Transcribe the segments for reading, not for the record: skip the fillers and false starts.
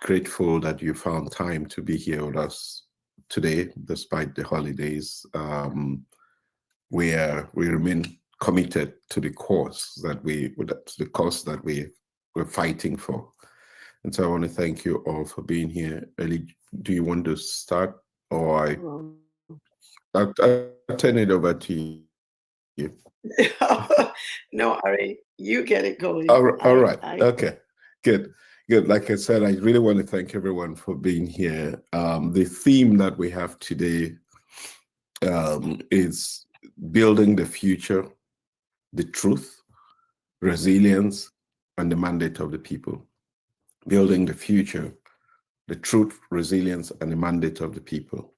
grateful that you found time to be here with us today, despite the holidays. We remain committed to the cause that we're fighting for. And so I want to thank you all for being here. Ellie, do you want to start, or I'll turn it over to you? No, Ari, you get it going. All right. Okay. Good. Like I said, I really want to thank everyone for being here. The theme that we have today is building the future, the truth, resilience, and the mandate of the people. Building the future, the truth, resilience, and the mandate of the people.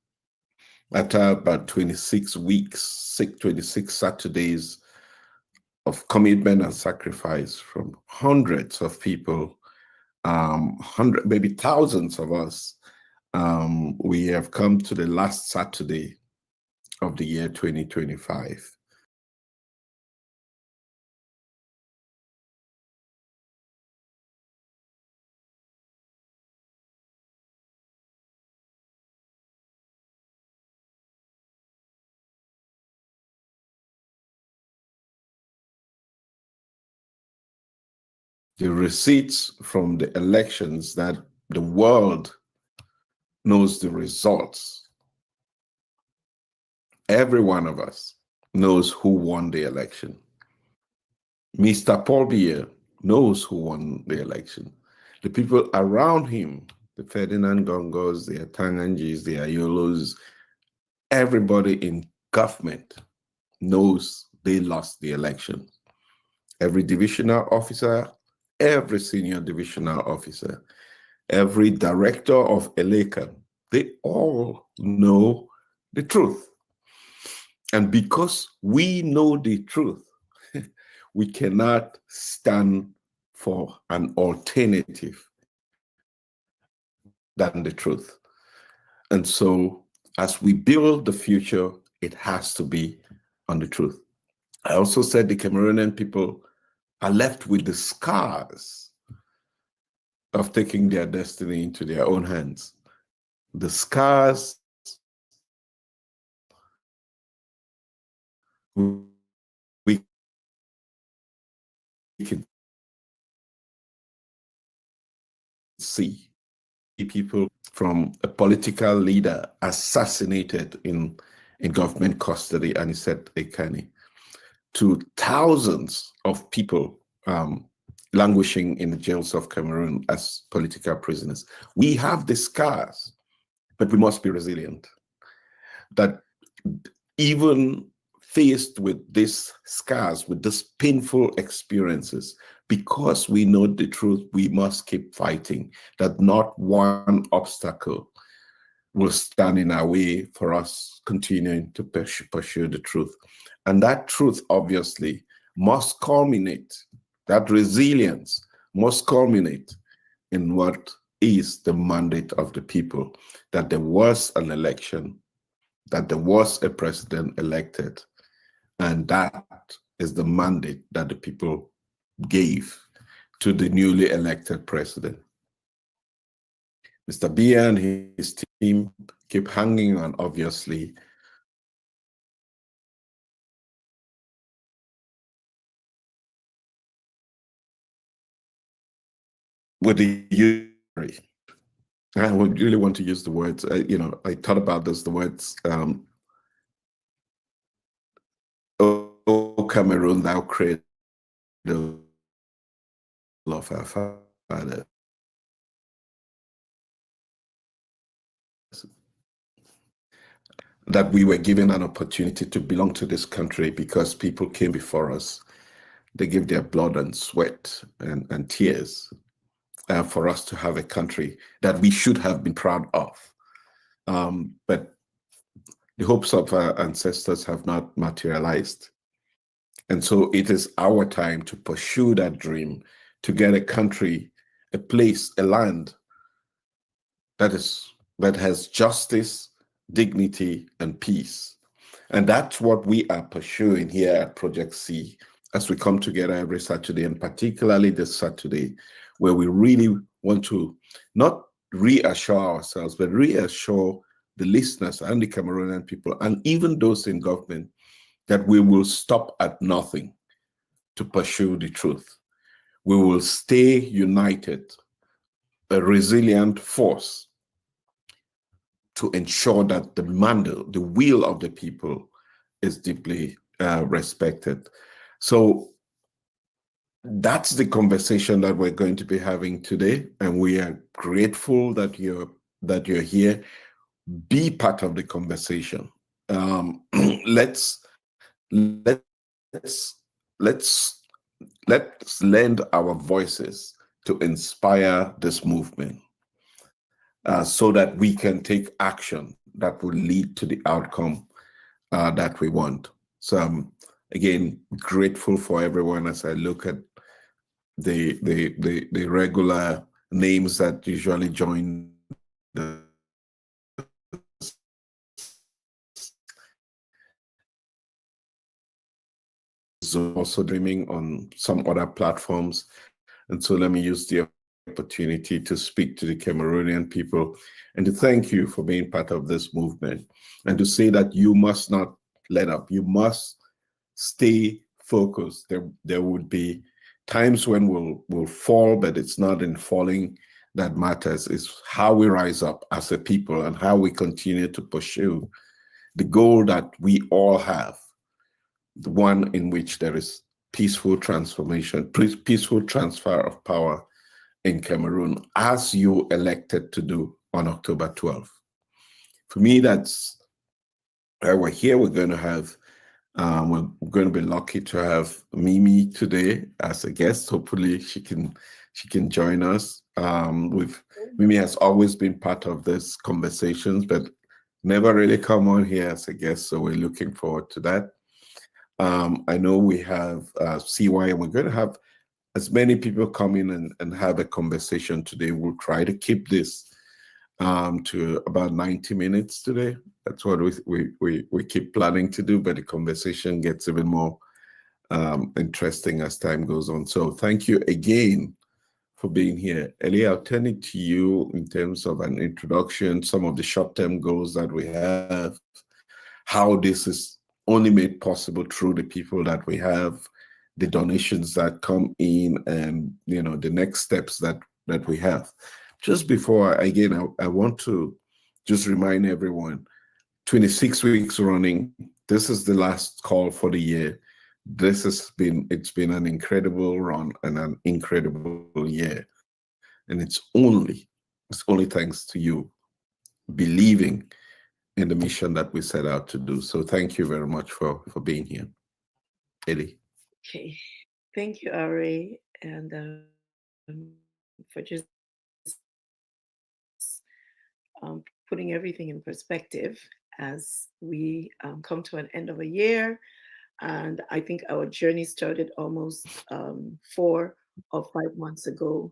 After about 26 weeks, 26 Saturdays of commitment and sacrifice from hundreds of people, maybe thousands of us, we have come to the last Saturday of the year 2025. The receipts from the elections that the world knows the results. Every one of us knows who won the election. Mr. Paul Biya knows who won the election. The people around him, the Ferdinand Gongos, the Atangangis, the Ayolos, everybody in government knows they lost the election. Every divisional officer, every senior divisional officer, every director of Elekan, they all know the truth. And because we know the truth, we cannot stand for an alternative than the truth. And so as we build the future, it has to be on the truth. I also said the Cameroonian people are left with the scars of taking their destiny into their own hands. The scars we can see people from a political leader assassinated in government custody, and he said Ekani, to thousands of people languishing in the jails of Cameroon as political prisoners. We have the scars, but we must be resilient. That even faced with these scars, with these painful experiences, because we know the truth, we must keep fighting, that not one obstacle will stand in our way for us continuing to pursue the truth. And that truth, obviously, must culminate, that resilience must culminate in what is the mandate of the people, that there was an election, that there was a president elected, and that is the mandate that the people gave to the newly elected president. Mr. Biya and his team keep hanging on, obviously, with the unity. I would really want to use the words, I thought about this, the words, O Cameroon, thou cradle of our father. That we were given an opportunity to belong to this country because people came before us. They gave their blood and sweat and tears for us to have a country that we should have been proud of. But the hopes of our ancestors have not materialized. And so it is our time to pursue that dream, to get a country, a place, a land that has justice, dignity, and peace. And that's what we are pursuing here at Project C as we come together every Saturday, and particularly this Saturday, where we really want to not reassure ourselves, but reassure the listeners and the Cameroonian people, and even those in government, that we will stop at nothing to pursue the truth. We will stay united, a resilient force, to ensure that the mandate, the will of the people, is deeply respected. So that's the conversation that we're going to be having today, and we are grateful that you're here. Be part of the conversation. Let's let's let's let's lend our voices to inspire this movement, so that we can take action that will lead to the outcome that we want. So again, grateful for everyone as I look at the regular names that usually join also dreaming on some other platforms. And so let me use the opportunity to speak to the Cameroonian people and to thank you for being part of this movement, and to say that you must not let up. You must stay focused. There would be times when we'll fall, but it's not in falling that matters. It's how we rise up as a people and how we continue to pursue the goal that we all have, the one in which there is peaceful transformation, peaceful transfer of power in Cameroon, as you elected to do on October 12th. For me, that's why we're here. We're going to be lucky to have Mimi today as a guest. Hopefully she can join us. Mimi has always been part of these conversations, but never really come on here as a guest. So we're looking forward to that. I know we have CY, and we're going to have as many people come in and have a conversation today. We'll try to keep this to about 90 minutes today. That's what we keep planning to do, but the conversation gets even more interesting as time goes on. So thank you again for being here. Eli, I'll turn it to you in terms of an introduction, some of the short-term goals that we have, how this is only made possible through the people that we have, the donations that come in, and the next steps that we have. Just before, again, I want to just remind everyone, 26 weeks running, this is the last call for the year. It's been an incredible run and an incredible year. And it's only thanks to you believing in the mission that we set out to do. So thank you very much for being here. Eddie. Okay. Thank you, Ari, and for just putting everything in perspective as we come to an end of a year. And I think our journey started almost 4 or 5 months ago,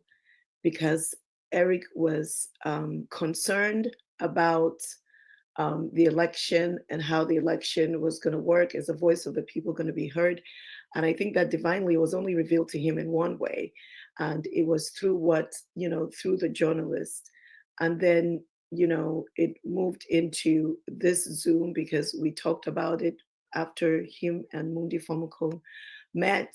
because Eric was concerned about the election and how the election was going to work. Is the voice of the people going to be heard? And I think that divinely was only revealed to him in one way, and it was through through the journalist. And then it moved into this Zoom, because we talked about it after him and Mundi Fomoko met.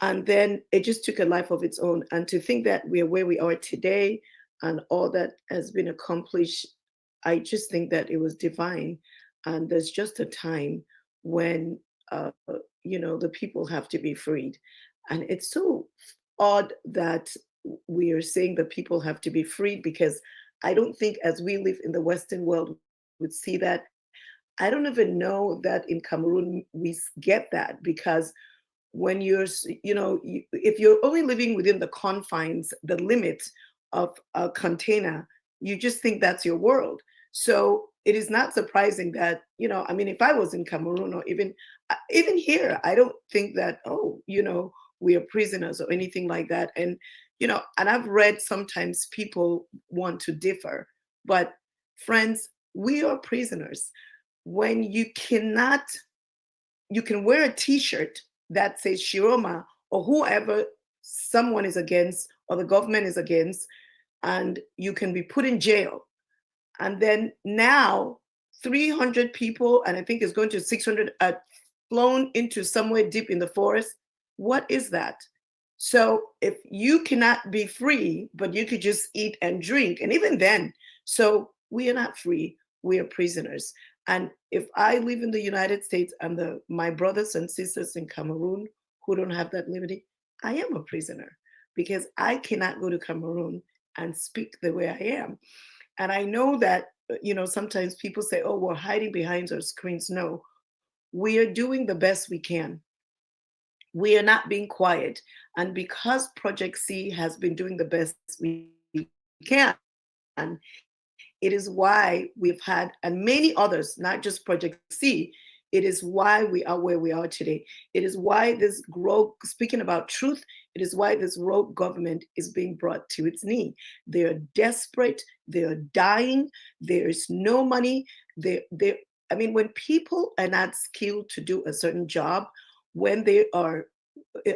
And then it just took a life of its own. And to think that we're where we are today and all that has been accomplished, I just think that it was divine. And there's just a time when, the people have to be freed. And it's so odd that we are saying that people have to be freed, because I don't think, as we live in the Western world, would see that. I don't even know that in Cameroon we get that, because when if you're only living within the confines, the limit of a container, you just think that's your world. So it is not surprising that, if I was in Cameroon, or even here, I don't think that, we are prisoners or anything like that. And, and I've read sometimes people want to differ, but friends, we are prisoners. When you can wear a t-shirt that says Shiroma, or whoever someone is against or the government is against, and you can be put in jail. And then now 300 people, and I think it's going to 600, are flown into somewhere deep in the forest. What is that? So if you cannot be free, but you could just eat and drink, and even then, so we are not free, we are prisoners. And if I live in the United States and my brothers and sisters in Cameroon who don't have that liberty, I am a prisoner because I cannot go to Cameroon and speak the way I am. And I know that, sometimes people say, oh, we're hiding behind our screens. No, we are doing the best we can. We are not being quiet. And because Project C has been doing the best we can, it is why we've had, and many others, not just Project C, it is why we are where we are today. It is why this rogue, speaking about truth, it is why this rogue government is being brought to its knee. They are desperate. They are dying. There is no money. I mean, when people are not skilled to do a certain job, when they are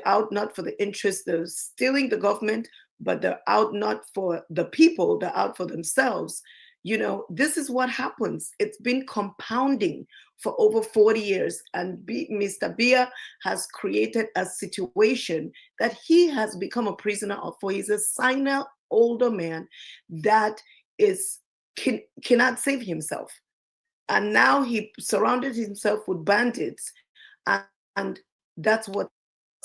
out not for the interest of stealing the government, but they're out not for the people, they're out for themselves. This is what happens. It's been compounding for over 40 years. And Mr. Bia has created a situation that he has become a prisoner of, for he's a senile older man that cannot save himself. And now he surrounded himself with bandits. And that's what's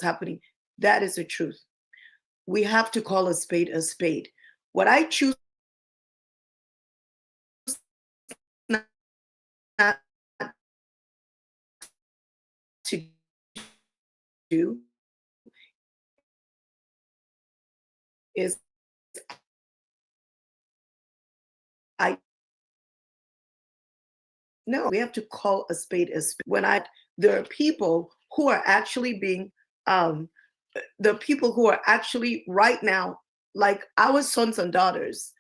happening. That is the truth. We have to call a spade a spade. What I choose not to do is no, we have to call a spade a spade. There are people who are actually being, the people who are actually right now, like our sons and daughters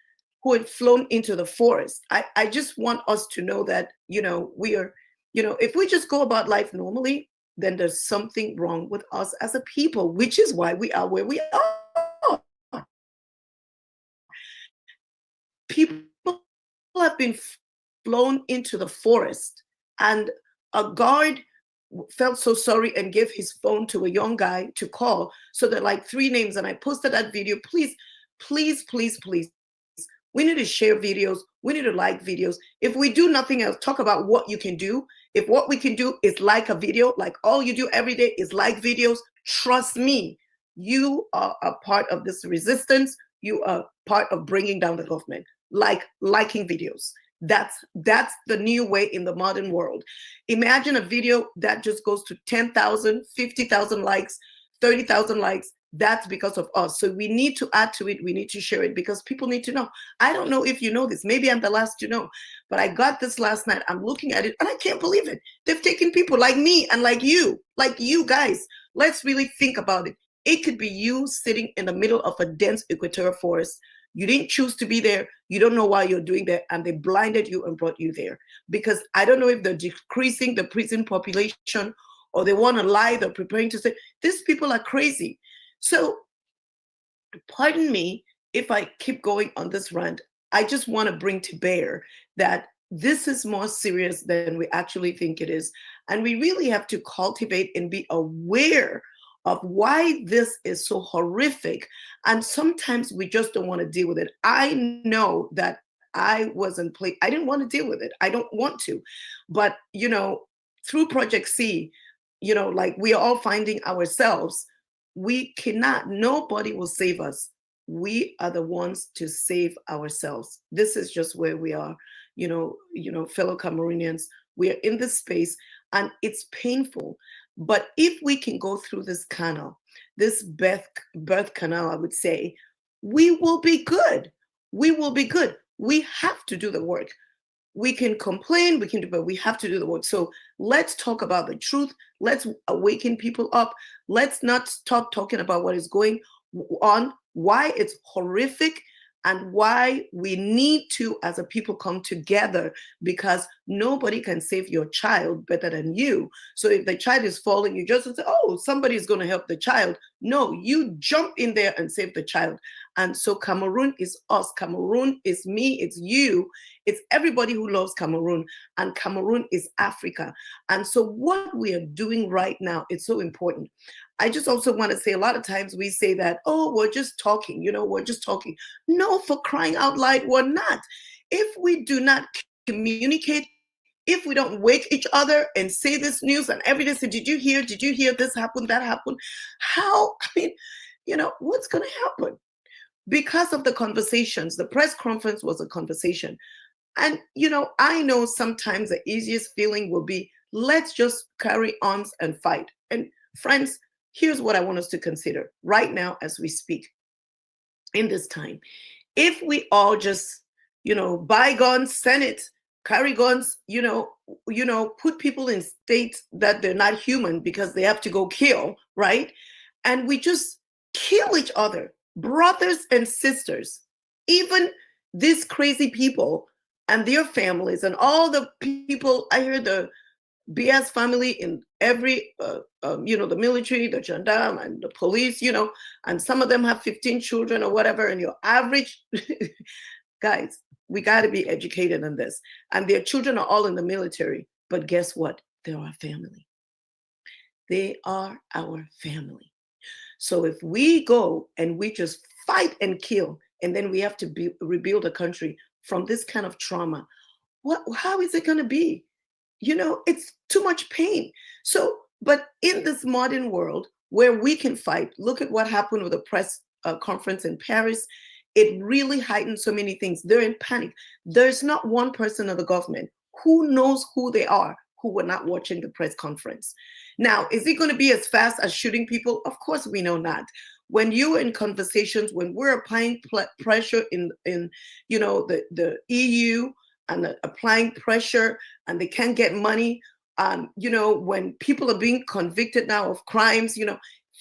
who had flown into the forest. I just want us to know that, we are, if we just go about life normally, then there's something wrong with us as a people, which is why we are where we are. People have been flown into the forest, and a guard felt so sorry and gave his phone to a young guy to call. So there are like 3 names, and I posted that video. Please, please, please, please. We need to share videos. We need to like videos. If we do nothing else, talk about what you can do. If what we can do is like a video, like all you do every day is like videos, trust me, you are a part of this resistance. You are part of bringing down the government, like liking videos. That's the new way in the modern world. Imagine a video that just goes to 10,000, 50,000 likes, 30,000 likes. That's because of us. So we need to add to it. We need to share it because people need to know. I don't know if you know this. Maybe I'm the last to know, but I got this last night. I'm looking at it and I can't believe it. They've taken people like me and like you guys. Let's really think about it. It could be you sitting in the middle of a dense equatorial forest. You didn't choose to be there. You don't know why you're doing that. And they blinded you and brought you there. Because I don't know if they're decreasing the prison population or they want to lie. They're preparing to say, these people are crazy. So pardon me if I keep going on this rant. I just want to bring to bear that this is more serious than we actually think it is. And we really have to cultivate and be aware of why this is so horrific. And sometimes we just don't want to deal with it. I know that I didn't want to deal with it. I don't want to. But, through Project C, like we are all finding ourselves, we cannot, nobody will save us. We are the ones to save ourselves. This is just where we are, fellow Cameroonians. We are in this space and it's painful. But if we can go through this canal, this birth canal, I would say, we will be good. We will be good. We have to do the work. We can complain, but we have to do the work. So let's talk about the truth. Let's awaken people up. Let's not stop talking about what is going on, why it's horrific, and why we need to, as a people, come together, because nobody can save your child better than you. So if the child is falling, you just say, oh, somebody's going to help the child. No, you jump in there and save the child. And so Cameroon is us. Cameroon is me. It's you. It's everybody who loves Cameroon. And Cameroon is Africa. And so what we are doing right now, it's so important. I just also want to say a lot of times we say that, oh, we're just talking, we're just talking. No, for crying out loud, we're not. If we do not communicate, if we don't wake each other and say this news and every day say, did you hear? Did you hear this happened, that happened? How, what's going to happen? Because of the conversations, the press conference was a conversation. And, I know sometimes the easiest feeling will be, let's just carry arms and fight. And friends, here's what I want us to consider right now as we speak in this time. If we all just, buy guns, send it, carry guns, put people in states that they're not human because they have to go kill, right? And we just kill each other, brothers and sisters, even these crazy people and their families and all the people. I hear the BS family in every, the military, the gendarme, and the police, and some of them have 15 children or whatever, and your average, guys, we got to be educated on this. And their children are all in the military. But guess what? They're our family. They are our family. So if we go and we just fight and kill, and then we have to rebuild a country from this kind of trauma, how is it going to be? It's too much pain. So, but in this modern world where we can fight, look at what happened with the press conference in Paris. It really heightened so many things. They're in panic. There's not one person of the government who knows who they are who were not watching the press conference. Now, is it going to be as fast as shooting people? Of course, we know not. When you're in conversations, when we're applying pressure in the EU and applying pressure, and they can't get money, when people are being convicted now of crimes,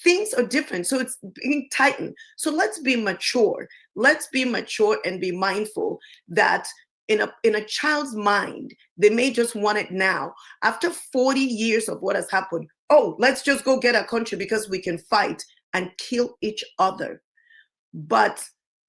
things are different. So it's being tightened. So let's be mature. Let's be mature and be mindful that in a child's mind, they may just want it now. After 40 years of what has happened, oh, let's just go get a country because we can fight and kill each other. But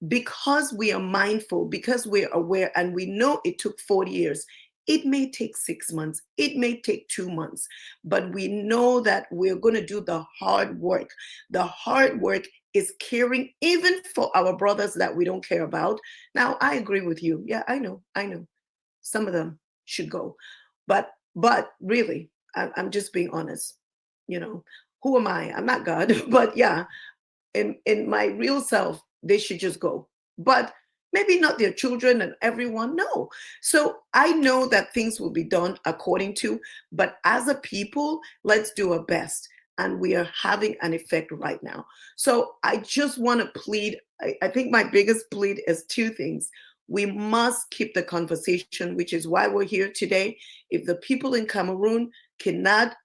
because we are mindful, because we're aware, and we know it took 40 years, it may take 6 months, it may take 2 months, but we know that we're going to do the hard work. The hard work is caring even for our brothers that we don't care about. Now, I agree with you. Yeah, I know. Some of them should go. But really, I'm just being honest. Who am I? I'm not God, but yeah, in my real self, they should just go. But maybe not their children and everyone. No. So I know that things will be done according to, but as a people, let's do our best. And we are having an effect right now. So I just want to plead. I think my biggest plead is two things. We must keep the conversation, which is why we're here today. If the people in Cameroon cannot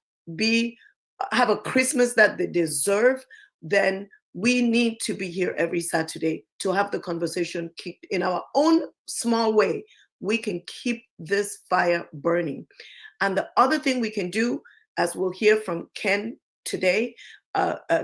have a Christmas that they deserve, then we need to be here every Saturday to have the conversation. Keep in our own small way, we can keep this fire burning. And the other thing we can do, as we'll hear from Ken today,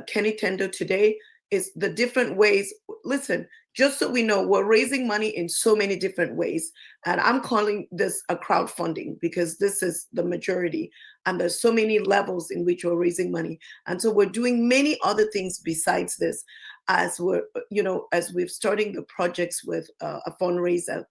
Kenny Tendo today, is the different ways. Listen, just so we know, we're raising money in so many different ways. And I'm calling this a crowdfunding because this is the majority. And there's so many levels in which we're raising money. And so we're doing many other things besides this as we're starting the projects with a fundraiser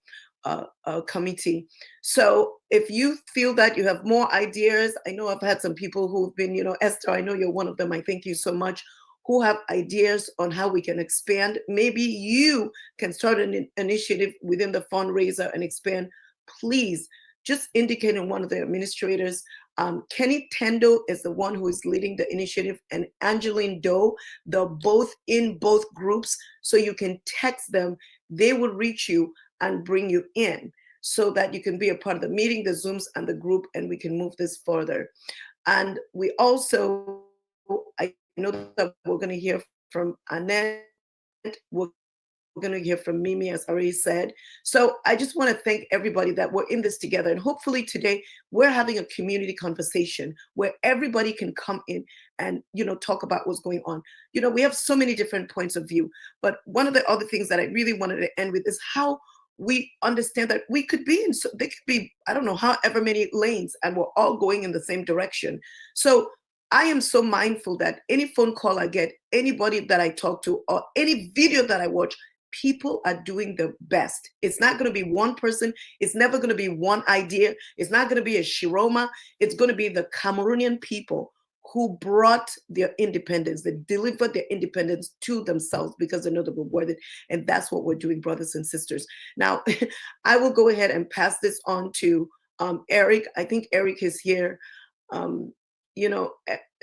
committee. So if you feel that you have more ideas, I know I've had some people who've been, Esther, I know you're one of them. I thank you so much, who have ideas on how we can expand. Maybe you can start an initiative within the fundraiser and expand. Please just indicate in one of the administrators. Kenny Tendo is the one who is leading the initiative, and Angeline Doe. They're both in both groups, so you can text them. They will reach you and bring you in so that you can be a part of the meeting, the Zooms, and the group, and we can move this further. And we also, I know that we're going to hear from Annette. We're going to hear from Mimi, as I already said. So I just want to thank everybody that we're in this together. And hopefully today we're having a community conversation where everybody can come in and, talk about what's going on. We have so many different points of view. But one of the other things that I really wanted to end with is how we understand that we could be they could be, I don't know, however many lanes, and we're all going in the same direction. So I am so mindful that any phone call I get, anybody that I talk to, or any video that I watch, people are doing their best. It's not going to be one person. It's never going to be one idea. It's not going to be a Shiroma. It's going to be the Cameroonian people who brought their independence. They delivered their independence to themselves because they know they were worth it. And that's what we're doing, brothers and sisters. Now, I will go ahead and pass this on to Eric. I think Eric is here.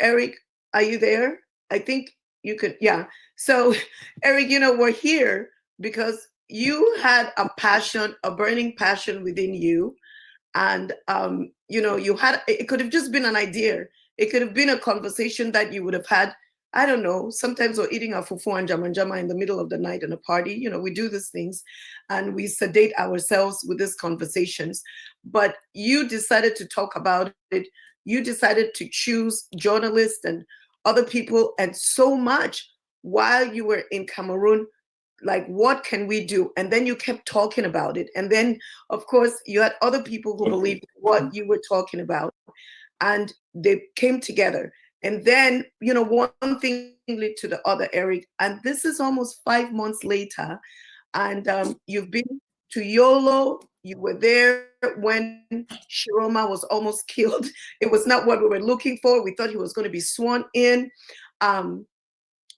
Eric, are you there? I think you could, yeah. So, Eric, we're here because you had a passion, a burning passion within you. And, you had, it could have just been an idea. It could have been a conversation that you would have had. I don't know. Sometimes we're eating our fufu and jama in the middle of the night in a party. We do these things and we sedate ourselves with these conversations. But you decided to talk about it. You decided to choose journalists and other people and so much while you were in Cameroon. Like, what can we do? And then you kept talking about it. And then, of course, you had other people who believed what you were talking about. And they came together. And then, one thing led to the other, Eric. And this is almost 5 months later. And you've been to YOLO. You were there when Shiroma was almost killed. It was not what we were looking for. We thought he was going to be sworn in.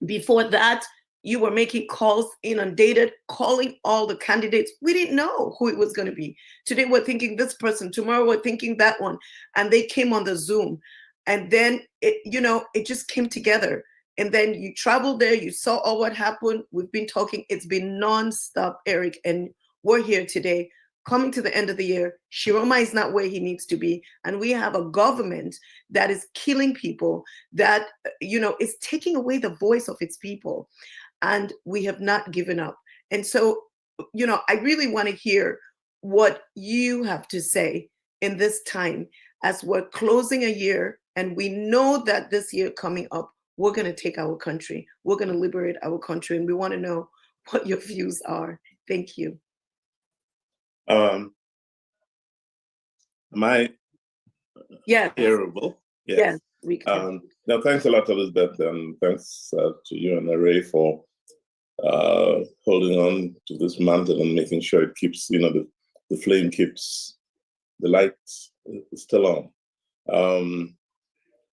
Before that, you were making calls, inundated, calling all the candidates. We didn't know who it was going to be. Today we're thinking this person, tomorrow we're thinking that one. And they came on the Zoom. And then it just came together. And then you traveled there, you saw all what happened. We've been talking, it's been nonstop, Eric. And we're here today, coming to the end of the year. Shiroma is not where he needs to be. And we have a government that is killing people, that, is taking away the voice of its people. And we have not given up. And so, I really want to hear what you have to say in this time as we're closing a year. And we know that this year coming up, we're going to take our country. We're going to liberate our country. And we want to know what your views are. Thank you. Am I hearable? Yes, we can. Now, thanks a lot, Elizabeth, and thanks to you and Array for holding on to this mantle and making sure it keeps, the flame keeps, the light is still on.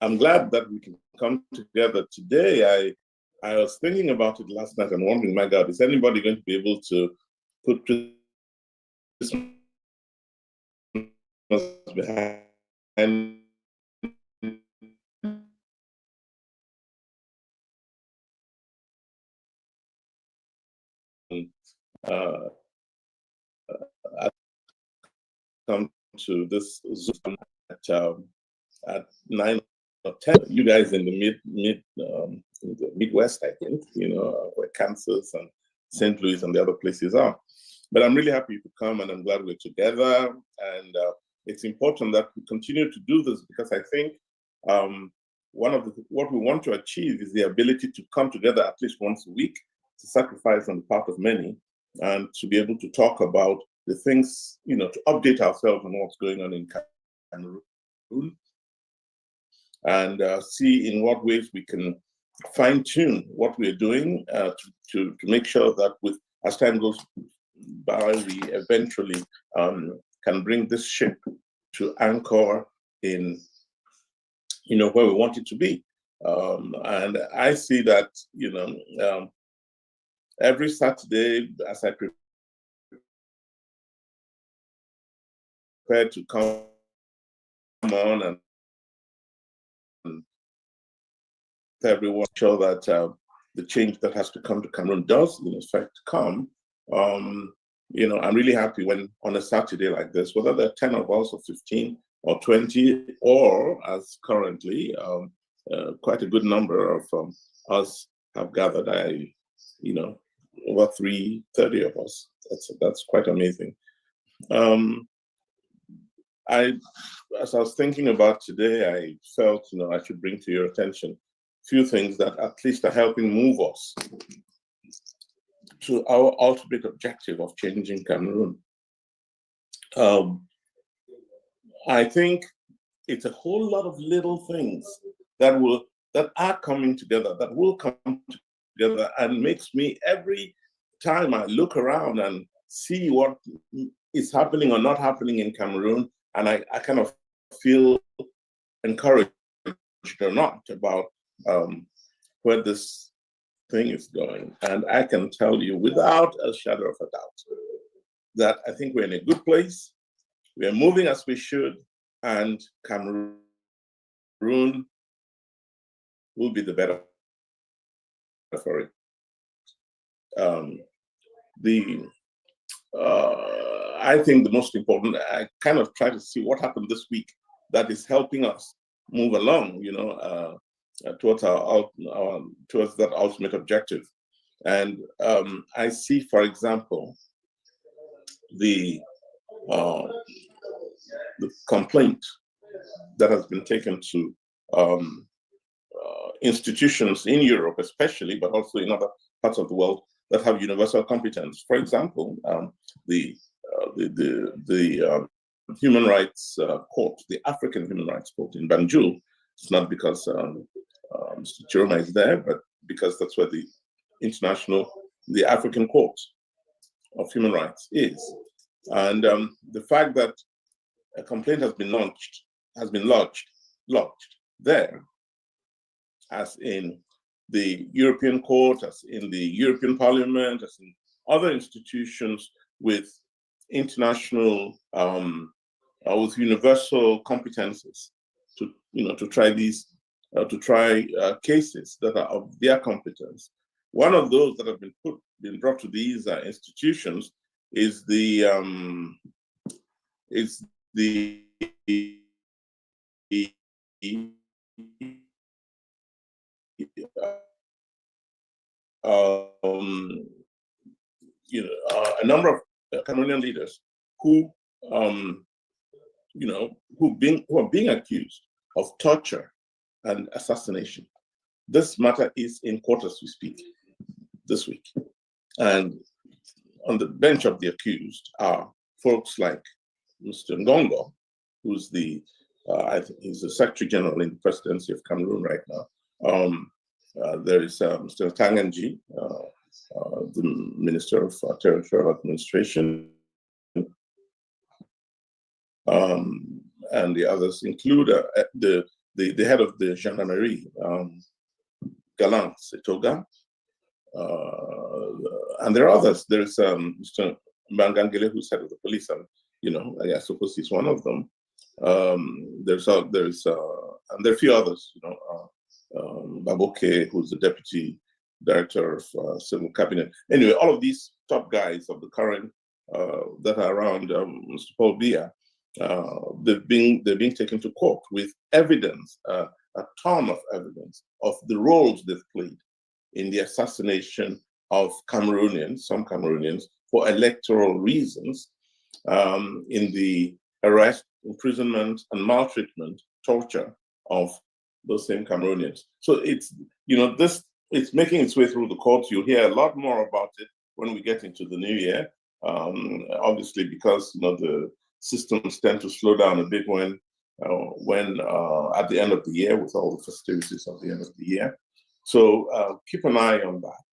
I'm glad that we can come together today. I was thinking about it last night and wondering, my God, is anybody going to be able to put Christmas behind I come to this Zoom at 9 or 10. You guys in the the Midwest, I think, where Kansas and St. Louis and the other places are. But I'm really happy to come, and I'm glad we're together. And it's important that we continue to do this, because I think what we want to achieve is the ability to come together at least once a week, to sacrifice on the part of many, and to be able to talk about the things, to update ourselves on what's going on in Cameroon, and see in what ways we can fine-tune what we're doing to make sure that as time goes by, we eventually can bring this ship to anchor in, where we want it to be. And I see that, every Saturday, as I prepare to come on and everyone sure that the change that has to come to Cameroon does, in fact, come. I'm really happy when on a Saturday like this, whether there are 10 of us or 15 or 20, or as currently, quite a good number of us have gathered. over 330 of us. That's quite amazing. As I was thinking about today, I felt, I should bring to your attention a few things that at least are helping move us to our ultimate objective of changing Cameroon. I think it's a whole lot of little things that are coming together, that will come together, and makes me, every time I look around and see what is happening or not happening in Cameroon, and I kind of feel encouraged or not about where this thing is going. And I can tell you without a shadow of a doubt that I think we're in a good place. We're moving as we should, and Cameroon will be the better for it. I think the most important, I kind of try to see what happened this week that is helping us move along, towards towards that ultimate objective. And I see, for example, the complaint that has been taken to institutions in Europe, especially, but also in other parts of the world that have universal competence. For example, the Human Rights Court, the African Human Rights Court in Banjul. It's not because Mr. Chiroma is there, but because that's where the African Court of Human Rights is. And the fact that a complaint has been lodged there, as in the European Court, as in the European Parliament, as in other institutions with international, with universal competences to try cases that are of their competence. One of those that have been brought to these institutions is the a number of Cameroonian leaders who are being accused of torture and assassination. This matter is in court as we speak this week. And on the bench of the accused are folks like Mr. Ngongo, who's I think he's the Secretary General in the presidency of Cameroon right now. There is Mr. Tayong, the Minister of Territorial Administration, and the others include the head of the gendarmerie, Galant Setoga, and there are others. There's Mr. Mbangangele, who's head of the police, and I suppose he's one of them. And there are a few others, Baboke, who's the deputy director of civil cabinet. Anyway, all of these top guys of the current that are around Mr. Paul Biya, they're being taken to court with evidence, a ton of evidence of the roles they've played in the assassination of some Cameroonians, for electoral reasons, in the arrest, imprisonment, and maltreatment, torture of those same Cameroonians. So it's making its way through the courts. You'll hear a lot more about it when we get into the new year. Obviously, because the systems tend to slow down a bit when at the end of the year, with all the festivities of the end of the year. So keep an eye on that,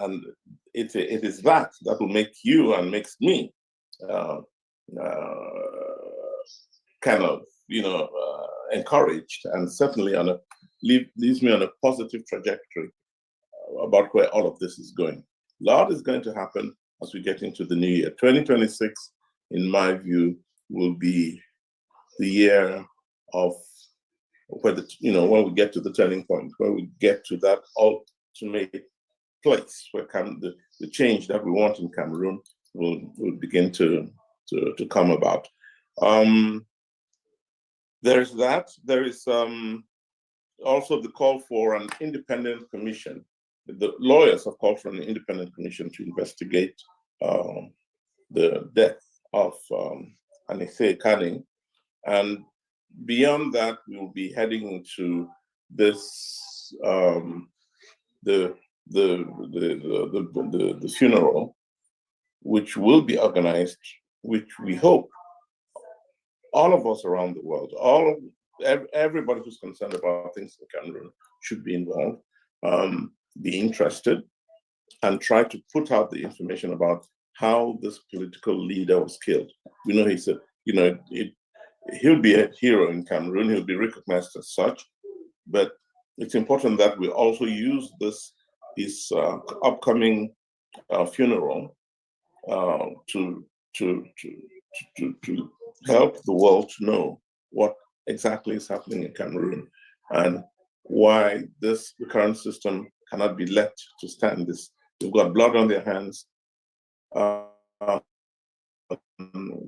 and it is that will make you and makes me kind of encouraged, and certainly leaves me on a positive trajectory about where all of this is going. A lot is going to happen as we get into the new year. 2026, in my view, will be the year of when we get to the turning point, where we get to that ultimate place where the change that we want in Cameroon will begin to come about. There's that. There is also the call for an independent commission the lawyers have called for an independent commission to investigate the death of Anise Canning. And beyond that, we will be heading into this the funeral, which will be organized, which we hope all of us around the world, everybody who's concerned about things in Cameroon should be involved, be interested, and try to put out the information about how this political leader was killed. We know he's he'll be a hero in Cameroon. He'll be recognized as such, but it's important that we also use his upcoming funeral to help the world to know what exactly is happening in Cameroon and why the current system cannot be let to stand. They've got blood on their hands.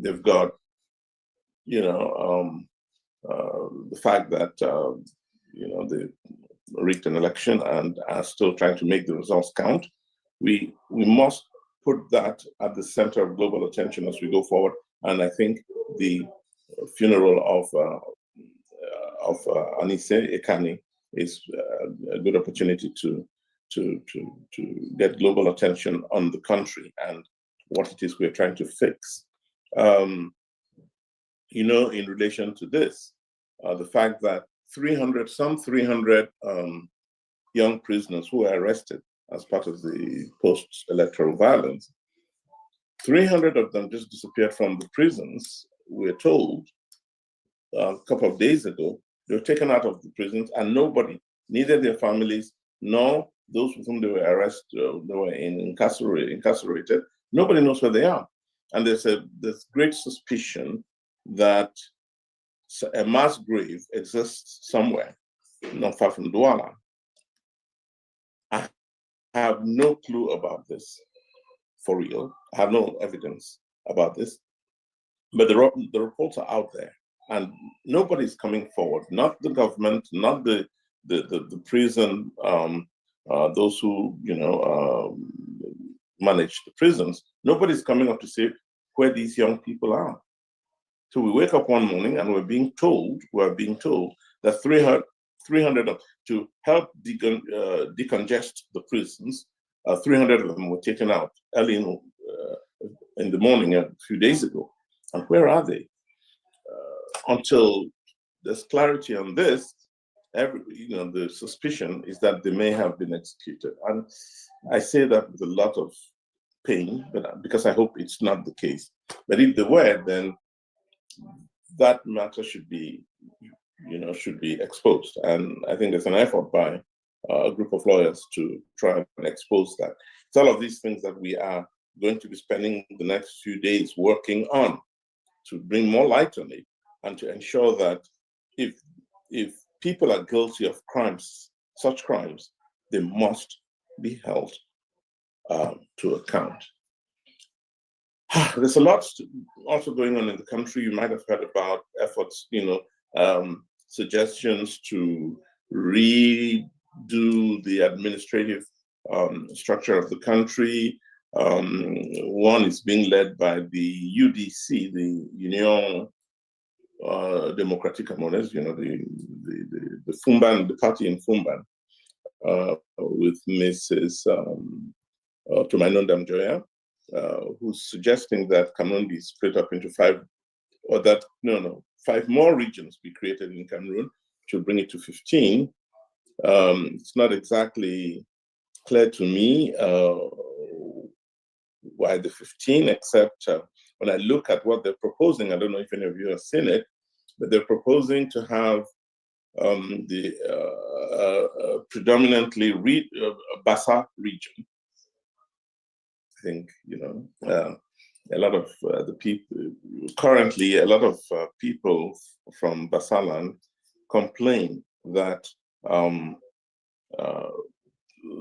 They've got, the fact that they rigged an election and are still trying to make the results count. We must put that at the center of global attention as we go forward. And I think the funeral of Anise Ekani is a good opportunity to get global attention on the country and what it is we're trying to fix. In relation to this, the fact that 300 young prisoners who were arrested as part of the post-electoral violence, 300 of them just disappeared from the prisons. We're told a couple of days ago, they were taken out of the prisons and nobody, neither their families nor those with whom they were arrested, they were incarcerated, nobody knows where they are. And there's great suspicion that a mass grave exists somewhere, not far from Douala. I have no clue about this, for real. I have no evidence about this, but the reports are out there, and nobody's coming forward. Not the government, not the prison, those who manage the prisons. Nobody's coming up to say where these young people are. So we wake up one morning and we're being told that 300 to help decongest the prisons, 300 of them were taken out early in the morning a few days ago. And where are they? Until there's clarity on this, the suspicion is that they may have been executed. And I say that with a lot of pain, but because I hope it's not the case. But if they were, then that matter should be exposed. And I think there's an effort by a group of lawyers to try and expose that. It's all of these things that we are going to be spending the next few days working on to bring more light on it and to ensure that if people are guilty of crimes, such crimes, they must be held to account. There's a lot also going on in the country. You might have heard about efforts, suggestions to redo the administrative structure of the country. One is being led by the UDC, the Union Democratique Camerounaise, the Fumban, the party in Fumban, with Mrs. Tomaino Joya, who's suggesting that Cameroon be split up into five more regions be created in Cameroon to bring it to 15. It's not exactly clear to me why the 15, except when I look at what they're proposing. I don't know if any of you have seen it, but they're proposing to have the predominantly Bassa region. I think, a lot of the people, currently a lot of people from Bassaland complain that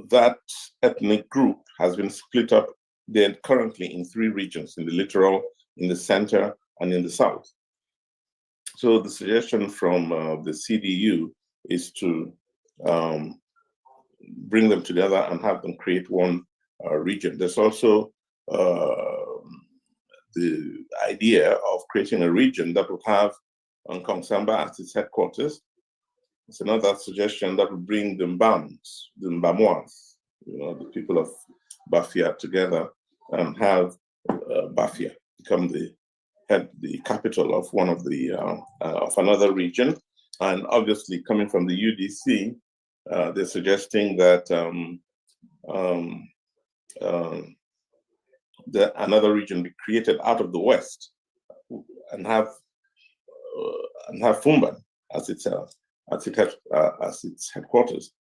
that ethnic group has been split up. They're currently in 3 regions, in the littoral, in the center, and in the south. So the suggestion from the CDU is to bring them together and have them create one region. There's also the idea of creating a region that would have Nkong Samba as its headquarters. It's another suggestion that would bring the Mbams, the Mbamois, the people of Bafia together, and have Bafia become the capital of one of the of another region. And obviously, coming from the UDC, they're suggesting that another region be created out of the West and have Fumban as its headquarters.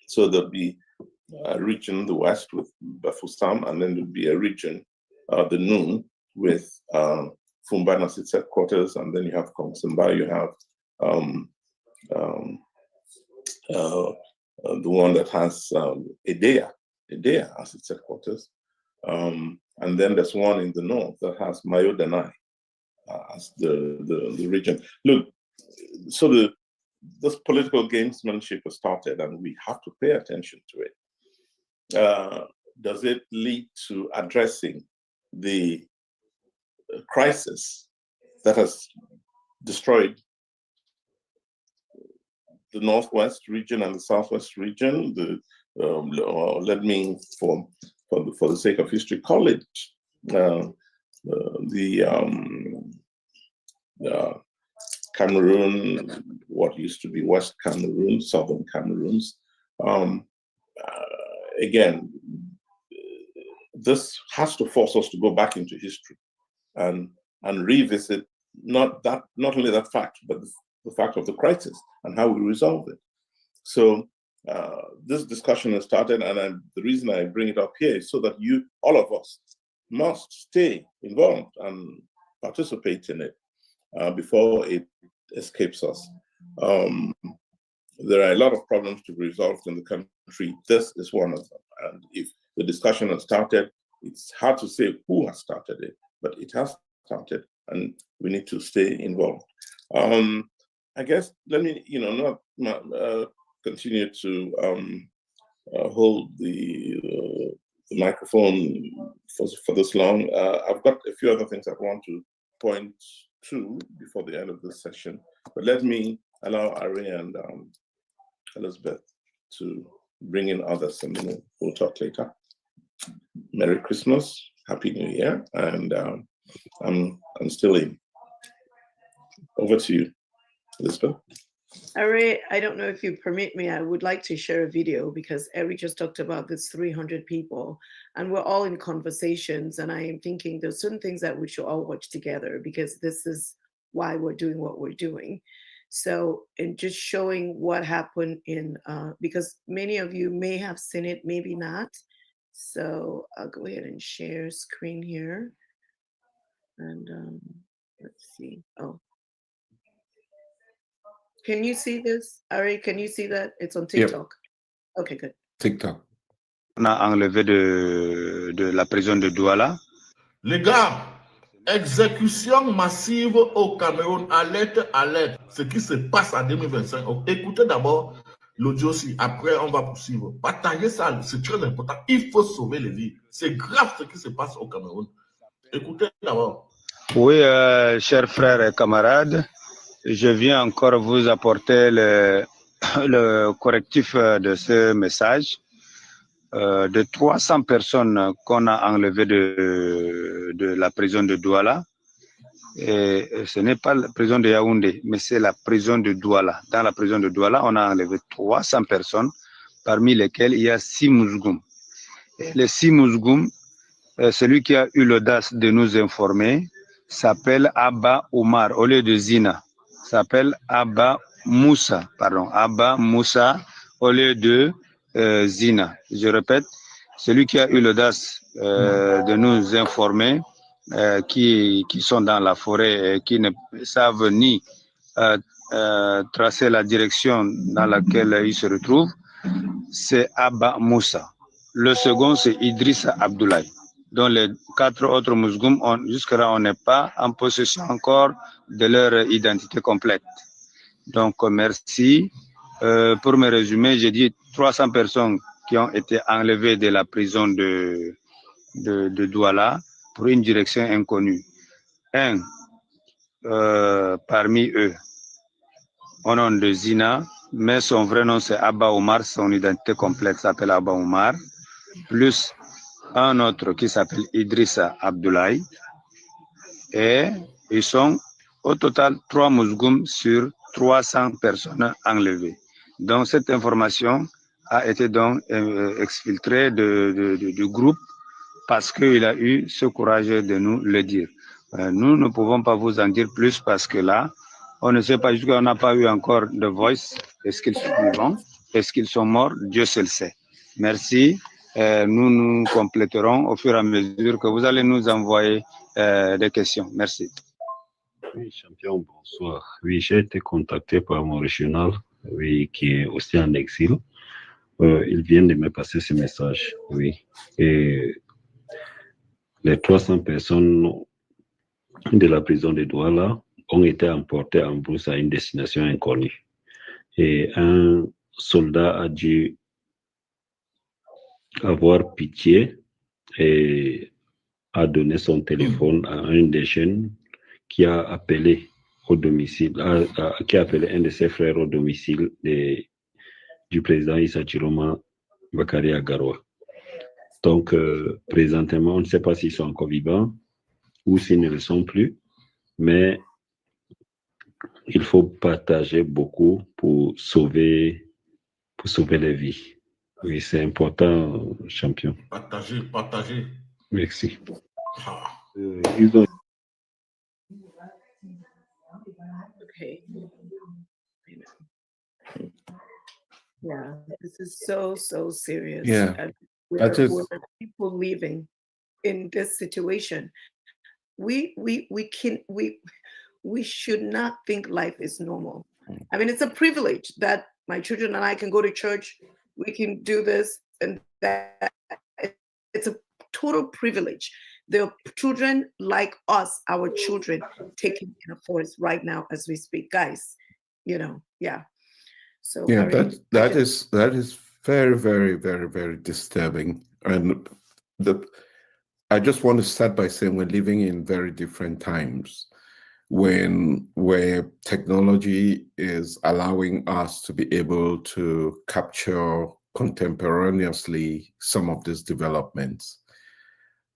So there'll be a region in the West with Bafustam, and then there'll be a region, the Noon, with Fumban as its headquarters, and then you have Kongsimba, you have the one that has Edea as its headquarters. And then there's one in the north that has Mayo Danai as the region. Look, so this political gamesmanship has started, and we have to pay attention to it. Does it lead to addressing the crisis that has destroyed the Northwest region and the Southwest region? Let me, for the sake of history, call it Cameroon, what used to be West Cameroon, Southern Cameroons. Again, this has to force us to go back into history and revisit not only that fact, but the fact of the crisis and how we resolve it. So this discussion has started, and the reason I bring it up here is so that all of us, must stay involved and participate in it before it escapes us. There are a lot of problems to be resolved in the country. This is one of them. And if the discussion has started, it's hard to say who has started it, but it has started, and we need to stay involved. I guess let me, not continue to hold the microphone for this long. I've got a few other things I want to point to before the end of this session, but let me allow Ari and Elizabeth to bring in others, and then we'll talk later. Merry Christmas, Happy New Year, and I'm still in. Over to you, Elizabeth. Ari, I don't know if you permit me, I would like to share a video, because Eric just talked about this 300 people, and we're all in conversations, and I am thinking there's certain things that we should all watch together, because this is why we're doing what we're doing. So, and just showing what happened in, because many of you may have seen it, maybe not. So I'll go ahead and share screen here. And let's see. Oh. Can you see this? Ari, can you see that? It's on TikTok. Yep. Okay, good. TikTok. On a enlevé de la prison de Douala. Les gars, exécution massive au Cameroun, alerte, alerte. Ce qui se passe en 2025. Écoutez d'abord l'audio aussi. Après, on va poursuivre. Partagez ça, c'est très important. Il faut sauver les vies. C'est grave ce qui se passe au Cameroun. Écoutez d'abord. Oui, chers frères et camarades, je viens encore vous apporter le correctif de ce message. De 300 personnes qu'on a enlevées de la prison de Douala. Et ce n'est pas la prison de Yaoundé, mais c'est la prison de Douala. Dans la prison de Douala, on a enlevé 300 personnes, parmi lesquelles il y a 6 Mousgoum. Et les 6 Mousgoum, celui qui a eu l'audace de nous informer s'appelle Abba Omar, au lieu de Zina. S'appelle Abba Moussa, au lieu de Zina. Je répète, celui qui a eu l'audace de nous informer, qui sont dans la forêt et qui ne savent ni tracer la direction dans laquelle ils se retrouvent, c'est Abba Moussa. Le second, c'est Idrissa Abdoulaye. Dont les 4 autres Mousgoum, jusque-là, on n'est pas en possession encore de leur identité complète. Donc, merci Pour me résumer, j'ai dit 300 personnes qui ont été enlevées de la prison de Douala pour une direction inconnue. Un parmi eux, au nom de Zina, mais son vrai nom c'est Abba Omar, son identité complète s'appelle Abba Omar, plus un autre qui s'appelle Idrissa Abdoulaye, et ils sont au total 3 Mousgoum sur 300 personnes enlevées. Donc cette information a été donc exfiltrée du groupe parce qu'il a eu ce courage de nous le dire. Nous ne pouvons pas vous en dire plus parce que là, on ne sait pas, jusqu'à on n'a pas eu encore de voice. Est-ce qu'ils sont vivants? Est-ce qu'ils sont morts? Dieu seul sait. Merci. Nous compléterons au fur et à mesure que vous allez nous envoyer des questions. Merci. Oui, champion, bonsoir. Oui, j'ai été contacté par mon régional, oui, qui est aussi en exil. Il vient de me passer ce message, oui. Et les 300 personnes de la prison de Douala ont été emportées en brousse à une destination inconnue. Et un soldat a dû avoir pitié et a donné son téléphone à un des jeunes qui a appelé au domicile, qui a appelé un de ses frères au domicile du président Issa Chiroma Bakari Agaroua. Donc, présentement, on ne sait pas s'ils sont encore vivants ou s'ils ne le sont plus, mais il faut partager beaucoup pour sauver les vies. Oui, c'est important, champion. Partager. Merci. Ah. Ils ont... Okay. Yeah, this is so serious. Yeah, And that is- we're people living in this situation. We should not think life is normal. I mean, it's a privilege that my children and I can go to church. We can do this and that. It's a total privilege. There are children like us, our children, taken in a forest right now as we speak, guys. You know, yeah. So yeah, that is very, very, very, very disturbing. And I just want to start by saying we're living in very different times where technology is allowing us to be able to capture contemporaneously some of these developments.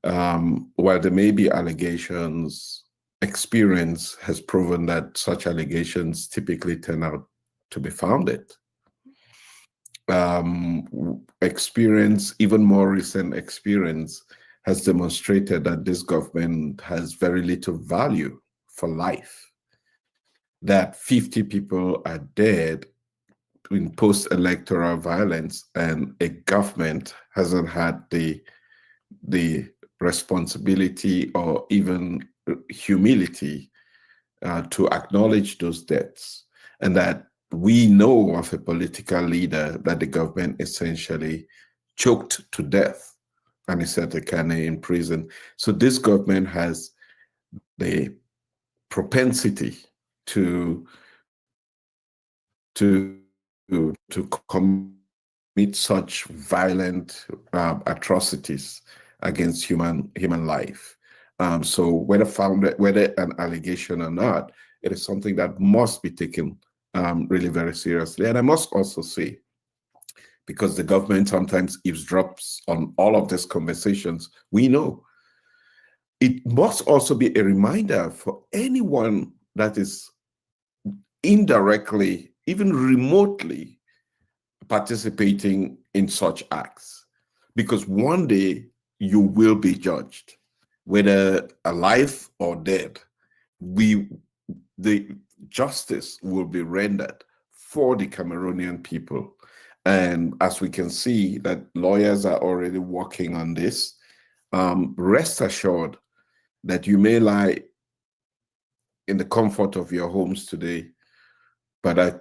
While there may be allegations, experience has proven that such allegations typically turn out to be founded. Experience, even more recent experience, has demonstrated that this government has very little value for life. That 50 people are dead in post-electoral violence, and a government hasn't had the responsibility or even humility to acknowledge those deaths, and that we know of a political leader that the government essentially choked to death and is set in prison. So this government has the propensity to commit such violent atrocities against human life. So whether an allegation or not, it is something that must be taken really very seriously. And I must also say, because the government sometimes eavesdrops on all of these conversations, we know it must also be a reminder for anyone that is indirectly, even remotely participating in such acts, because one day you will be judged, whether alive or dead. The justice will be rendered for the Cameroonian people. And as we can see that lawyers are already working on this, rest assured that you may lie in the comfort of your homes today, but I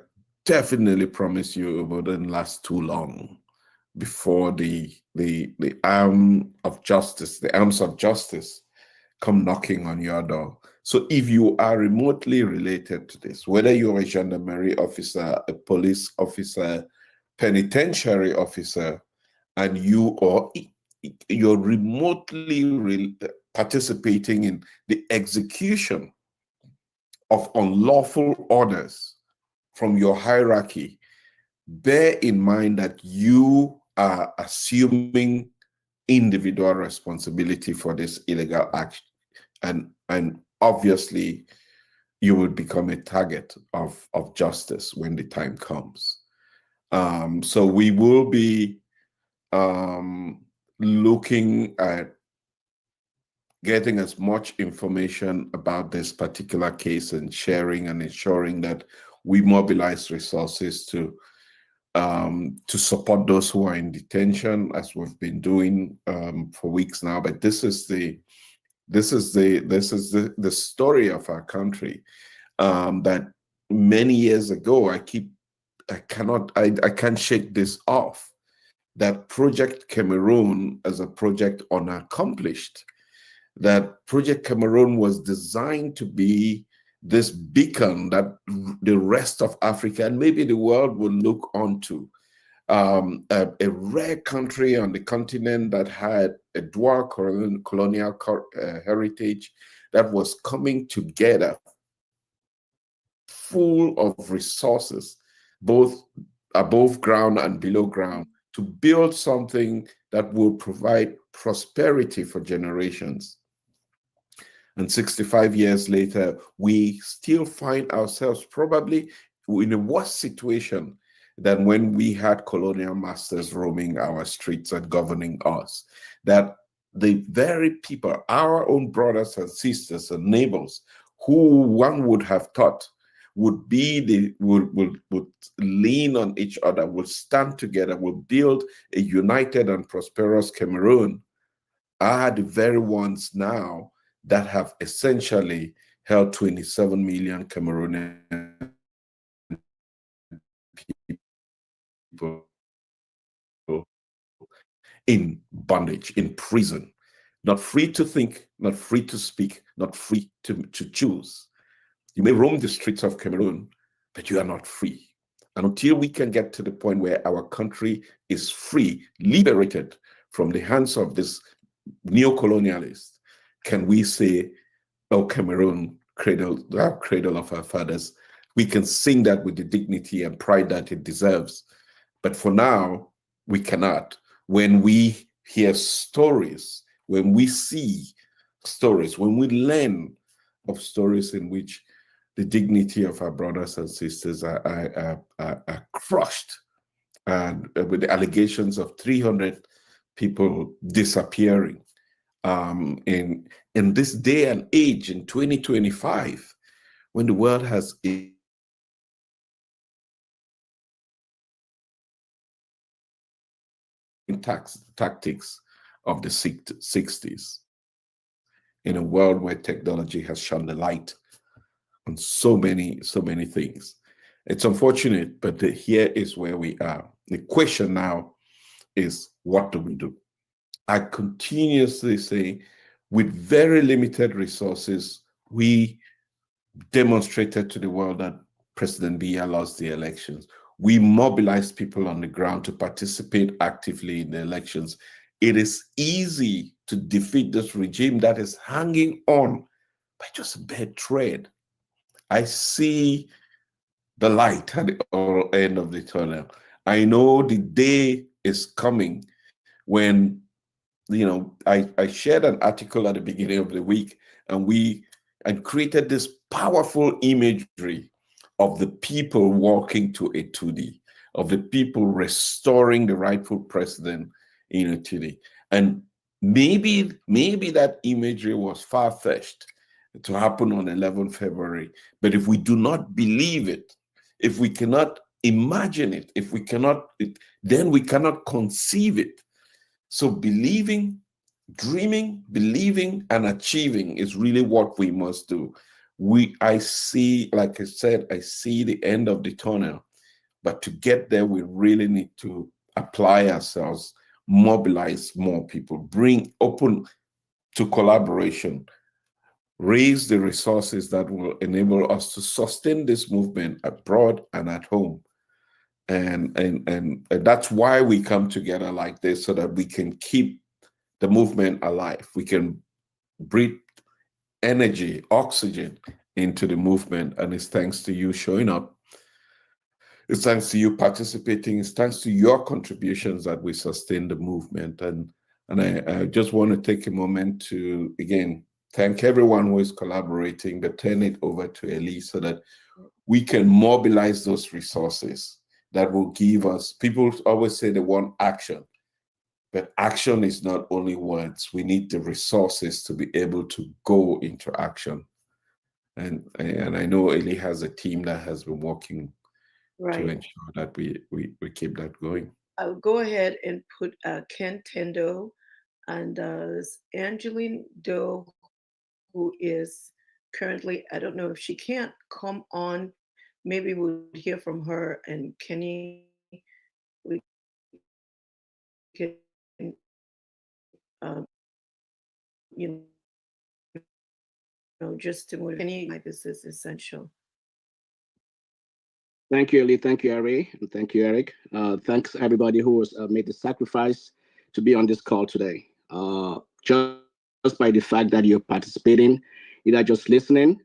definitely promise you it wouldn't last too long before the arms of justice come knocking on your door. So if you are remotely related to this, whether you're a gendarmerie officer, a police officer, penitentiary officer, and you're remotely participating in the execution of unlawful orders from your hierarchy, bear in mind that you are assuming individual responsibility for this illegal act, and obviously you will become a target of justice when the time comes. So we will be looking at getting as much information about this particular case and sharing and ensuring that we mobilize resources to support those who are in detention, as we've been doing for weeks now. But this is the story of our country, that many years ago, I can't shake this off, that Project Cameroon as a project unaccomplished, that Project Cameroon was designed to be this beacon that the rest of Africa and maybe the world will look onto. A rare country on the continent that had a dual colonial heritage that was coming together, full of resources, both above ground and below ground, to build something that will provide prosperity for generations. And 65 years later, we still find ourselves probably in a worse situation than when we had colonial masters roaming our streets and governing us. That the very people, our own brothers and sisters and neighbors, who one would have thought would lean on each other, would stand together, would build a united and prosperous Cameroon, are the very ones now that have essentially held 27 million Cameroonian people in bondage, in prison, not free to think, not free to speak, not free to choose. You may roam the streets of Cameroon, but you are not free. And until we can get to the point where our country is free, liberated from the hands of this neo-colonialist, can we say, oh, Cameroon, cradle of our fathers? We can sing that with the dignity and pride that it deserves. But for now, we cannot. When we hear stories, when we see stories, when we learn of stories in which the dignity of our brothers and sisters are crushed, and with the allegations of 300 people disappearing, in this day and age, in 2025, when the world has tactics of the 60s, in a world where technology has shone the light on so many things. It's unfortunate, but here is where we are. The question now is, what do we do? I continuously say, with very limited resources, we demonstrated to the world that President Biya lost the elections. We mobilized people on the ground to participate actively in the elections. It is easy to defeat this regime that is hanging on by just a bare thread. I see the light at the end of the tunnel. I know the day is coming when, I shared an article at the beginning of the week, and created this powerful imagery of the people walking to a 2D, of the people restoring the rightful president in a 2D. And maybe that imagery was far-fetched to happen on 11 February. But if we do not believe it, if we cannot imagine it, then we cannot conceive it. So believing, dreaming, believing, and achieving is really what we must do. I see, like I said, I see the end of the tunnel. But to get there, we really need to apply ourselves, mobilize more people, bring open to collaboration, raise the resources that will enable us to sustain this movement abroad and at home. And that's why we come together like this, so that we can keep the movement alive. We can breathe energy, oxygen into the movement. And it's thanks to you showing up. It's thanks to you participating. It's thanks to your contributions that we sustain the movement. And I just want to take a moment to, again, thank everyone who is collaborating, but turn it over to Elise so that we can mobilize those resources that will give us, people always say they want action, but action is not only words. We need the resources to be able to go into action. And I know Eli has a team that has been working to ensure that we keep that going. I'll go ahead and put Ken Tendo and Angeline Doe, who is currently, I don't know if she can't come on, maybe we'll hear from her, and Kenny, we can, you know, just to move Kenny, this is essential. Thank you, Eli. Thank you, Ari. And thank you, Eric. Thanks everybody who has made the sacrifice to be on this call today. Just by the fact that you're participating, either just listening,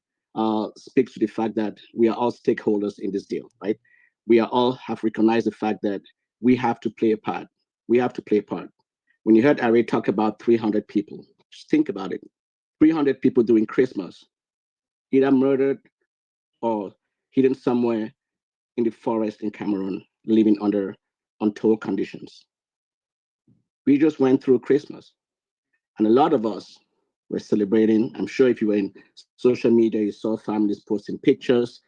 speaks to the fact that we are all stakeholders in this deal, right? We are all have recognized the fact that we have to play a part. We have to play a part. When you heard Ari talk about 300 people, just think about it. 300 people during Christmas, either murdered or hidden somewhere in the forest in Cameroon, living under untold conditions. We just went through Christmas, and a lot of us were celebrating. I'm sure if you were in social media, you saw families posting pictures,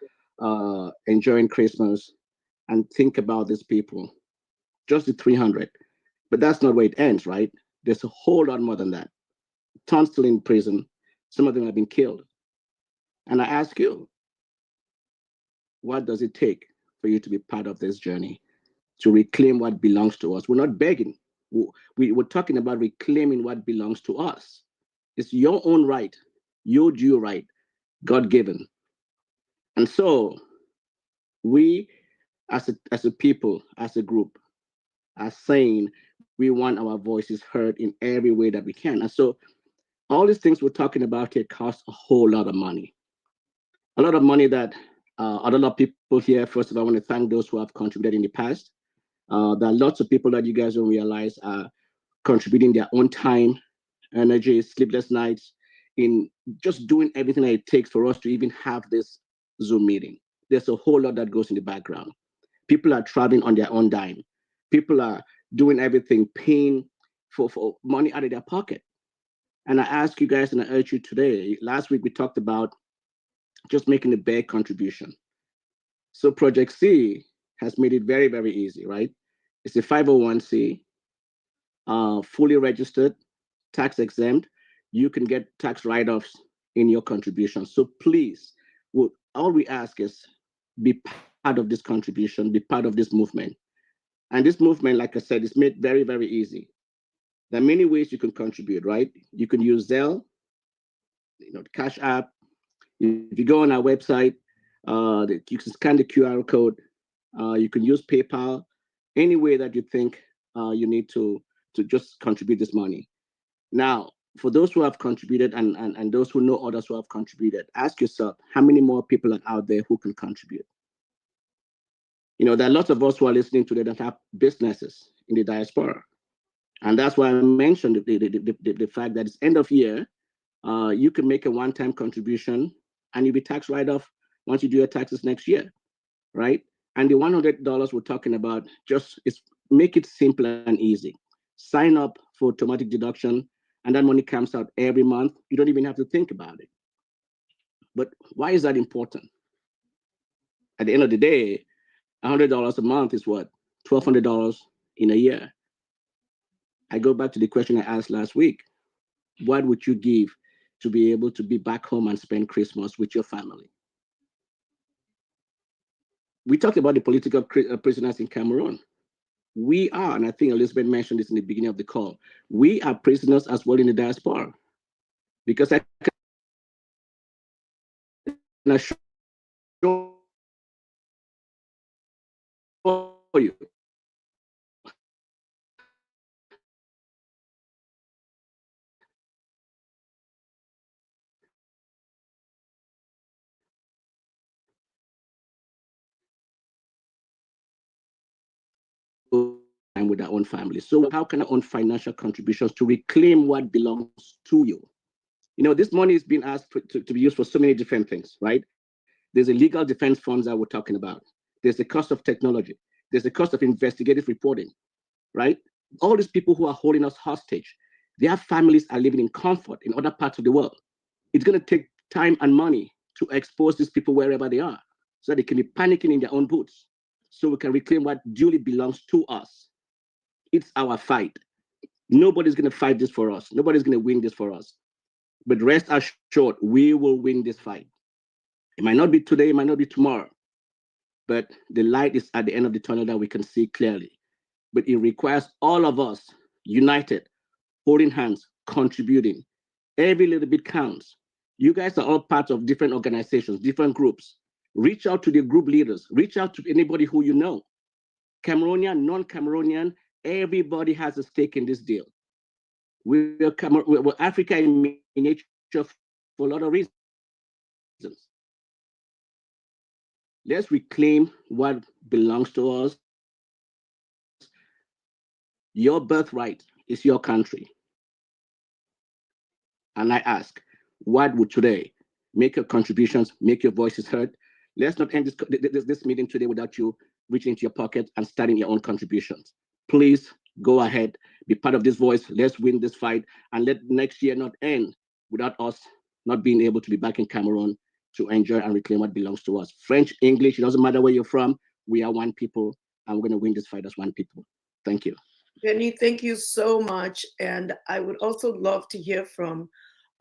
enjoying Christmas, and think about these people, just the 300. But that's not where it ends, right? There's a whole lot more than that. Tons still in prison. Some of them have been killed. And I ask you, what does it take for you to be part of this journey, to reclaim what belongs to us? We're not begging. We're talking about reclaiming what belongs to us. It's your own right, your due right, God-given. And so we, as a people, as a group, are saying we want our voices heard in every way that we can. And so all these things we're talking about here cost a whole lot of money. A lot of money that a lot of people here. First of all, I want to thank those who have contributed in the past. There are lots of people that you guys don't realize are contributing their own time, energy, sleepless nights in just doing everything that it takes for us to even have this Zoom meeting. There's a whole lot that goes in the background. People are traveling on their own dime. People are doing everything, paying for money out of their pocket. And I ask you guys, and I urge you today, last week we talked about just making a bare contribution. So Project C has made it very, very easy, right? It's a 501c, fully registered, tax exempt. You can get tax write-offs in your contribution. So please, all we ask is be part of this contribution, be part of this movement. And this movement, like I said, is made very, very easy. There are many ways you can contribute, right? You can use Zelle, the Cash App. If you go on our website, you can scan the QR code. You can use PayPal, any way that you think you need to just contribute this money. Now, for those who have contributed and those who know others who have contributed, ask yourself, how many more people are out there who can contribute? There are lots of us who are listening today that have businesses in the diaspora. And that's why I mentioned the fact that it's end of year. You can make a one-time contribution and you'll be tax write-off once you do your taxes next year, right? And the $100 we're talking about, just make it simple and easy. Sign up for automatic deduction, and that money comes out every month. You don't even have to think about it. But why is that important? At the end of the day, $100 a month is what? $1,200 in a year. I go back to the question I asked last week. What would you give to be able to be back home and spend Christmas with your family? We talked about the political prisoners in Cameroon. We are, and I think Elizabeth mentioned this in the beginning of the call, we are prisoners as well in the diaspora. Because I assure you and with their own family. So how can I own financial contributions to reclaim what belongs to you? You know, this money is being asked to be used for so many different things, right? There's a legal defense funds that we're talking about. There's the cost of technology. There's the cost of investigative reporting, right? All these people who are holding us hostage, their families are living in comfort in other parts of the world. It's going to take time and money to expose these people wherever they are so they can be panicking in their own boots so we can reclaim what duly belongs to us. It's our fight. Nobody's going to fight this for us. Nobody's going to win this for us. But rest assured, we will win this fight. It might not be today, it might not be tomorrow, but the light is at the end of the tunnel that we can see clearly. But it requires all of us united, holding hands, contributing. Every little bit counts. You guys are all part of different organizations, different groups. Reach out to the group leaders. Reach out to anybody who you know. Cameroonian, non-Cameroonian, everybody has a stake in this deal. We're Africa in miniature for a lot of reasons. Let's reclaim what belongs to us. Your birthright is your country. And I ask, what would today make your contributions, make your voices heard? Let's not end this meeting today without you reaching into your pocket and starting your own contributions. Please go ahead, be part of this voice. Let's win this fight and let next year not end without us not being able to be back in Cameroon to enjoy and reclaim what belongs to us. French, English, it doesn't matter where you're from. We are one people, and we're going to win this fight as one people. Thank you. Benny, thank you so much. And I would also love to hear from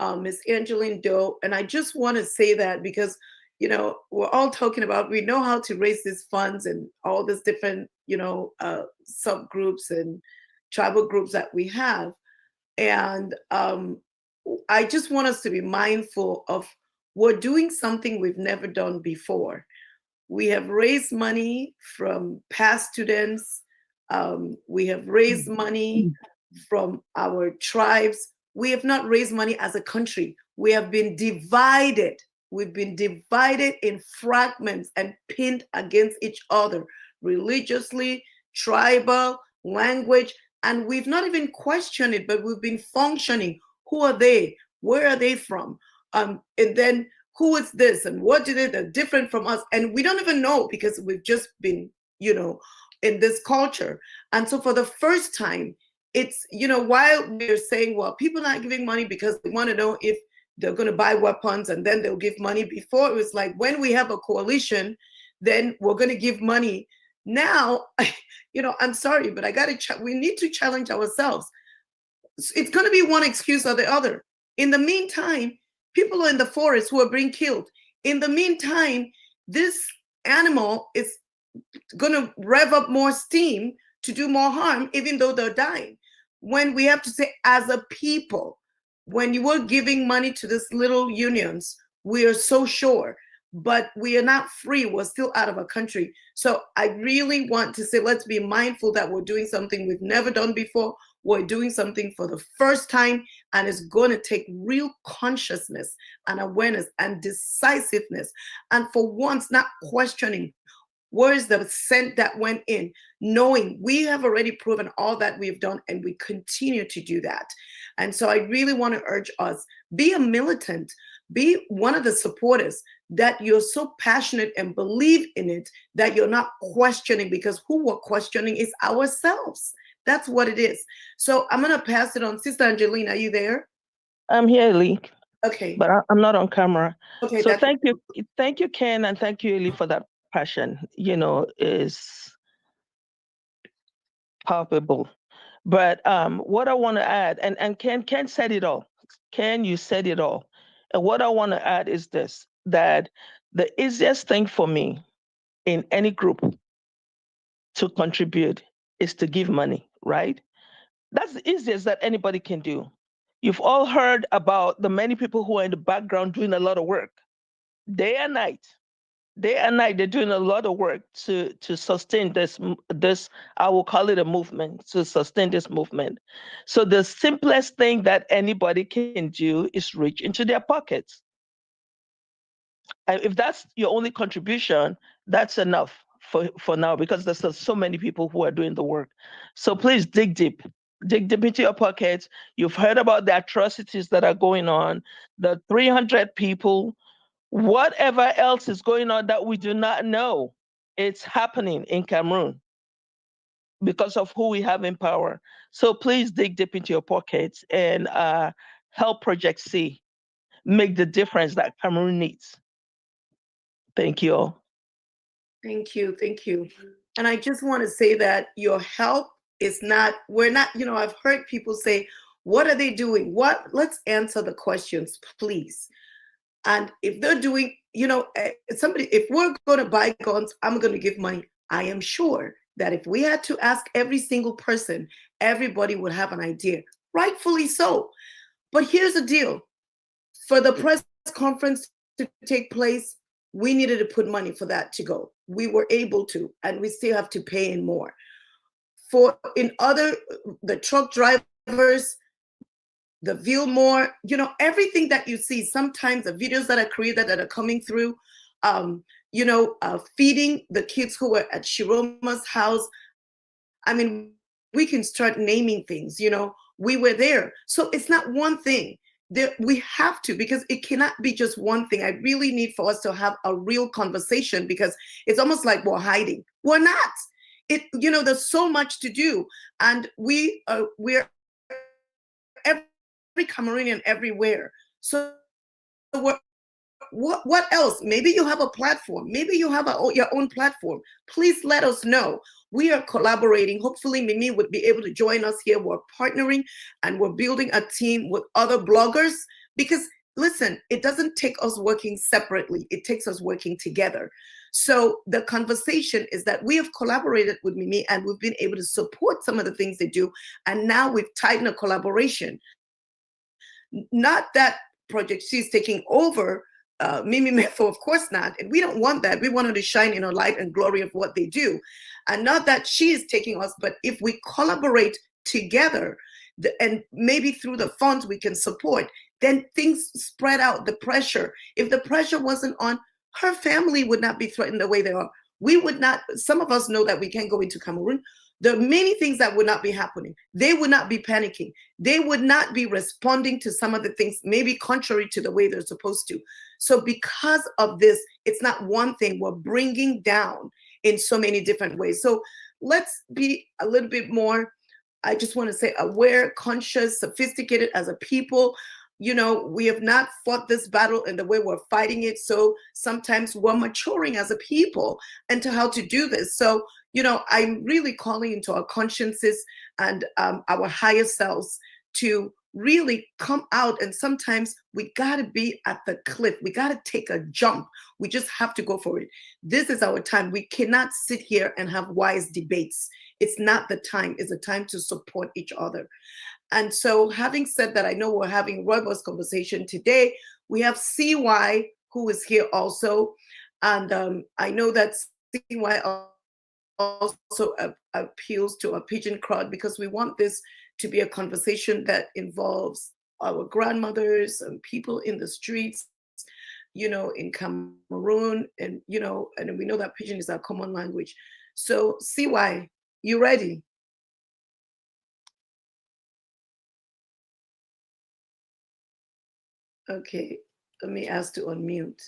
Ms. Angeline Doe. And I just want to say that because, you know, we're all talking about, we know how to raise these funds and all these different, you know, subgroups and tribal groups that we have. And I just want us to be mindful of we're doing something we've never done before. We have raised money from past students. We have raised money from our tribes. We have not raised money as a country. We have been divided. We've been divided in fragments and pinned against each other, religiously, tribal, language, and we've not even questioned it, but we've been functioning. Who are they? Where are they from? And then who is this and what do they, they're different from us? And we don't even know because we've just been, you know, in this culture. And so for the first time, it's, you know, while we're saying, well, people are not giving money because they want to know if they're going to buy weapons and then they'll give money. Before it was like, when we have a coalition, then we're going to give money. Now, you know, I'm sorry, but we need to challenge ourselves. It's going to be one excuse or the other. In the meantime, people are in the forest who are being killed. In the meantime, this animal is going to rev up more steam to do more harm, even though they're dying. When we have to say, as a people, when you were giving money to these little unions, we are so sure, but we are not free. We're still out of a country. So I really want to say, let's be mindful that we're doing something we've never done before. We're doing something for the first time, and it's going to take real consciousness and awareness and decisiveness. And for once, not questioning where is the scent that went in, knowing we have already proven all that we've done and we continue to do that. And so I really want to urge us, be a militant, be one of the supporters, that you're so passionate and believe in it that you're not questioning, because who we're questioning is ourselves. That's what it is. So I'm going to pass it on. Sister Angeline, are you there? I'm here, Lee. Okay. But I'm not on camera. Okay. So thank you, Ken, and thank you, Eli, for that passion. You know, is palpable. But what I want to add, and Ken said it all. Ken, you said it all. And what I want to add is this, that the easiest thing for me in any group to contribute is to give money, right? That's the easiest that anybody can do. You've all heard about the many people who are in the background doing a lot of work. day and night. Day and night, they're doing a lot of work to sustain this, I will call it a movement, to sustain this movement. So the simplest thing that anybody can do is reach into their pockets. And if that's your only contribution, that's enough for now, because there's so many people who are doing the work. So please dig deep into your pockets. You've heard about the atrocities that are going on, the 300 people, whatever else is going on that we do not know, it's happening in Cameroon because of who we have in power. So please dig deep into your pockets and help Project C make the difference that Cameroon needs. Thank you all. Thank you. Thank you. And I just want to say that your help is not, we're not, I've heard people say, what are they doing? Let's answer the questions, please. And if they're doing, if we're going to buy guns, I'm going to give money. I am sure that if we had to ask every single person, everybody would have an idea, rightfully so. But here's the deal. For the press conference to take place, we needed to put money for that to go. We were able to, and we still have to pay in more. The truck drivers, the Villemore, everything that you see, sometimes the videos that are created that are coming through, feeding the kids who were at Shiroma's house. I mean, we can start naming things, we were there. So it's not one thing. We have to, because it cannot be just one thing. I really need for us to have a real conversation, because it's almost like we're hiding. We're not. There's so much to do, and we're every Cameroonian everywhere. So what else? Maybe you have a platform. Maybe you have your own platform. Please let us know. We are collaborating. Hopefully Mimi would be able to join us here. We're partnering and we're building a team with other bloggers, because listen, it doesn't take us working separately. It takes us working together. So the conversation is that we have collaborated with Mimi and we've been able to support some of the things they do. And now we've tightened a collaboration. Not that Project C is taking over Mimi Mefo, of course not. And we don't want that. We want her to shine in her light and glory of what they do. And not that she is taking us, but if we collaborate together, and maybe through the funds we can support, then things spread out, the pressure. If the pressure wasn't on, her family would not be threatened the way they are. We would not, some of us know that we can't go into Cameroon. There are many things that would not be happening. They would not be panicking. They would not be responding to some of the things, maybe contrary to the way they're supposed to. So because of this, it's not one thing, we're bringing down in so many different ways. So let's be a little bit more, I just want to say, aware, conscious, sophisticated as a people. We have not fought this battle in the way we're fighting it. So sometimes we're maturing as a people into how to do this. So, I'm really calling into our consciences and our higher selves to really come out. And sometimes we got to be at the cliff. We got to take a jump. We just have to go for it. This is our time. We cannot sit here and have wise debates. It's not the time. It's a time to support each other. And so having said that, I know we're having a robust conversation today. We have CY, who is here also. And I know that CY also appeals to a pigeon crowd, because we want this to be a conversation that involves our grandmothers and people in the streets, in Cameroon, and and we know that pigeon is our common language. So CY, you ready? Okay, let me ask to unmute.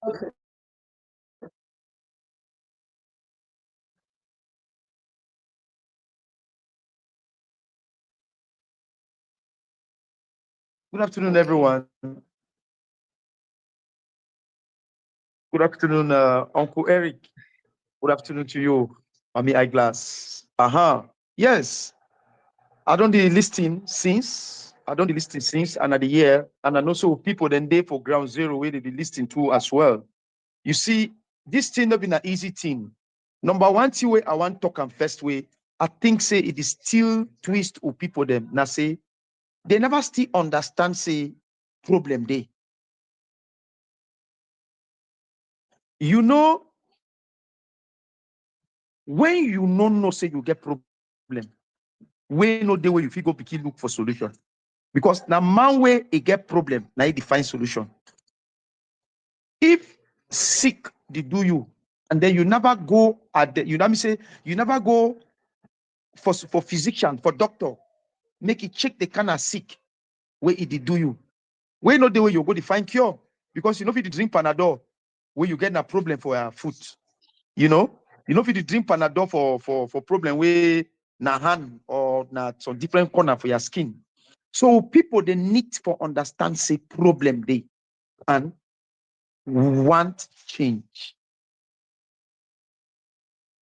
Okay. Good afternoon, everyone. Good afternoon, Uncle Eric. Good afternoon to you, Mami Eyeglass. Yes, I don't do listing since. And at the year, and I know so people then there for ground zero where they be listening to as well. You see, this thing not been an easy thing. Number one thing way I want to talk and first way, I think say it is still twist of people them. Now say they never still understand say problem day. You know, when you know say you get problem, we know the way you feel go pick look for solution. Because now man way it get problem, now he define solution. If sick they do you, and then you never go at the, you know me say you never go for physician, for doctor, make it check the kind of sick where it did do you. We know the way you go to find cure, because you know if you drink Panadol, where you get a problem for your foot. You know if you drink Panadol for problem where na hand or na some different corner for your skin. So people they need for understand say problem they and want change.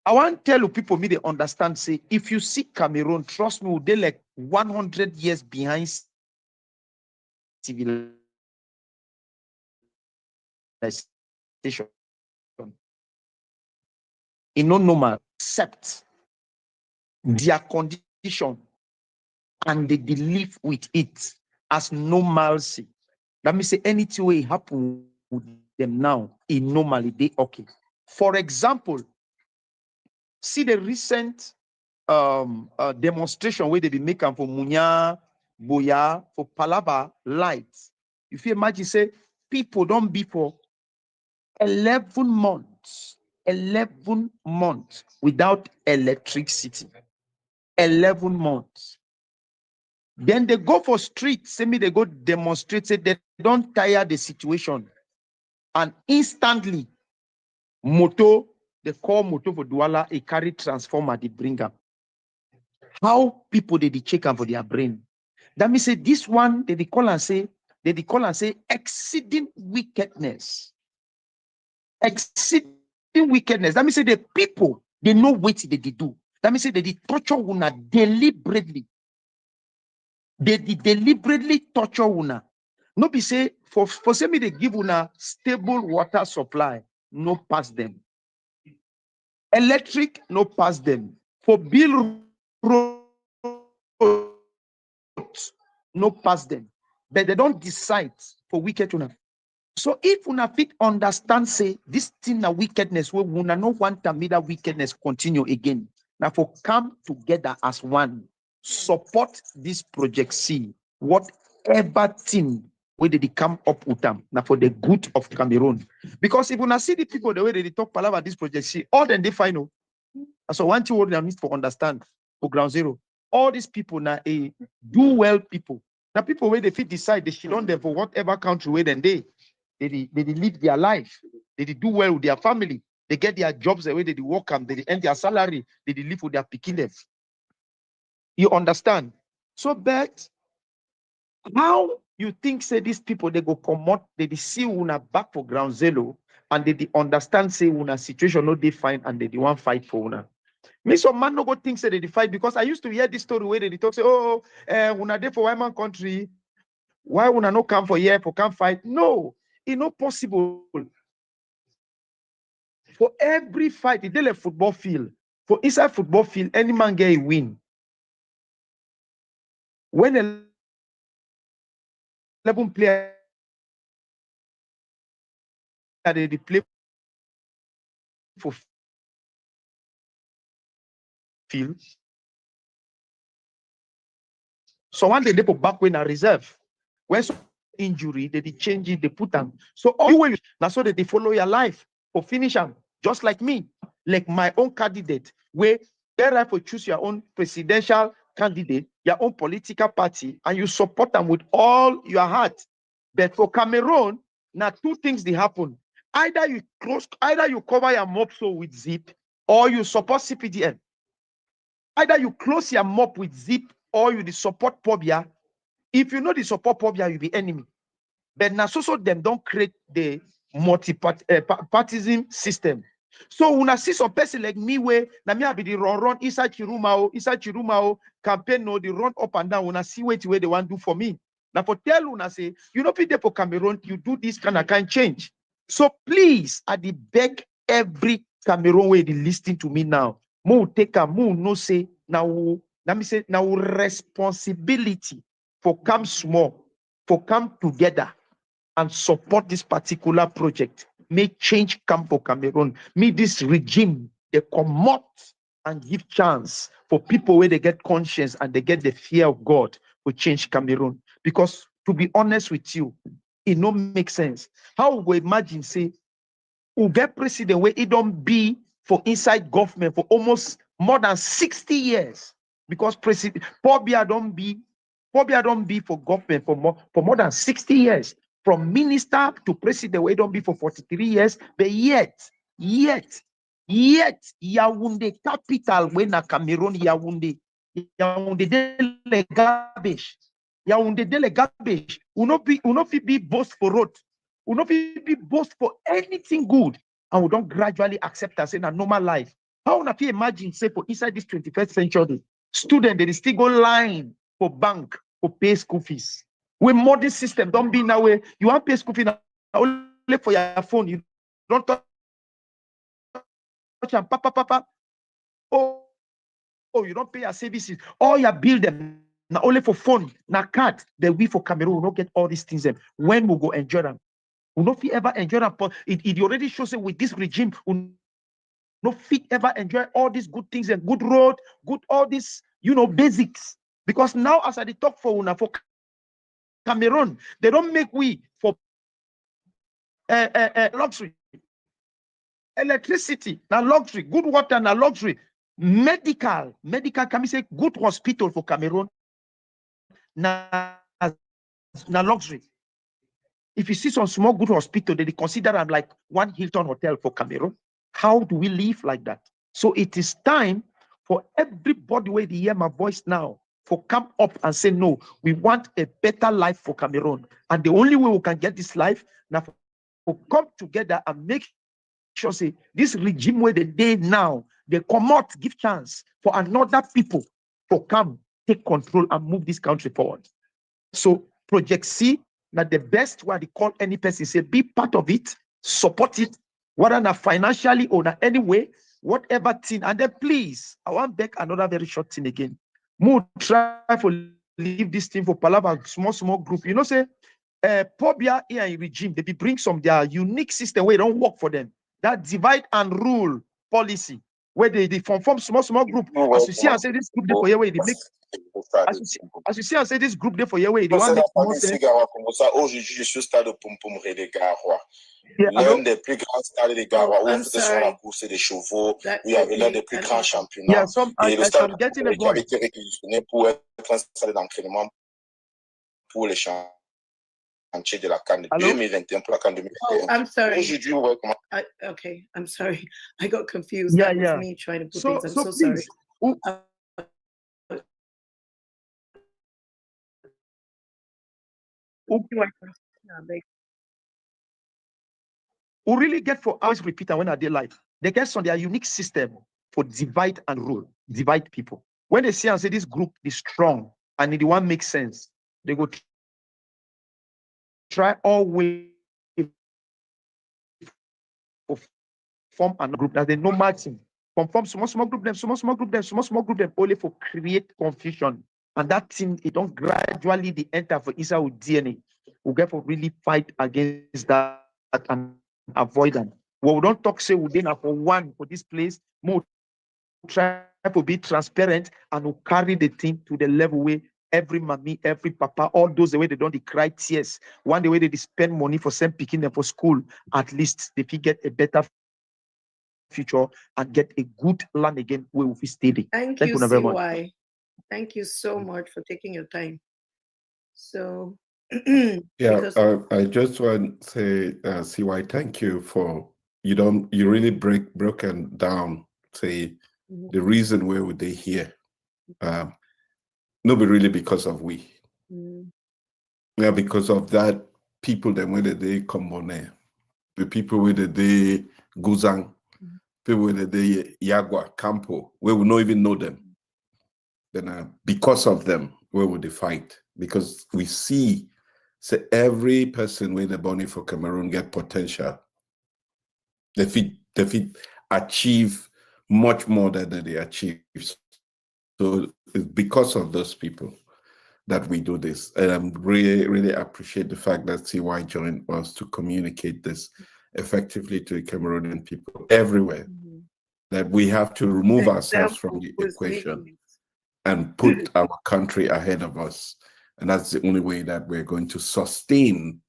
I want to tell you people me they understand say if you see Cameroon, trust me, they like 100 years behind civilization. It's not normal, except their condition and they live with it as normalcy. Let me say anything will happen with them now, in normally they okay. For example, see the recent demonstration where they be making for Munya, Boya, for Palaba lights. If you imagine, say people don't be for 11 months without electricity. 11 months. Then they go for streets, say me they go demonstrate, say they don't tire the situation. And instantly, moto, they call moto for Douala, a carry transformer, they bring up. How people they check for their brain. That means say this one, they call and say exceeding wickedness. Exceeding wickedness. That means say the people, they know what they do. That means say they torture una deliberately. They deliberately torture una. No be say for say me they give una stable water supply, no pass them. Electric, no pass them. For bill roads, no pass them. But they don't decide for wicked una. So if una fit understand say this thing na wickedness, we una no want to make that wickedness continue again. Now for come together as one, support this project C, whatever thing where they come up with them, now for the good of Cameroon. Because if una see the people the way they talk about this project C, all then they final. So one thing what I need to understand for ground zero, all these people now a do well people. Now people where they fit decide they should on them for whatever country where then they live their life, they do well with their family, they get their jobs the way they work and they earn their salary, they live with their picking. You understand? So but how you think say these people they go come out, they see una back for ground zero and they understand say una situation no they find and they want fight for una. Me some man no go think say they fight, because I used to hear this story where they talk say, oh, una dey for one country, why una no come for here for come fight? No, it's not possible. For every fight, it's a football field. For inside football field, any man get a win. When 11 players they play for field, so one day they put back when a reserve. When some injury, they change it, they put them. So always that's so that they follow your life for finish them. Just like me, like my own candidate, where they're right for choose your own presidential candidate, your own political party, and you support them with all your heart. But for Cameroon, now two things they happen. Either you cover your mop so with zip, or you support CPDM. Either you close your mop with zip, or you support Pobia. If you know the support Pobia, you'll be enemy. But now so them don't create the multi-partisan system. So when I see some person like me where na me I be the run inside Chirumao campaign no the run up and down when I see what they want to do for me. Now for tell una say you know people for Cameroon you do this kind of change. So please I beg every Cameroon way they listening to me now. Mo take a mo no say now let me say now responsibility for come small, for come together and support this particular project. may change come for Cameroon. May this regime, they come out and give chance for people where they get conscience and they get the fear of God to change Cameroon. Because to be honest with you, it don't make sense. How we imagine say, we get president where it don't be for inside government for almost more than 60 years. Because President Pobia don't be for government for more than 60 years. From minister to president, we don't be for 43 years. But yet, Yaoundé capital when na Cameroon, Yaoundé de garbage. Yaoundé de garbage. We no be boast for road. We no be boast for anything good. And we don't gradually accept as in a normal life. How would you imagine, say, for inside this 21st century, student, they still go line for bank for pay school fees. When modern system don't be now way, you want pay school fee now only for your phone. You don't touch and papa. Oh, you don't pay your services. All your bill them now only for phone, now card. Then we for Cameroon will not get all these things. When we go enjoy them, we not ever enjoy them. It already shows it with this regime. We no fit ever enjoy all these good things and good road, good all these basics. Because now as I talk for una for Cameroon, they don't make we for luxury. Electricity, now luxury, good water, now luxury. Medical, can we say good hospital for Cameroon? Now luxury. If you see some small good hospital, they consider them like one Hilton hotel for Cameroon. How do we live like that? So it is time for everybody where they hear my voice now for come up and say, no, we want a better life for Cameroon. And the only way we can get this life now for come together and make sure say this regime where they now, they come out, give chance for another people to come, take control and move this country forward. So Project C, now the best way they call any person, say be part of it, support it, whether not financially or not any way, whatever thing. And then please, I want back another very short thing again. More try for leave this thing for Palava, small group. You know, say Pobia here in regime, they bring some their unique system where it don't work for them. That divide and rule policy, where they form small group. As you see, I say this group there for your way, they make as you see, I say this group there for your way, they want to make more sense. Aujourd'hui, je suis au stade de Pum des Garois. Yeah, L'un des plus grands stades des Garois, où on I'm faisait sur sorry. la course des chevaux, That où il y avait l'un okay, des plus I grands don't- championnats. Yeah, Et le stade I'm getting a qui point. avait été réquisitionné pour être un stade d'entraînement pour les chantiers de la CAN Hello? 2021 pour la CAN 2021. I'm sorry. Aujourd'hui, ouais, comment Okay, I'm sorry. I got confused. Yeah, That was yeah. me trying to put So things. I'm so sorry. please, who really get for always repeat and when are they life? They get some their unique system for divide and rule, divide people. When they see and say this group is strong and it one makes sense, they go try all way to form a group that they no matching. Form small group them only for create confusion. And that thing it don't gradually the enter for inside with DNA. We get for really fight against that and avoid them. Well, we don't talk say we didn't for one for this place, more try to be transparent and we carry the thing to the level where every mommy, every papa, all those the way they don't cry tears. One the way they spend money for some picking them for school, at least they can get a better future and get a good land again where we steady. Thank Thank you, you very much. CY. Thank you so much for taking your time. So, Yeah, because I just want to say, CY, thank you for you really broken down say the reason why would they here. No, but really because of we. Yeah, because of that people then whether they come on there. The people whether they Guzang, people whether they Yagua, Campo, we will not even know them. Then because of them, where would they fight? Because we see say every person with the money for Cameroon get potential. They fit achieve much more than they achieve. So it's because of those people that we do this. And I really appreciate the fact that CY joined us to communicate this effectively to the Cameroonian people everywhere. That we have to remove ourselves from the equation and put our country ahead of us. And that's the only way that we're going to sustain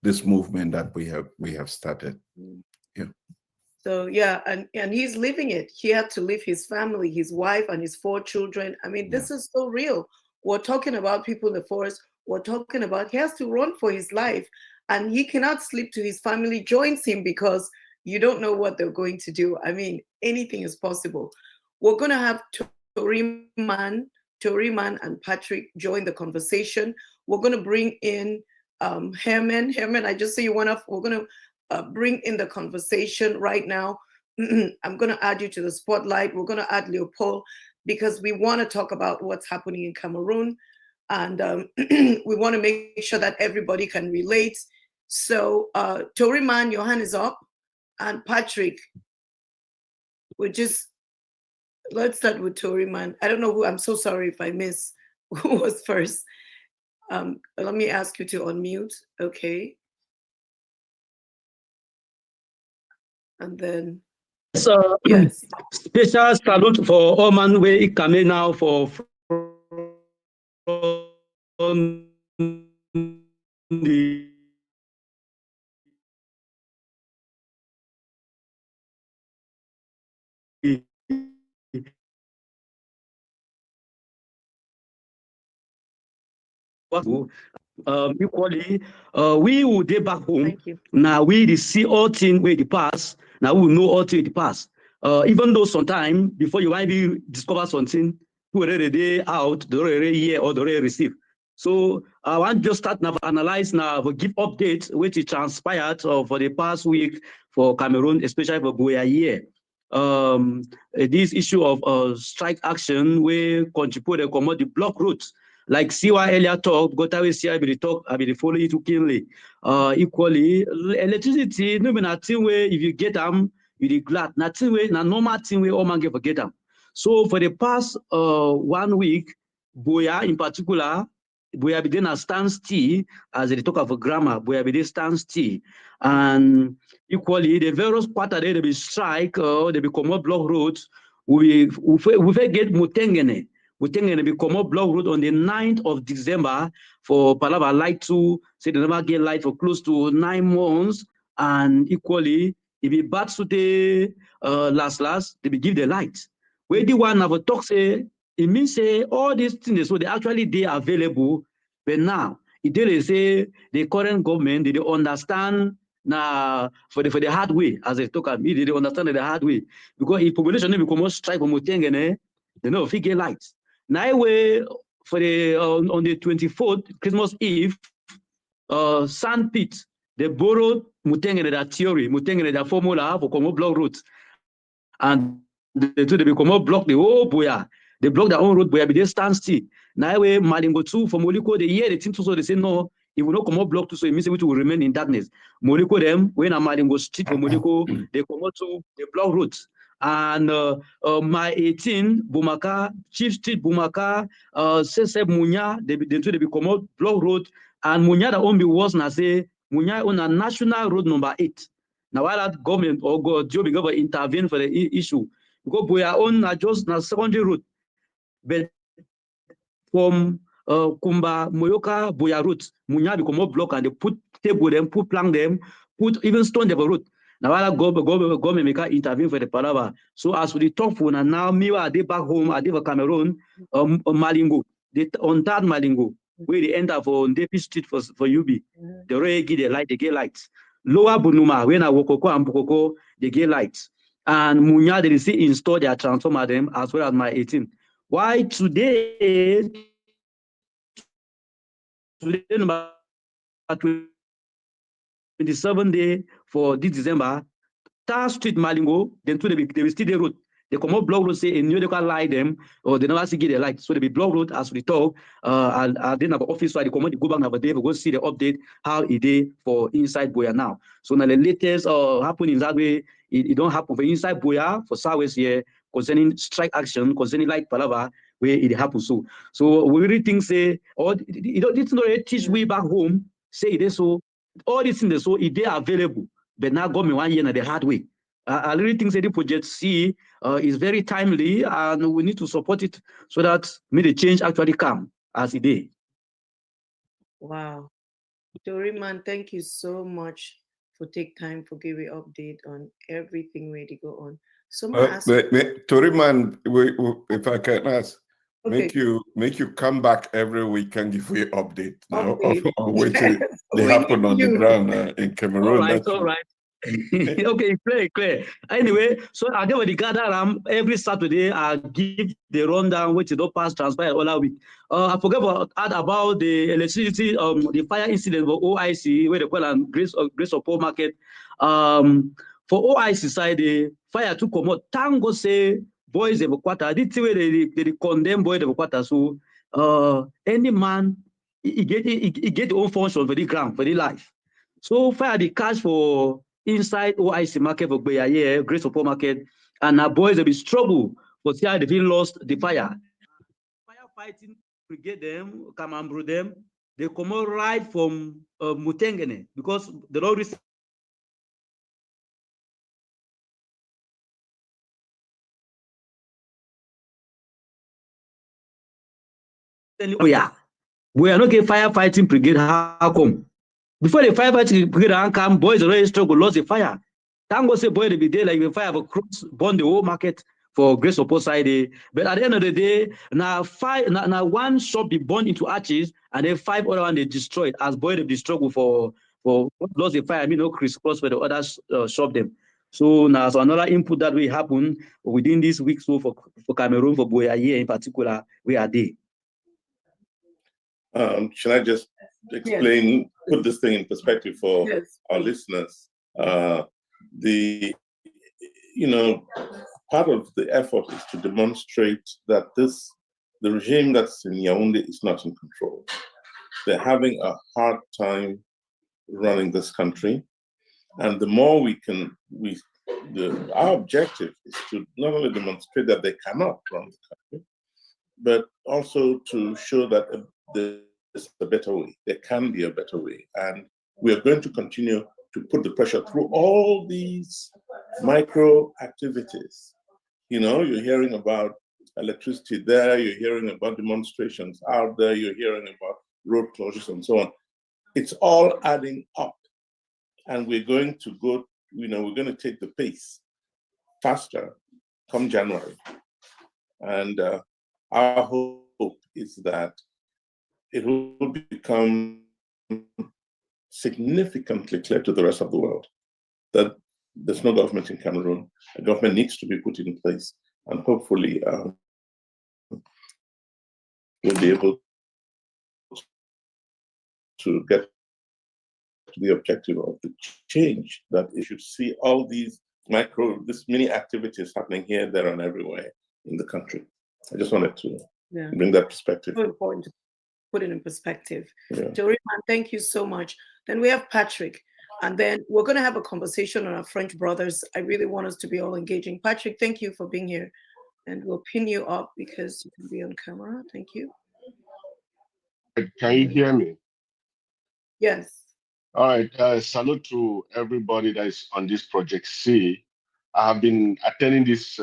this movement that we have started. Yeah. So yeah, and he's living it. He had to leave his family, his wife and his 4 children. I mean, this is so real. We're talking about people in the forest. We're talking about he has to run for his life, and he cannot sleep till his family joins him, because you don't know what they're going to do. I mean, anything is possible. We're going to have Toriman and Patrick join the conversation. We're going to bring in Herman. Herman, I just say you want to, we're going to bring in the conversation right now. I'm going to add you to the spotlight. We're going to add Leopold, because we want to talk about what's happening in Cameroon. And we want to make sure that everybody can relate. So Toriman, your hand is up. And Patrick, let's start with Toriman. I don't know who, I'm so sorry if I miss who was first. Let me ask you to unmute, okay. And then, so yes. Special salute for Oman where it came now for the equally, we will be back home. Now we see all things where the past. Now we know all things the past. Even though sometimes before you might be discover something, who already out, the already hear or the already receive. So I want to just start now analyze now, give updates which is transpired for the past week for Cameroon, especially for Buea year. This issue of strike action we contribute to come out the block routes. Like CY earlier talk, got away see I be talk, I be follow it to keenly. Equally, electricity, no be nothing way if you get them, you be glad. Nothing way, na normal thing way all man get forget them. So for the past 1 week, Buea in particular, Buea be a standstill as they talk of a grammar, Buea be standstill. And equally, the various part of they be strike, they become more block roads. We get Mutengene. We think it will come up block road on the 9th of December for Palava Light 2, say they never get light for close to 9 months. And equally, if it bad to the last, they will give the light. Where the one have a talk say, it means say all these things, so they actually they are available. But now, it they say the current government, they understand now for the hard way, as they talk at me, they understand the hard way. Because if population become more strike from Mutengene, they know if get lights. Now, for the on the 24th, Christmas Eve, Sandpit, they borrowed Mutengene that theory, Mutengene that formula for Como block routes. And they become up block the whole Buea. They block their own road, Buea, but they stand still. Now, Malingo 2 for Moliko, they hear the thing so they say no, it will not come up block 2, so it means it will remain in darkness. Moliko them, when a Malingo street for Moliko, they come out to the block routes. And my 18 Bumaka, Chief Street Bumaka, Sese Munya, they become out block road, and Munya the only was na say Munya on a national road number 8. Now while that government or job government intervene for the issue, because we are on just na secondary route, but from Kumba Moyoka Boya route, Munya become out block and they put table them, put plank them, put even stone the route. Now, while government make intervene for the Palava. So, as we talk for now, me are they back home, are they for Cameroon, Malingo, they on that Malingo, where they enter for Ndepi Street for UB. They already get the light, they get lights. Lower Bunuma, when I Wokoko and Pokoko, they get lights. And Munya, they see install their transformer them as well as my 18. Why today number 27 day for this December, Tar Street Malingo, then they will still the road. They come up block road, say a new they can lie them, or they never see get the light. So they be block road as we talk. And then have office so they come out, go back have a day, we go see the update how it is for inside Buea now. So now the latest happening that way, it don't happen for inside Buea for Southwest here concerning strike action, concerning like Palava, where it happens. So we really think say, or it's not a teach way back home, say it is so all these things so it they are available. but now got me 1 year in the hard way. I really think that the Project C is very timely, and we need to support it so that the change actually come as it is. Wow. Toriman, thank you so much for take time for giving update on everything ready to go on. Someone asked Toriman, if I can ask, okay. make you come back every week and give you update now Update. on what Yes, they we happen need on you. the ground in Cameroon. All right. Okay, clear. Anyway, so I get with the gather every Saturday. I give the rundown which don't pass transpire all week. I forgot about the electricity, the fire incident for OIC where they call on Grace Support Market. For OIC side, the fire to come out. Tango say boys of quarter. This way they condemn boys of quarter. So any man he get own function for the ground for the life. So fire the cash for inside OIC market for Beya, Great Support Market, and our boys will be struggle for see how they feel lost the fire. Firefighting brigade them, come and brew them. They come out right from Mutengene because the Lord is we are not getting firefighting brigade. How come? Before the firefighting brigade come, boys already struggle, lost the fire. Tango say boy, they be there like the fire have cross burn the whole market for Great Support side. But at the end of the day, now one shop be burned into ashes, and then 5 other one they destroyed as boy they struggle for lost the fire. I mean, no crisscross for the others shop them. So now so another input that will happen within this week. So for Cameroon, for Boyaye in particular, we are there. Should I just explain, put this thing in perspective for our listeners? Part of the effort is to demonstrate that the regime that's in Yaoundé is not in control. They're having a hard time running this country. And the more our objective is to not only demonstrate that they cannot run the country, but also to show that there's a better way. There can be a better way. And we are going to continue to put the pressure through all these micro activities. You're hearing about electricity there, you're hearing about demonstrations out there, you're hearing about road closures and so on. It's all adding up. And we're going to go, we're going to take the pace faster come January. And our hope is that it will become significantly clear to the rest of the world that there's no government in Cameroon. A government needs to be put in place, and hopefully we'll be able to get to the objective of the change that it should see all these many activities happening here, there, and everywhere in the country. I just wanted to bring that perspective. So important to put it in perspective. Yeah. Toriman, thank you so much. Then we have Patrick, and then we're going to have a conversation on our French brothers. I really want us to be all engaging. Patrick, thank you for being here, and we'll pin you up because you can be on camera. Thank you. Can you hear me? Yes. All right. Salute to everybody that is on this Project C. I have been attending this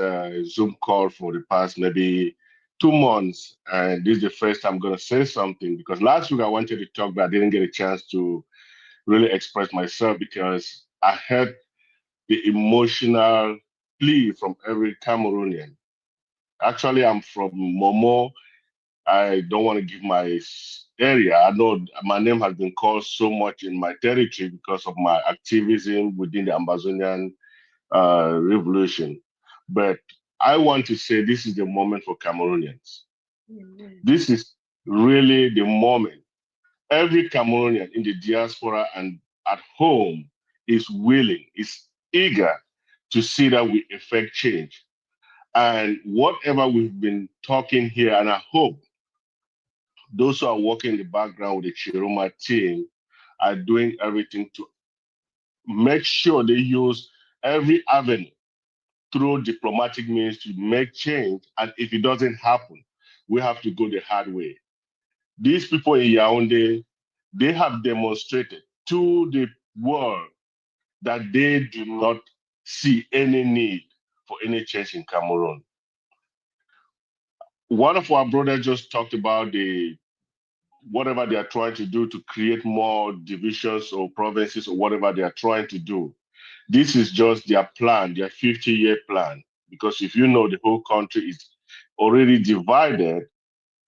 Zoom call for the past maybe 2 months, and this is the first time I'm going to say something, because last week I wanted to talk, but I didn't get a chance to really express myself because I heard the emotional plea from every Cameroonian. Actually, I'm from Momo. I don't want to give my area. I know my name has been called so much in my territory because of my activism within the Amazonian revolution. But I want to say this is the moment for Cameroonians. This is really the moment. Every Cameroonian in the diaspora and at home is willing, is eager to see that we effect change. And whatever we've been talking here, and I hope those who are working in the background with the Chiroma team are doing everything to make sure they use every avenue through diplomatic means to make change. And if it doesn't happen, we have to go the hard way. These people in Yaoundé, they have demonstrated to the world that they do not see any need for any change in Cameroon. One of our brothers just talked about whatever they are trying to do to create more divisions or provinces or whatever they are trying to do. This is just their plan, their 50-year plan. Because if you know, the whole country is already divided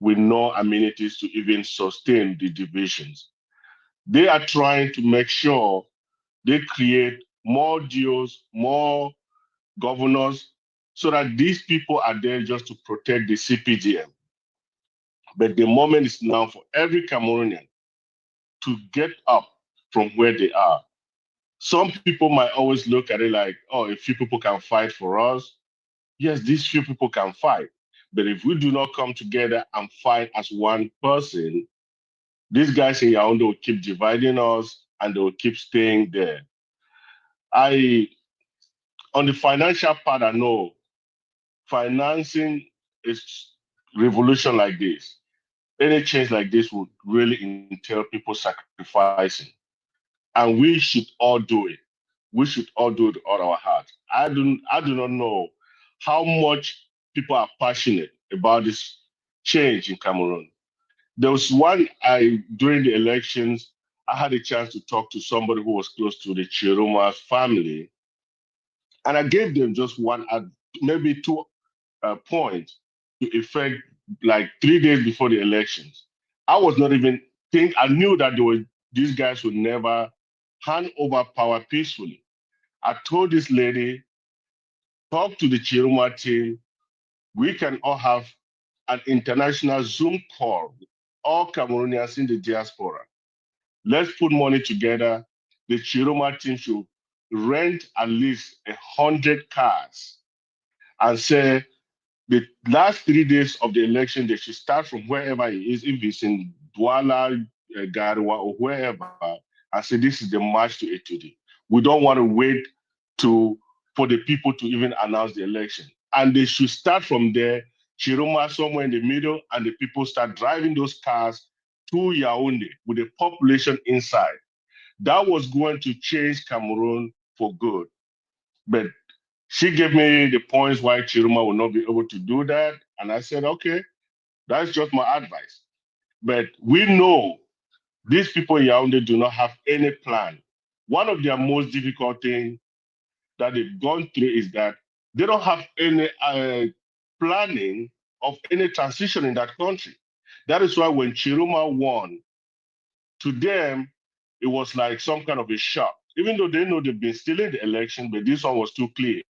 with no amenities to even sustain the divisions. They are trying to make sure they create more DOs, more governors, so that these people are there just to protect the CPDM. But the moment is now for every Cameroonian to get up from where they are. Some people might always look at it like, oh, if few people can fight for us, yes, these few people can fight. But if we do not come together and fight as one person, these guys in Yaoundé will keep dividing us and they will keep staying there. On the financial part, I know financing is revolution like this. Any change like this would really entail people sacrificing. And we should all do it. We should all do it with all our heart. I do not know how much people are passionate about this change in Cameroon. There was during the elections, I had a chance to talk to somebody who was close to the Chiroma family. And I gave them just one, maybe 2 points to effect like 3 days before the elections. I was not even I knew that these guys would never hand over power peacefully. I told this lady, talk to the Chiroma team. We can all have an international Zoom call with all Cameroonians in the diaspora. Let's put money together. The Chiroma team should rent at least 100 cars and say the last 3 days of the election, they should start from wherever it is, if it's in Douala, Garoua, or wherever, and say this is the march to Etudi. We don't want to wait for the people to even announce the election. And they should start from there, Chiroma somewhere in the middle, and the people start driving those cars to Yaoundé with the population inside. That was going to change Cameroon for good. But she gave me the points why Chiroma will not be able to do that. And I said, okay, that's just my advice. But we know these people in Yaoundé do not have any plan. One of their most difficult things that they've gone through is that they don't have any planning of any transition in that country. That is why when Chiroma won, to them, it was like some kind of a shock. Even though they know they've been stealing the election, but this one was too clear.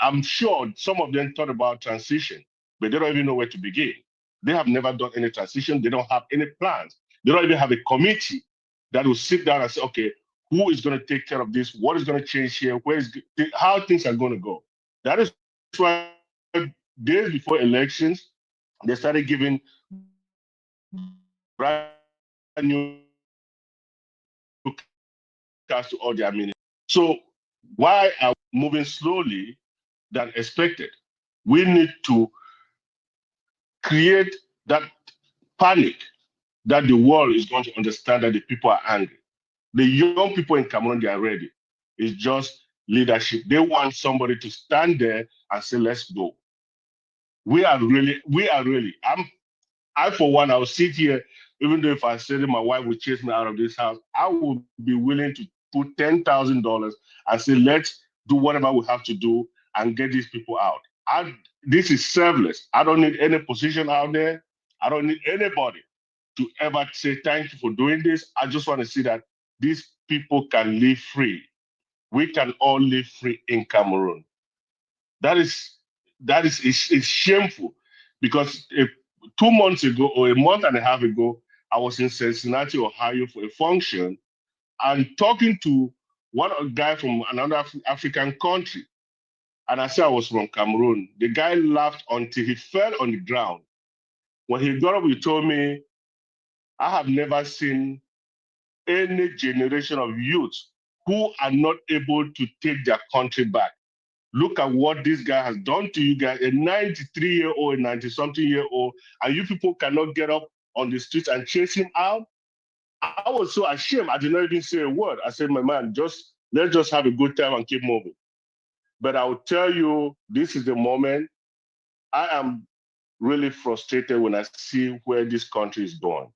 I'm sure some of them thought about transition, but they don't even know where to begin. They have never done any transition. They don't have any plans. They don't even have a committee that will sit down and say, okay, who is going to take care of this? What is going to change here? How things are going to go? That is why days before elections, they started giving brand new cars to all their ministers. So why are we moving slowly than expected? We need to create that panic that the world is going to understand that the people are angry. The young people in Cameroon, they are ready. It's just leadership. They want somebody to stand there and say, let's go. We are really, I for one, I'll sit here, even though if I said my wife would chase me out of this house, I would be willing to put $10,000 and say, let's do whatever we have to do and get these people out. This is selfless. I don't need any position out there. I don't need anybody to ever say thank you for doing this. I just want to see that these people can live free. We can all live free in Cameroon. That is it's shameful, because 2 months ago or a month and a half ago, I was in Cincinnati, Ohio for a function and talking to one guy from another African country. And I said I was from Cameroon. The guy laughed until he fell on the ground. When he got up, he told me, I have never seen any generation of youth who are not able to take their country back. Look at what this guy has done to you guys, a 93-year-old, a 90-something-year-old, and you people cannot get up on the streets and chase him out. I was so ashamed. I did not even say a word. I said, my man, let's just have a good time and keep moving. But I will tell you, this is the moment I am really frustrated when I see where this country is going.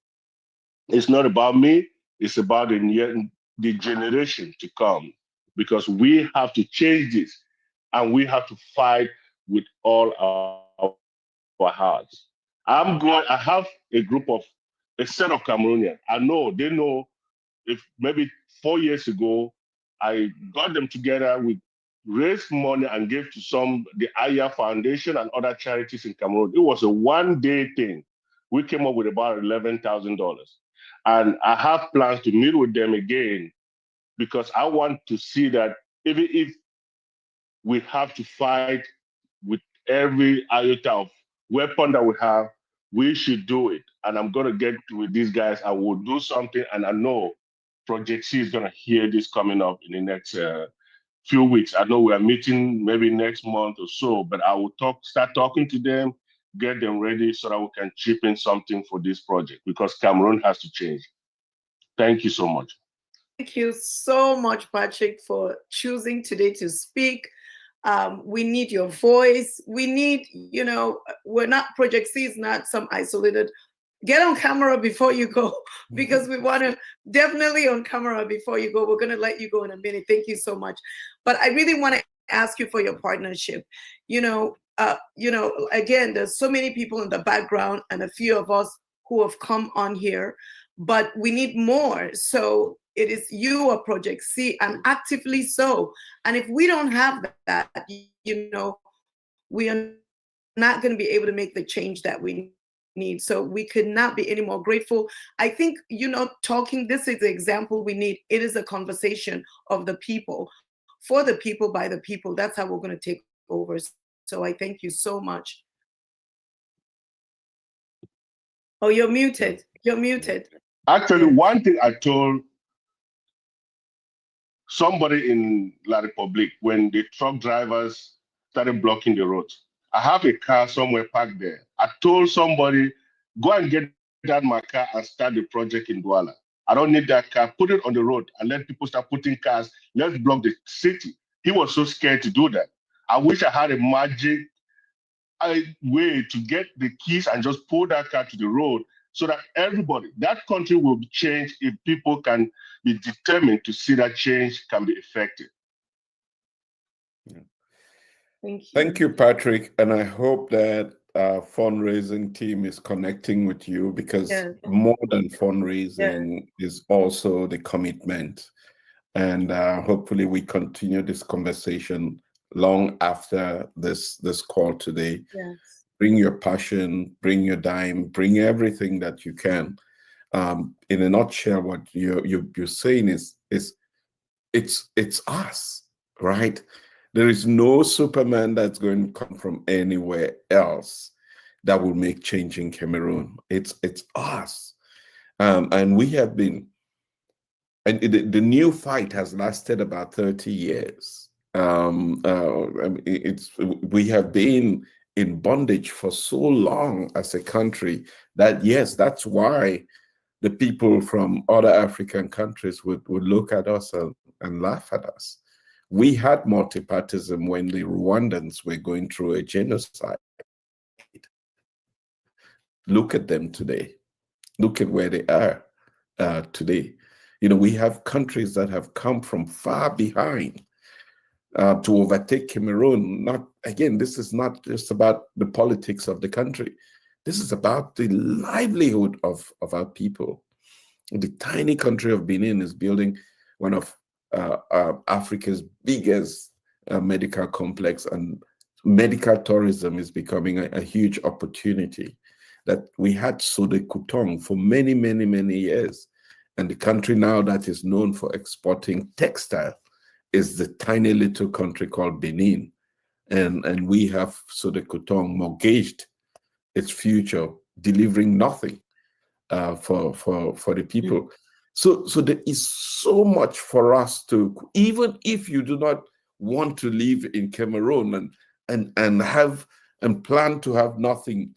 It's not about me. It's about the generation to come, because we have to change this and we have to fight with all our hearts. I have a set of Cameroonians. They know if maybe 4 years ago, I got them together, we raised money and gave to the Aya Foundation and other charities in Cameroon. It was a one-day thing. We came up with about $11,000. And I have plans to meet with them again, because I want to see that even if we have to fight with every iota of weapon that we have, we should do it. And I'm going to get with these guys. I will do something. And I know Project C is going to hear this coming up in the next few weeks. I know we are meeting maybe next month or so, but I will start talking to them, get them ready so that we can chip in something for this project, because Cameroon has to change. Thank you so much. Thank you so much, Patrick, for choosing today to speak. We need your voice. We need, Project C is not some isolated. Get on camera before you go, because we want to definitely on camera before you go. We're going to let you go in a minute. Thank you so much. But I really want to ask you for your partnership. Again, there's so many people in the background and a few of us who have come on here, but we need more. So it is you or Project C, and actively so. And if we don't have that, we are not going to be able to make the change that we need. So we could not be any more grateful. I think, this is the example we need. It is a conversation of the people, for the people, by the people. That's how we're going to take over. So I thank you so much. Oh, you're muted. You're muted. Actually, one thing I told somebody in La Republique when the truck drivers started blocking the road. I have a car somewhere parked there. I told somebody, go and get that my car and start the project in Douala. I don't need that car. Put it on the road and let people start putting cars. Let's block the city. He was so scared to do that. I wish I had a magic way to get the keys and just pull that car to the road, so that that country will be changed if people can be determined to see that change can be effective. Thank you. Thank you, Patrick. And I hope that our fundraising team is connecting with you, because more than fundraising is also the commitment. And hopefully we continue this conversation long after this call today. Yes. Bring your passion, bring your dime, bring everything that you can. In a nutshell, what you're saying is it's us, right? There is no Superman that's going to come from anywhere else that will make change in Cameroon. It's us, and we have been. And the new fight has lasted about 30 years. We have been in bondage for so long as a country that, yes, that's why the people from other African countries would look at us and laugh at us. We had multipartism when the Rwandans were going through a genocide. Look at them today. Look at where they are today. We have countries that have come from far behind to overtake Cameroon. This is not just about the politics of the country. This is about the livelihood of our people. The tiny country of Benin is building one of Africa's biggest medical complex, and medical tourism is becoming a huge opportunity. That we had Sode Kutong for many, many, many years. And the country now that is known for exporting textile is the tiny little country called Benin. And we have Sode Kutong mortgaged its future, delivering nothing for the people. So there is so much for us to, even if you do not want to live in Cameroon and plan to have nothing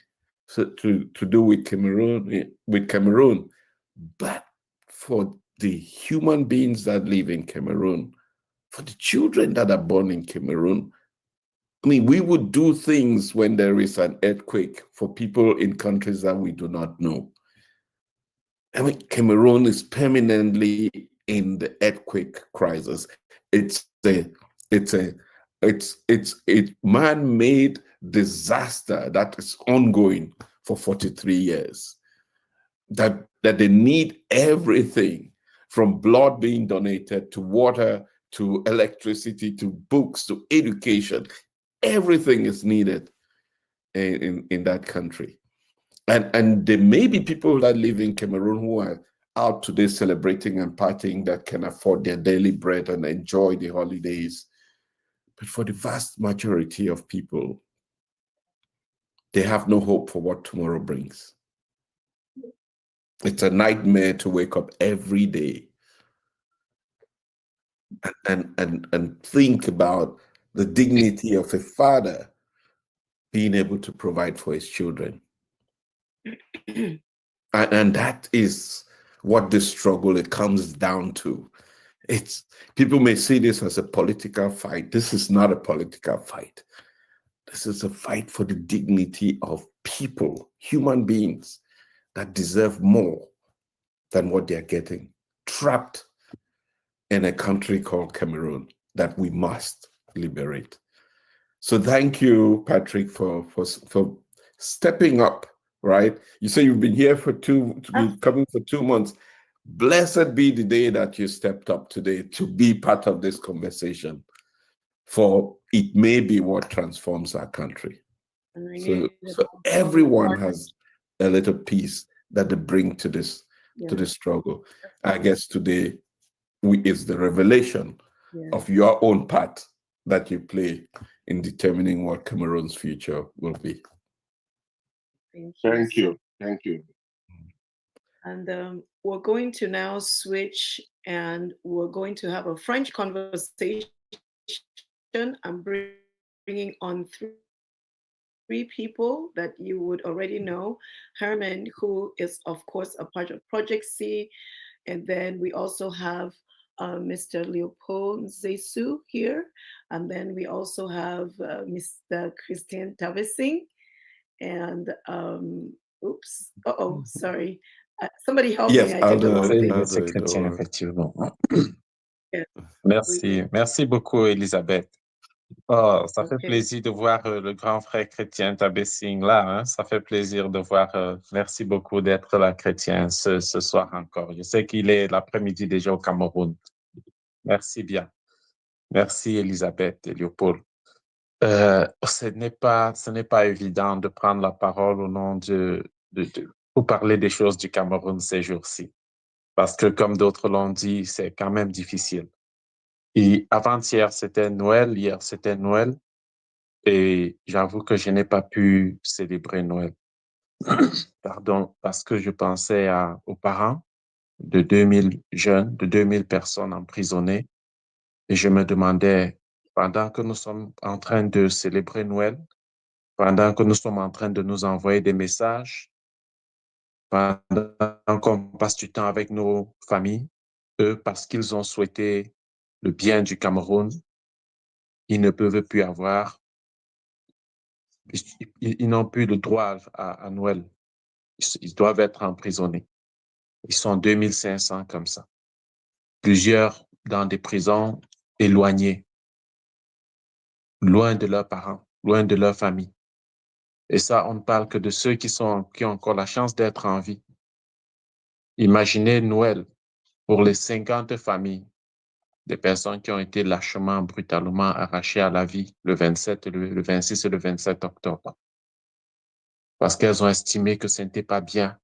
to do with Cameroon, but for the human beings that live in Cameroon, for the children that are born in Cameroon. I mean, we would do things when there is an earthquake for people in countries that we do not know. I mean, Cameroon is permanently in the earthquake crisis. It's a man-made disaster that is ongoing for 43 years. That they need everything from blood being donated to water to electricity to books to education. Everything is needed in that country. And there may be people that live in Cameroon who are out today celebrating and partying that can afford their daily bread and enjoy the holidays. But for the vast majority of people, they have no hope for what tomorrow brings. It's a nightmare to wake up every day and think about the dignity of a father being able to provide for his children. And that is what this struggle it comes down to. It's people may see this as a political fight. This is not a political fight. This is a fight for the dignity of people, human beings that deserve more than what they're getting, trapped in a country called Cameroon that we must liberate. So thank you, Patrick, for stepping up, right? You say you've been here for coming for 2 months. Blessed be the day that you stepped up today to be part of this conversation, for it may be what transforms our country. So everyone has a little piece that they bring to this struggle. I guess today is the revelation of your own part that you play in determining what Cameroon's future will be. Thank you. Thank you. And we're going to now switch, and we're going to have a French conversation. I'm bringing on three people that you would already know. Herman, who is, of course, a part of Project C. And then we also have Mr. Leopold Zesu here. And then we also have Mr. Christian Tavesing. And sorry. Somebody help me. I'll do C'est chrétien, effectivement. Merci beaucoup, Elisabeth. Oh, ça fait plaisir de voir le grand frère chrétien Tabessing là. Hein? Ça fait plaisir de voir. Merci beaucoup d'être là, chrétien, ce soir encore. Je sais qu'il est l'après-midi déjà au Cameroun. Merci bien. Merci, Elisabeth et Léopold. Ce n'est pas évident de prendre la parole au nom pour parler des choses du Cameroun ces jours-ci. Parce que, comme d'autres l'ont dit, c'est quand même difficile. Et avant-hier, c'était Noël. Hier, c'était Noël. Et j'avoue que je n'ai pas pu célébrer Noël. Pardon, parce que je pensais aux parents de 2000 jeunes, de 2000 personnes emprisonnées. Et je me demandais, pendant que nous sommes en train de célébrer Noël, pendant que nous sommes en train de nous envoyer des messages, pendant qu'on passe du temps avec nos familles, eux, parce qu'ils ont souhaité le bien du Cameroun, ils ne peuvent plus avoir, ils n'ont plus le droit à Noël. Ils doivent être emprisonnés. Ils sont 2500 comme ça. Plusieurs dans des prisons éloignées, loin de leurs parents, loin de leur famille. Et ça, on ne parle que de ceux qui ont encore la chance d'être en vie. Imaginez Noël pour les 50 familles des personnes qui ont été lâchement, brutalement arrachées à la vie le 27, le 26 et le 27 octobre. Parce qu'elles ont estimé que ce n'était pas bien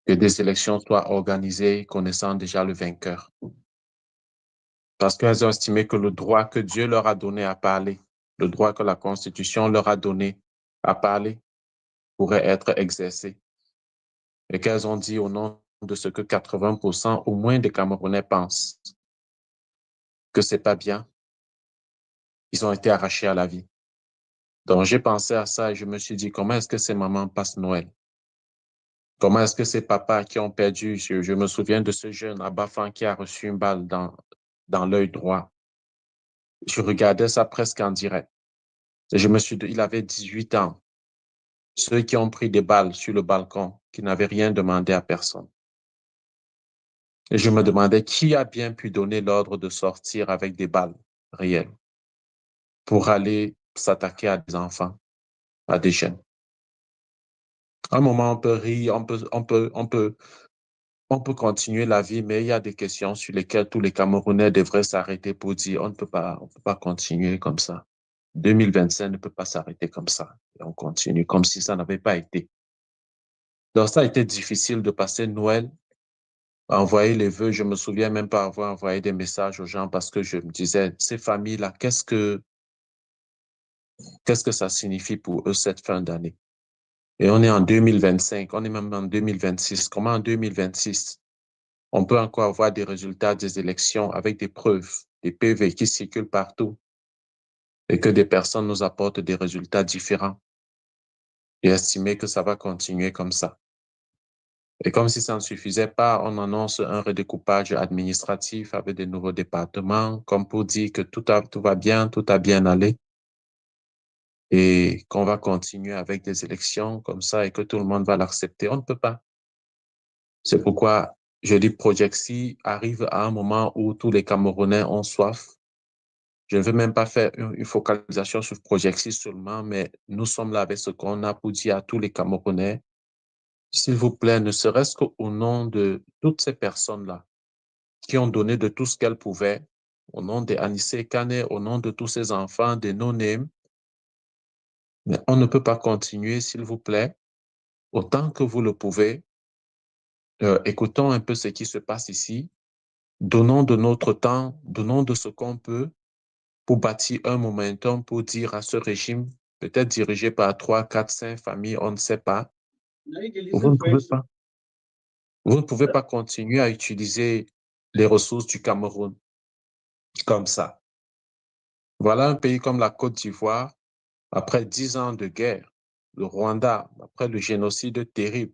que des élections soient organisées connaissant déjà le vainqueur. Parce qu'elles ont estimé que le droit que Dieu leur a donné à parler, le droit que la Constitution leur a donné à parler, pourrait être exercé. Et qu'elles ont dit au nom de ce que 80% au moins des Camerounais pensent, que c'est pas bien, ils ont été arrachés à la vie. Donc j'ai pensé à ça et je me suis dit, comment est-ce que ces mamans passent Noël? Comment est-ce que ces papas qui ont perdu, je me souviens de ce jeune à Bafan qui a reçu une balle dans l'œil droit. Je regardais ça presque en direct. Et il avait 18 ans. Ceux qui ont pris des balles sur le balcon, qui n'avaient rien demandé à personne. Et je me demandais qui a bien pu donner l'ordre de sortir avec des balles réelles pour aller s'attaquer à des enfants, à des jeunes. À un moment, on peut rire, on peut continuer la vie, mais il y a des questions sur lesquelles tous les Camerounais devraient s'arrêter pour dire on ne peut pas continuer comme ça. 2025 ne peut pas s'arrêter comme ça. Et on continue comme si ça n'avait pas été. Donc, ça a été difficile de passer Noël, à envoyer les vœux. Je me souviens même pas avoir envoyé des messages aux gens parce que je me disais, ces familles-là, qu'est-ce que ça signifie pour eux cette fin d'année? Et on est en 2025, on est même en 2026. Comment en 2026, on peut encore avoir des résultats des élections avec des preuves, des PV qui circulent partout et que des personnes nous apportent des résultats différents et estimer que ça va continuer comme ça? Et comme si ça ne suffisait pas, on annonce un redécoupage administratif avec des nouveaux départements, comme pour dire que tout va bien, tout a bien allé, et qu'on va continuer avec des élections comme ça et que tout le monde va l'accepter. On ne peut pas. C'est pourquoi je dis Project C arrive à un moment où tous les Camerounais ont soif. Je ne veux même pas faire une focalisation sur Project C seulement, mais nous sommes là avec ce qu'on a pour dire à tous les Camerounais, s'il vous plaît, ne serait-ce qu'au nom de toutes ces personnes-là qui ont donné de tout ce qu'elles pouvaient, au nom de Anissé Kane, au nom de tous ces enfants, des no-name, mais on ne peut pas continuer, s'il vous plaît, autant que vous le pouvez. Écoutons un peu ce qui se passe ici, donnons de notre temps, donnons de ce qu'on peut pour bâtir un momentum, pour dire à ce régime, peut-être dirigé par 3, 4, 5 familles, on ne sait pas, vous ne pouvez pas. Vous ne pouvez pas continuer à utiliser les ressources du Cameroun comme ça. Voilà un pays comme la Côte d'Ivoire, après 10 ans de guerre, le Rwanda, après le génocide terrible,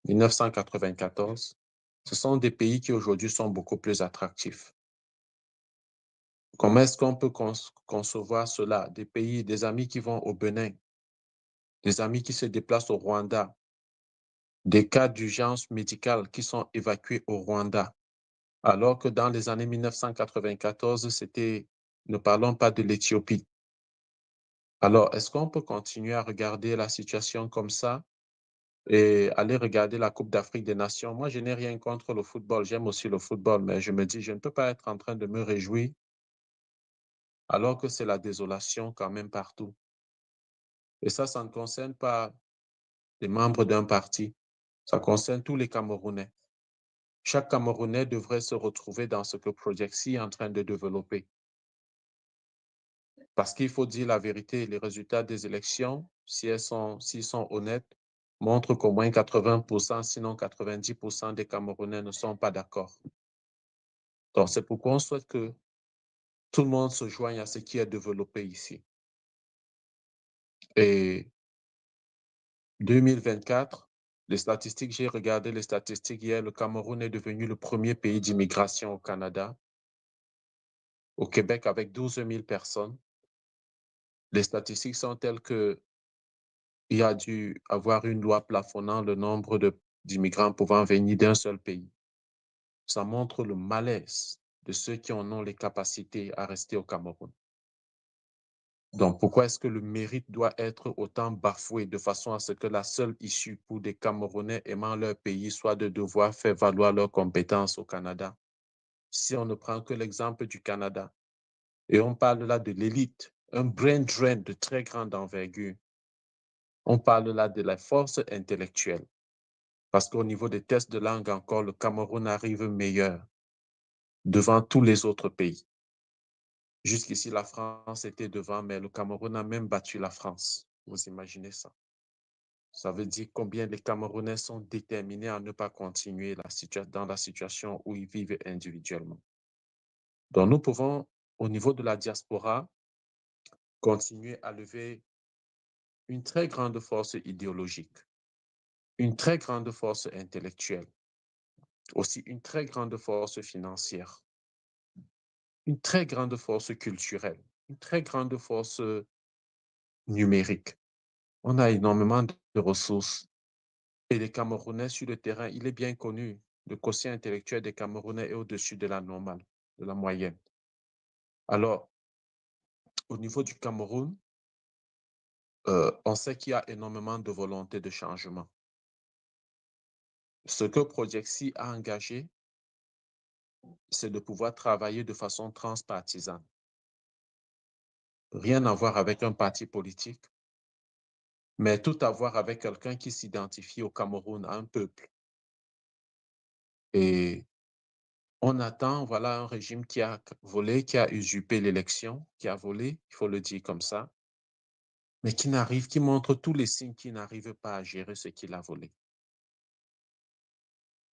1994, ce sont des pays qui aujourd'hui sont beaucoup plus attractifs. Comment est-ce qu'on peut concevoir cela? Des pays, des amis qui vont au Bénin, des amis qui se déplacent au Rwanda, des cas d'urgence médicale qui sont évacués au Rwanda, alors que dans les années 1994, ne parlons pas de l'Éthiopie. Alors, est-ce qu'on peut continuer à regarder la situation comme ça et aller regarder la Coupe d'Afrique des Nations? Moi, je n'ai rien contre le football. J'aime aussi le football, mais je me dis, je ne peux pas être en train de me réjouir alors que c'est la désolation quand même partout. Et ça ne concerne pas les membres d'un parti. Ça concerne tous les Camerounais. Chaque Camerounais devrait se retrouver dans ce que Project C est en train de développer. Parce qu'il faut dire la vérité, les résultats des élections, s'ils sont honnêtes, montrent qu'au moins 80%, sinon 90% des Camerounais ne sont pas d'accord. Donc, c'est pourquoi on souhaite que tout le monde se joigne à ce qui est développé ici. Et 2024, les statistiques, j'ai regardé les statistiques hier, le Cameroun est devenu le premier pays d'immigration au Canada. Au Québec, avec 12 000 personnes, les statistiques sont telles que il y a dû avoir une loi plafonnant le nombre d'immigrants pouvant venir d'un seul pays. Ça montre le malaise de ceux qui en ont les capacités à rester au Cameroun. Donc, pourquoi est-ce que le mérite doit être autant bafoué de façon à ce que la seule issue pour des Camerounais aimant leur pays soit de devoir faire valoir leurs compétences au Canada? Si on ne prend que l'exemple du Canada, et on parle là de l'élite, un brain drain de très grande envergure, on parle là de la force intellectuelle. Parce qu'au niveau des tests de langue encore, le Cameroun arrive meilleur devant tous les autres pays. Jusqu'ici, la France était devant, mais le Cameroun a même battu la France. Vous imaginez ça? Ça veut dire combien les Camerounais sont déterminés à ne pas continuer dans la situation où ils vivent individuellement. Donc, nous pouvons, au niveau de la diaspora, continuer à lever une très grande force idéologique. une très grande force intellectuelle, aussi une très grande force financière, une très grande force culturelle, une très grande force numérique. On a énormément de ressources. Et les Camerounais sur le terrain, il est bien connu, le quotient intellectuel des Camerounais est au-dessus de la normale, de la moyenne. Alors, au niveau du Cameroun, on sait qu'il y a énormément de volonté de changement. Ce que Project C a engagé, c'est de pouvoir travailler de façon transpartisane. Rien à voir avec un parti politique, mais tout à voir avec quelqu'un qui s'identifie au Cameroun, à un peuple. Et on attend, voilà, un régime qui a volé, qui a usurpé l'élection, qui a volé, il faut le dire comme ça, mais qui montre tous les signes qu'il n'arrive pas à gérer ce qu'il a volé.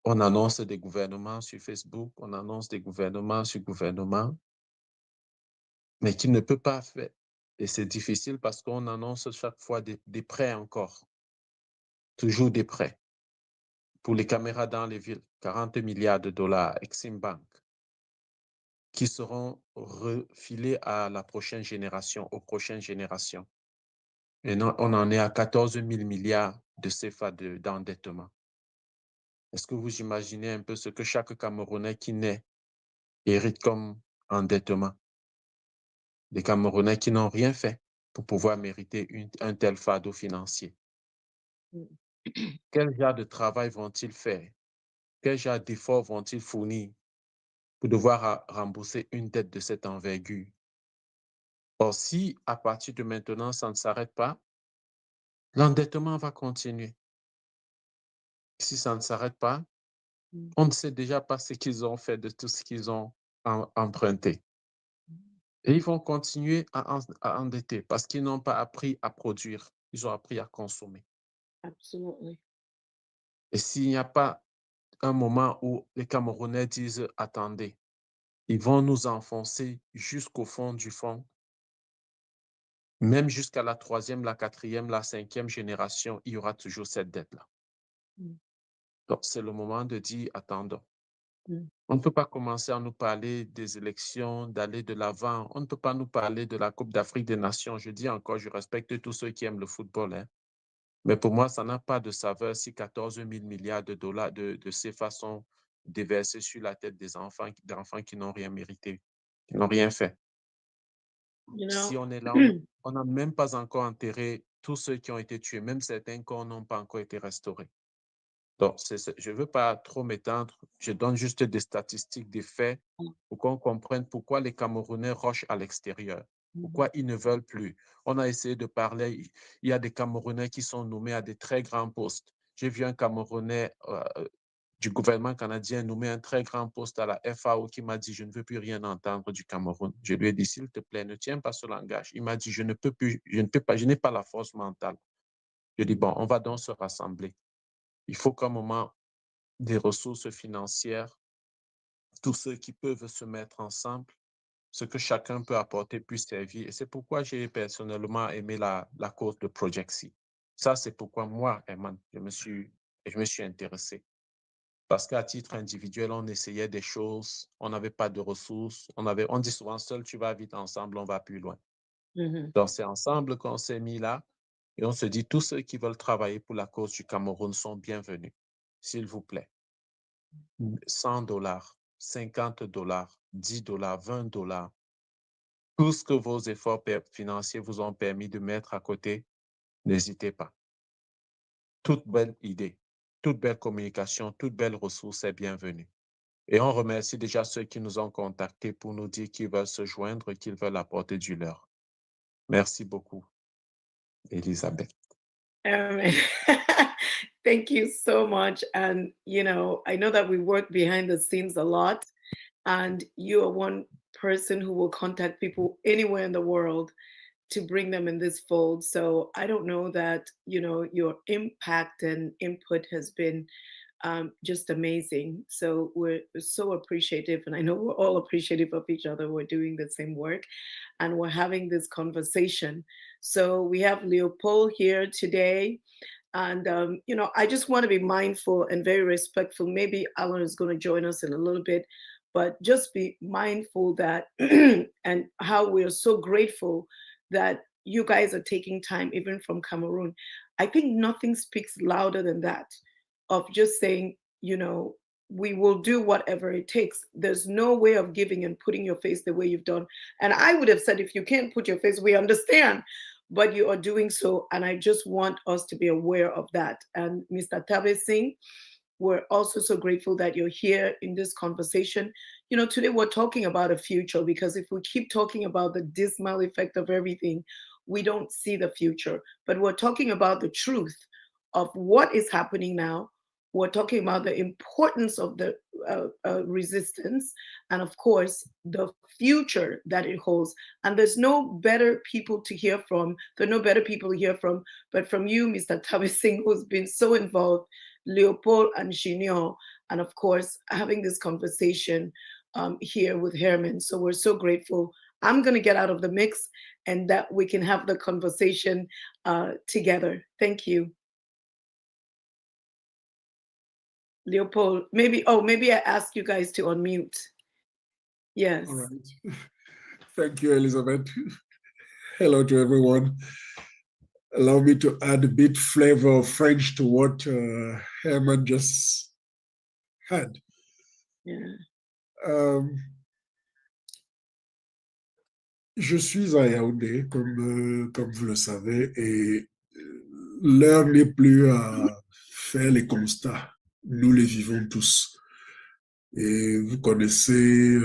On annonce des gouvernements sur Facebook, on annonce des gouvernements sur gouvernements, mais qu'il ne peut pas faire. Et c'est difficile parce qu'on annonce chaque fois des prêts encore, toujours des prêts. Pour les caméras dans les villes, 40 milliards de dollars, Exim Bank, qui seront refilés à la prochaine génération, aux prochaines générations. Et non, on en est à 14 000 milliards de CFA d'endettement. Est-ce que vous imaginez un peu ce que chaque Camerounais qui naît hérite comme endettement? Des Camerounais qui n'ont rien fait pour pouvoir mériter un tel fardeau financier. Quel genre de travail vont-ils faire? Quel genre d'efforts vont-ils fournir pour devoir rembourser une dette de cette envergure? Or, si à partir de maintenant, ça ne s'arrête pas, l'endettement va continuer. Si ça ne s'arrête pas, on ne sait déjà pas ce qu'ils ont fait de tout ce qu'ils ont emprunté. Et ils vont continuer à endetter parce qu'ils n'ont pas appris à produire, ils ont appris à consommer. Absolutely. Et s'il n'y a pas un moment où les Camerounais disent « attendez », ils vont nous enfoncer jusqu'au fond du fond, même jusqu'à la 3e, la 4e, la 5e génération, il y aura toujours cette dette-là. Donc, c'est le moment de dire « attendons ». On ne peut pas commencer à nous parler des élections, d'aller de l'avant. On ne peut pas nous parler de la Coupe d'Afrique des Nations. Je dis encore, je respecte tous ceux qui aiment le football, hein. Mais pour moi, ça n'a pas de saveur si 14 000 milliards de dollars de CFA sont déversés sur la tête des enfants qui n'ont rien mérité, qui n'ont rien fait. Si on est là, on n'a même pas encore enterré tous ceux qui ont été tués, même certains corps n'ont pas encore été restaurés. Donc, je ne veux pas trop m'étendre, je donne juste des statistiques, des faits, pour qu'on comprenne pourquoi les Camerounais rushent à l'extérieur, pourquoi ils ne veulent plus. On a essayé de parler, il y a des Camerounais qui sont nommés à des très grands postes. J'ai vu un Camerounais du gouvernement canadien nommé un très grand poste à la FAO qui m'a dit « je ne veux plus rien entendre du Cameroun ». Je lui ai dit « s'il te plaît, ne tiens pas ce langage ». Il m'a dit « je ne peux plus, je n'ai pas la force mentale ». Je dis « bon, on va donc se rassembler ». Il faut qu'à un moment, des ressources financières, tous ceux qui peuvent se mettre ensemble, ce que chacun peut apporter puisse servir. Et c'est pourquoi j'ai personnellement aimé la cause de Project C. Ça, c'est pourquoi moi, Herman, je me suis intéressé. Parce qu'à titre individuel, on essayait des choses, on n'avait pas de ressources, on dit souvent seul, tu vas vite, ensemble, on va plus loin. Donc, c'est ensemble qu'on s'est mis là et on se dit, tous ceux qui veulent travailler pour la cause du Cameroun sont bienvenus, s'il vous plaît. 100 dollars, 50 dollars, 10 dollars, 20 dollars. Tout ce que vos efforts financiers vous ont permis de mettre à côté, n'hésitez pas. Toute belle idée, toute belle communication, toute belle ressource est bienvenue. Et on remercie déjà ceux qui nous ont contactés pour nous dire qu'ils veulent se joindre, qu'ils veulent apporter du leur. Merci beaucoup, Elisabeth. Thank you so much. And, you know, I know that we work behind the scenes a lot, and you are one person who will contact people anywhere in the world to bring them in this fold. So I don't know that, you know, your impact and input has been just amazing. So we're so appreciative, and I know we're all appreciative of each other. We're doing the same work and we're having this conversation. So we have Leopold here today. And, you know, I just want to be mindful and very respectful. Maybe Alan is going to join us in a little bit, but just be mindful that and how we are so grateful that you guys are taking time, even from Cameroon. I think nothing speaks louder than that, of just saying, you know, we will do whatever it takes. There's no way of giving and putting your face the way you've done. And I would have said, if you can't put your face, we understand, but you are doing so. And I just want us to be aware of that. And Mr. Tabe Singh, we're also so grateful that you're here in this conversation. You know, today we're talking about a future, because if we keep talking about the dismal effect of everything, we don't see the future. But we're talking about the truth of what is happening now. We're talking about the importance of the resistance, and of course, the future that it holds. And there's no better people to hear from. There are no better people to hear from, but from you, Mr. Tabe Singh, who's been so involved, Leopold and Chignon, and of course, having this conversation here with Herman. So we're so grateful. I'm going to get out of the mix and that we can have the conversation together. Thank you. Leopold, maybe I ask you guys to unmute. Yes. All right. Thank you, Elizabeth. Hello to everyone. Allow me to add a bit flavor of French to what Herman just had. Yeah. Je suis à Yaoundé, comme vous le savez, et l'heure n'est plus à faire les constats. Nous les vivons tous. Et vous connaissez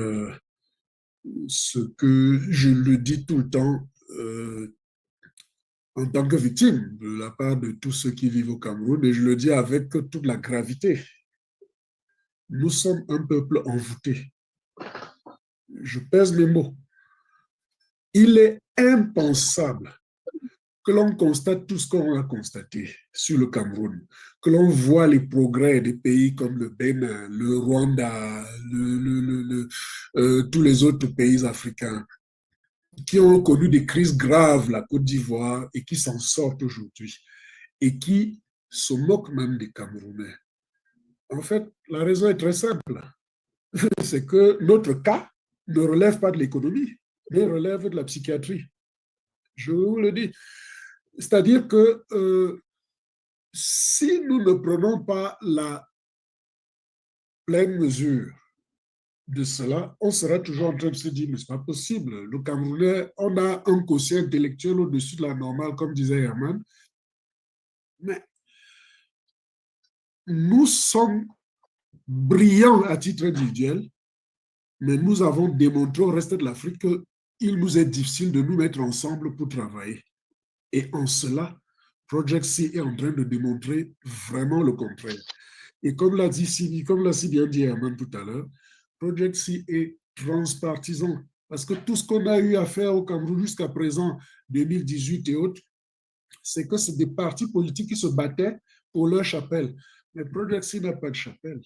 ce que je le dis tout le temps en tant que victime de la part de tous ceux qui vivent au Cameroun, et je le dis avec toute la gravité. Nous sommes un peuple envoûté. Je pèse mes mots. Il est impensable que l'on constate tout ce qu'on a constaté sur le Cameroun, que l'on voit les progrès des pays comme le Bénin, le Rwanda, tous les autres pays africains qui ont connu des crises graves, la Côte d'Ivoire, et qui s'en sortent aujourd'hui, et qui se moquent même des Camerounais. En fait, la raison est très simple. C'est que notre cas ne relève pas de l'économie, mais relève de la psychiatrie. Je vous le dis. C'est-à-dire que si nous ne prenons pas la pleine mesure de cela, on sera toujours en train de se dire, mais ce n'est pas possible. Le Camerounais, on a un quotient intellectuel au-dessus de la normale, comme disait Herman. Mais nous sommes brillants à titre individuel, mais nous avons démontré au reste de l'Afrique qu'il nous est difficile de nous mettre ensemble pour travailler. Et en cela, Project C est en train de démontrer vraiment le contraire. Et comme l'a si bien dit Herman tout à l'heure, Project C est transpartisan. Parce que tout ce qu'on a eu à faire au Cameroun jusqu'à présent, 2018 et autres, c'est que c'est des partis politiques qui se battaient pour leur chapelle. Mais Project C n'a pas de chapelle.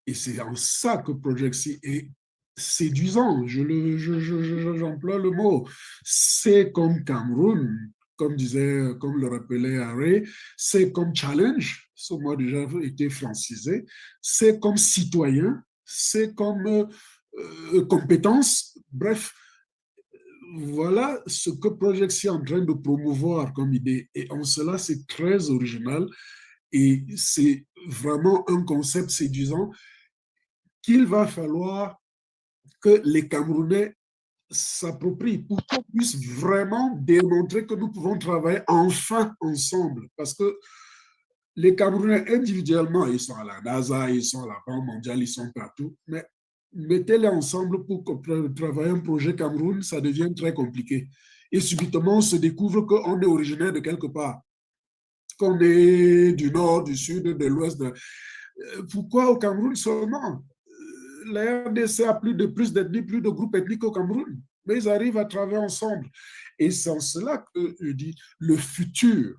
Et c'est en ça que Project C est séduisant. J'emploie le mot. C'est comme Cameroun, comme le rappelait Harry, c'est comme Challenge, ce mot a déjà été francisé, c'est comme citoyen, c'est comme compétence. Bref, voilà ce que Project C est en train de promouvoir comme idée. Et en cela, c'est très original et c'est vraiment un concept séduisant qu'il va falloir que les Camerounais s'approprient pour qu'on puisse vraiment démontrer que nous pouvons travailler enfin ensemble. Parce que les Camerounais individuellement, ils sont à la NASA, ils sont à la Banque mondiale, ils sont partout, mais mettez-les ensemble pour travailler un projet Cameroun, ça devient très compliqué. Et subitement, on se découvre qu'on est originaire de quelque part, qu'on est du nord, du sud, de l'ouest. Pourquoi au Cameroun seulement? La RDC a plus d'ethnies, plus de groupes ethniques au Cameroun, mais ils arrivent à travailler ensemble. Et c'est en cela que je dis le futur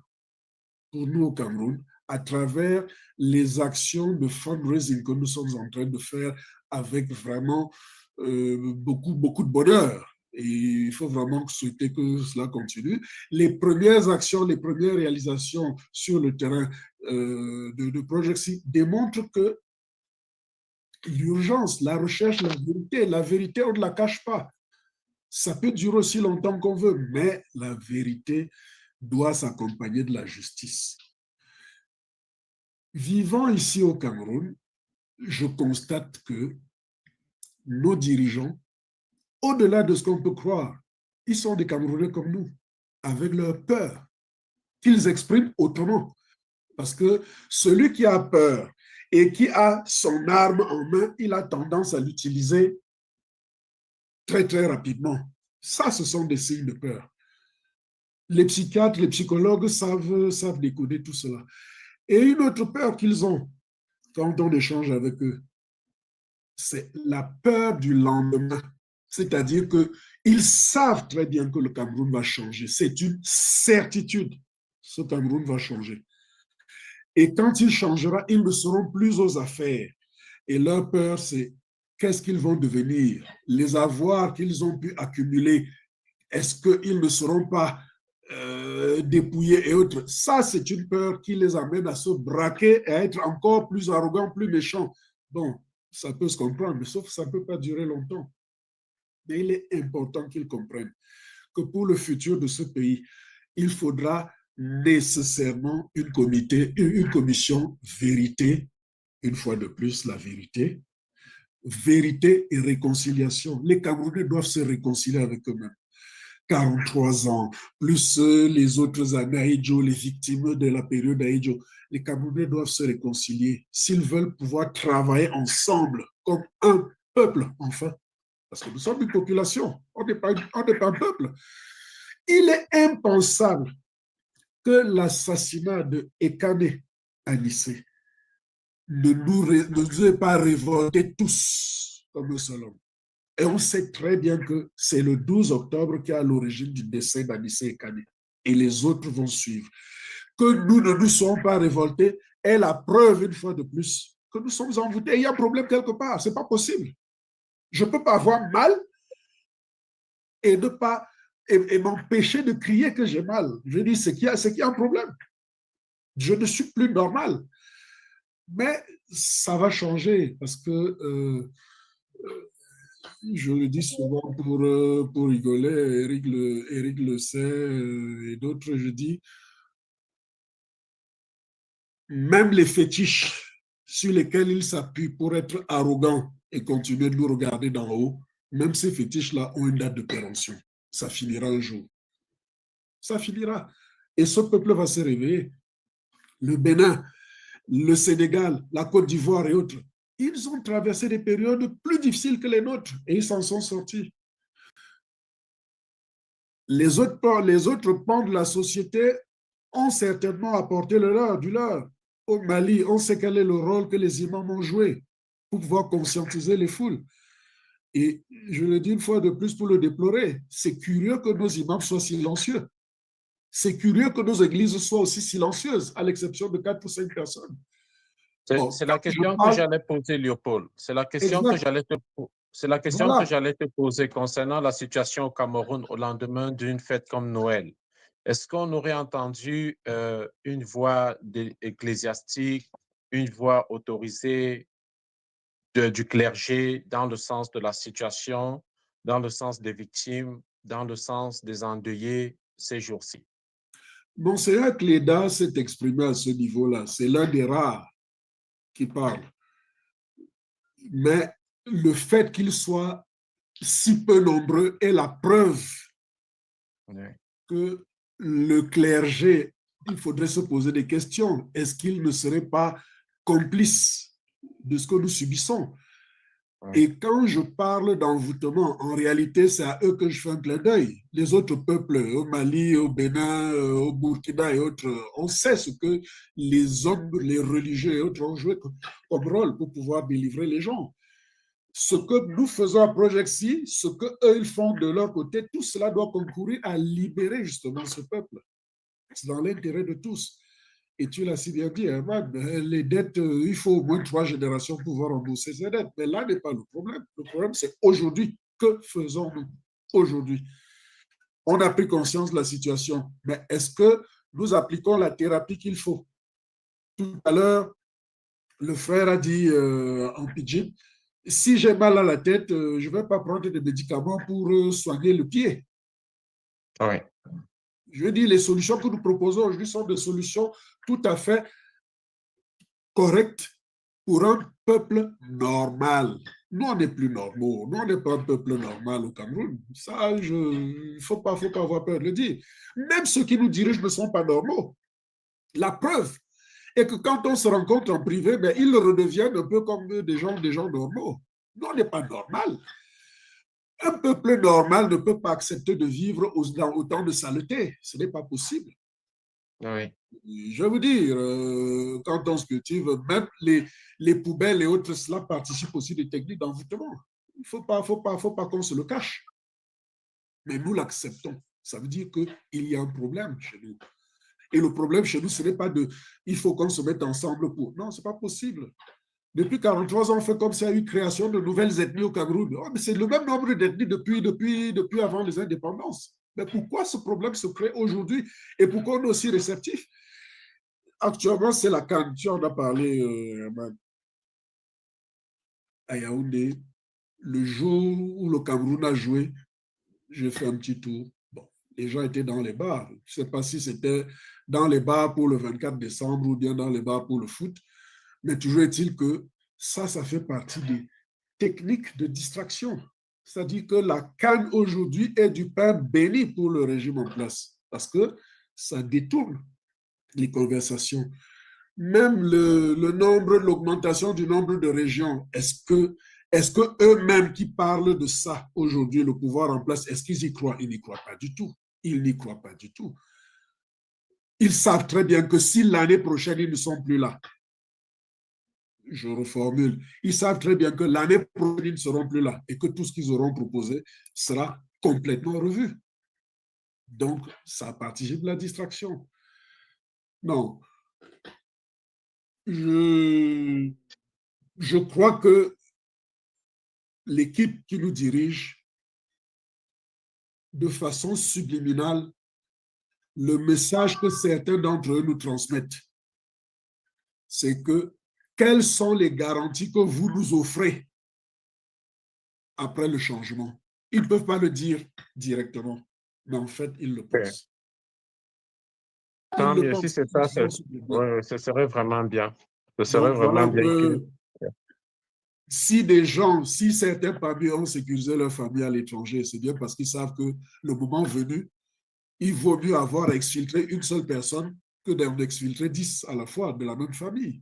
pour nous au Cameroun, à travers les actions de fundraising que nous sommes en train de faire avec vraiment beaucoup de bonheur. Et il faut vraiment souhaiter que cela continue. Les premières actions, les premières réalisations sur le terrain de Project C démontrent que l'urgence, la recherche, la vérité, on ne la cache pas. Ça peut durer aussi longtemps qu'on veut, mais la vérité doit s'accompagner de la justice. Vivant ici au Cameroun, je constate que nos dirigeants, au-delà de ce qu'on peut croire, ils sont des Camerounais comme nous, avec leur peur, qu'ils expriment autrement. Parce que celui qui a peur et qui a son arme en main, il a tendance à l'utiliser très, très rapidement. Ça, ce sont des signes de peur. Les psychiatres, les psychologues savent décoder tout cela. Et une autre peur qu'ils ont quand on échange avec eux, c'est la peur du lendemain. C'est-à-dire qu'ils savent très bien que le Cameroun va changer. C'est une certitude. Ce Cameroun va changer. Et quand il changera, ils ne seront plus aux affaires. Et leur peur, c'est qu'est-ce qu'ils vont devenir? Les avoirs qu'ils ont pu accumuler, est-ce qu'ils ne seront pas dépouillés et autres? Ça, c'est une peur qui les amène à se braquer et à être encore plus arrogants, plus méchants. Bon, ça peut se comprendre, mais sauf que ça ne peut pas durer longtemps. Mais il est important qu'ils comprennent que pour le futur de ce pays, il faudra nécessairement une commission vérité, une fois de plus la vérité, vérité et réconciliation. Les Camerounais doivent se réconcilier avec eux-mêmes. 43 ans, plus les autres années Aïdjo, les victimes de la période Aïdjo, les Camerounais doivent se réconcilier s'ils veulent pouvoir travailler ensemble comme un peuple, enfin. Parce que nous sommes une population, on n'est pas un peuple. Il est impensable que l'assassinat de Ekane à Nice ne nous ait pas révoltés tous comme un seul homme. Et on sait très bien que c'est le 12 octobre qui est à l'origine du décès d'Anissé Ekane. Et les autres vont suivre. Que nous ne nous sommes pas révoltés est la preuve, une fois de plus, que nous sommes envoûtés. Il y a un problème quelque part. Ce n'est pas possible. Je ne peux pas avoir mal et ne pas et m'empêcher de crier que j'ai mal. Je dis, c'est qu'il y a un problème. Je ne suis plus normal. Mais ça va changer parce que je le dis souvent pour rigoler, Eric le sait et d'autres, je dis, même les fétiches sur lesquels ils s'appuient pour être arrogants et continuer de nous regarder d'en haut, même ces fétiches-là ont une date de péremption. Ça finira un jour. Ça finira. Et ce peuple va se réveiller. Le Bénin, le Sénégal, la Côte d'Ivoire et autres, ils ont traversé des périodes plus difficiles que les nôtres et ils s'en sont sortis. Les autres pans de la société ont certainement apporté du leur. Au Mali, on sait quel est le rôle que les imams ont joué pour pouvoir conscientiser les foules. Et je le dis une fois de plus pour le déplorer, c'est curieux que nos imams soient silencieux. C'est curieux que nos églises soient aussi silencieuses, à l'exception de 4 ou 5 personnes. C'est la question que j'allais poser, Léopold. C'est la question que j'allais te poser concernant la situation au Cameroun au lendemain d'une fête comme Noël. Est-ce qu'on aurait entendu une voix ecclésiastique, une voix autorisée du clergé dans le sens de la situation, dans le sens des victimes, dans le sens des endeuillés ces jours-ci? Monseigneur Cléda s'est exprimé à ce niveau-là. C'est l'un des rares qui parle. Mais le fait qu'il soit si peu nombreux est la preuve que le clergé, il faudrait se poser des questions. Est-ce qu'il ne serait pas complice de ce que nous subissons? Et quand je parle d'envoûtement, en réalité, c'est à eux que je fais un clin d'œil. Les autres peuples, au Mali, au Bénin, au Burkina et autres, on sait ce que les hommes, les religieux et autres ont joué comme rôle pour pouvoir délivrer les gens. Ce que nous faisons à Project C, ce qu'eux, ils font de leur côté, tout cela doit concourir à libérer justement ce peuple. C'est dans l'intérêt de tous. Et tu l'as si bien dit, Herman, les dettes, il faut au moins 3 générations pour pouvoir rembourser ces dettes. Mais là n'est pas le problème. Le problème, c'est aujourd'hui. Que faisons-nous aujourd'hui. On a pris conscience de la situation, mais est-ce que nous appliquons la thérapie qu'il faut? Tout à l'heure, le frère a dit en pidgin, si j'ai mal à la tête, je ne vais pas prendre des médicaments pour soigner le pied. Oui. Je dis, les solutions que nous proposons aujourd'hui sont des solutions tout à fait correctes pour un peuple normal. Nous, on n'est plus normaux. Nous, on n'est pas un peuple normal au Cameroun. Ça, il ne faut pas avoir peur de le dire. Même ceux qui nous dirigent ne sont pas normaux. La preuve est que quand on se rencontre en privé, ben, ils redeviennent un peu comme des gens normaux. Nous, on n'est pas normal. Un peuple normal ne peut pas accepter de vivre dans autant de saleté. Ce n'est pas possible. Oui. Je veux dire, quand on se cultive, même les poubelles et autres, cela participe aussi des techniques d'envoûtement. Il ne faut pas qu'on se le cache. Mais nous l'acceptons. Ça veut dire qu'il y a un problème chez nous. Et le problème chez nous, ce n'est pas il faut qu'on se mette ensemble pour. Non, ce n'est pas possible. Depuis 43 ans, on fait comme s'il y a eu création de nouvelles ethnies au Cameroun. Oh, mais c'est le même nombre d'ethnies depuis avant les indépendances. Mais pourquoi ce problème se crée aujourd'hui et pourquoi on est aussi réceptif? Actuellement, c'est la CAN. Tu en as parlé à Yaoundé. Le jour où le Cameroun a joué, j'ai fait un petit tour. Bon, les gens étaient dans les bars. Je ne sais pas si c'était dans les bars pour le 24 décembre ou bien dans les bars pour le foot. Mais toujours est-il que ça fait partie des techniques de distraction. C'est-à-dire que la CAN aujourd'hui est du pain béni pour le régime en place parce que ça détourne les conversations. Même l'augmentation du nombre de régions, est-ce que eux-mêmes qui parlent de ça aujourd'hui, le pouvoir en place, est-ce qu'ils y croient? Ils n'y croient pas du tout. Ils n'y croient pas du tout. Ils savent très bien que si l'année prochaine, ils ne sont plus là, je reformule, ils savent très bien que l'année prochaine, ils ne seront plus là et que tout ce qu'ils auront proposé sera complètement revu. Donc, ça participe de la distraction. Non. Je crois que l'équipe qui nous dirige, de façon subliminale, le message que certains d'entre eux nous transmettent, c'est que quelles sont les garanties que vous nous offrez après le changement? Ils ne peuvent pas le dire directement, mais en fait, ils le pensent. Tant mieux, si c'est ça, ce serait vraiment bien. Ce serait Donc, vraiment voilà bien. Si certains parmi eux ont sécurisé leur famille à l'étranger, c'est bien parce qu'ils savent que le moment venu, il vaut mieux avoir à exfiltrer une seule personne que d'en exfiltrer 10 à la fois de la même famille.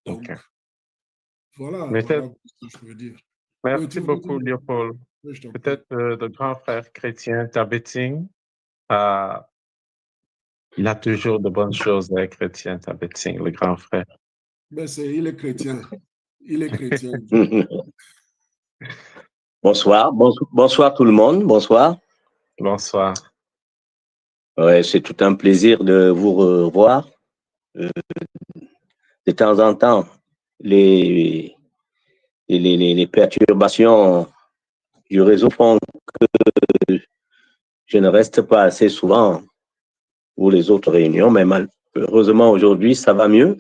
Donc, voilà ce que je veux dire. Merci beaucoup, Léopold. Peut-être le grand frère chrétien Tabeting, il a toujours de bonnes choses, le chrétien Tabeting, le grand frère. Mais il est chrétien. Il est chrétien. Bonsoir. Bonsoir tout le monde. Bonsoir. Bonsoir. Ouais, c'est tout un plaisir de vous revoir. De temps en temps, les perturbations du réseau font que je ne reste pas assez souvent pour les autres réunions, mais malheureusement aujourd'hui, ça va mieux.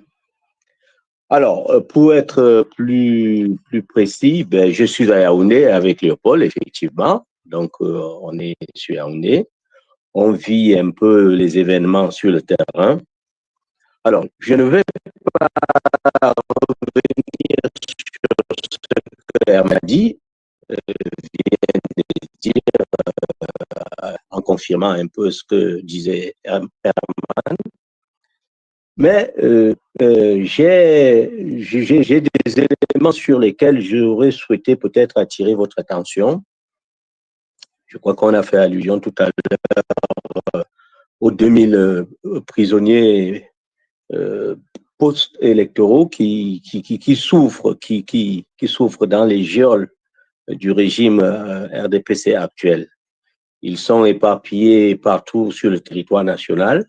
Alors, pour être plus précis, je suis à Yaoundé avec Léopold, effectivement. Donc, on est sur Yaoundé. On vit un peu les événements sur le terrain. Alors, je ne vais pas revenir sur ce que elle m'a dit, vient de dire, en confirmant un peu ce que disait Herman. Mais j'ai des éléments sur lesquels j'aurais souhaité peut-être attirer votre attention. Je crois qu'on a fait allusion tout à l'heure aux 2000 prisonniers post-électoraux qui souffrent dans les geôles du régime RDPC actuel. Ils sont éparpillés partout sur le territoire national.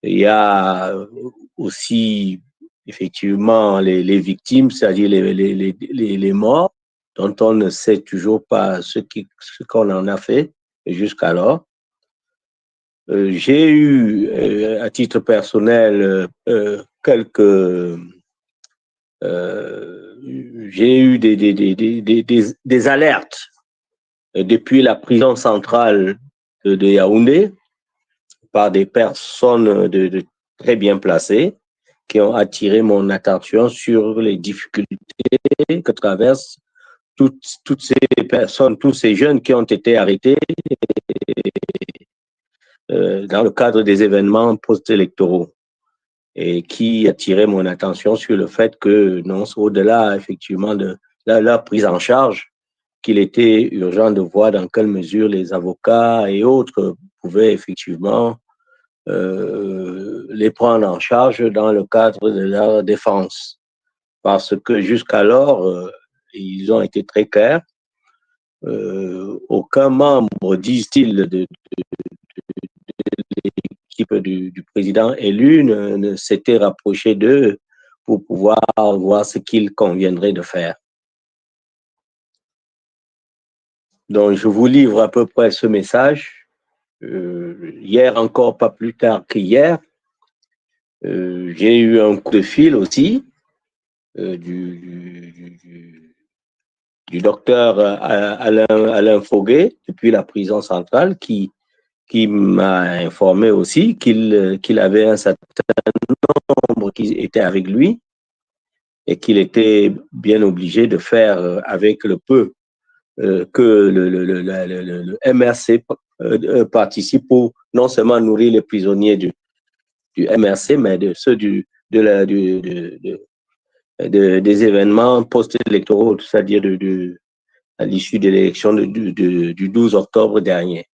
Il y a aussi effectivement les victimes, c'est-à-dire les morts, dont on ne sait toujours pas ce qu'on en a fait jusqu'alors. J'ai eu, à titre personnel, j'ai eu des alertes depuis la prison centrale de Yaoundé par des personnes très bien placées qui ont attiré mon attention sur les difficultés que traversent toutes ces personnes, tous ces jeunes qui ont été arrêtés dans le cadre des événements post-électoraux et qui attiraient mon attention sur le fait que, non, au-delà effectivement de leur prise en charge, qu'il était urgent de voir dans quelle mesure les avocats et autres pouvaient effectivement les prendre en charge dans le cadre de leur défense. Parce que jusqu'alors, ils ont été très clairs. Aucun membre, disent-ils, de l'équipe du président élu ne s'était rapproché d'eux pour pouvoir voir ce qu'il conviendrait de faire. Donc, je vous livre à peu près ce message. Hier encore, pas plus tard qu'hier, j'ai eu un coup de fil aussi du docteur Alain Foguet depuis la prison centrale qui m'a informé aussi qu'il avait un certain nombre qui était avec lui et qu'il était bien obligé de faire avec le peu que le MRC participe pour non seulement nourrir les prisonniers du MRC, mais de ceux des événements post-électoraux, c'est-à-dire à l'issue de l'élection du 12 octobre dernier.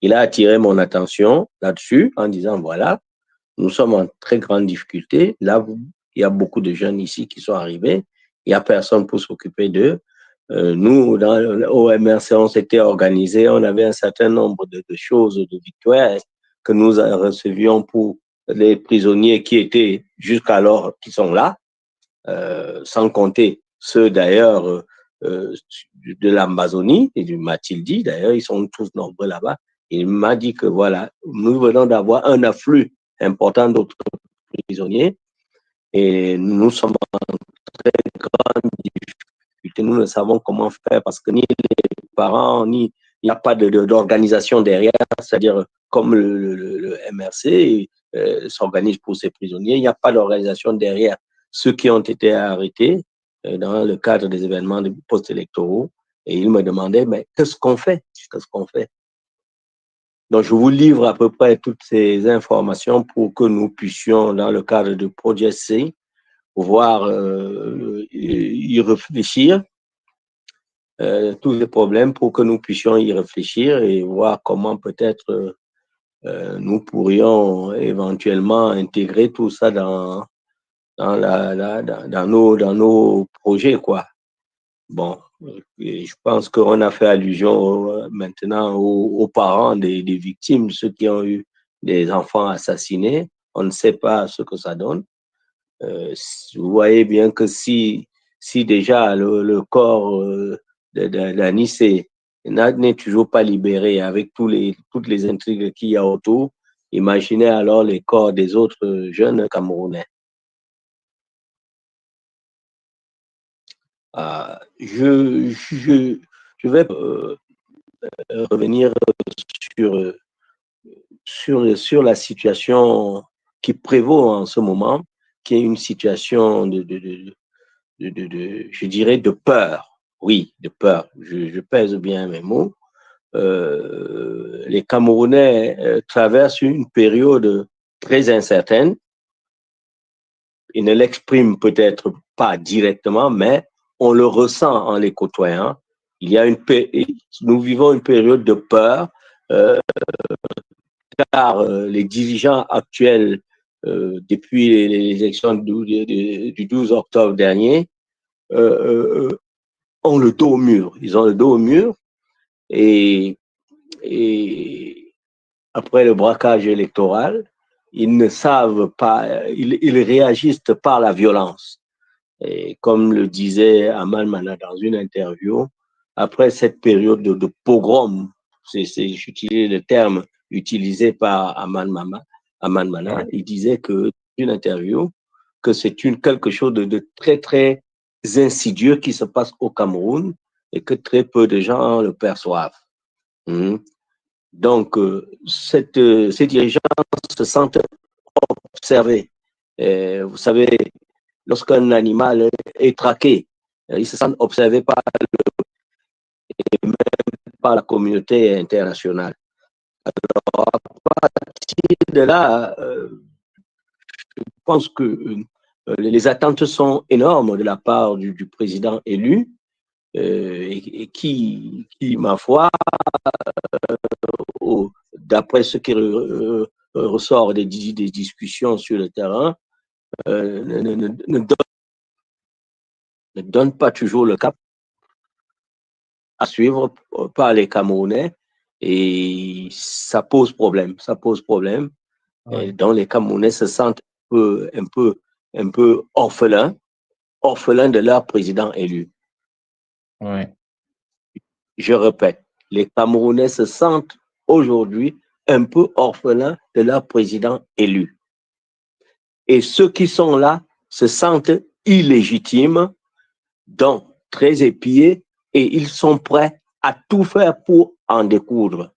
Il a attiré mon attention là-dessus en disant, voilà, nous sommes en très grande difficulté. Là, il y a beaucoup de jeunes ici qui sont arrivés. Il n'y a personne pour s'occuper d'eux. Nous, au MRC, on s'était organisés. On avait un certain nombre de choses, de victoires que nous recevions pour les prisonniers qui étaient jusqu'alors, qui sont là, sans compter ceux d'ailleurs de l'Amazonie et du Matildi. D'ailleurs, ils sont tous nombreux là-bas. Il m'a dit que voilà, nous venons d'avoir un afflux important d'autres prisonniers et nous sommes en très grande difficulté. Nous ne savons comment faire parce que ni les parents, il n'y a pas d'organisation derrière, c'est-à-dire comme le MRC s'organise pour ces prisonniers, il n'y a pas d'organisation derrière ceux qui ont été arrêtés dans le cadre des événements post-électoraux. Et il me demandait, mais qu'est-ce qu'on fait? Qu'est-ce qu'on fait? Donc, je vous livre à peu près toutes ces informations pour que nous puissions, dans le cadre de Project C, pouvoir y réfléchir, tous les problèmes pour que nous puissions y réfléchir et voir comment peut-être nous pourrions éventuellement intégrer tout ça dans nos projets, quoi. Bon, je pense qu'on a fait allusion maintenant aux parents des victimes, ceux qui ont eu des enfants assassinés. On ne sait pas ce que ça donne. Vous voyez bien que si déjà le corps d'Anis n'est toujours pas libéré avec toutes les intrigues qu'il y a autour, imaginez alors les corps des autres jeunes Camerounais. Je vais revenir sur la situation qui prévaut en ce moment, qui est une situation je dirais, de peur. Oui, de peur. Je pèse bien mes mots. Les Camerounais traversent une période très incertaine. Ils ne l'expriment peut-être pas directement, mais on le ressent en les côtoyant. Nous vivons une période de peur, car les dirigeants actuels, depuis les élections du 12 octobre dernier, ont le dos au mur. Ils ont le dos au mur et après le braquage électoral, ils ne savent pas, ils réagissent par la violence. Et comme le disait Aman Mana dans une interview, après cette période de pogrom, j'utilise le terme utilisé par Aman Mana, il disait que, dans une interview, que c'est quelque chose de très, très insidieux qui se passe au Cameroun et que très peu de gens le perçoivent. Donc, ces dirigeants se sentent observés. Vous savez, lorsqu'un animal est traqué, ils se sentent observés même par la communauté internationale. Alors, à partir de là, je pense que les attentes sont énormes de la part du président élu et qui, ma foi, d'après ce qui ressort des discussions sur le terrain, ne donne pas toujours le cap à suivre par les Camerounais et ça pose problème. Et donc les Camerounais se sentent un peu orphelins de leur président élu. Je répète, les Camerounais se sentent aujourd'hui un peu orphelins de leur président élu. Et ceux qui sont là se sentent illégitimes, donc très épiés, et ils sont prêts à tout faire pour en découdre,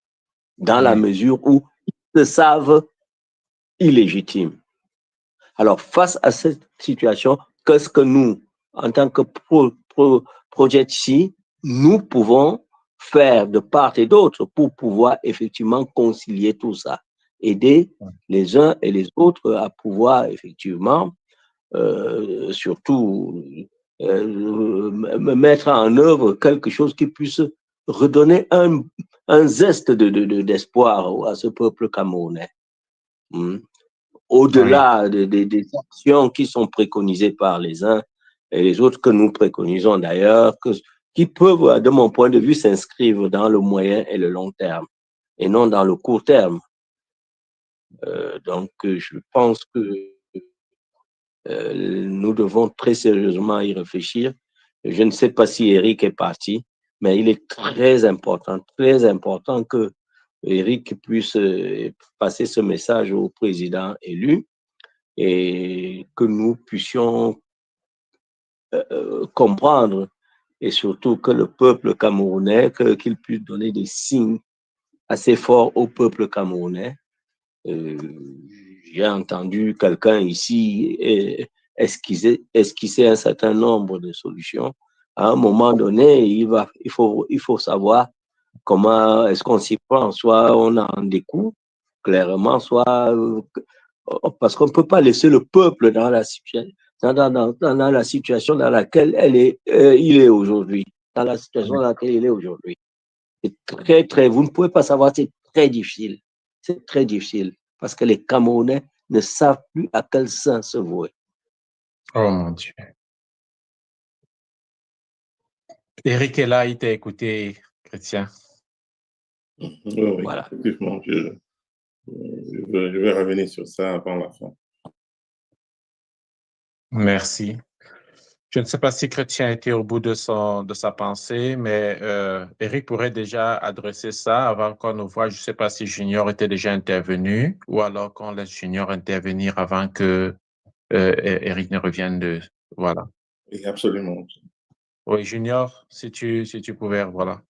dans la mesure où ils se savent illégitimes. Alors, face à cette situation, qu'est-ce que nous, en tant que Project C, nous pouvons faire de part et d'autre pour pouvoir effectivement concilier tout ça, aider les uns et les autres à pouvoir effectivement, surtout, mettre en œuvre quelque chose qui puisse redonner un zeste d'espoir à ce peuple camerounais. Au-delà des actions qui sont préconisées par les uns et les autres, que nous préconisons d'ailleurs, qui peuvent, de mon point de vue, s'inscrire dans le moyen et le long terme, et non dans le court terme. Donc, je pense que nous devons très sérieusement y réfléchir. Je ne sais pas si Eric est parti, mais il est très important que Eric puisse passer ce message au président élu et que nous puissions comprendre et surtout que le peuple camerounais, qu'il puisse donner des signes assez forts au peuple camerounais. J'ai entendu quelqu'un ici esquisser un certain nombre de solutions. À un moment donné, il faut savoir comment est-ce qu'on s'y prend. Soit on en découle clairement, soit parce qu'on ne peut pas laisser le peuple dans la situation dans laquelle il est aujourd'hui. Dans la situation dans laquelle il est aujourd'hui. C'est vous ne pouvez pas savoir, c'est très difficile. C'est très difficile parce que les Camerounais ne savent plus à quel sein se vouer. Oh mon Dieu. Eric est là, il t'a écouté, Chrétien. Oui, voilà. Effectivement, je vais revenir sur ça avant la fin. Merci. Je ne sais pas si Chrétien était au bout de sa pensée, mais Eric pourrait déjà adresser ça avant qu'on nous voit. Je ne sais pas si Junior était déjà intervenu ou alors qu'on laisse Junior intervenir avant que Eric ne revienne de... Voilà. Oui, absolument. Oui, Junior, si tu pouvais, voilà.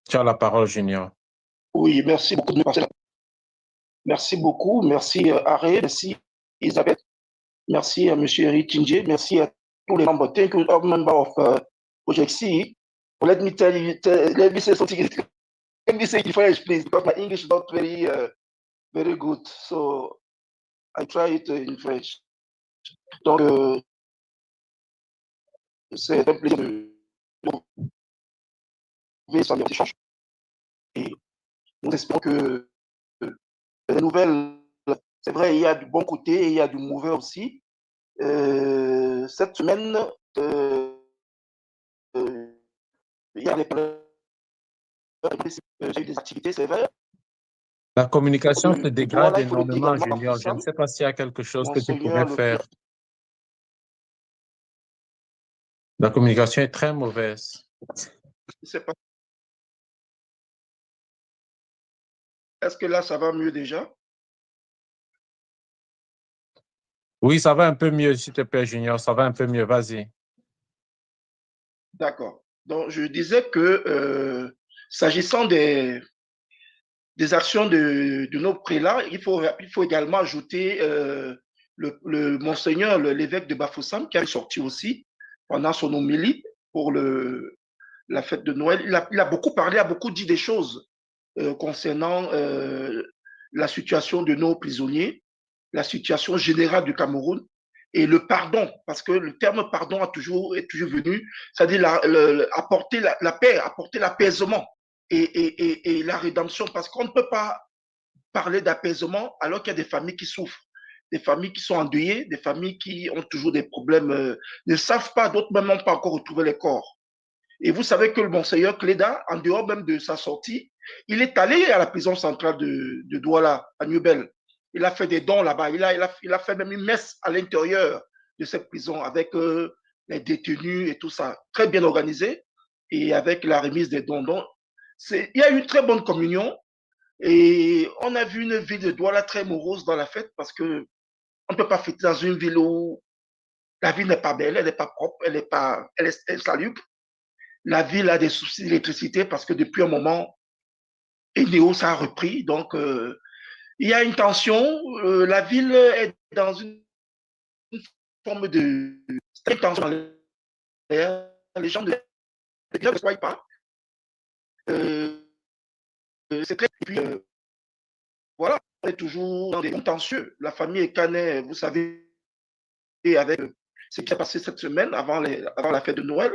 Tu as la parole, Junior. Oui, merci beaucoup de me passer là. Merci beaucoup. Merci Aré, merci Isabelle. Merci à M. Eric Tinje. Merci à tous les membres. Thank you, all members of Project C. Let me say something. Let me say it in French, please, because my English is not very good. So I try it in French. Donc, c'est un plaisir de trouver ça dans l'échange. Et nous espérons que les nouvelles, c'est vrai, il y a du bon côté et il y a du mauvais aussi. Cette semaine, il y a j'ai eu des activités sévères. La communication se dégrade voilà, il faut le dire énormément, également, Junior. Je ne sais pas s'il y a quelque chose que tu pourrais faire La communication est très mauvaise. Est-ce que là, ça va mieux déjà? Oui, ça va un peu mieux, s'il te plaît, Junior. Ça va un peu mieux. Vas-y. D'accord. Donc, je disais que s'agissant des actions de nos prélats, il faut également ajouter le monseigneur, l'évêque de Bafoussam, qui est sorti aussi pendant son homélie pour la fête de Noël. Il a beaucoup parlé, a beaucoup dit des choses concernant la situation de nos prisonniers, la situation générale du Cameroun et le pardon, parce que le terme pardon est toujours venu, c'est-à-dire apporter la paix, apporter l'apaisement et la rédemption, parce qu'on ne peut pas parler d'apaisement alors qu'il y a des familles qui souffrent, des familles qui sont endeuillées, des familles qui ont toujours des problèmes, ne savent pas, d'autres même n'ont pas encore retrouvé les corps. Et vous savez que le monseigneur Cléda, en dehors même de sa sortie, il est allé à la prison centrale de Douala, à Newbel. Il a fait des dons là-bas. Il a fait même une messe à l'intérieur de cette prison avec les détenus et tout ça. Très bien organisé et avec la remise des dons. Donc, il y a eu une très bonne communion et on a vu une ville de Douala très morose dans la fête parce qu'on ne peut pas fêter dans une ville où la ville n'est pas belle, elle n'est pas propre, elle est insalubre. La ville a des soucis d'électricité parce que depuis un moment, Eneo, ça a repris. Donc, il y a une tension. La ville est dans une forme de tension. Les gens ne soient pas. C'est très. Et puis, voilà, on est toujours dans des contentieux. La famille est canée, vous savez, avec ce qui s'est passé cette semaine avant la fête de Noël.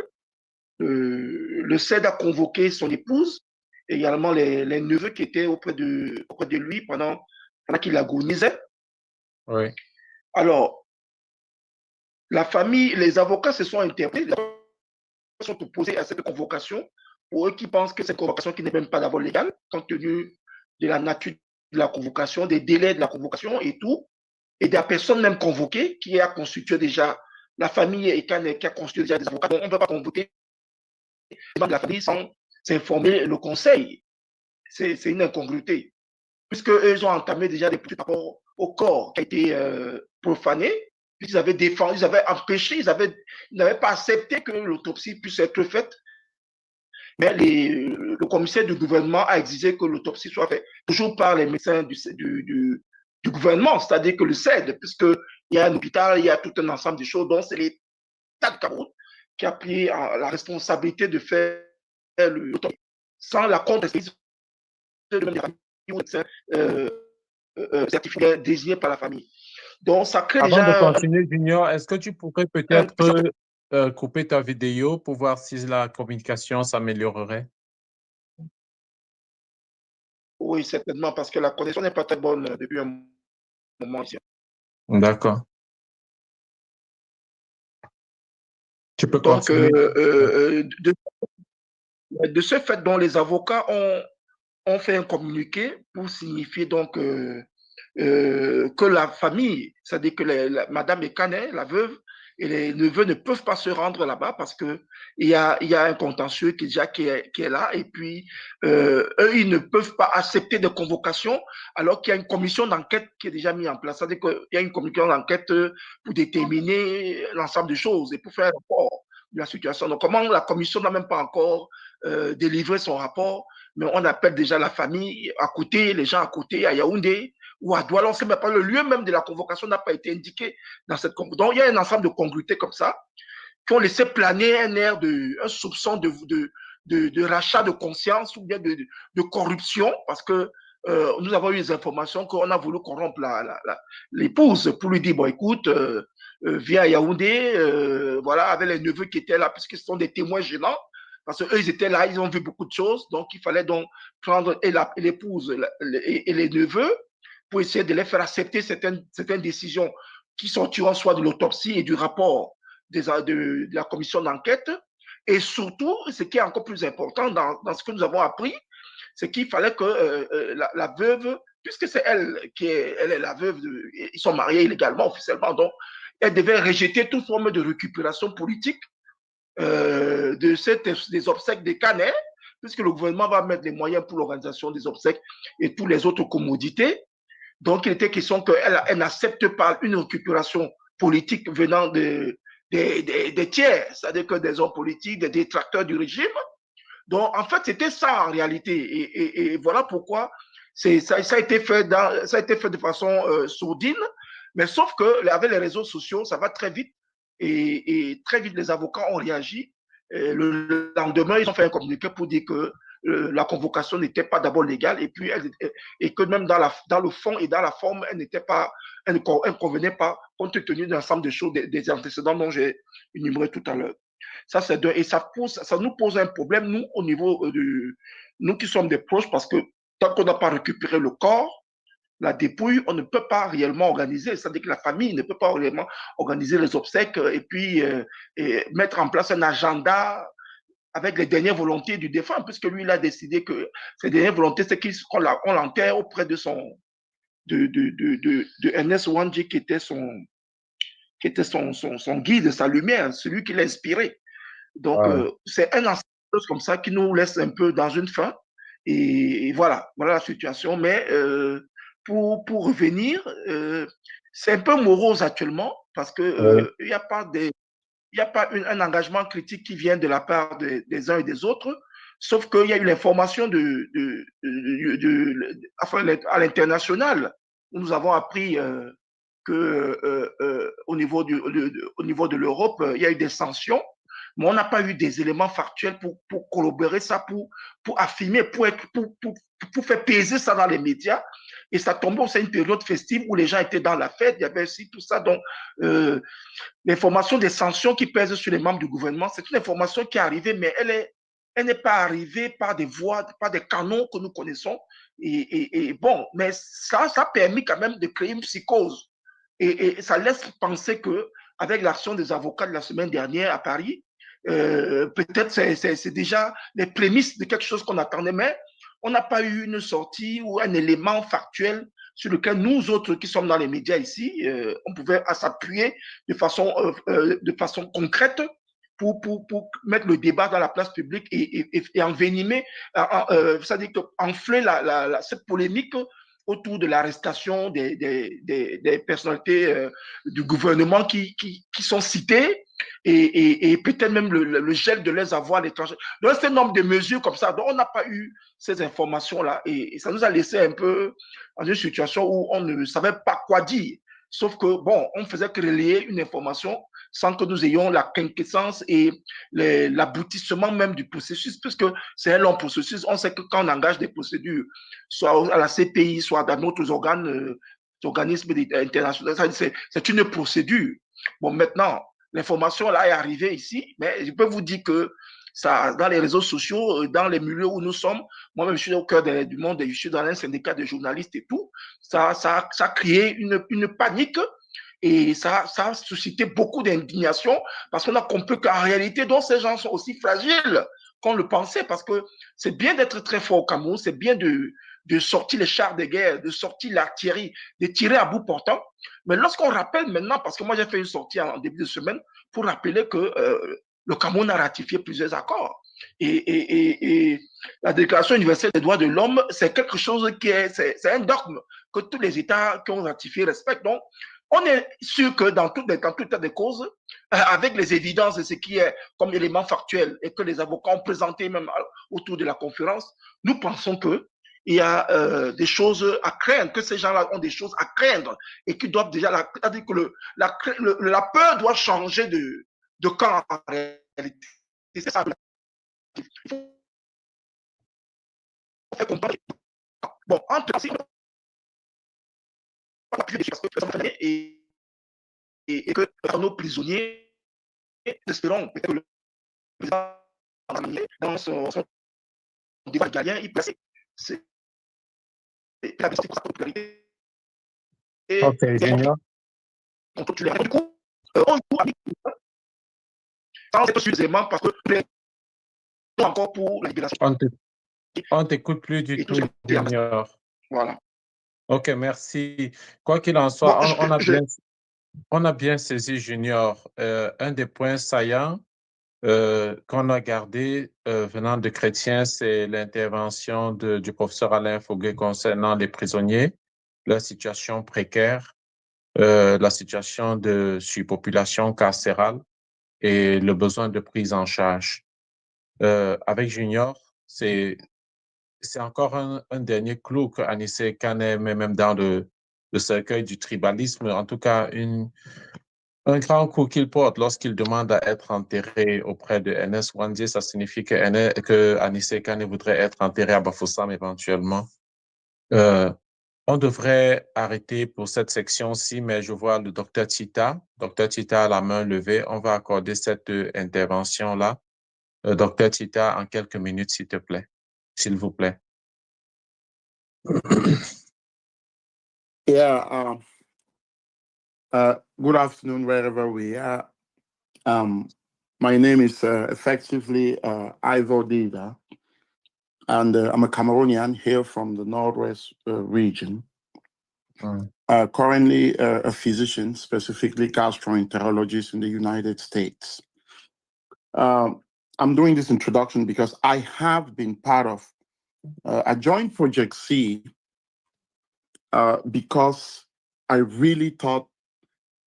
Le CED a convoqué son épouse, également les neveux qui étaient auprès de lui pendant qu'il agonisait. Oui. Alors, la famille, les avocats se sont interpellés, ils sont opposés à cette convocation, pour eux qui pensent que cette convocation qui n'est même pas d'abord légale, compte tenu de la nature de la convocation, des délais de la convocation et tout, et des personnes même convoquées qui a constitué déjà, la famille et qui a constitué déjà des avocats. Donc, on ne peut pas convoquer de la famille sans s'informer le conseil. C'est une incongruité. Puisque eux, ils ont entamé déjà des petits rapports au corps qui a été profané, puisqu'ils avaient défendu, ils avaient empêché, ils n'avaient pas accepté que l'autopsie puisse être faite. Mais le commissaire du gouvernement a exigé que l'autopsie soit faite, toujours par les médecins du gouvernement, c'est-à-dire que le CED, puisqu'il y a un hôpital, il y a tout un ensemble de choses, donc c'est l'État de Cameroun qui a pris la responsabilité de faire l'autopsie sans la contre-expertise de médecin certifié désigné par la famille. Donc, ça crée Avant déjà... de continuer, Junior, est-ce que tu pourrais peut-être couper ta vidéo pour voir si la communication s'améliorerait? Oui, certainement, parce que la connexion n'est pas très bonne depuis un moment ici. D'accord. Tu peux Donc, continuer. de ce fait, dont les avocats ont fait un communiqué pour signifier donc que la famille, c'est-à-dire que Madame Ekane, la veuve, et les neveux ne peuvent pas se rendre là-bas parce qu'il y a un contentieux qui est là. Et puis, eux, ils ne peuvent pas accepter de convocation alors qu'il y a une commission d'enquête qui est déjà mise en place. C'est-à-dire qu'il y a une commission d'enquête pour déterminer l'ensemble des choses et pour faire un rapport de la situation. Donc, comment la commission n'a même pas encore délivré son rapport, mais on appelle déjà la famille à côté, les gens à côté, à Yaoundé, ou à Douala, on ne sait même pas, le lieu même de la convocation n'a pas été indiqué dans cette convocation. Donc, il y a un ensemble de congruités comme ça qui ont laissé planer un soupçon de rachat de conscience ou bien de corruption, parce que nous avons eu des informations qu'on a voulu corrompre l'épouse pour lui dire, bon, écoute, viens à Yaoundé, voilà, avec les neveux qui étaient là, puisque ce sont des témoins gênants, parce qu'eux, ils étaient là, ils ont vu beaucoup de choses, donc il fallait donc prendre l'épouse et les neveux pour essayer de les faire accepter certaines décisions qui sortiront soit de l'autopsie et du rapport de la commission d'enquête. Et surtout, ce qui est encore plus important dans ce que nous avons appris, c'est qu'il fallait que la veuve, puisque c'est elle elle est la veuve, ils sont mariés illégalement, officiellement, donc elle devait rejeter toute forme de récupération politique des obsèques des Canets, puisque le gouvernement va mettre les moyens pour l'organisation des obsèques et toutes les autres commodités. Donc, il était question qu'elle n'accepte pas une récupération politique venant des tiers, c'est-à-dire que des hommes politiques, des détracteurs du régime. Donc, en fait, c'était ça en réalité. Et voilà pourquoi ça a été fait de façon sourdine. Mais sauf qu'avec les réseaux sociaux, ça va très vite. Et très vite, les avocats ont réagi. Et le lendemain, ils ont fait un communiqué pour dire que la convocation n'était pas d'abord légale et que même dans le fond et dans la forme, elle ne convenait pas compte tenu d'un ensemble de choses, des antécédents dont j'ai énuméré tout à l'heure. Et ça nous pose un problème, nous, au niveau nous qui sommes des proches, parce que tant qu'on n'a pas récupéré le corps, la dépouille, on ne peut pas réellement organiser. C'est-à-dire que la famille ne peut pas réellement organiser les obsèques et puis mettre en place un agenda avec les dernières volontés du défunt, puisque lui, il a décidé que ses dernières volontés, c'est qu'on l'enterre auprès de Ernest Wanji, qui était son guide, sa lumière, celui qui l'a inspiré. Donc, c'est un ensemble de choses comme ça qui nous laisse un peu dans une faim. Et voilà la situation. Mais pour revenir, c'est un peu morose actuellement parce qu'il n'y a pas un engagement critique qui vient de la part des uns et des autres, sauf qu'il y a eu l'information à l'international où nous avons appris qu'au niveau de l'Europe, il y a eu des sanctions, mais on n'a pas eu des éléments factuels pour corroborer ça, pour affirmer, pour faire peser ça dans les médias. Et ça tombait aussi à une période festive où les gens étaient dans la fête, il y avait aussi tout ça. Donc, l'information des sanctions qui pèsent sur les membres du gouvernement, c'est une information qui est arrivée, mais elle n'est pas arrivée par des voies, par des canaux que nous connaissons. Et bon, mais ça a permis quand même de créer une psychose. Et ça laisse penser qu'avec l'action des avocats de la semaine dernière à Paris, peut-être c'est déjà les prémices de quelque chose qu'on attendait, mais on n'a pas eu une sortie ou un élément factuel sur lequel nous autres qui sommes dans les médias ici, on pouvait s'appuyer de façon concrète pour mettre le débat dans la place publique et envenimer, c'est-à-dire enfler cette polémique autour de l'arrestation des personnalités du gouvernement qui sont citées et peut-être même le gel de leurs avoirs à l'étranger. Donc, c'est un nombre de mesures comme ça. Donc, on n'a pas eu ces informations-là et ça nous a laissé un peu dans une situation où on ne savait pas quoi dire. Sauf que, bon, on faisait que relayer une information sans que nous ayons la quintessence et l'aboutissement même du processus, puisque c'est un long processus. On sait que quand on engage des procédures, soit à la CPI, soit dans d'autres organismes internationaux, c'est une procédure. Bon, maintenant, l'information là est arrivée ici, mais je peux vous dire que ça, dans les réseaux sociaux, dans les milieux où nous sommes, moi-même je suis au cœur du monde, je suis dans un syndicat de journalistes et tout, ça a créé une panique et ça a suscité beaucoup d'indignation parce qu'on a compris qu'en réalité, donc, ces gens sont aussi fragiles qu'on le pensait, parce que c'est bien d'être très fort au Cameroun, c'est bien de sortir les chars de guerre, de sortir l'artillerie, de tirer à bout portant. Mais lorsqu'on rappelle maintenant, parce que moi j'ai fait une sortie en début de semaine pour rappeler que le Cameroun a ratifié plusieurs accords. Et la Déclaration universelle des droits de l'homme, c'est quelque chose c'est un dogme que tous les États qui ont ratifié respectent. Donc, on est sûr que dans tout état de cause, avec les évidences de ce qui est comme élément factuel et que les avocats ont présenté même autour de la conférence, nous pensons que il y a des choses à craindre, que ces gens-là ont des choses à craindre et qui doivent déjà, c'est-à-dire que la peur doit changer de camp en réalité. C'est ça. Il faut faire comprendre. Bon, en principe, et que nos prisonniers, espérons que le président dans son débat galien, il place la popularité. Ok, Junior. Du coup, on joue avec sans être suffisamment parce que encore pour la libération. On t'écoute plus du tout, Junior. Voilà. Ok, merci. Quoi qu'il en soit, bon, on a bien saisi, Junior, un des points saillants qu'on a gardé venant de chrétiens, c'est l'intervention du professeur Alain Fouguet concernant les prisonniers, leur situation précaire, la situation de surpopulation carcérale et le besoin de prise en charge. Avec Junior, c'est encore un dernier clou que Anissé Kane met même dans le cercueil du tribalisme, en tout cas un grand coup qu'il porte lorsqu'il demande à être enterré auprès de NS Wandier. Ça signifie que Anissé Kane voudrait être enterré à Bafoussam éventuellement. On devrait arrêter pour cette section-ci, mais je vois le docteur Tita. Docteur Tita a la main levée. On va accorder cette intervention-là. Docteur Tita, en quelques minutes, s'il te plaît. S'il vous plaît. Yeah. Good afternoon, wherever we are. My name is effectively Ivo Dida, and I'm a Cameroonian here from the Northwest region. Currently a physician, specifically gastroenterologist in the United States. I'm doing this introduction because I have been part of, I joined Project C because I really thought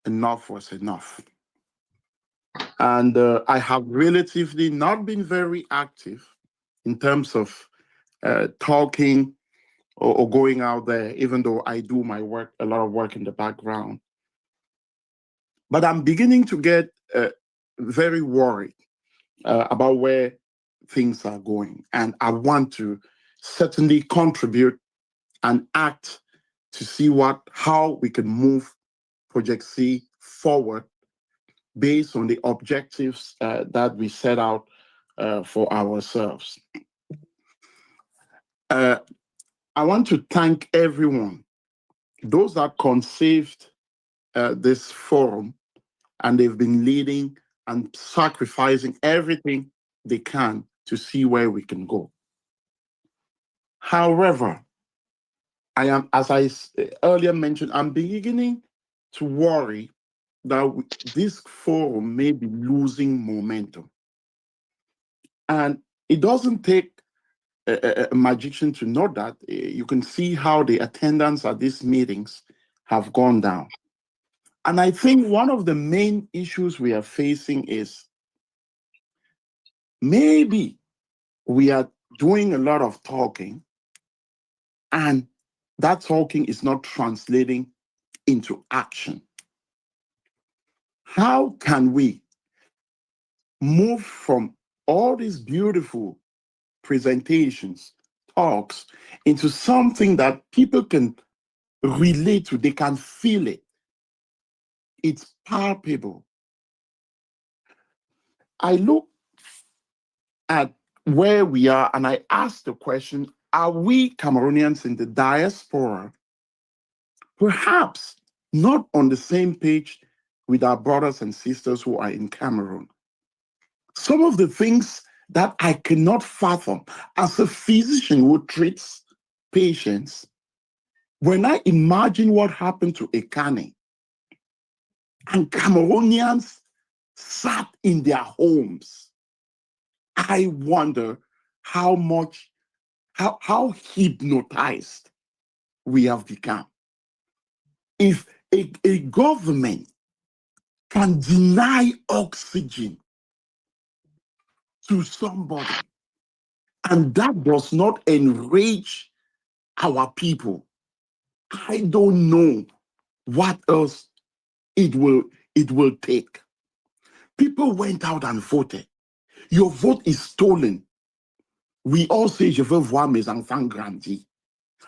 enough was enough. And I have relatively not been very active in terms of talking or going out there, even though I do my work, a lot of work in the background. But I'm beginning to get very worried about where things are going. And I want to certainly contribute and act to see how we can move Project C forward based on the objectives that we set out for ourselves. I want to thank everyone, those that conceived this forum, and they've been leading and sacrificing everything they can to see where we can go. However, I am, as I earlier mentioned, I'm beginning to worry that this forum may be losing momentum. And it doesn't take a magician to know that. You can see how the attendance at these meetings have gone down. And I think one of the main issues we are facing is maybe we are doing a lot of talking and that talking is not translating into action. How can we move from all these beautiful presentations, talks, into something that people can relate to, they can feel it? It's palpable. I look at where we are and I ask the question, are we Cameroonians in the diaspora perhaps not on the same page with our brothers and sisters who are in Cameroon? Some of the things that I cannot fathom as a physician who treats patients, when I imagine what happened to Ekane and Cameroonians sat in their homes, I wonder how hypnotized we have become. If a government can deny oxygen to somebody and that does not enrage our people, I don't know what else it will take. People went out and voted. Your vote is stolen. We all say, je veux voir mes enfants grandir.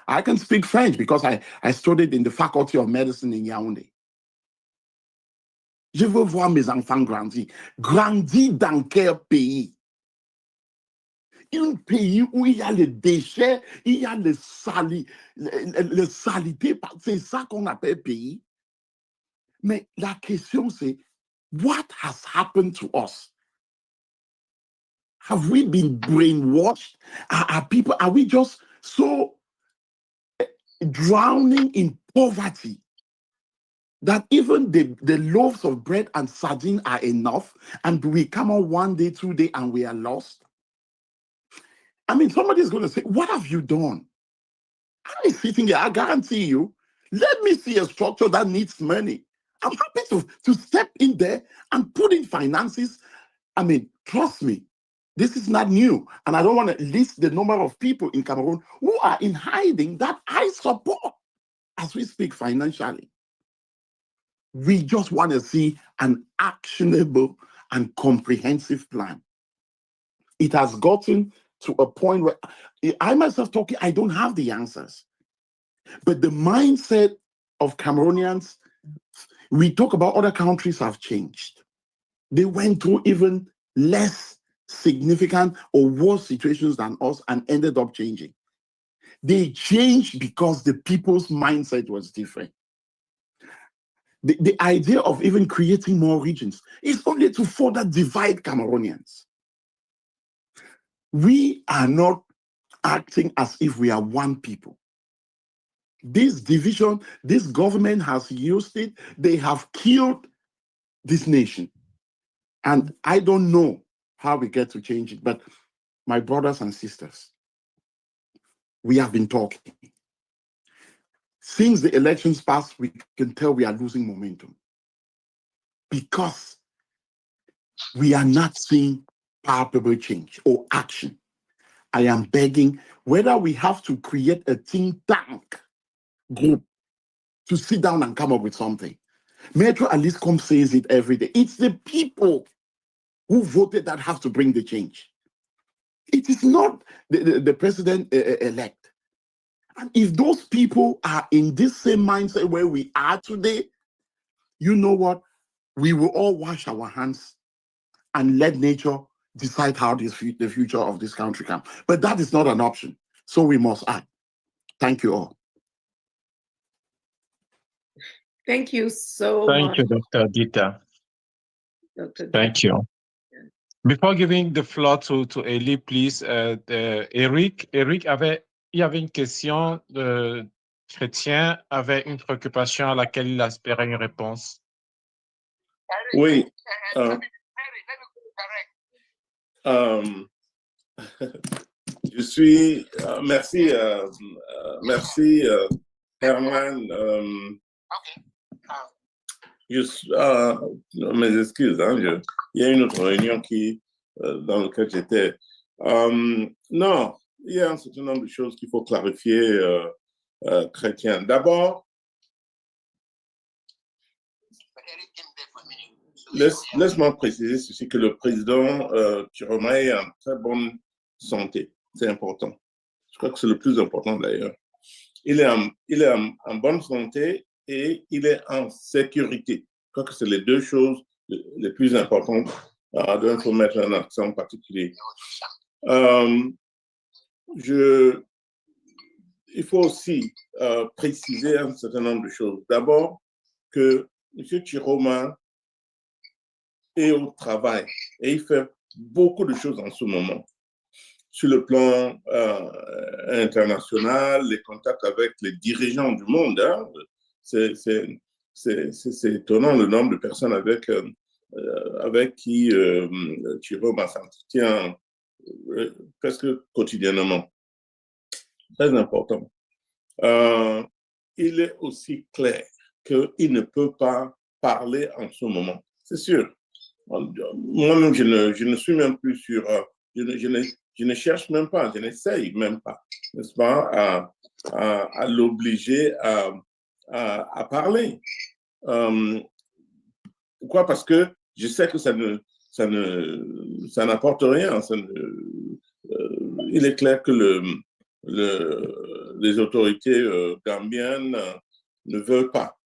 I can speak French because I studied in the Faculty of Medicine in Yaoundé. Je veux voir mes enfants grandir. Grandir dans quel pays? Un pays où il y a les déchets, il y a les saletés, c'est ça qu'on appelle pays. Mais la question c'est, what has happened to us? Have we been brainwashed? Are we just so drowning in poverty that even the loaves of bread and sardine are enough, and we come on 1 day, 2 days, and we are lost? I mean, somebody's going to say, what have you done? I'm sitting here, I guarantee you, let me see a structure that needs money. I'm happy to step in there and put in finances. I mean, trust me, this is not new. And I don't want to list the number of people in Cameroon who are in hiding that I support as we speak financially. We just want to see an actionable and comprehensive plan. It has gotten to a point where I myself talking, I don't have the answers. But the mindset of Cameroonians, we talk about other countries have changed. They went through even less significant or worse situations than us and ended up changing. They changed because the people's mindset was different. The idea of even creating more regions is only to further divide Cameroonians. We are not acting as if we are one people. This division, this government has used it. They have killed this nation. And I don't know how we get to change it, but my brothers and sisters, we have been talking. Since the elections passed, we can tell we are losing momentum because we are not seeing palpable change or action. I am begging whether we have to create a think tank group to sit down and come up with something. Metro at least says it every day. It's the people who voted that have to bring the change. It is not the president-elect. And if those people are in this same mindset where we are today, you know what? We will all wash our hands and let nature decide how the future of this country comes. But that is not an option. So we must act. Thank you all. Thank you so much. Thank you, Dr. Dita. Thank you. Before giving the floor to Ellie, please, Eric il y avait une question de Chrétien, avait une préoccupation à laquelle il espérait une réponse. Oui. Je suis. Merci, Herman. Mes excuses, hein, il y a une autre réunion dans laquelle j'étais. Non, il y a un certain nombre de choses qu'il faut clarifier, Chrétien. D'abord, laisse-moi préciser ceci, que le président Chiroma est en très bonne santé. C'est important. Je crois que c'est le plus important d'ailleurs. Il est en bonne santé et il est en sécurité. Je crois que c'est les deux choses les plus importantes dont il faut mettre un accent particulier. Il faut aussi préciser un certain nombre de choses. D'abord, que M. Chiroma est au travail et il fait beaucoup de choses en ce moment. Sur le plan international, les contacts avec les dirigeants du monde, hein, c'est étonnant le nombre de personnes avec qui Chiroma s'entretient presque quotidiennement. Très important. Il est aussi clair qu'il ne peut pas parler en ce moment. C'est sûr. Moi-même, je ne suis même plus sur... Je ne cherche même pas, je n'essaye même pas, n'est-ce pas, à l'obliger à parler. Pourquoi? Parce que je sais que ça n'apporte rien. Il est clair que les autorités gambiennes ne veulent pas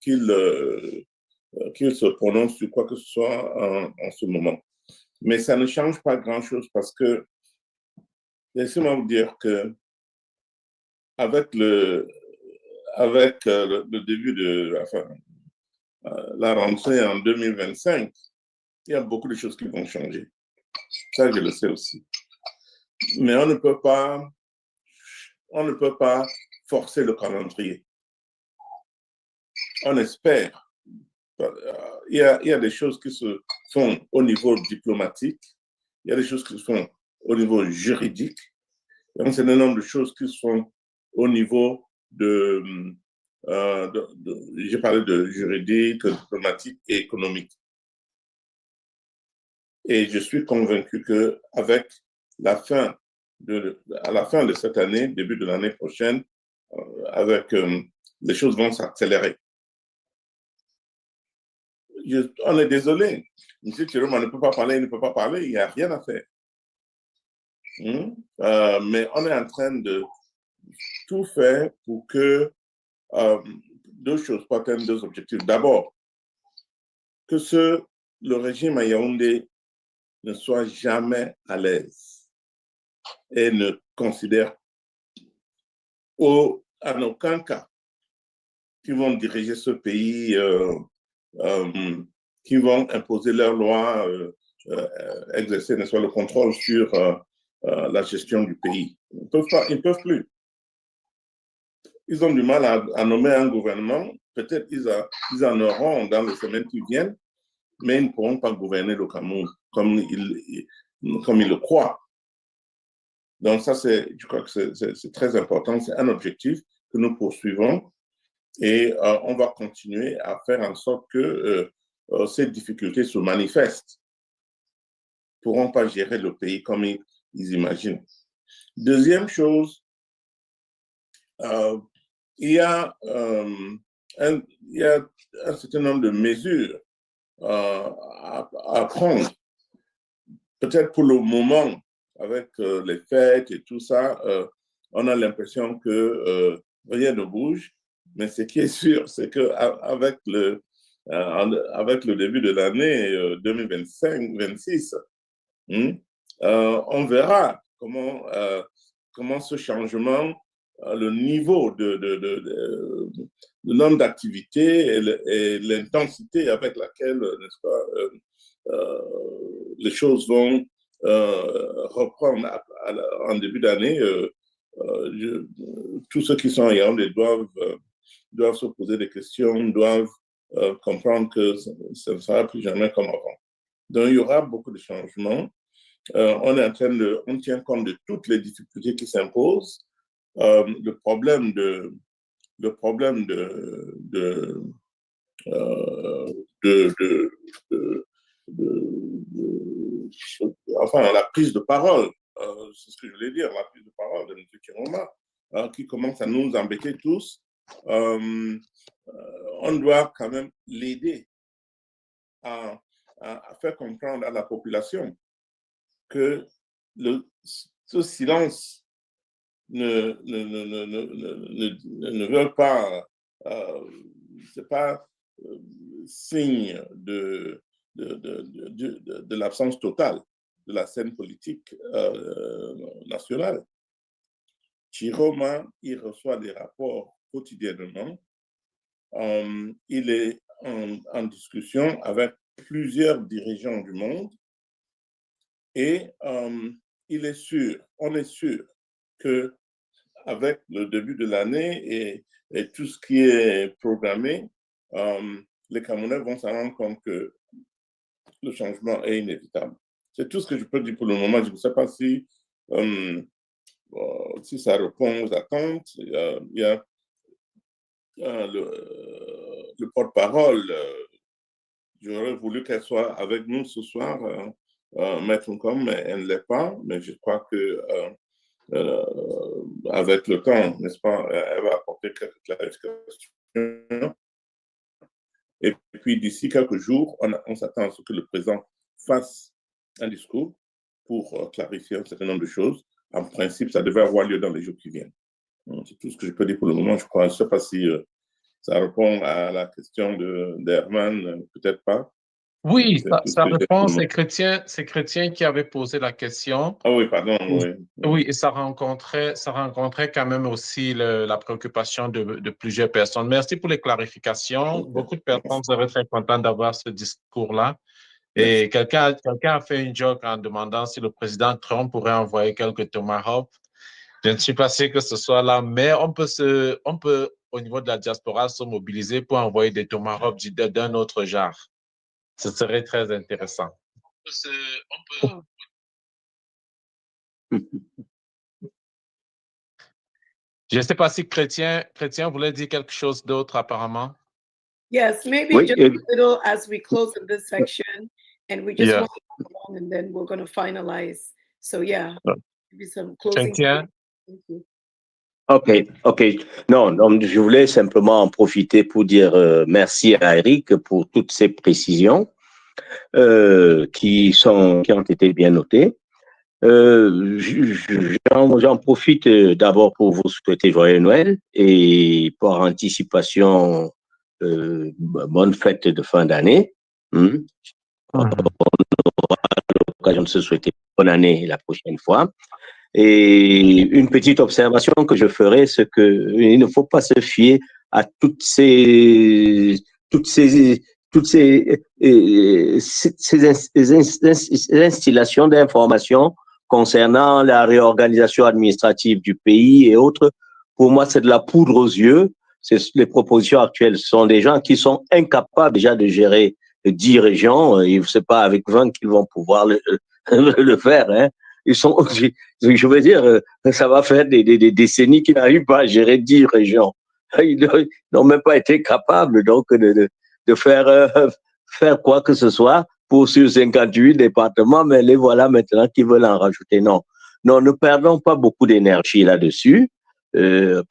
qu'il se prononce sur quoi que ce soit en ce moment. Mais ça ne change pas grand-chose parce que, laissez-moi vous dire que avec le début de la rentrée en 2025, il y a beaucoup de choses qui vont changer. Ça, je le sais aussi. Mais on ne peut pas forcer le calendrier. on espère. Il y a des choses qui se font au niveau diplomatique, il y a des choses qui se font au niveau juridique, il y a un certain nombre de choses qui se font au niveau j'ai parlé de juridique, diplomatique et économique. Et je suis convaincu qu'avec à la fin de cette année, début de l'année prochaine, les choses vont s'accélérer. On est désolé. M. Chiroma ne peut pas parler, il ne peut pas parler, il n'y a rien à faire. Mais on est en train de tout faire pour que deux choses, pour atteindre deux objectifs. D'abord, que le régime à Yaoundé ne soit jamais à l'aise et ne considère en aucun cas qu'ils vont diriger ce pays, qui vont imposer leurs lois, exercer n'est-ce pas, le contrôle sur la gestion du pays. Ils ne peuvent plus. Ils ont du mal à nommer un gouvernement. Peut-être ils en auront dans les semaines qui viennent, mais ils ne pourront pas gouverner le Cameroun comme ils le croient. Donc ça, je crois que c'est très important. C'est un objectif que nous poursuivons et on va continuer à faire en sorte que ces difficultés se manifestent. Ils ne pourront pas gérer le pays comme ils imaginent. Deuxième chose, il y a un certain nombre de mesures à prendre. Peut-être pour le moment, avec les fêtes et tout ça, on a l'impression que rien ne bouge. Mais ce qui est sûr, c'est qu'avec le début de l'année 2025-26, on verra comment ce changement, le niveau de nombre d'activités et l'intensité avec laquelle, n'est-ce pas, les choses vont reprendre en début d'année. Tous ceux qui sont ayants doivent se poser des questions, doivent comprendre que ça ne sera plus jamais comme avant. Donc, il y aura beaucoup de changements. On tient compte de toutes les difficultés qui s'imposent. Le problème enfin, la prise de parole, c'est ce que je voulais dire, la prise de parole de M. Chiroma, qui commence à nous embêter tous. On doit quand même l'aider à faire comprendre à la population que ce silence ne veut pas, c'est pas signe de l'absence totale de la scène politique nationale. Chiroma, il reçoit des rapports quotidiennement. Il est en discussion avec plusieurs dirigeants du monde et on est sûr que avec le début de l'année et tout ce qui est programmé, les Camerounais vont s'en rendre compte que le changement est inévitable. C'est tout ce que je peux dire pour le moment. Je ne sais pas si ça répond aux attentes. Il y a le porte-parole. J'aurais voulu qu'elle soit avec nous ce soir, Maître Nkom, mais elle ne l'est pas. Mais je crois que avec le temps, n'est-ce pas, elle va apporter quelques clarifications. Et puis, d'ici quelques jours, on s'attend à ce que le président fasse un discours pour clarifier un certain nombre de choses. En principe, ça devrait avoir lieu dans les jours qui viennent. C'est tout ce que je peux dire pour le moment. Je crois, je ne sais pas si ça répond à la question d'Herman, peut-être pas. Oui, ça répond, c'est Chrétien qui avait posé la question. Ah oui, pardon, oui. Oui, et ça rencontrait quand même aussi la préoccupation de plusieurs personnes. Merci pour les clarifications. Okay. Beaucoup de personnes seraient très contentes d'avoir ce discours-là. Et quelqu'un a fait une joke en demandant si le président Trump pourrait envoyer quelques tomahawks Je ne suis pas sûr que ce soit là, mais on peut, au niveau de la diaspora, se mobiliser pour envoyer des tomahawks d'un autre genre. Ce serait très intéressant. Je ne sais pas si Chrétien voulait dire quelque chose d'autre apparemment. Yes, maybe Oui, just a little as we close in this section, and we just Yeah. want to go along, and then we're going to finalize. So yeah, maybe some closing. Chrétien. Thank you. Ok. Non, je voulais simplement en profiter pour dire merci à Eric pour toutes ces précisions qui ont été bien notées. J'en profite d'abord pour vous souhaiter joyeux Noël et par anticipation, bonne fête de fin d'année. On aura l'occasion de se souhaiter bonne année la prochaine fois. Et une petite observation que je ferai, c'est qu'il ne faut pas se fier à toutes ces instillations d'informations concernant la réorganisation administrative du pays et autres. Pour moi, c'est de la poudre aux yeux. Les propositions actuelles sont des gens qui sont incapables déjà de gérer 10 régions. C'est pas avec 20 qu'ils vont pouvoir le faire, hein. Je veux dire, ça va faire des décennies qu'ils n'arrivent pas à gérer 10 régions. Ils n'ont même pas été capables donc de faire quoi que ce soit pour sur 58 départements, mais les voilà maintenant qui veulent en rajouter. Non, ne perdons pas beaucoup d'énergie là-dessus,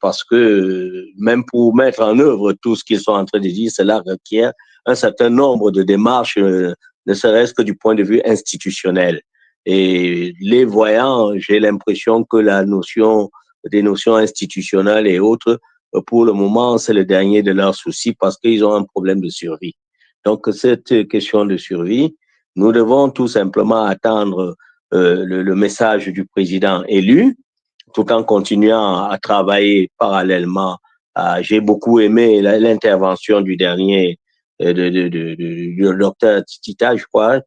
parce que même pour mettre en œuvre tout ce qu'ils sont en train de dire, cela requiert un certain nombre de démarches, ne serait-ce que du point de vue institutionnel. Et les voyants, j'ai l'impression que des notions institutionnelles et autres, pour le moment, c'est le dernier de leurs soucis parce qu'ils ont un problème de survie. Donc, cette question de survie, nous devons tout simplement attendre le message du président élu, tout en continuant à travailler parallèlement. J'ai beaucoup aimé l'intervention du dernier, du docteur Tita, je crois,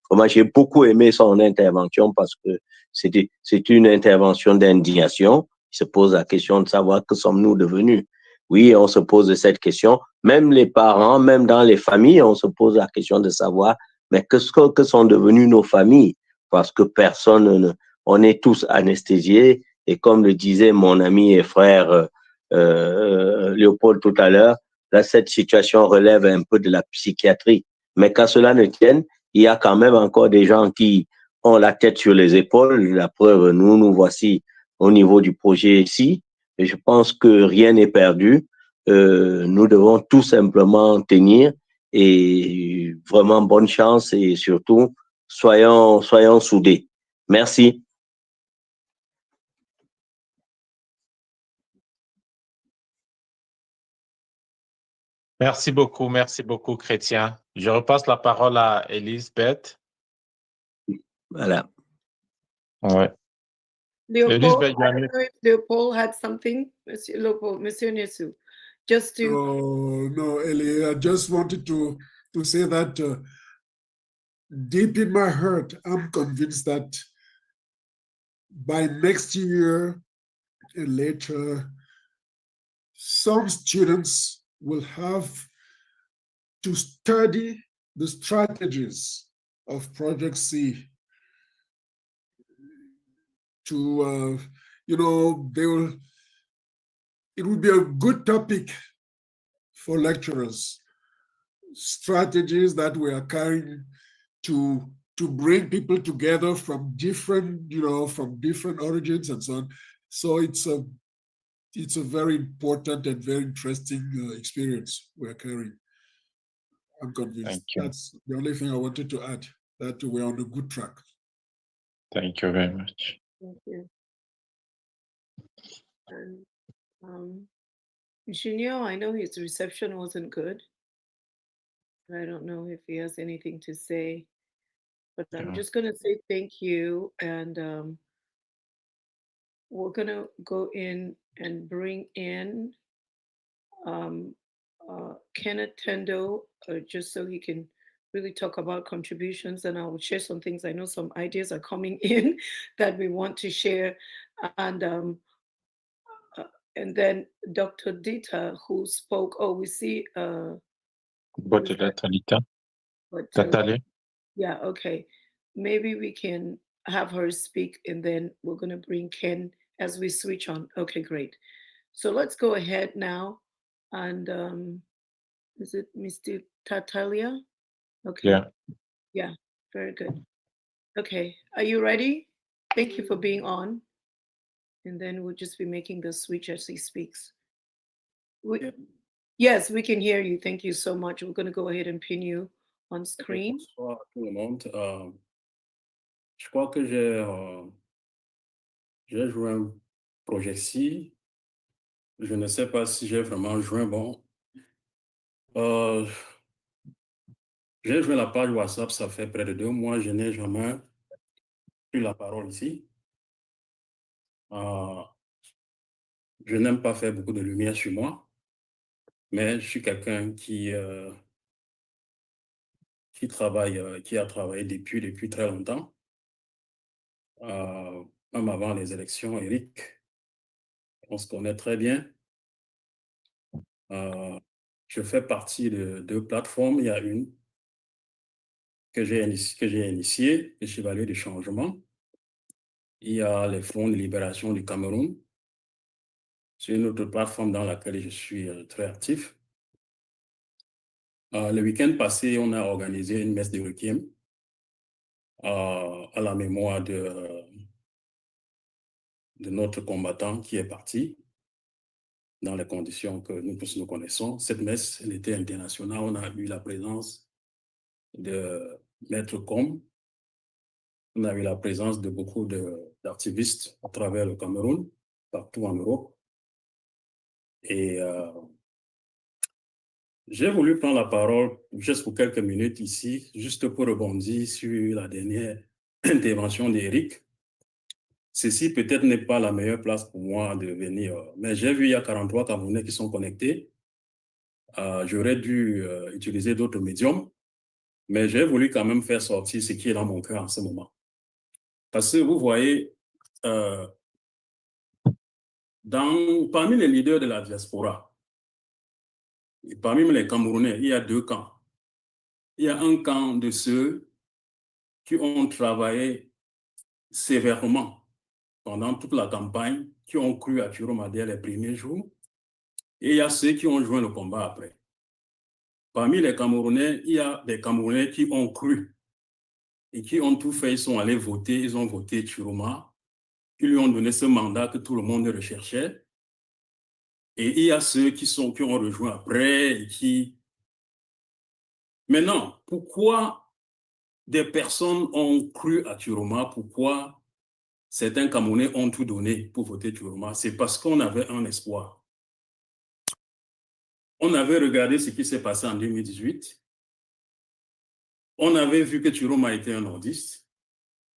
moi, j'ai beaucoup aimé son intervention parce que c'est une intervention d'indignation. Il se pose la question de savoir que sommes-nous devenus. Oui, on se pose cette question. Même les parents, même dans les familles, on se pose la question de savoir, mais que sont devenues nos familles? Parce que on est tous anesthésiés. Et comme le disait mon ami et frère Léopold tout à l'heure, là, cette situation relève un peu de la psychiatrie. Mais qu'à cela ne tienne, il y a quand même encore des gens qui ont la tête sur les épaules. La preuve, nous voici au niveau du projet ici. Et je pense que rien n'est perdu. Nous devons tout simplement tenir et vraiment bonne chance et surtout, soyons soudés. Merci. Merci beaucoup, Chrétien. Je repasse la parole à Elisabeth. Voilà. Ouais. Leopold, I don't know if Leopold had something. Monsieur Nesu, just to. Oh, no, Ellie, I just wanted to say that deep in my heart, I'm convinced that by next year and later, some students will have to study the strategies of Project C. To, it will be a good topic for lecturers, strategies that we are carrying to bring people together from different origins and so on. So it's a very important and very interesting experience we're carrying. I'm convinced. That's the only thing I wanted to add, that we're on a good track. Thank you very much. Thank you. And Junior, I know his reception wasn't good. I don't know if he has anything to say, but I'm just going to say thank you. And we're going to go in and bring in Kenneth Tendo, just so he can really talk about contributions, and I will share some things. I know some ideas are coming in that we want to share. And then Dr. Dita, who spoke, oh, we see Natalie. Yeah, okay. Maybe we can have her speak and then we're going to bring Ken as we switch on. Okay, great. So let's go ahead now. And is it Mr. Tatalia? Okay. Yeah. Yeah, very good. Okay, are you ready? Thank you for being on. And then we'll just be making the switch as he speaks. Yes, we can hear you. Thank you so much. We're going to go ahead and pin you on screen. Bonsoir à tout le monde. Je crois que j'ai joué un Project C. Je ne sais pas si j'ai vraiment joué. Bon, j'ai joué la page WhatsApp, ça fait près de 2 mois. Je n'ai jamais eu la parole ici. Je n'aime pas faire beaucoup de lumière sur moi, mais je suis quelqu'un qui travaille, qui a travaillé depuis très longtemps. Même avant les élections, Eric, on se connaît très bien. Je fais partie de 2 plateformes. Il y a une que j'ai initiée, le Chevalier du Changement. Il y a les Fronts de libération du Cameroun. C'est une autre plateforme dans laquelle je suis très actif. Le week-end passé, on a organisé une messe de requiem à la mémoire de notre combattant qui est parti dans les conditions que nous tous nous connaissons. Cette messe, elle était internationale. On a eu la présence de Maître Com. On a eu la présence de beaucoup d'activistes à travers le Cameroun, partout en Europe. Et j'ai voulu prendre la parole juste pour quelques minutes ici, juste pour rebondir sur la dernière intervention d'Éric. Ceci peut-être n'est pas la meilleure place pour moi de venir, mais j'ai vu il y a 43 Camerounais qui sont connectés. J'aurais dû utiliser d'autres médiums, mais j'ai voulu quand même faire sortir ce qui est dans mon cœur en ce moment. Parce que vous voyez, parmi les leaders de la diaspora, et parmi les Camerounais, il y a 2 camps. Il y a un camp de ceux qui ont travaillé sévèrement pendant toute la campagne, qui ont cru à Chiroma dès les premiers jours, et il y a ceux qui ont joint le combat après. Parmi les Camerounais, il y a des Camerounais qui ont cru et qui ont tout fait. Ils sont allés voter, ils ont voté Chiroma, ils lui ont donné ce mandat que tout le monde recherchait. Et il y a ceux qui ont rejoint après et qui... Maintenant, pourquoi des personnes ont cru à Chiroma? Pourquoi certains Camerounais ont tout donné pour voter Chiroma? C'est parce qu'on avait un espoir. On avait regardé ce qui s'est passé en 2018. On avait vu que Chiroma était un nordiste.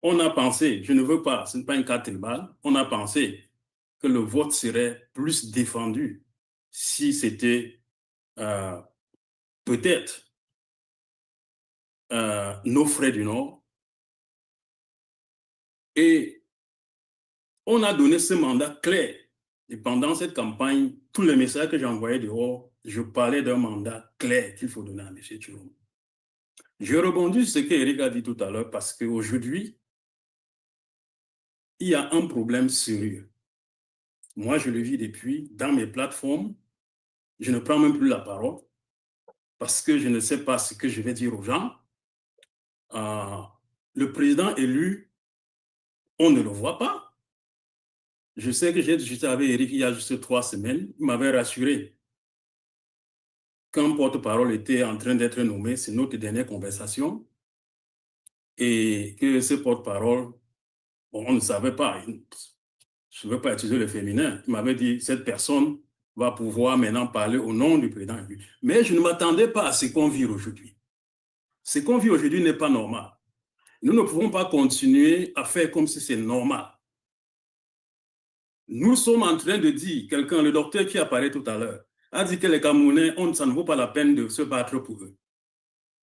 On a pensé, je ne veux pas, ce n'est pas une carte tribale, on a pensé que le vote serait plus défendu si c'était peut-être nos frères du Nord. Et on a donné ce mandat clair. Et pendant cette campagne, tous les messages que j'envoyais dehors, je parlais d'un mandat clair qu'il faut donner à M. Chiroma. Je rebondis sur ce qu'Éric a dit tout à l'heure parce qu'aujourd'hui, il y a un problème sérieux. Moi, je le vis depuis dans mes plateformes. Je ne prends même plus la parole parce que je ne sais pas ce que je vais dire aux gens. Le président élu, on ne le voit pas. Je sais que j'ai discuté avec Eric il y a juste 3 semaines. Il m'avait rassuré qu'un porte-parole était en train d'être nommé. C'est notre dernière conversation. Et que ce porte-parole, bon, on ne savait pas. Je ne veux pas utiliser le féminin. Il m'avait dit, cette personne va pouvoir maintenant parler au nom du président élu. Mais je ne m'attendais pas à ce qu'on vit aujourd'hui. Ce qu'on vit aujourd'hui n'est pas normal. Nous ne pouvons pas continuer à faire comme si c'est normal. Nous sommes en train de dire, quelqu'un, le docteur qui apparaît tout à l'heure, a dit que les Camerounais, ça ne vaut pas la peine de se battre pour eux.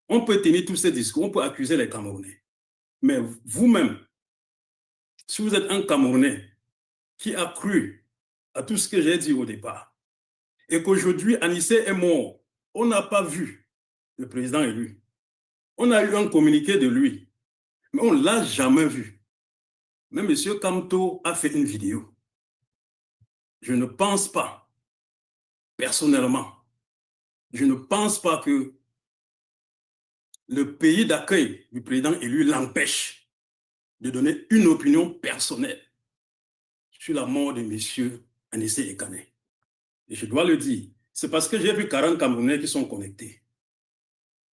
On peut tenir tous ces discours, on peut accuser les Camerounais. Mais vous-même, si vous êtes un Camerounais qui a cru à tout ce que j'ai dit au départ, et qu'aujourd'hui, Anissé est mort, on n'a pas vu le président élu. On a eu un communiqué de lui, mais on ne l'a jamais vu. Mais M. Kamto a fait une vidéo. Je ne pense pas, personnellement, je ne pense pas que le pays d'accueil du président élu l'empêche de donner une opinion personnelle sur la mort de M. Anissé Ekané. Et je dois le dire, c'est parce que j'ai vu 40 Camerounais qui sont connectés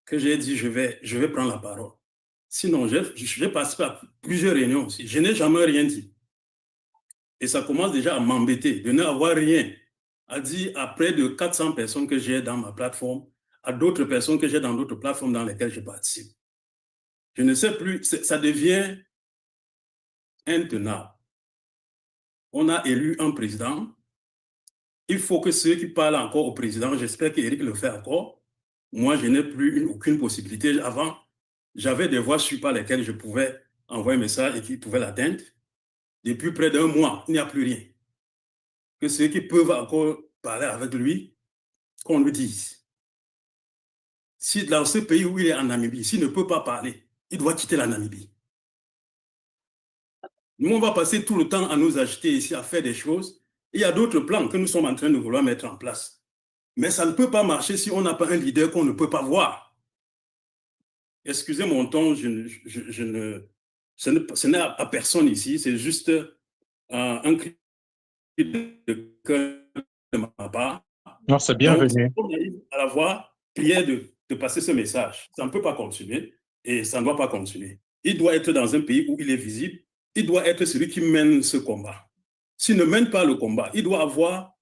que j'ai dit je vais prendre la parole. Sinon, j'ai participé à plusieurs réunions aussi. Je n'ai jamais rien dit. Et ça commence déjà à m'embêter de n'avoir rien à dire à près de 400 personnes que j'ai dans ma plateforme, à d'autres personnes que j'ai dans d'autres plateformes dans lesquelles je participe. Je ne sais plus, ça devient intenable. On a élu un président. Il faut que ceux qui parlent encore au président, j'espère qu'Éric le fait encore. Moi, je n'ai plus aucune possibilité. Avant, j'avais des voies par lesquelles je pouvais envoyer un message et qui pouvaient l'atteindre. Depuis près d'un mois, il n'y a plus rien. Que ceux qui peuvent encore parler avec lui, qu'on lui dise. Si dans ce pays où il est en Namibie, s'il ne peut pas parler, il doit quitter la Namibie. Nous, on va passer tout le temps à nous agiter ici, à faire des choses. Il y a d'autres plans que nous sommes en train de vouloir mettre en place. Mais ça ne peut pas marcher si on n'a pas un leader qu'on ne peut pas voir. Excusez mon ton, ce n'est à personne ici, c'est juste un cri de cœur de ma part. Non, c'est Donc, bienvenu. on arrive à la voix, prière de passer ce message. Ça ne peut pas continuer et ça ne doit pas continuer. Il doit être dans un pays où il est visible. Il doit être celui qui mène ce combat. S'il ne mène pas le combat, il doit avoir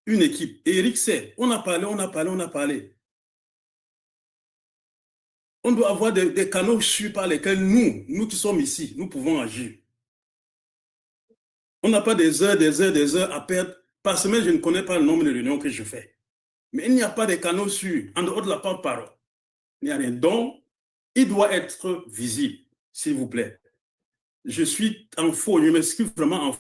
une équipe. Et Eric sait, on a parlé. On doit avoir des canaux sûrs par lesquels nous qui sommes ici, nous pouvons agir. On n'a pas des heures à perdre. Par semaine, je ne connais pas le nombre de réunions que je fais. Mais il n'y a pas de canaux sûrs. En dehors de la porte-parole, il n'y a rien. Donc, il doit être visible, s'il vous plaît. Je suis en faux, je m'excuse vraiment en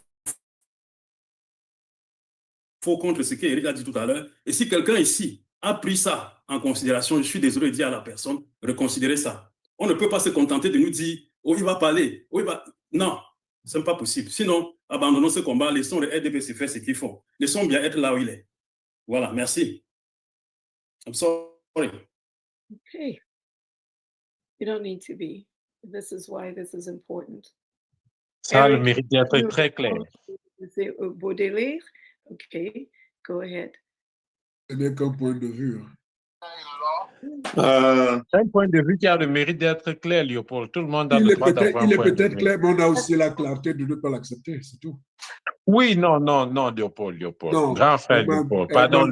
faux contre ce qu'Éric a dit tout à l'heure. Et si quelqu'un ici a pris ça en considération, je suis désolé de dire à la personne, reconsidérez ça. On ne peut pas se contenter de nous dire, oh, il va parler, oh, il va... Non, ce n'est pas possible. Sinon, abandonnons ce combat, laissons les RDPC faire ce qu'ils font. Laissons bien être là où il est. Voilà, merci. I'm sorry. Okay. You don't need to be. This is why this is important. Ça a le Eric, mérite d'être you très clair. Baudelaire? Okay, go ahead. Ce n'est qu'un point de vue. C'est un point de vue qui a le mérite d'être clair, Léopold. Tout le monde a le droit d'avoir un point de vue. Il est peut-être clair, mais on a aussi la clarté de ne pas l'accepter, c'est tout. Oui, non, Léopold. Non, Grand frère Léopold. Pardon.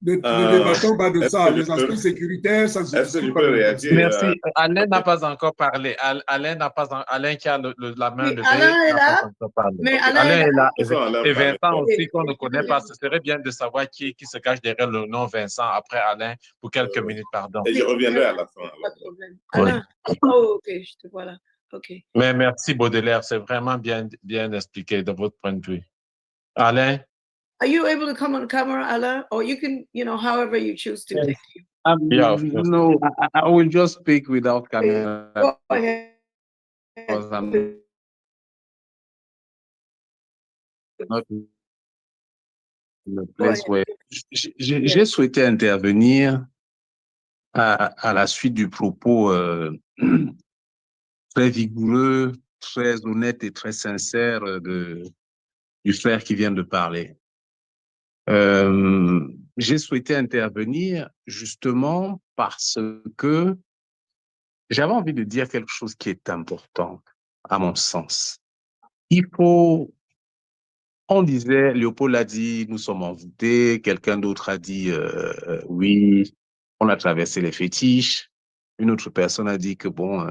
Ne débattons pas de ça. Les aspects sécuritaires, ça ne se discute pas. Merci. Alain n'a pas encore parlé. Alain qui a la main levée n'a pas encore parlé. Mais Alain est là. Alain Et parle. Vincent aussi qu'on ne connaît pas. Ce serait bien de savoir qui se cache derrière le nom Vincent après Alain pour quelques minutes, pardon. Et je reviendrai à la fin. Pas de problème. Alain. Oh, ok, je te vois là. Ok. Mais merci Baudelaire, c'est vraiment bien expliqué de votre point de vue. Alain? Are you able to come on camera, Alain? Or you can, however you choose to. Yes. Yeah, no, I will just speak without camera. Go ahead. Because I'm not in the place where j'ai souhaité intervenir à la suite du propos très vigoureux, très honnête et très sincère du frère qui vient de parler. J'ai souhaité intervenir justement parce que j'avais envie de dire quelque chose qui est important, à mon sens. On disait, Léopold a dit, nous sommes envoûtés, quelqu'un d'autre a dit, oui, on a traversé les fétiches. Une autre personne a dit que bon,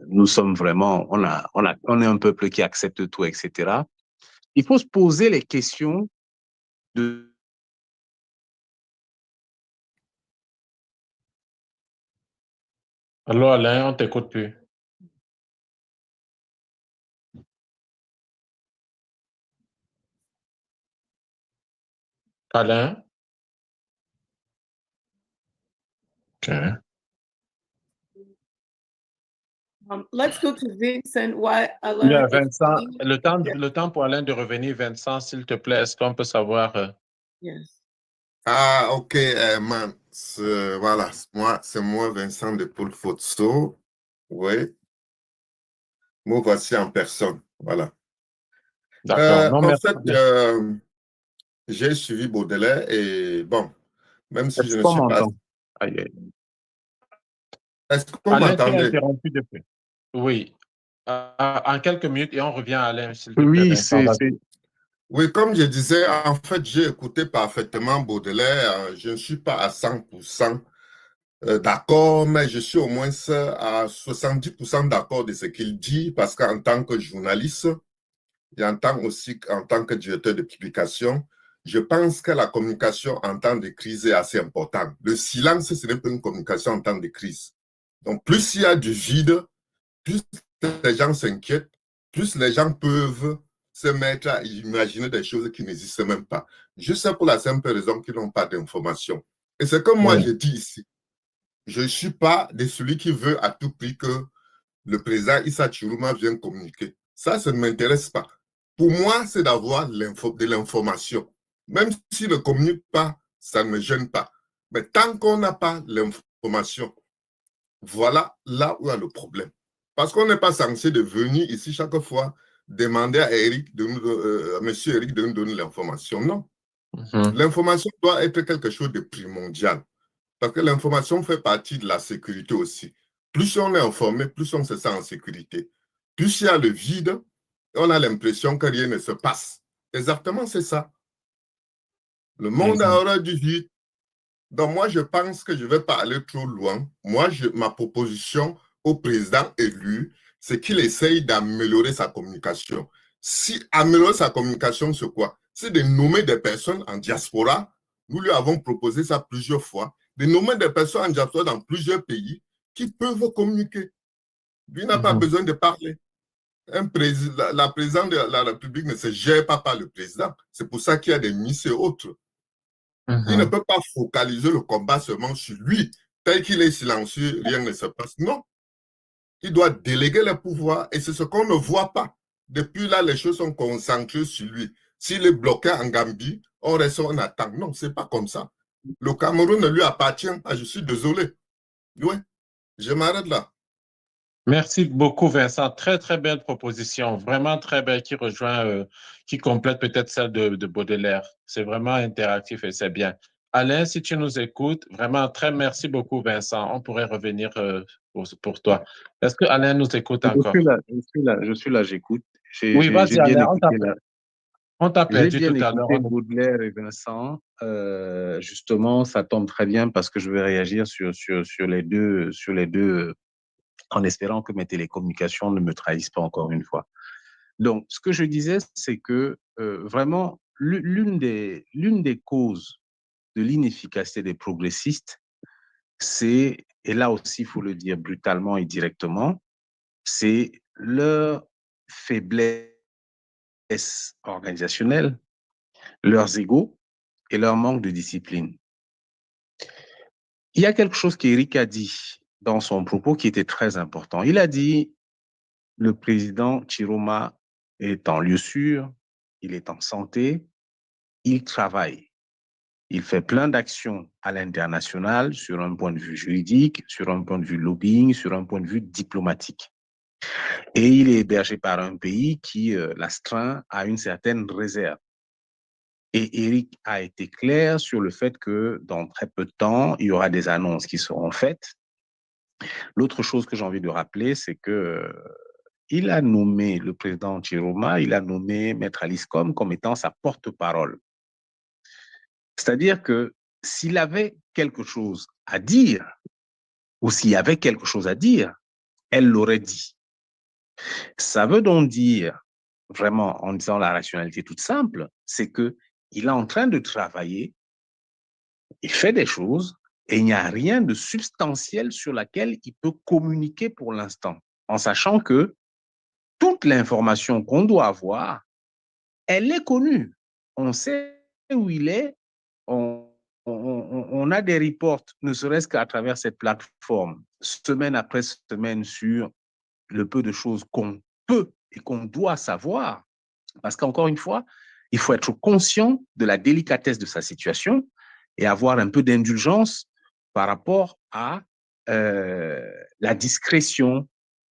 nous sommes vraiment, on est un peuple qui accepte tout, etc. Il faut se poser les questions de... Allô Alain, on t'écoute plus. Alain? Okay. Let's go to Vincent while Yeah, Alain is Vincent, speaking. le temps pour Alain de revenir. Vincent, s'il te plaît, est-ce qu'on peut savoir? Yes. Ah, ok, man. Voilà, c'est moi, Vincent de Paul Fotso. Oui. Moi, voici en personne. Voilà. D'accord. Non, En merci. fait, j'ai suivi Baudelaire et bon, même si je Est-ce ne qu'on suis pas. m'entend? Aïe, aïe. Est-ce qu'on Alain, tu es m'entendait? interrompu depuis. Oui. En quelques minutes et on revient à Alain, s'il te plaît, Oui, Vincent. Vas-y. Oui, comme je disais, en fait, j'ai écouté parfaitement Baudelaire. Je ne suis pas à 100% d'accord, mais je suis au moins à 70% d'accord de ce qu'il dit, parce qu'en tant que journaliste, et en tant aussi en tant que directeur de publication, je pense que la communication en temps de crise est assez importante. Le silence, ce n'est pas une communication en temps de crise. Donc, plus il y a du vide, plus les gens s'inquiètent, plus les gens peuvent se mettre à imaginer des choses qui n'existent même pas. Juste pour la simple raison qu'ils n'ont pas d'informations. Et c'est comme moi, Oui. je dis ici. Je ne suis pas de celui qui veut à tout prix que le président Issa Chirouma vienne communiquer. Ça ne m'intéresse pas. Pour moi, c'est d'avoir de l'information. Même s'il ne communique pas, ça ne me gêne pas. Mais tant qu'on n'a pas l'information, voilà là où il y a le problème. Parce qu'on n'est pas censé de venir ici chaque fois demander à Eric de nous, à monsieur Eric de nous donner l'information. Non. L'information doit être quelque chose de primordial. Parce que l'information fait partie de la sécurité aussi. Plus on est informé, plus on se sent en sécurité. Plus il y a le vide, on a l'impression que rien ne se passe. Exactement, c'est ça. Le monde a horreur du vide. Donc moi, je pense que je ne vais pas aller trop loin. Moi, ma proposition au président élu, c'est qu'il essaye d'améliorer sa communication. Si améliorer sa communication, c'est quoi? C'est de nommer des personnes en diaspora. Nous lui avons proposé ça plusieurs fois. De nommer des personnes en diaspora dans plusieurs pays qui peuvent communiquer. Lui n'a pas besoin de parler. La présidente de la République ne se gère pas par le président. C'est pour ça qu'il y a des ministres et autres. Il ne peut pas focaliser le combat seulement sur lui. Tel qu'il est silencieux, rien ne se passe. Non. Il doit déléguer le pouvoir et c'est ce qu'on ne voit pas. Depuis là, les choses sont concentrées sur lui. S'il est bloqué en Gambie, on reste, on attend. Non, ce n'est pas comme ça. Le Cameroun ne lui appartient pas. Je suis désolé. Oui, je m'arrête là. Merci beaucoup, Vincent. Très, très belle proposition. Vraiment très belle qui rejoint, qui complète peut-être celle de Baudelaire. C'est vraiment interactif et c'est bien. Alain, si tu nous écoutes, vraiment très merci beaucoup, Vincent. On pourrait revenir pour toi. Est-ce que Alain nous écoute encore? Je suis là, j'écoute. Oui, vas-y, J'ai bien Alain, écouté on t'a J'ai perdu bien tout à l'heure. écouté Baudelaire et Vincent. Justement, ça tombe très bien parce que je vais réagir sur les deux, en espérant que mes télécommunications ne me trahissent pas encore une fois. Donc, ce que je disais, c'est que vraiment, l'une des causes de l'inefficacité des progressistes, c'est, et là aussi, il faut le dire brutalement et directement, c'est leur faiblesse organisationnelle, leurs égos et leur manque de discipline. Il y a quelque chose qu'Éric a dit dans son propos qui était très important. Il a dit, le président Chirouma est en lieu sûr, il est en santé, il travaille. Il fait plein d'actions à l'international sur un point de vue juridique, sur un point de vue lobbying, sur un point de vue diplomatique. Et il est hébergé par un pays qui l'astreint à une certaine réserve. Et Eric a été clair sur le fait que dans très peu de temps, il y aura des annonces qui seront faites. L'autre chose que j'ai envie de rappeler, c'est que il a nommé le président Chirouma, il a nommé Maître Aliscom comme étant sa porte-parole. C'est-à-dire que s'il avait quelque chose à dire, ou s'il y avait quelque chose à dire, elle l'aurait dit. Ça veut donc dire, vraiment en disant la rationalité toute simple, c'est qu'il est en train de travailler, il fait des choses, et il n'y a rien de substantiel sur laquelle il peut communiquer pour l'instant, en sachant que toute l'information qu'on doit avoir, elle est connue. On sait où il est, on a des reports, ne serait-ce qu'à travers cette plateforme, semaine après semaine, sur le peu de choses qu'on peut et qu'on doit savoir. Parce qu'encore une fois, il faut être conscient de la délicatesse de sa situation et avoir un peu d'indulgence par rapport à la discrétion,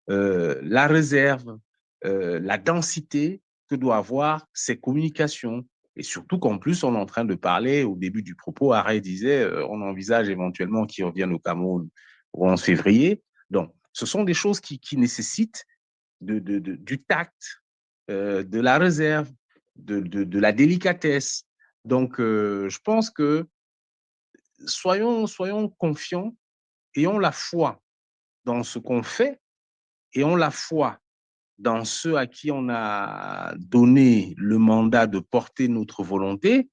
la réserve, la densité que doivent avoir ces communications. Et surtout qu'en plus, on est en train de parler, au début du propos, Arrêt disait, on envisage éventuellement qu'ils reviennent au Cameroun au 11 février. Donc, ce sont des choses qui nécessitent du tact, de la réserve, de la délicatesse. Donc, je pense que soyons confiants, ayons la foi dans ce qu'on fait, ayons la foi dans ceux à qui on a donné le mandat de porter notre volonté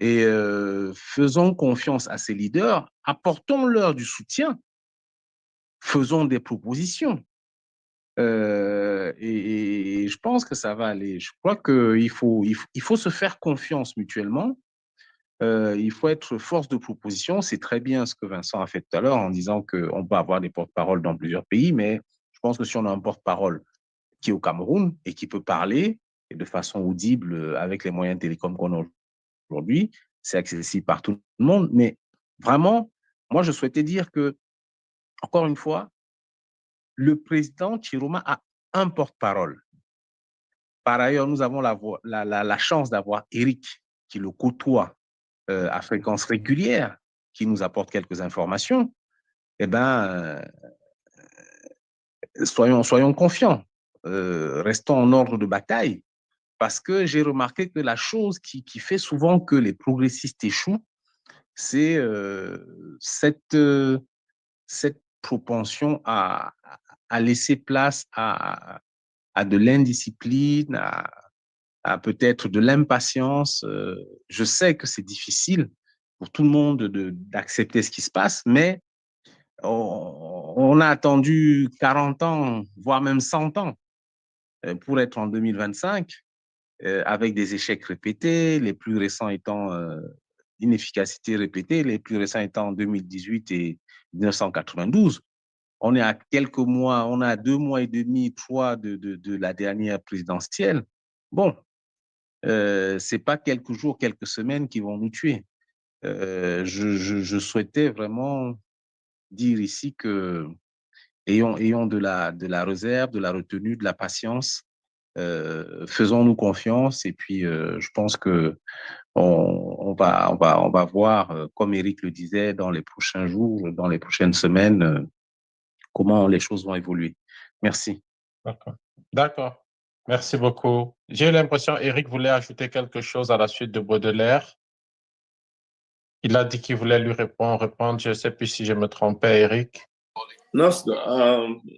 et faisons confiance à ces leaders, apportons-leur du soutien, faisons des propositions. Et je pense que ça va aller. Je crois qu'il faut se faire confiance mutuellement. Il faut être force de proposition. C'est très bien ce que Vincent a fait tout à l'heure en disant qu'on peut avoir des porte-paroles dans plusieurs pays, mais je pense que si on a un porte-parole qui est au Cameroun et qui peut parler et de façon audible avec les moyens télécoms qu'on a aujourd'hui, c'est accessible par tout le monde. Mais vraiment, moi, je souhaitais dire que, encore une fois, le président Chiroma a un porte-parole. Par ailleurs, nous avons la chance d'avoir Eric qui le côtoie à fréquence régulière, qui nous apporte quelques informations. Eh bien, soyons confiants, restons en ordre de bataille, parce que j'ai remarqué que la chose qui fait souvent que les progressistes échouent, c'est cette propension à laisser place à de l'indiscipline, à peut-être de l'impatience. Je sais que c'est difficile pour tout le monde d'accepter ce qui se passe, mais on a attendu 40 ans, voire même 100 ans pour être en 2025, avec des échecs répétés, les plus récents étant inefficacité répétée, les plus récents étant en 2018 et 1992. On est à quelques mois, on a 2 mois et demi, 3 de la dernière présidentielle. Bon, c'est pas quelques jours, quelques semaines qui vont nous tuer. Je souhaitais vraiment dire ici que ayons de la réserve, de la retenue, de la patience. Faisons-nous confiance et puis je pense que on va voir, comme Eric le disait, dans les prochains jours, dans les prochaines semaines, comment les choses vont évoluer. Merci. D'accord. Merci beaucoup. J'ai l'impression Eric voulait ajouter quelque chose à la suite de Baudelaire. Il a dit qu'il voulait lui répondre. Je ne sais plus si je me trompais, Eric. Non,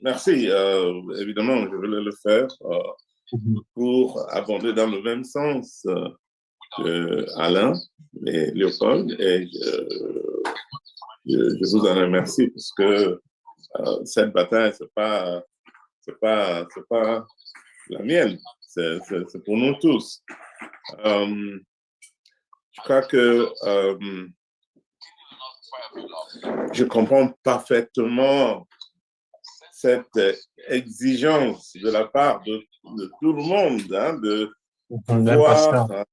merci. Évidemment, je voulais le faire pour abonder dans le même sens Alain et Léopold. Et je vous en remercie parce que cette bataille, c'est pas la mienne, c'est pour nous tous. Je crois que je comprends parfaitement cette exigence de la part de tout le monde de pouvoir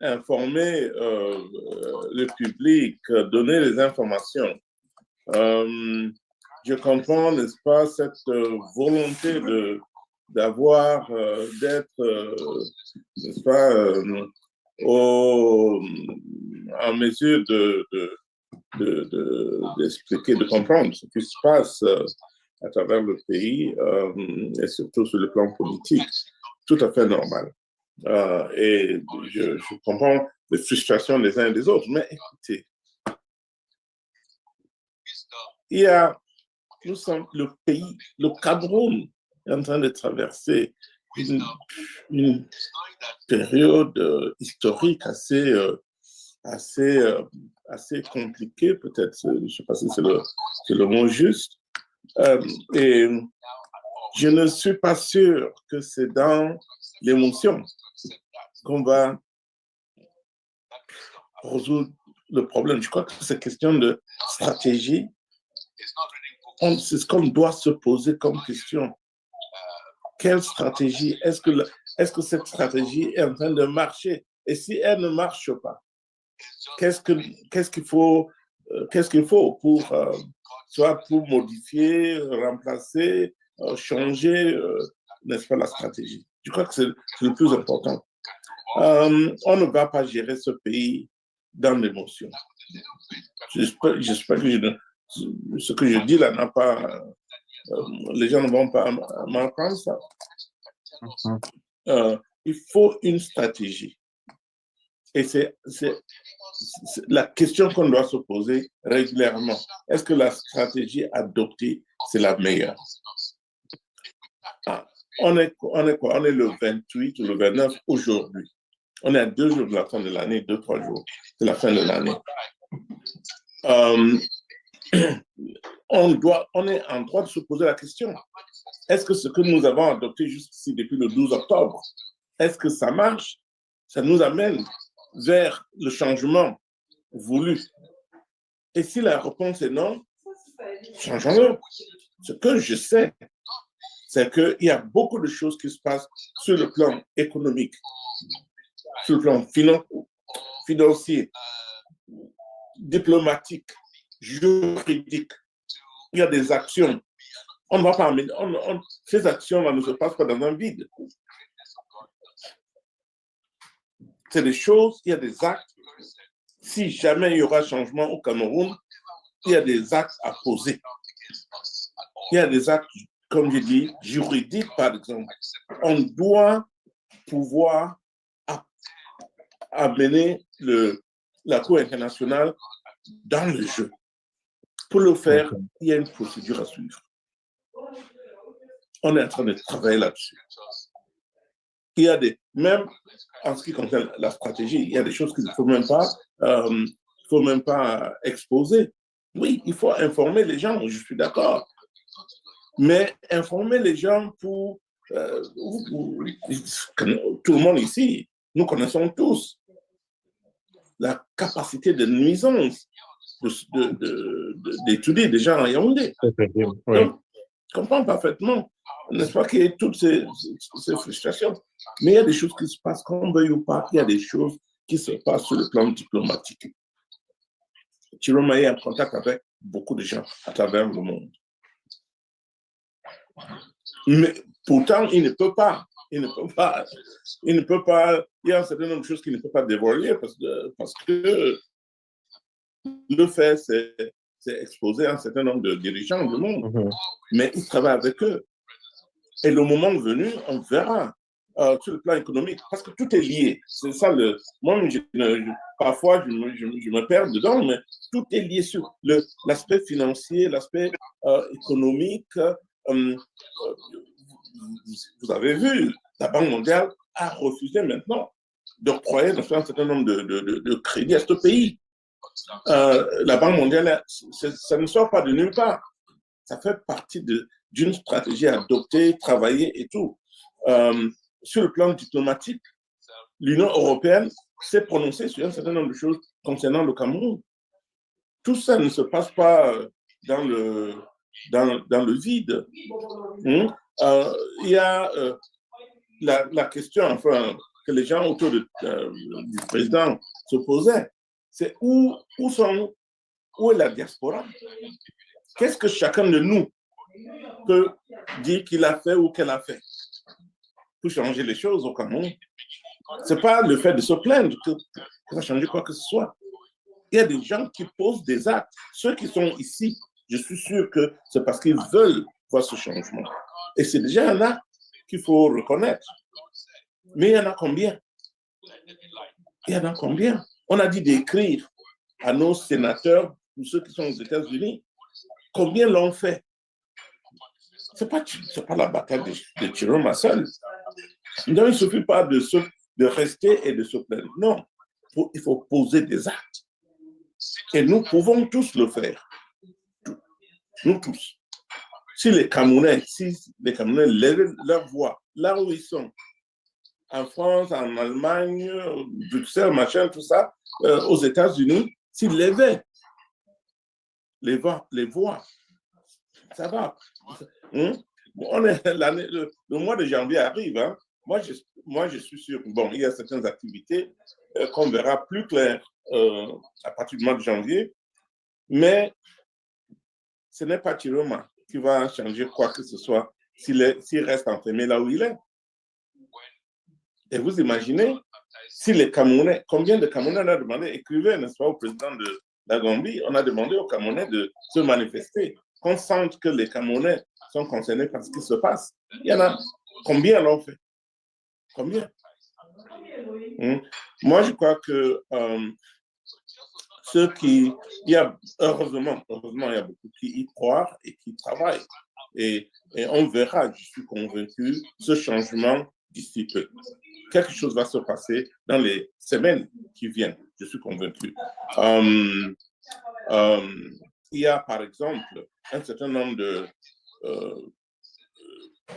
informer le public, donner les informations. Je comprends, n'est-ce pas, cette volonté d'avoir, d'être, n'est-ce pas, en mesure d'expliquer, de comprendre ce qui se passe à travers le pays et surtout sur le plan politique. Tout à fait normal. Et je comprends les frustrations des uns et des autres, mais écoutez, nous sommes le pays, le Cameroun est en train de traverser une période historique assez compliquée, peut-être, je ne sais pas si c'est le mot juste. Et je ne suis pas sûr que c'est dans l'émotion qu'on va résoudre le problème. Je crois que c'est question de stratégie. C'est ce qu'on doit se poser comme question. Quelle stratégie? Est-ce que cette stratégie est en train de marcher? Et si elle ne marche pas, qu'est-ce qu'il faut pour soit pour modifier, remplacer, changer, n'est-ce pas, la stratégie? Je crois que c'est le plus important. On ne va pas gérer ce pays dans l'émotion. J'espère que ce que je dis là n'a pas... les gens ne vont pas m'entendre ça. Il faut une stratégie. Et c'est la question qu'on doit se poser régulièrement. Est-ce que la stratégie adoptée, c'est la meilleure? On est quoi? On est le 28 ou le 29 aujourd'hui. On est à 2 jours de la fin de l'année, 2-3 jours de la fin de l'année. On est en droit de se poser la question. Est-ce que ce que nous avons adopté jusqu'ici depuis le 12 octobre, est-ce que ça marche? Ça nous amène vers le changement voulu. Et si la réponse est non, changeons-le. Ce que je sais, c'est qu'il y a beaucoup de choses qui se passent sur le plan économique, sur le plan financier, diplomatique, juridique. Il y a des actions. On ne va pas ces actions-là ne se passent pas dans un vide. C'est des choses, il y a des actes. Si jamais il y aura changement au Cameroun, il y a des actes à poser. Il y a des actes, comme je dis, juridiques, par exemple. On doit pouvoir amener la Cour internationale dans le jeu. Pour le faire, il y a une procédure à suivre. On est en train de travailler là-dessus. Il y a même en ce qui concerne la stratégie, il y a des choses qu'il ne faut même pas exposer. Oui, il faut informer les gens, je suis d'accord. Mais informer les gens pour tout le monde ici, nous connaissons tous la capacité de nuisance d'étudier des gens en Yaoundé. Donc, je comprends parfaitement, n'est-ce pas, qu'il y ait toutes ces frustrations. Mais il y a des choses qui se passent, qu'on veuille ou pas, il y a des choses qui se passent sur le plan diplomatique. Chiroma est en contact avec beaucoup de gens à travers le monde. Mais pourtant, il ne peut pas. Il y a un certain nombre de choses qu'il ne peut pas dévoiler parce que le fait, c'est exposer un certain nombre de dirigeants du monde. Mais il travaille avec eux. Et le moment venu, on verra sur le plan économique, parce que tout est lié. C'est ça moi, parfois, je me perds dedans, mais tout est lié sur l'aspect financier, l'aspect économique. Vous avez vu, la Banque mondiale a refusé maintenant d'octroyer un certain nombre de crédits à ce pays. La Banque mondiale, ça ne sort pas de nulle part. Ça fait partie d'une stratégie adoptée, travaillée et tout. Sur le plan diplomatique, l'Union européenne s'est prononcée sur un certain nombre de choses concernant le Cameroun. Tout ça ne se passe pas dans le vide. Il y a la question enfin, que les gens autour du président se posaient, c'est où est la diaspora? Qu'est-ce que chacun de nous peut dire qu'il a fait ou qu'elle a fait pour changer les choses au Cameroun? Ce n'est pas le fait de se plaindre que ça va changer quoi que ce soit. Il y a des gens qui posent des actes. Ceux qui sont ici, je suis sûr que c'est parce qu'ils veulent voir ce changement. Et c'est déjà un acte qu'il faut reconnaître. Mais il y en a combien? Il y en a combien? On a dit d'écrire à nos sénateurs, ou ceux qui sont aux États-Unis, combien l'ont fait? Ce n'est pas la bataille de Chiroma seul. Donc, il ne suffit pas de rester et de se plaindre. Non, il faut poser des actes. Et nous pouvons tous le faire. Nous tous. Si les Camerounais lèvent leur voix là où ils sont, en France, en Allemagne, Bruxelles, machin, tout ça, aux États-Unis, s'ils levaient les voix, ça va. On est le mois de janvier arrive. Hein. Moi, je suis sûr que bon, il y a certaines activités qu'on verra plus claires à partir du mois de janvier, mais ce n'est pas Chiroma qui va changer quoi que ce soit s'il reste enfermé là où il est. Et vous imaginez, si les Camerounais, combien de Camerounais on a demandé, écrivez, n'est-ce pas, au président de la Gambie, on a demandé aux Camerounais de se manifester, qu'on sente que les Camerounais sont concernés par ce qui se passe. Il y en a, combien l'ont fait? Combien? Moi, je crois que heureusement, il y a beaucoup qui y croient et qui travaillent. Et on verra, je suis convaincu, ce changement d'ici peu. Quelque chose va se passer dans les semaines qui viennent, je suis convaincu. Il y a, par exemple, un certain nombre de...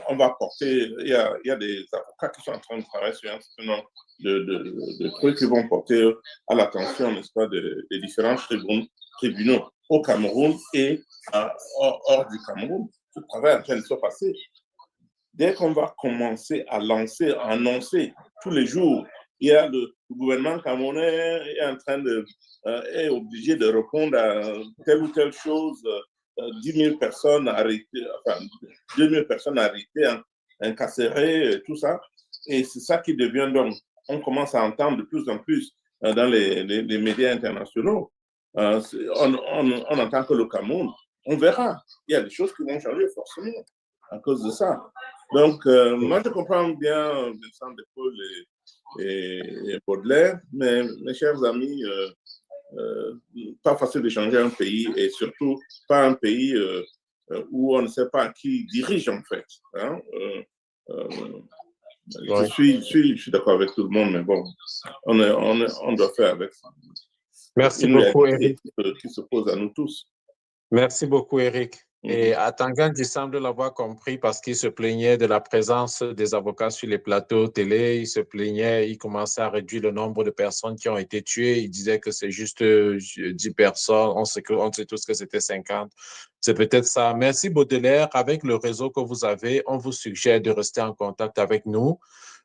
on va porter... Il y a des avocats qui sont en train de travailler sur un certain nombre de trucs qui vont porter à l'attention, n'est-ce pas, des différents tribunaux au Cameroun et hors du Cameroun. Ce travail est en train de se passer. Dès qu'on va commencer à lancer, à annoncer tous les jours, il y a le gouvernement camerounais est en train est obligé de répondre à telle ou telle chose, 10 000 personnes arrêtées, enfin 2 000 personnes arrêtées, incarcérées, tout ça. Et c'est ça qui devient donc, on commence à entendre de plus en plus dans les médias internationaux. On entend que le Cameroun, on verra. Il y a des choses qui vont changer forcément à cause de ça. Donc, moi, je comprends bien Vincent Depaul et Baudelaire, mais mes chers amis, pas facile de changer un pays et surtout pas un pays où on ne sait pas qui dirige en fait. Hein? Je suis d'accord avec tout le monde, mais bon, on doit faire avec ça. Merci beaucoup, Eric. Qui se pose à nous tous. Merci beaucoup, Eric. Et Tayong, il semble l'avoir compris parce qu'il se plaignait de la présence des avocats sur les plateaux télé. Il se plaignait, il commençait à réduire le nombre de personnes qui ont été tuées. Il disait que c'est juste 10 personnes. On sait tous que c'était 50. C'est peut-être ça. Merci, Baudelaire. Avec le réseau que vous avez, on vous suggère de rester en contact avec nous.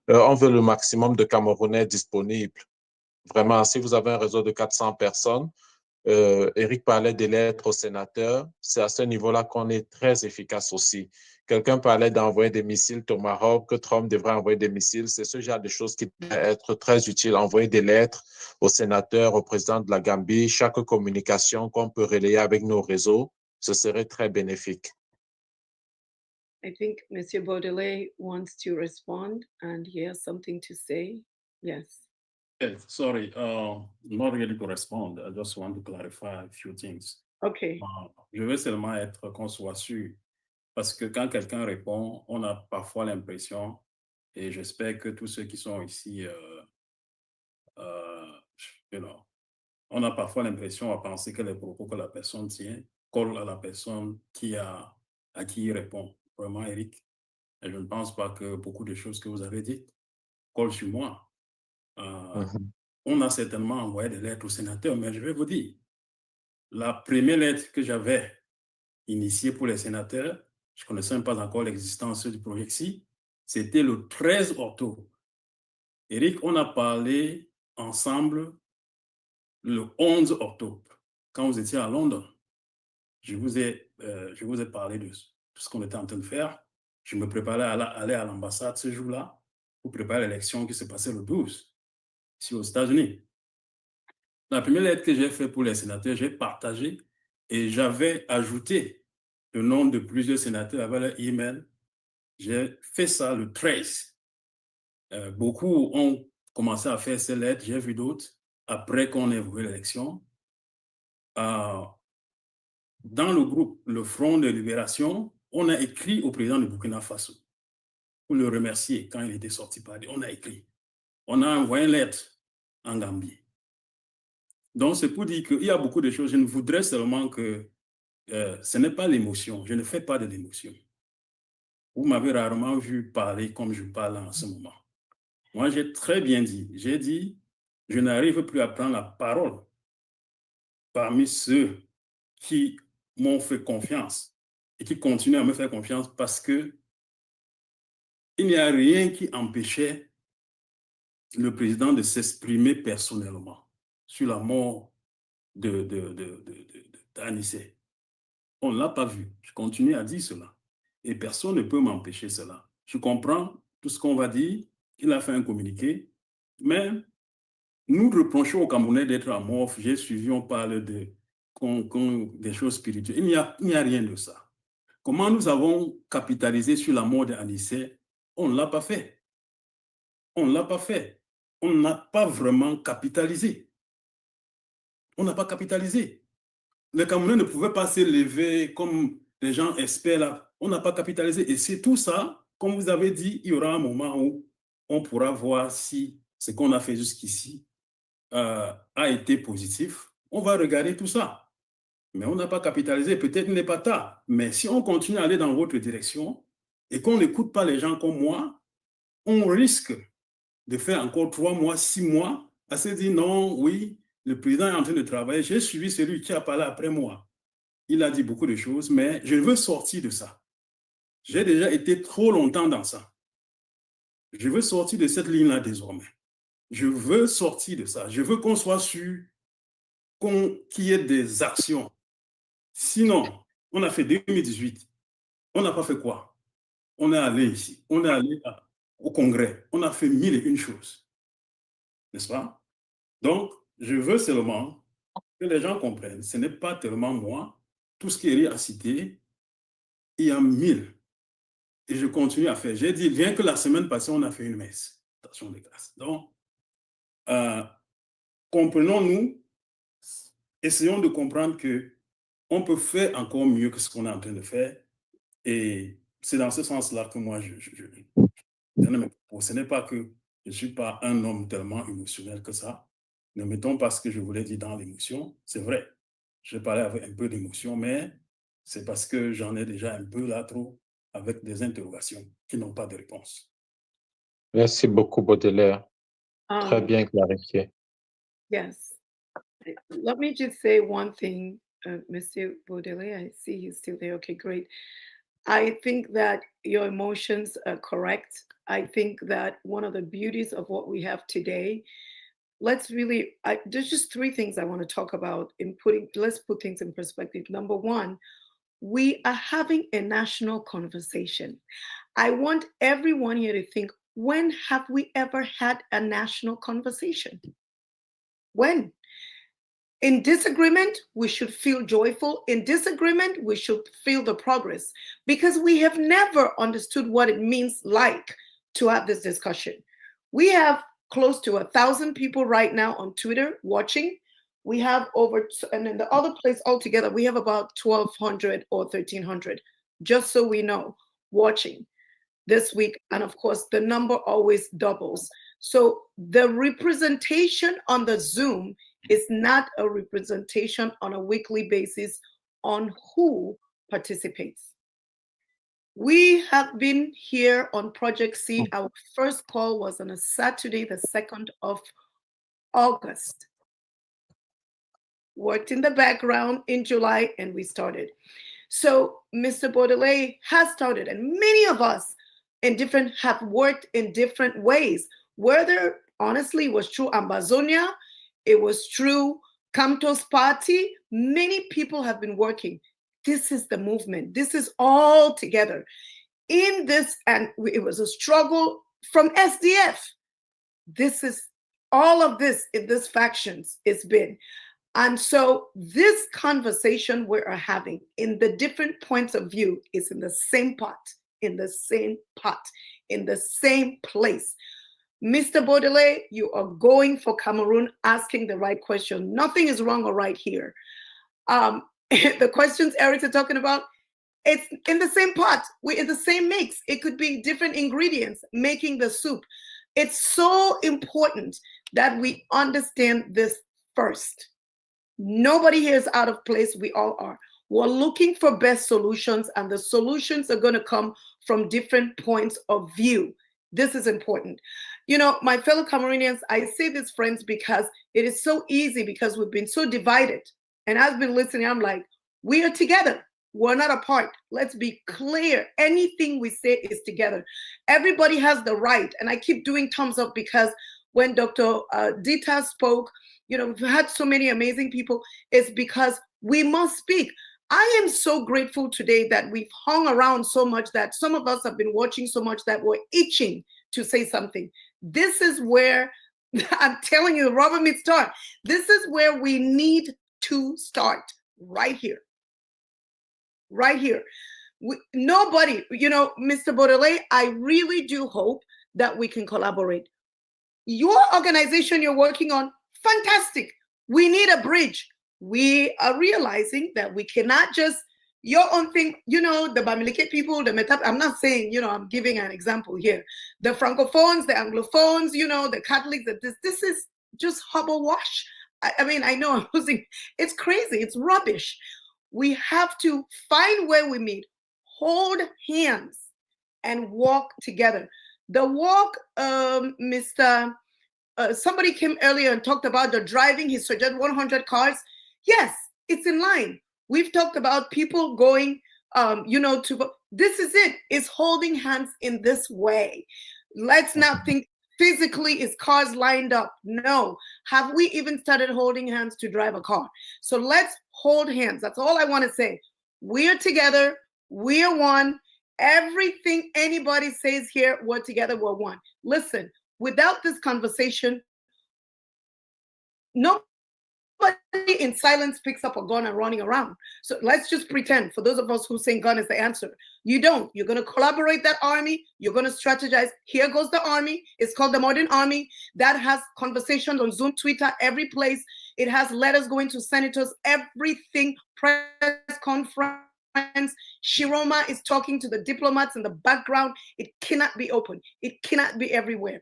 On veut le maximum de Camerounais disponibles. Vraiment, si vous avez un réseau de 400 personnes, Eric parlait des lettres aux sénateurs. C'est à ce niveau-là qu'on est très efficace aussi. Quelqu'un parlait d'envoyer des missiles Tomahawk, que Trump devrait envoyer des missiles. C'est ce genre de choses qui peut être très utile. Envoyer des lettres aux sénateurs, au président de la Gambie. Chaque communication qu'on peut relayer avec nos réseaux, ce serait très bénéfique. I think Monsieur Baudelaire wants to respond and he has something to say. Yes. Sorry, not really to respond. I just want to clarify a few things. Okay. Je veux seulement qu'on soit sûr. Parce que quand quelqu'un répond, on a parfois l'impression, et j'espère que tous ceux qui sont ici, on a parfois l'impression à penser que les propos que la personne tient collent à la personne à qui il répond. Vraiment, Eric, et je ne pense pas que beaucoup de choses que vous avez dites collent sur moi. On a certainement envoyé des lettres au sénateur, mais je vais vous dire, la première lettre que j'avais initiée pour les sénateurs, je ne connaissais même pas encore l'existence du projet CI, c'était le 13 octobre. Eric, on a parlé ensemble le 11 octobre, quand vous étiez à Londres. Je vous ai parlé de tout ce qu'on était en train de faire. Je me préparais à aller à l'ambassade ce jour-là pour préparer l'élection qui se passait le 12, ici aux États-Unis. La première lettre que j'ai faite pour les sénateurs, j'ai partagé et j'avais ajouté le nom de plusieurs sénateurs avec leur email. J'ai fait ça le 13. Beaucoup ont commencé à faire ces lettres, j'ai vu d'autres, après qu'on ait voué l'élection. Dans le groupe Le Front de Libération, on a écrit au président de Burkina Faso pour le remercier quand il était sorti parler. On a écrit. On a envoyé une lettre en Gambie. Donc, c'est pour dire qu'il y a beaucoup de choses. Je ne voudrais seulement que ce n'est pas l'émotion. Je ne fais pas de l'émotion. Vous m'avez rarement vu parler comme je parle en ce moment. Moi, j'ai très bien dit. J'ai dit, je n'arrive plus à prendre la parole parmi ceux qui m'ont fait confiance et qui continuent à me faire confiance parce que il n'y a rien qui empêchait le président de s'exprimer personnellement sur la mort d'Anissé. On ne l'a pas vu. Je continue à dire cela. Et personne ne peut m'empêcher cela. Je comprends tout ce qu'on va dire. Il a fait un communiqué. Mais nous reprochons aux Camerounais d'être amorphes. J'ai suivi, on parle des choses spirituelles. Il n'y a rien de ça. Comment nous avons capitalisé sur la mort d'Anissé? On ne l'a pas fait. On ne l'a pas fait. On n'a pas vraiment capitalisé. On n'a pas capitalisé. Les Camerounais ne pouvaient pas se lever comme les gens espèrent là. On n'a pas capitalisé. Et c'est tout ça, comme vous avez dit, il y aura un moment où on pourra voir si ce qu'on a fait jusqu'ici a été positif. On va regarder tout ça. Mais on n'a pas capitalisé. Peut-être il n'est pas tard. Mais si on continue à aller dans votre direction et qu'on n'écoute pas les gens comme moi, on risque de faire encore 3 mois, 6 mois, à se dire non, oui, le président est en train de travailler. J'ai suivi celui qui a parlé après moi. Il a dit beaucoup de choses, mais je veux sortir de ça. J'ai déjà été trop longtemps dans ça. Je veux sortir de cette ligne-là désormais. Je veux sortir de ça. Je veux qu'on soit sûr qu'il y ait des actions. Sinon, on a fait 2018. On n'a pas fait quoi? On est allé ici. On est allé au Congrès. On a fait 1001 choses. N'est-ce pas? Donc, je veux seulement que les gens comprennent. Ce n'est pas tellement moi. Tout ce qu'Eri a cité, il y a 1000. Et je continue à faire. J'ai dit, bien que la semaine passée, on a fait une messe d'action de grâce. Donc, comprenons-nous, essayons de comprendre qu'on peut faire encore mieux que ce qu'on est en train de faire. Et c'est dans ce sens-là que moi, ce n'est pas que je ne suis pas un homme tellement émotionnel que ça. Ne mettons pas ce que je voulais dire dans l'émotion. C'est vrai, je parlais avec un peu d'émotion, mais c'est parce que j'en ai déjà un peu là trop avec des interrogations qui n'ont pas de réponse. Merci beaucoup, Baudelaire. Très bien clarifié. Yes. Let me just say one thing, Mr. Baudelaire. I see he's still there. Okay, great. I think that your emotions are correct. I think that one of the beauties of what we have today, there's just 3 things I want to talk about let's put things in perspective. Number 1, we are having a national conversation. I want everyone here to think, when have we ever had a national conversation? When? In disagreement, we should feel joyful. In disagreement, we should feel the progress, because we have never understood what it means like to have this discussion. We have close to 1,000 people right now on Twitter watching. We have and in the other place altogether, we have about 1,200 or 1,300, just so we know, watching this week. And of course, the number always doubles. So the representation on the Zoom is not a representation on a weekly basis on who participates. We have been here on Project C. Our first call was on a Saturday, the 2nd of August. Worked in the background in July, and we started. So Mr. Baudelaire has started, and many of us have worked in different ways. Whether honestly it was true Ambazonia, it was true Camto's party, many people have been working. This is the movement. This is all together in this, and it was a struggle from SDF. This is all of this in this factions it's been. And so this conversation we are having in the different points of view is in the same pot, in the same pot, in the same place. Mr. Baudelaire, you are going for Cameroon, asking the right question. Nothing is wrong or right here. The questions Eric is talking about, it's in the same pot. We're in the same mix. It could be different ingredients making the soup. It's so important that we understand this first. Nobody here is out of place. We all are. We're looking for best solutions, and the solutions are going to come from different points of view. This is important. you know, my fellow Cameroonians, I say this, friends, because it is so easy, because we've been so divided. And I've been listening, I'm like, we are together. We're not apart. Let's be clear. Anything we say is together. Everybody has the right. And I keep doing thumbs up because when Dr. Dita spoke, you know, we've had so many amazing people. It's because we must speak. I am so grateful today that we've hung around so much, that some of us have been watching so much that we're itching to say something. This is where, I'm telling you, rubber meets start. This is where we need to start, right here. Right here. Nobody, you know, Mr. Baudelaire, I really do hope that we can collaborate. Your organization you're working on, fantastic. We need a bridge. We are realizing that we cannot just, your own thing, you know, the Bamileke people, the Metap, I'm not saying, you know, I'm giving an example here. The Francophones, the Anglophones, you know, the Catholics, this is just hogwash. I mean, I know I'm losing, it's crazy, it's rubbish. We have to find where we meet, hold hands, and walk together. The walk, Mr. Somebody came earlier and talked about the driving. He suggested 100 cars. Yes, it's in line. We've talked about people going, you know, this is it. It's holding hands in this way. Let's not think physically is cars lined up. No. Have we even started holding hands to drive a car? So let's hold hands. That's all I want to say. We're together. We're one. Everything anybody says here, we're together, we're one. Listen, without this conversation, nobody in silence picks up a gun and running around. So let's just pretend, for those of us who think gun is the answer. You don't. You're going to collaborate that army. You're going to strategize. Here goes the army. It's called the Modern Army. That has conversations on Zoom, Twitter, every place. It has letters going to senators, everything, press conference. Shiroma is talking to the diplomats in the background. It cannot be open. It cannot be everywhere.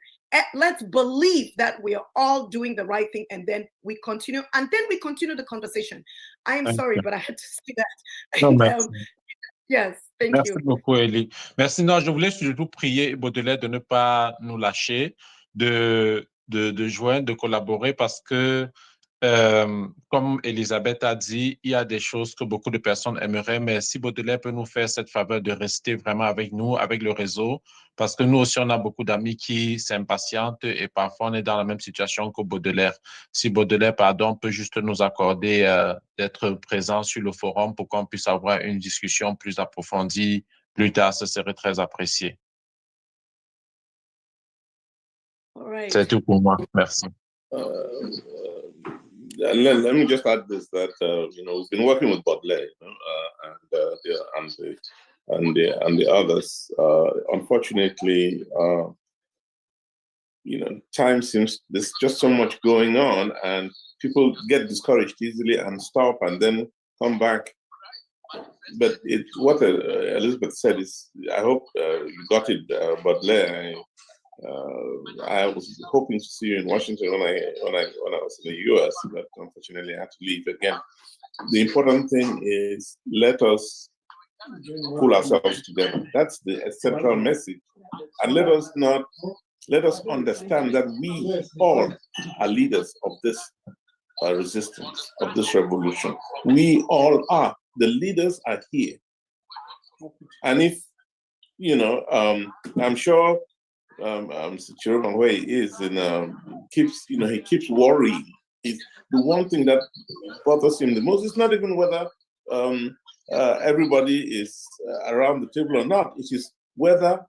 Let's believe that we are all doing the right thing, and then we continue, the conversation. I am sorry, but I had to say that. Non, And, merci. yes, thank Merci you. beaucoup, Elie. Merci. Non, je voulais surtout prier Baudelaire de ne pas nous lâcher, de joindre, de collaborer, parce que comme Elisabeth a dit, il y a des choses que beaucoup de personnes aimeraient, mais si Baudelaire peut nous faire cette faveur de rester vraiment avec nous, avec le réseau, parce que nous aussi, on a beaucoup d'amis qui s'impatientent et parfois on est dans la même situation que Baudelaire. Si Baudelaire, pardon, peut juste nous accorder d'être présent sur le forum pour qu'on puisse avoir une discussion plus approfondie plus tard, ce serait très apprécié. Right. C'est tout pour moi. Merci. Let me just add this, that you know, we've been working with Baudelaire, you know, and the others. Unfortunately, you know, time seems there's just so much going on, and people get discouraged easily and stop, and then come back. But what Elizabeth said is, I hope you got it, Baudelaire. I was hoping to see you in Washington when I was in the US, but unfortunately I had to leave again. The important thing is, let us pull ourselves together. That's the central message. And let us understand that we all are leaders of this resistance, of this revolution. We all are. The leaders are here. And if, you know, I'm sure Cyprain, where he is, and he keeps worrying. The one thing that bothers him the most is not even whether everybody is around the table or not. It is whether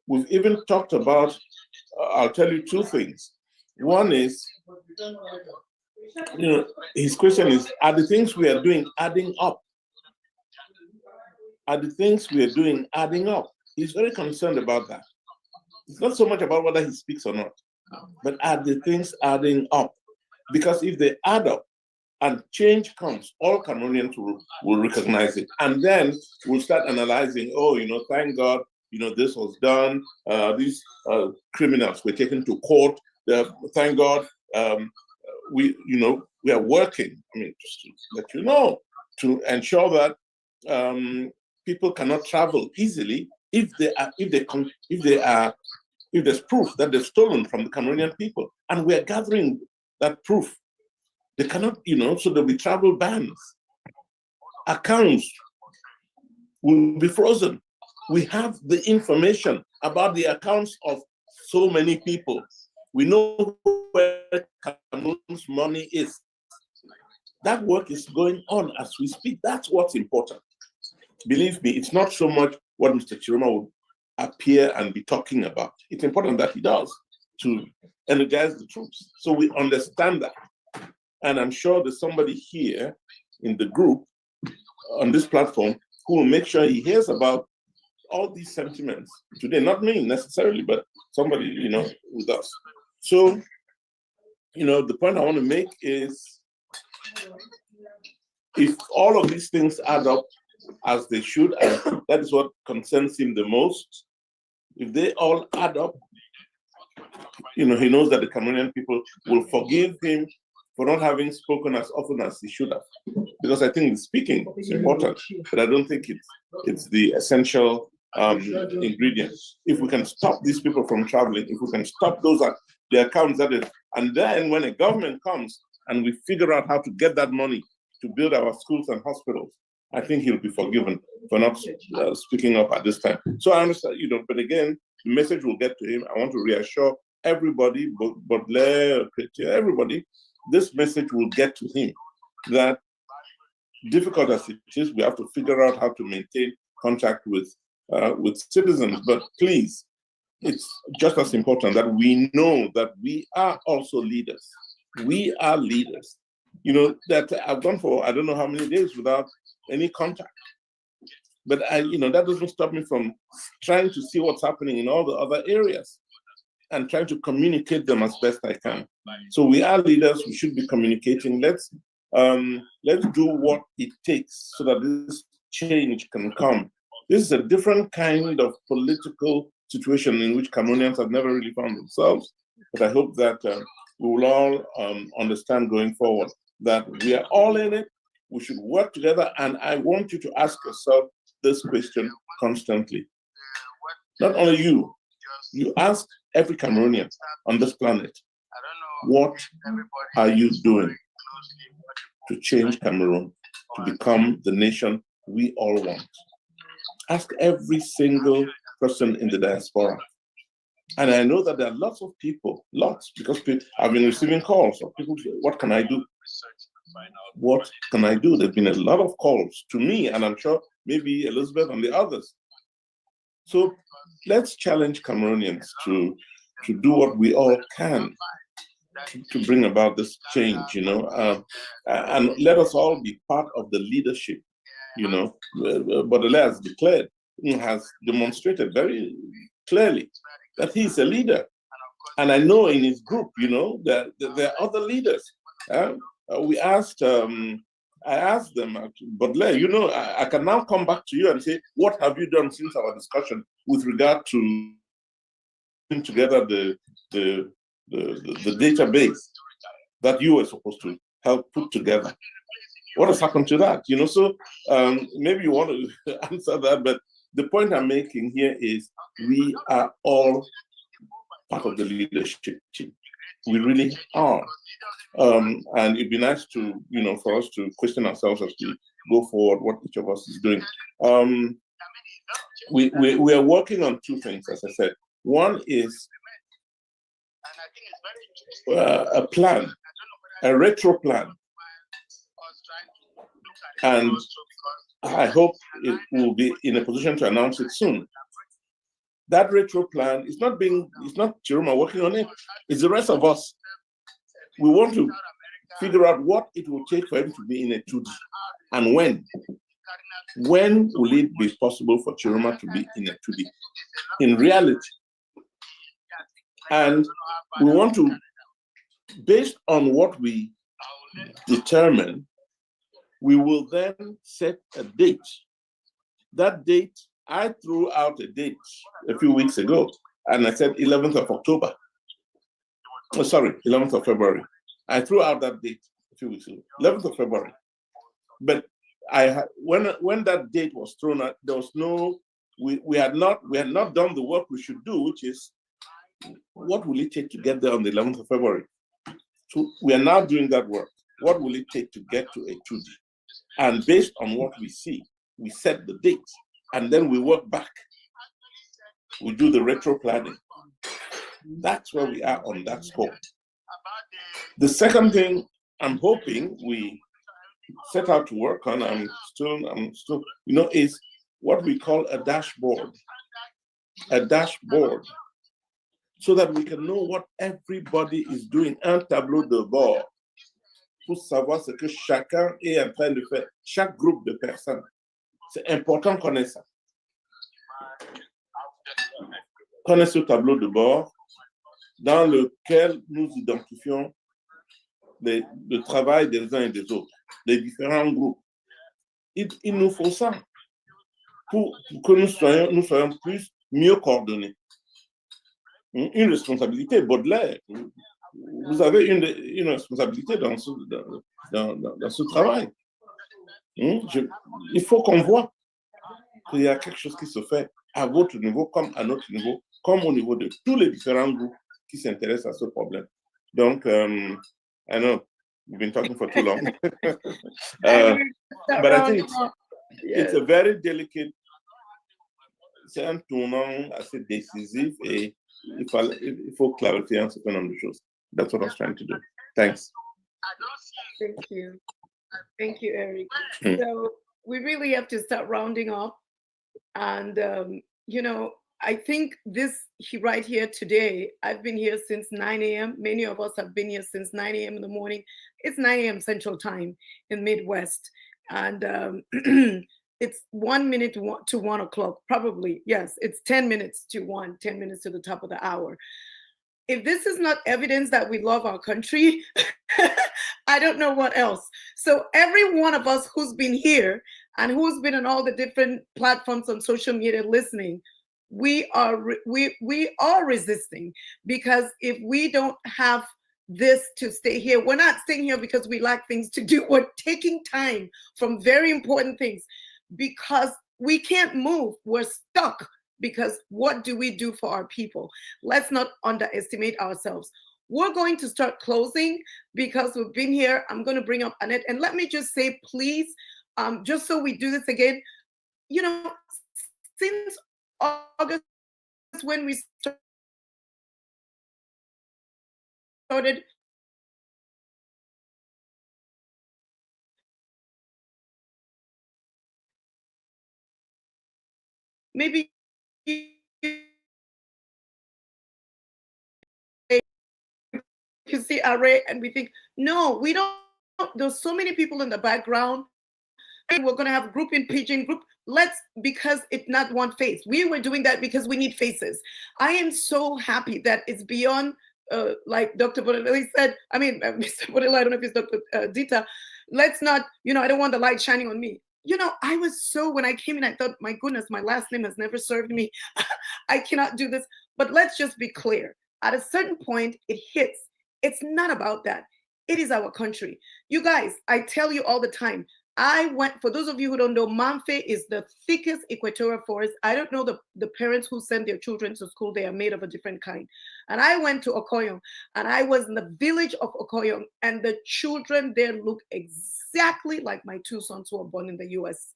we've even talked about. I'll tell you two things. One is, you know, his question is: are the things we are doing adding up? Are the things we are doing adding up? He's very concerned about that. It's not so much about whether he speaks or not, but are the things adding up? Because if they add up and change comes, all Cameroonians will recognize it. And then we'll start analyzing, oh, you know, thank God, you know, this was done. These criminals were taken to court. Thank God, we are working, I mean, just to let you know, to ensure that people cannot travel easily if there's proof that they've stolen from the Cameroonian people, and we are gathering that proof. They cannot, so there'll be travel bans. Accounts will be frozen. We have the information about the accounts of so many people. We know where Cameroon's money is. That work is going on as we speak. That's what's important. Believe me, it's not so much what Mr. Chiroma will appear and be talking about. It's important that he does to energize the troops. So we understand that. And I'm sure there's somebody here in the group on this platform who will make sure he hears about all these sentiments today. Not me necessarily, but somebody, with us. So, the point I want to make is if all of these things add up as they should, and that is what concerns him the most, if they all add up, he knows that the Cameroonian people will forgive him for not having spoken as often as he should have. Because I think speaking is important, but I don't think it's the essential ingredient. If we can stop these people from traveling, if we can stop the accounts and then when a government comes and we figure out how to get that money to build our schools and hospitals, I think he'll be forgiven for not speaking up at this time. So I understand, but again, the message will get to him. I want to reassure everybody, Baudelaire, everybody, this message will get to him that difficult as it is, we have to figure out how to maintain contact with citizens. But please, it's just as important that we know that we are also leaders. We are leaders. That I've gone for I don't know how many days without any contact. But that doesn't stop me from trying to see what's happening in all the other areas and trying to communicate them as best I can. So we are leaders, we should be communicating. Let's do what it takes so that this change can come. This is a different kind of political situation in which Cameroonians have never really found themselves. But I hope that we will all understand going forward that we are all in it, we should work together, and I want you to ask yourself this question constantly. Not only you ask every Cameroonian on this planet, what are you doing to change Cameroon to become the nation we all want? Ask every single person in the diaspora. And I know that there are lots of people, because I've been receiving calls of people say, what can I do? What can I do? There've been a lot of calls to me, and I'm sure maybe Elizabeth and the others. So let's challenge Cameroonians to do what we all can to bring about this change, and let us all be part of the leadership, Baudelaire has declared, has demonstrated very clearly that he's a leader. And I know in his group, that there are other leaders. I asked them, Baudelaire, I can now come back to you and say, what have you done since our discussion with regard to putting together the database that you were supposed to help put together? What has happened to that? So maybe you want to answer that, but the point I'm making here is we are all part of the leadership team. We really are. And it'd be nice to, for us to question ourselves as we go forward, what each of us is doing. We are working on two things, as I said. One is a plan, a retro plan. And I hope it will be in a position to announce it soon. That retro plan is not Chiroma working on it, it's the rest of us. We want to figure out what it will take for him to be in a 2D and when. When will it be possible for Chiroma to be in a 2D? In reality. And we want to, based on what we determine, we will then set a date. That date, I threw out a date a few weeks ago, and I said 11th of October. Oh, sorry, 11th of February. I threw out that date a few weeks ago, 11th of February. But when that date was thrown out, there was no we had not done the work we should do, which is what will it take to get there on the 11th of February? So we are now doing that work. What will it take to get to a 2G? And based on what we see, we set the dates, and then we work back. We do the retro planning. That's where we are on that scope. The second thing I'm hoping we set out to work on, I'm still, is what we call a dashboard. A dashboard, so that we can know what everybody is doing. Un tableau de bord, pour savoir ce que chacun est en train de faire, chaque groupe de personnes. C'est important qu'on ait ça. Qu'on ait ce tableau de bord dans lequel nous identifions le travail des uns et des autres, des différents groupes. Il nous faut ça pour que nous soyons mieux coordonnés. Une responsabilité, Baudelaire, vous avez une responsabilité dans ce travail. Il faut qu'on voit qu'il y a quelque chose qui se fait à votre niveau comme à notre niveau, comme au niveau de tous les différents groupes qui s'intéressent à ce problème. Donc, I know we've been talking for too long, but I think it's a very delicate, c'est un tournant assez décisif et il faut clarifier un certain nombre de choses. That's what I was trying to do. Thanks. Thank you. Thank you, Eric. So we really have to start rounding up. And, I think right here today, I've been here since 9 a.m. Many of us have been here since 9 a.m. in the morning. It's 9 a.m. Central Time in Midwest. And it's 1 minute to 1 o'clock, probably. Yes, it's 10 minutes to 1, 10 minutes to the top of the hour. If this is not evidence that we love our country, I don't know what else. So every one of us who's been here and who's been on all the different platforms on social media listening, we are resisting, because if we don't have this to stay here, we're not staying here because we lack things to do. We're taking time from very important things because we can't move. We're stuck. Because what do we do for our people? Let's not underestimate ourselves. We're going to start closing because we've been here. I'm going to bring up Annette. And let me just say, please, just so we do this again, since August, when we started maybe you see Array and we think, no, we don't. There's so many people in the background. We're going to have group in Pidgin group. Because it's not one face. We were doing that because we need faces. I am so happy that it's beyond, like Dr. Bodele said, Mr. Bodele, I don't know if it's Dr. Dita, let's not, I don't want the light shining on me. I was when I came in, I thought, my goodness, my last name has never served me. I cannot do this. But let's just be clear. At a certain point, it hits. It's not about that. It is our country. You guys, I tell you all the time, for those of you who don't know, Mamfe is the thickest equatorial forest. I don't know the parents who send their children to school. They are made of a different kind. And I went to Okoyong, and I was in the village of Okoyong, and the children there look exactly like my two sons who were born in the US.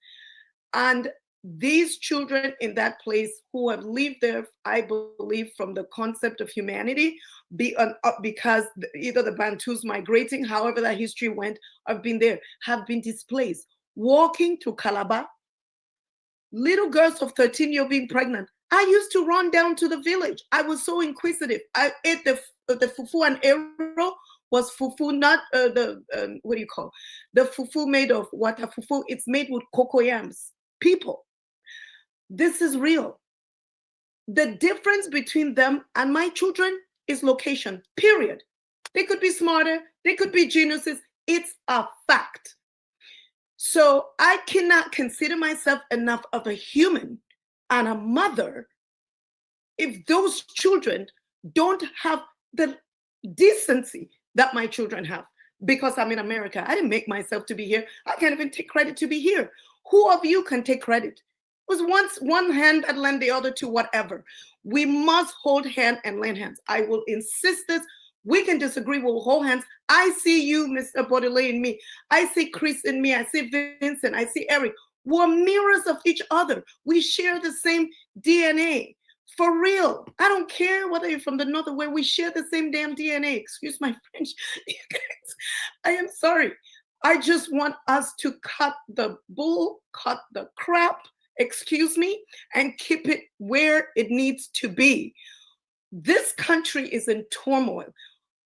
And these children in that place who have lived there, I believe, from the concept of humanity, because either the Bantus migrating, however that history went, have been there, have been displaced, walking to Calabar, little girls of 13 years being pregnant. I used to run down to the village. I was so inquisitive. I ate the fufu and arrow. Was fufu not what do you call the fufu made of wata fufu? It's made with cocoyams. People, this is real. The difference between them and my children is location, period. They could be smarter, they could be geniuses. It's a fact. So I cannot consider myself enough of a human and a mother if those children don't have the decency that my children have. Because I'm in America, I didn't make myself to be here. I can't even take credit to be here. Who of you can take credit? was once one hand and lend the other to whatever. We must hold hand and lend hands. I will insist this. We can disagree, we'll hold hands. I see you, Mr. Baudelaire, in me. I see Chris in me. I see Vincent. I see Eric. We're mirrors of each other. We share the same DNA. For real. I don't care whether you're from the north or where, we share the same damn DNA. Excuse my French. I am sorry. I just want us to cut the bull, cut the crap, excuse me, and keep it where it needs to be. This country is in turmoil.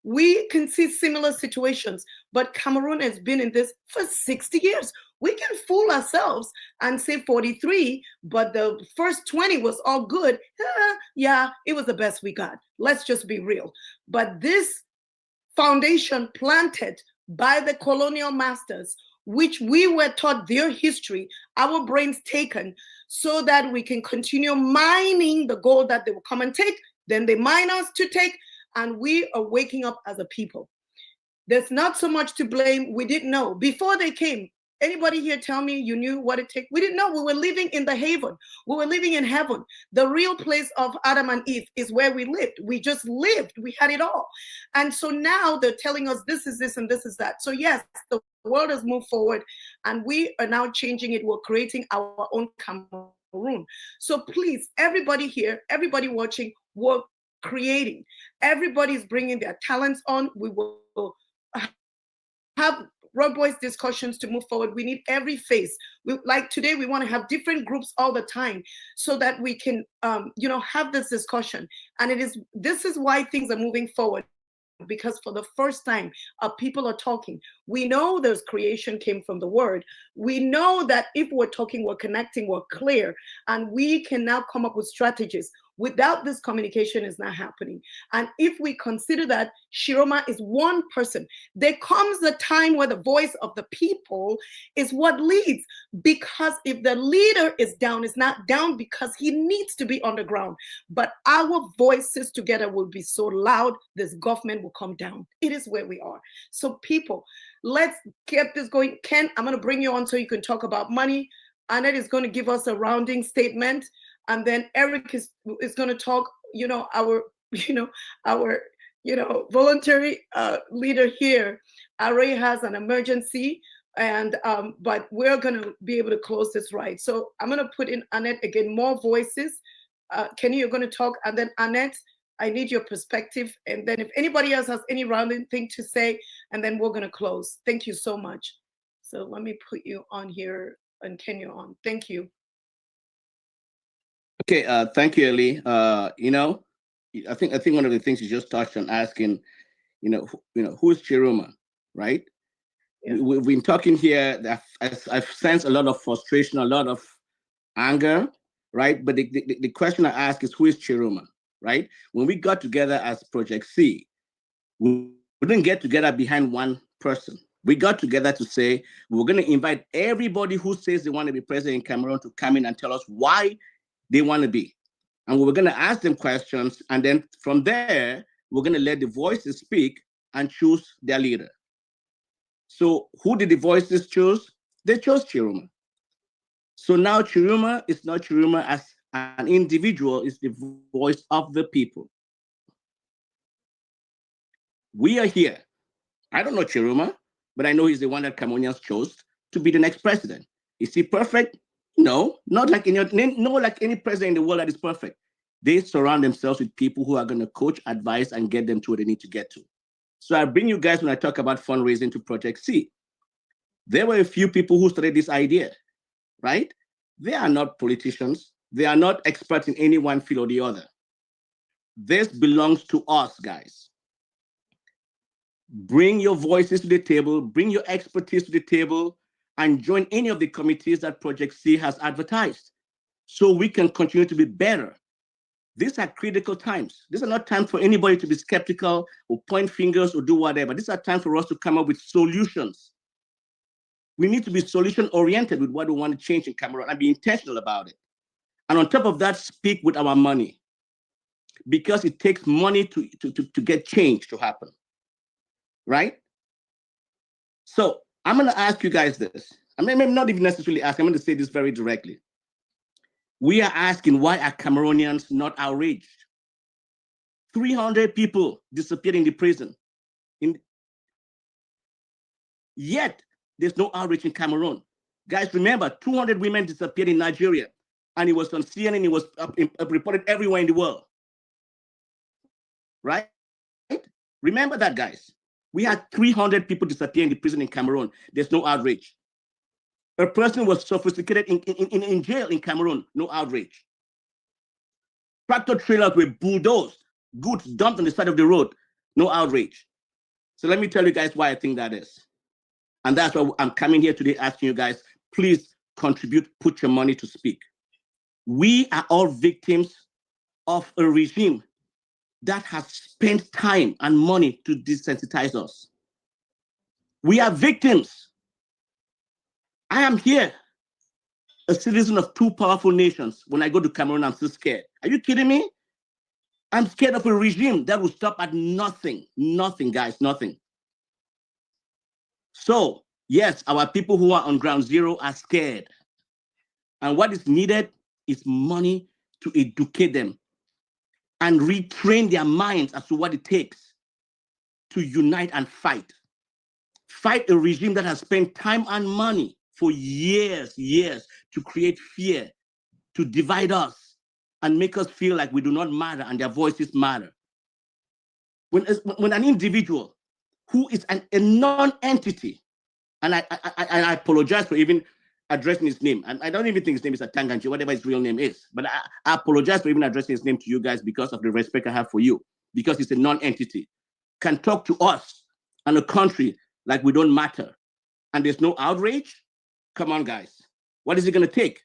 We can see similar situations, but Cameroon has been in this for 60 years. We can fool ourselves and say 43, but the first 20 was all good. Yeah, it was the best we got. Let's just be real. But this foundation planted by the colonial masters, which we were taught their history, our brains taken, so that we can continue mining the gold that they will come and take. Then they mine us to take, and we are waking up as a people. There's not so much to blame. We didn't know. Before they came, anybody here tell me you knew what it takes? We didn't know. We were living in the haven. We were living in heaven. The real place of Adam and Eve is where we lived. We just lived. We had it all. And so now they're telling us this is this and this is that. So yes, the world has moved forward and we are now changing it. We're creating our own Cameroon. So please, everybody here, everybody watching, we're creating. Everybody's bringing their talents on. We will have Road Boys discussions to move forward. We need every face. Like today, we want to have different groups all the time so that we can, have this discussion. And this is why things are moving forward. Because for the first time, people are talking. We know there's creation came from the word. We know that if we're talking, we're connecting, we're clear, and we can now come up with strategies. Without this, communication is not happening. And if we consider that Shiroma is one person, there comes a time where the voice of the people is what leads. Because if the leader is down, it's not down because he needs to be on the ground. But our voices together will be so loud, this government will come down. It is where we are. So people, let's get this going. Ken, I'm going to bring you on so you can talk about money. Annette is going to give us a rounding statement. And then Eric is going to talk, our voluntary leader here. Ray has an emergency, and but we're going to be able to close this right. So I'm going to put in Annette again, more voices. Kenny, you're going to talk, and then Annette, I need your perspective. And then if anybody else has any rounding thing to say, and then we're going to close. Thank you so much. So let me put you on here and Ken, you're on. Thank you. Okay, thank you, Ellie. I think one of the things you just touched on asking, who's Chiroma, right? Yeah. We've been talking here that I've sensed a lot of frustration, a lot of anger, right? But the question I ask is, who is Chiroma, right? When we got together as Project C, we didn't get together behind one person. We got together to say, we're going to invite everybody who says they want to be president in Cameroon to come in and tell us why they want to be. And we're going to ask them questions. And then from there, we're going to let the voices speak and choose their leader. So who did the voices choose? They chose Chiroma. So now Chiroma is not Chiroma as an individual, it's the voice of the people. We are here. I don't know Chiroma, but I know he's the one that Cameroonians chose to be the next president. Is he perfect? No, not like any president in the world that is perfect. They surround themselves with people who are going to coach, advise, and get them to where they need to get to. So I bring you guys, when I talk about fundraising, to Project C. There were a few people who started this idea, right? They are not politicians. They are not experts in any one field or the other. This belongs to us, guys. Bring your voices to the table, bring your expertise to the table, and join any of the committees that Project C has advertised so we can continue to be better. These are critical times. These are not times for anybody to be skeptical or point fingers or do whatever. These are times for us to come up with solutions. We need to be solution-oriented with what we want to change in Cameroon and be intentional about it. And on top of that, speak with our money, because it takes money to get change to happen, right? So I'm going to ask you guys this. I mean, maybe not even necessarily ask. I'm going to say this very directly. We are asking, why are Cameroonians not outraged? 300 people disappeared in the prison. Yet, there's no outrage in Cameroon. Guys, remember, 200 women disappeared in Nigeria, and it was on CNN, it was reported everywhere in the world. Right? Remember that, guys. We had 300 people disappear in the prison in Cameroon. There's no outrage. A person was sophisticated in jail in Cameroon, no outrage. Tractor trailers were bulldozed, goods dumped on the side of the road, no outrage. So let me tell you guys why I think that is. And that's why I'm coming here today asking you guys, please contribute, put your money to speak. We are all victims of a regime that has spent time and money to desensitize us. We are victims. I am here, a citizen of two powerful nations. When I go to Cameroon, I'm still scared. Are you kidding me? I'm scared of a regime that will stop at nothing. Nothing, guys, nothing. So, yes, our people who are on ground zero are scared. And what is needed is money to educate them and retrain their minds as to what it takes to unite and fight. Fight a regime that has spent time and money for years to create fear, to divide us and make us feel like we do not matter and their voices matter. When an individual who is a non-entity, and I apologize for even addressing his name, and I don't even think his name is Atanganji, whatever his real name is, but I apologize for even addressing his name to you guys because of the respect I have for you, because he's a non-entity, can talk to us and a country like we don't matter, and there's no outrage. Come on, guys. What is it going to take?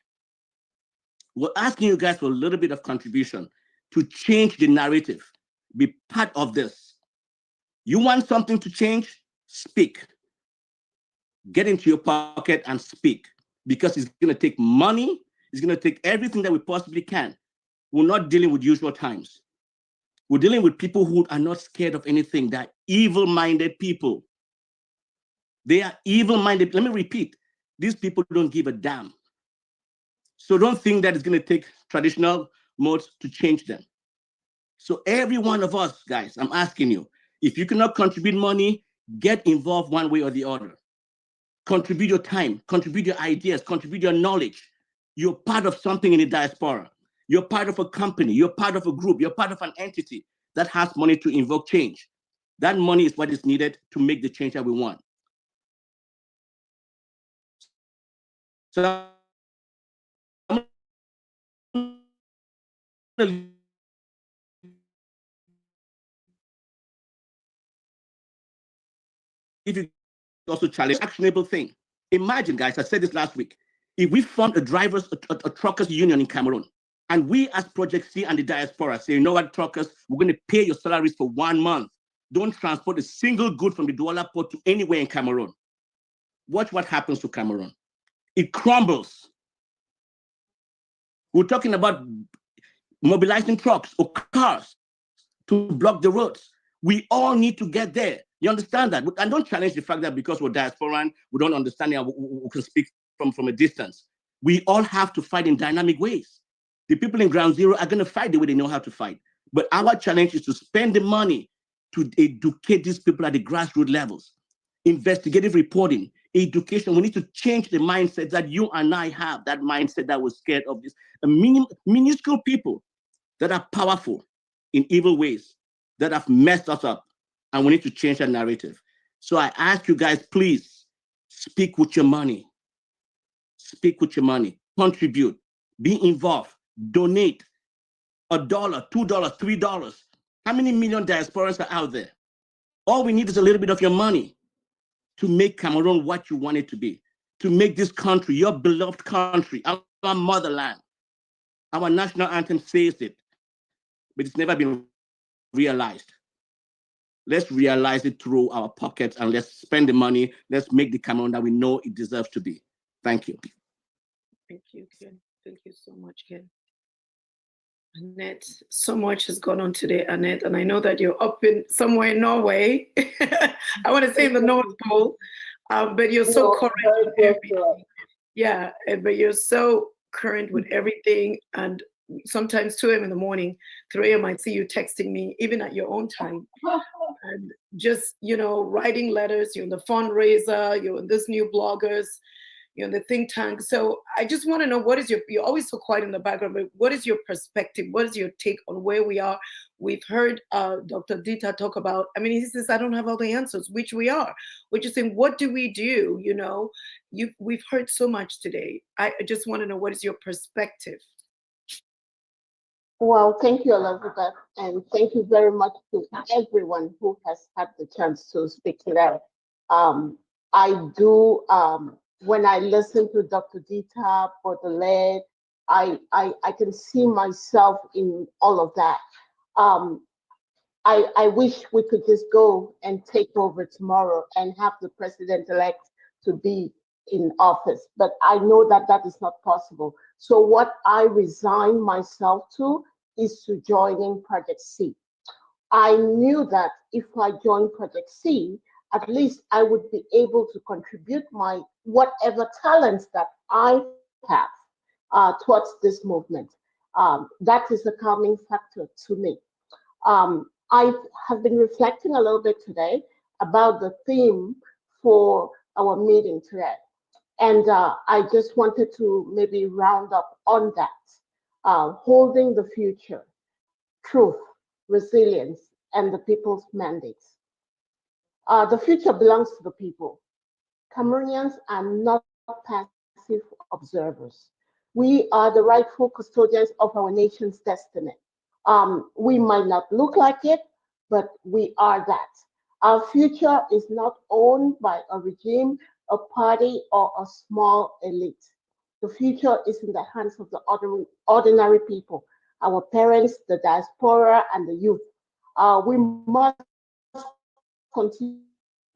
We're asking you guys for a little bit of contribution to change the narrative. Be part of this. You want something to change? Speak. Get into your pocket and speak, because it's going to take money. It's going to take everything that we possibly can. We're not dealing with usual times. We're dealing with people who are not scared of anything. They're evil-minded people. They are evil-minded. Let me repeat. These people don't give a damn. So don't think that it's going to take traditional modes to change them. So every one of us, guys, I'm asking you, if you cannot contribute money, get involved one way or the other. Contribute your time, contribute your ideas, contribute your knowledge. You're part of something in the diaspora. You're part of a company. You're part of a group. You're part of an entity that has money to invoke change. That money is what is needed to make the change that we want. So if you also challenge actionable thing. Imagine, guys, I said this last week. If we formed a truckers union in Cameroon, and we as Project C and the diaspora say, you know what, truckers, we're going to pay your salaries for 1 month. Don't transport a single good from the Douala port to anywhere in Cameroon. Watch what happens to Cameroon. It crumbles. We're talking about mobilizing trucks or cars to block the roads. We all need to get there. You understand that? And don't challenge the fact that because we're diasporan, we don't understand it, we can speak from a distance. We all have to fight in dynamic ways. The people in ground zero are going to fight the way they know how to fight. But our challenge is to spend the money to educate these people at the grassroots levels. Investigative reporting, education. We need to change the mindset that you and I have, that mindset that was scared of this. Minuscule people that are powerful in evil ways, that have messed us up. And we need to change that narrative. So I ask you guys, please speak with your money. Speak with your money. Contribute. Be involved. Donate. $1, $2, $3. How many million diasporans are out there? All we need is a little bit of your money to make Cameroon what you want it to be, to make this country, your beloved country, our motherland. Our national anthem says it, but it's never been realized. Let's realize it through our pockets, and let's spend the money. Let's make the Cameroon that we know it deserves to be. Thank you. Thank you, Ken. Thank you so much, Ken. Annette, so much has gone on today, Annette, and I know that you're up in somewhere in Norway. I want to say the North Pole, but you're so correct. Yeah, but you're so current with everything. And sometimes 2 a.m. in the morning, 3 a.m. I see you texting me, even at your own time. And just, you know, writing letters, you're in the fundraiser, you're in this new bloggers, you're in the think tank. So I just want to know, what is you're always so quiet in the background, but what is your perspective? What is your take on where we are? We've heard Dr. Dita talk about, I mean, he says, I don't have all the answers, which we are. We're just saying, what do we do? You know, we've heard so much today. I just want to know, what is your perspective? Well, thank you, Elizabeth, and thank you very much to everyone who has had the chance to speak today. I do, when I listen to Dr. Dita, Baudelaire, I can see myself in all of that. I wish we could just go and take over tomorrow and have the president-elect to be in office, but I know that that is not possible. So what I resign myself to is to joining Project C. I knew that if I joined Project C, at least I would be able to contribute my whatever talents that I have towards this movement. That is a calming factor to me. I have been reflecting a little bit today about the theme for our meeting today. And I just wanted to maybe round up on that. Holding the future, truth, resilience, and the people's mandates. The future belongs to the people. Cameroonians are not passive observers. We are the rightful custodians of our nation's destiny. We might not look like it, but we are that. Our future is not owned by a regime, a party, or a small elite. The future is in the hands of the ordinary people, our parents, the diaspora, and the youth. We must continue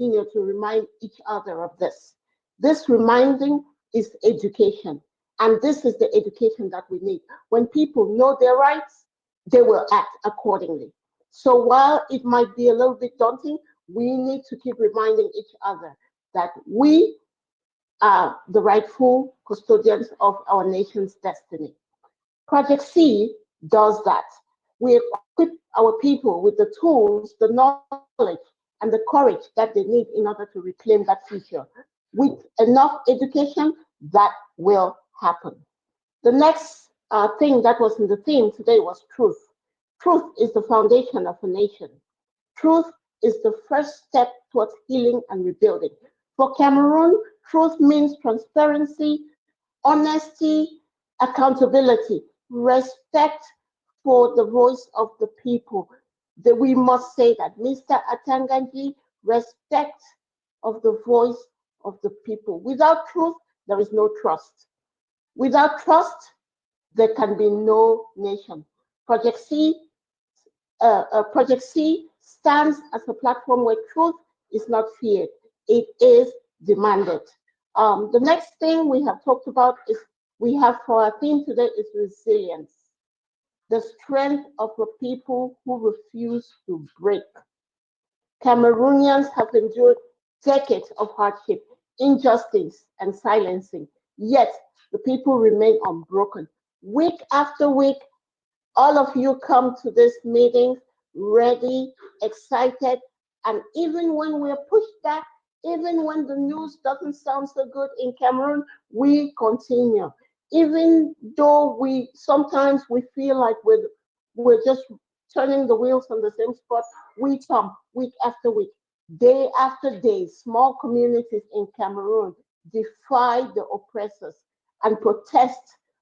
to remind each other of this. This reminding is education, and this is the education that we need. When people know their rights, they will act accordingly. So while it might be a little bit daunting, we need to keep reminding each other that we are the rightful custodians of our nation's destiny. Project C does that. We equip our people with the tools, the knowledge, and the courage that they need in order to reclaim that future. With enough education, that will happen. The next thing that was in the theme today was truth. Truth is the foundation of a nation. Truth is the first step towards healing and rebuilding. For Cameroon, truth means transparency, honesty, accountability, respect for the voice of the people. We must say that, Mr. Atanganji, respect of the voice of the people. Without truth, there is no trust. Without trust, there can be no nation. Project C stands as a platform where truth is not feared, it is demanded. The next thing we have talked about is, we have for our theme today is resilience, the strength of a people who refuse to break. Cameroonians have endured decades of hardship, injustice, and silencing, yet the people remain unbroken. Week after week, all of you come to this meeting ready, excited, and even when we're pushed back, even when the news doesn't sound so good in Cameroon, we continue. Even though sometimes we feel like we're just turning the wheels on the same spot, we come week after week, day after day. Small communities in Cameroon defy the oppressors and protest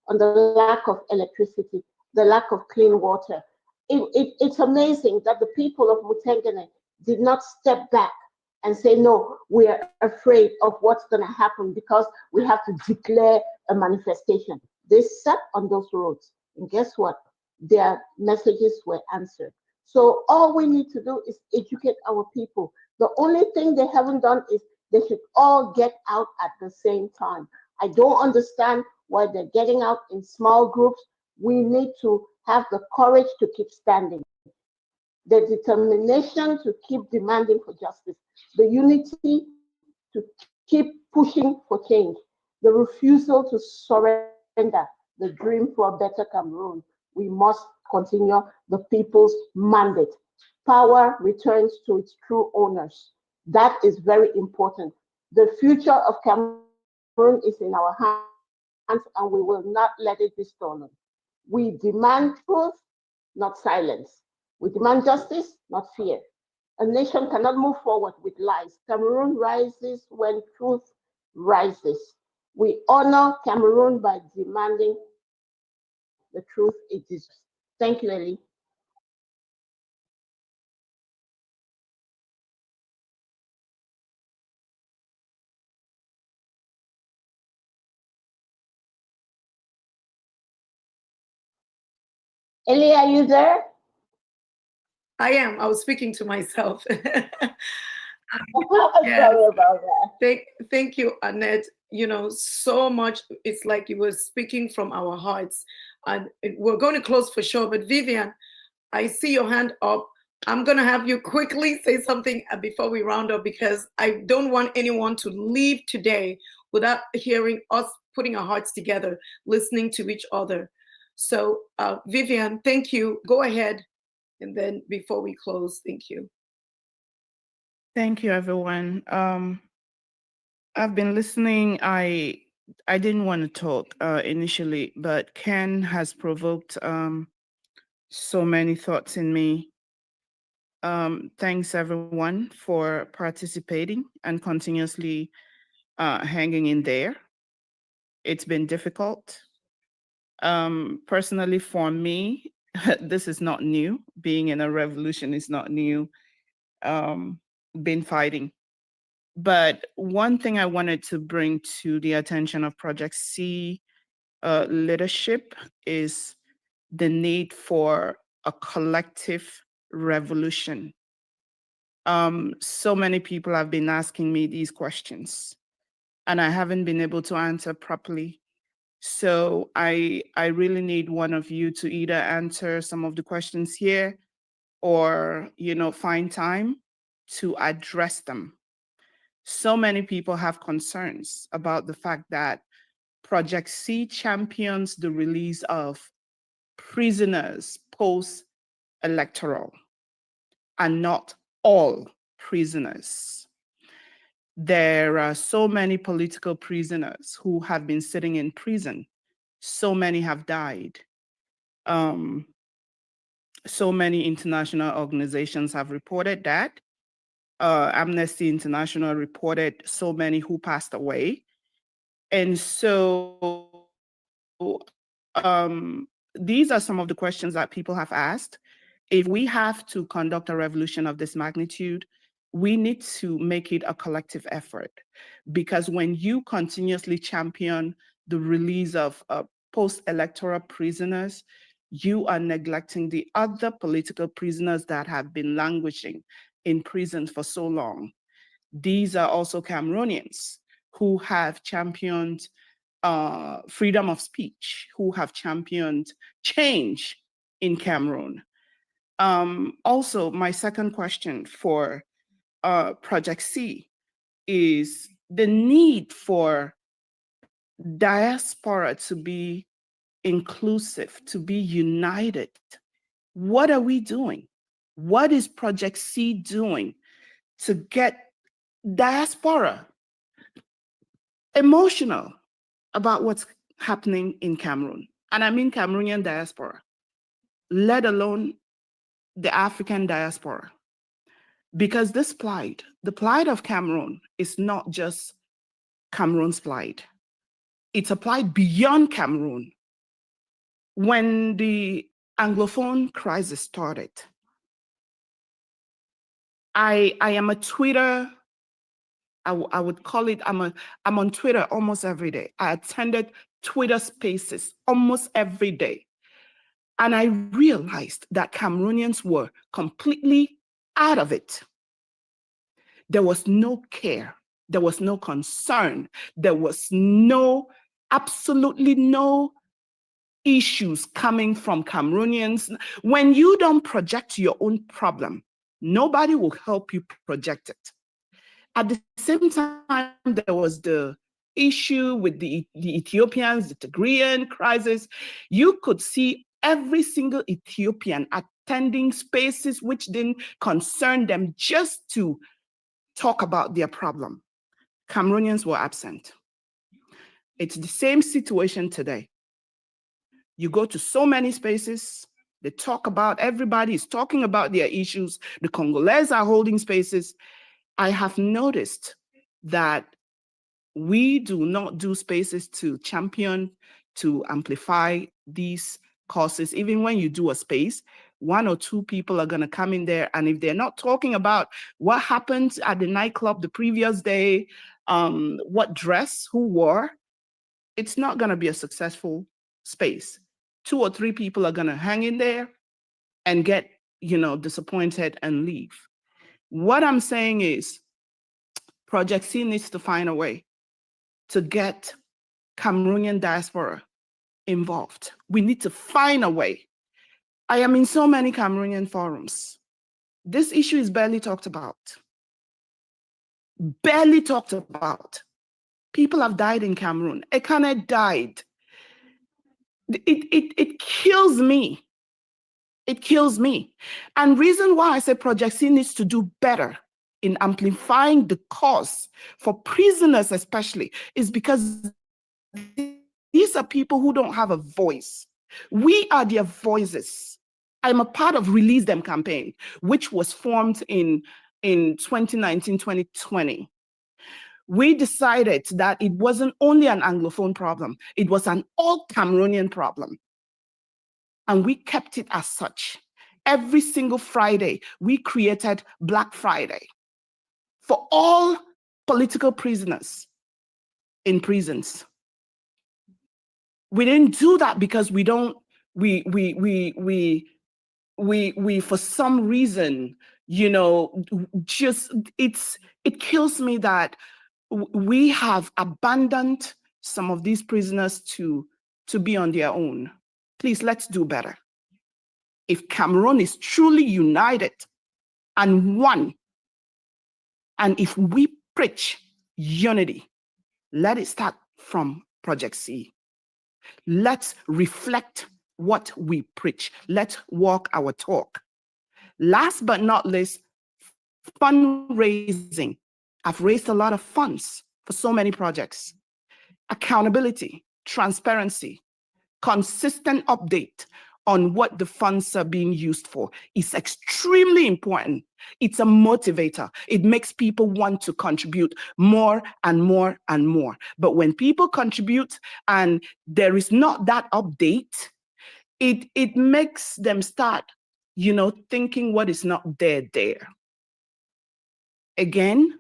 on the lack of electricity, the lack of clean water. It's amazing that the people of Mutengene did not step back and say, no, we are afraid of what's going to happen because we have to declare a manifestation. They sat on those roads, and guess what? Their messages were answered. So all we need to do is educate our people. The only thing they haven't done is they should all get out at the same time. I don't understand why they're getting out in small groups. We need to have the courage to keep standing, the determination to keep demanding for justice, the unity to keep pushing for change, the refusal to surrender, the dream for a better Cameroon, we must continue the people's mandate. Power returns to its true owners. That is very important. The future of Cameroon is in our hands, and we will not let it be stolen. We demand truth, not silence. We demand justice, not fear. A nation cannot move forward with lies. Cameroon rises when truth rises. We honor Cameroon by demanding the truth it deserves. Thank you, Ellie. Ellie, are you there? I am. I was speaking to myself. Sorry about that. Thank you, Annette. You know, so much. It's like you were speaking from our hearts. And we're going to close for sure. But Vivian, I see your hand up. I'm going to have you quickly say something before we round up, because I don't want anyone to leave today without hearing us putting our hearts together, listening to each other. So, Vivian, thank you. Go ahead. And then before we close, thank you. Thank you, everyone. I've been listening. I didn't want to talk initially, but Ken has provoked so many thoughts in me. Thanks, everyone, for participating and continuously hanging in there. It's been difficult. Personally, for me, this is not new. Being in a revolution is not new. Been fighting. But one thing I wanted to bring to the attention of Project C leadership is the need for a collective revolution. So many people have been asking me these questions, and I haven't been able to answer properly. So I really need one of you to either answer some of the questions here, or find time to address them. So many people have concerns about the fact that Project C champions the release of prisoners post-electoral, and not all prisoners. There are so many political prisoners who have been sitting in prison. So many have died. So many international organizations have reported that. Amnesty International reported so many who passed away. And so these are some of the questions that people have asked. If we have to conduct a revolution of this magnitude, we need to make it a collective effort. Because when you continuously champion the release of post-electoral prisoners, you are neglecting the other political prisoners that have been languishing in prison for so long. These are also Cameroonians who have championed freedom of speech, who have championed change in Cameroon. Also, my second question for Project C is the need for diaspora to be inclusive, to be united. What are we doing? What is Project C doing to get diaspora emotional about what's happening in Cameroon? And I mean Cameroonian diaspora, let alone the African diaspora. Because this plight, the plight of Cameroon, is not just Cameroon's plight. It's a plight beyond Cameroon. When the Anglophone crisis started, I am a Twitter, I would call it, I'm on Twitter almost every day. I attended Twitter spaces almost every day. And I realized that Cameroonians were completely out of it. There was no care. There was no concern. There was absolutely no issues coming from Cameroonians. When you don't project your own problem, nobody will help you project it. At the same time, there was the issue with the Ethiopians, the Tigrayan crisis, you could see every single Ethiopian attending spaces which didn't concern them just to talk about their problem. Cameroonians were absent. It's the same situation today. You go to so many spaces, they talk about, everybody is talking about their issues. The Congolese are holding spaces. I have noticed that we do not do spaces to champion, to amplify these causes. Even when you do a space, 1 or 2 people are going to come in there, and if they're not talking about what happened at the nightclub the previous day, what dress, who wore, it's not going to be a successful space. 2 or 3 people are going to hang in there and get, disappointed and leave. What I'm saying is Project C needs to find a way to get Cameroonian diaspora involved. We need to find a way. I am in so many Cameroonian forums. This issue is barely talked about. Barely talked about. People have died in Cameroon. Ekane died. It kills me. It kills me. And reason why I say Project C needs to do better in amplifying the cause for prisoners especially is because these are people who don't have a voice. We are their voices. I'm a part of Release Them campaign, which was formed in 2019, 2020. We decided that it wasn't only an Anglophone problem, it was an all Cameroonian problem. And we kept it as such. Every single Friday, we created Black Friday for all political prisoners in prisons. We didn't do that because we for some reason, it kills me that we have abandoned some of these prisoners to be on their own. Please, let's do better. If Cameroon is truly united and one, and if we preach unity, let it start from Project C. Let's reflect what we preach. Let's walk our talk. Last but not least, fundraising. I've raised a lot of funds for so many projects. Accountability, transparency, consistent update on what the funds are being used for is extremely important. It's a motivator. It makes people want to contribute more and more and more. But when people contribute and there is not that update, it makes them start, thinking what is not there. Again,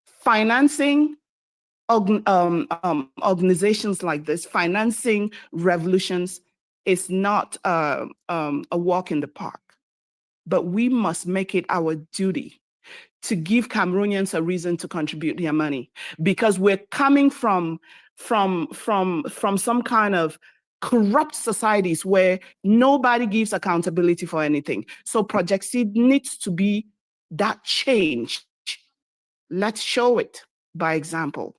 financing organizations like this, financing revolutions is not a walk in the park, but we must make it our duty to give Cameroonians a reason to contribute their money, because we're coming from some kind of corrupt societies where nobody gives accountability for anything. So Project C needs to be that change. Let's show it by example.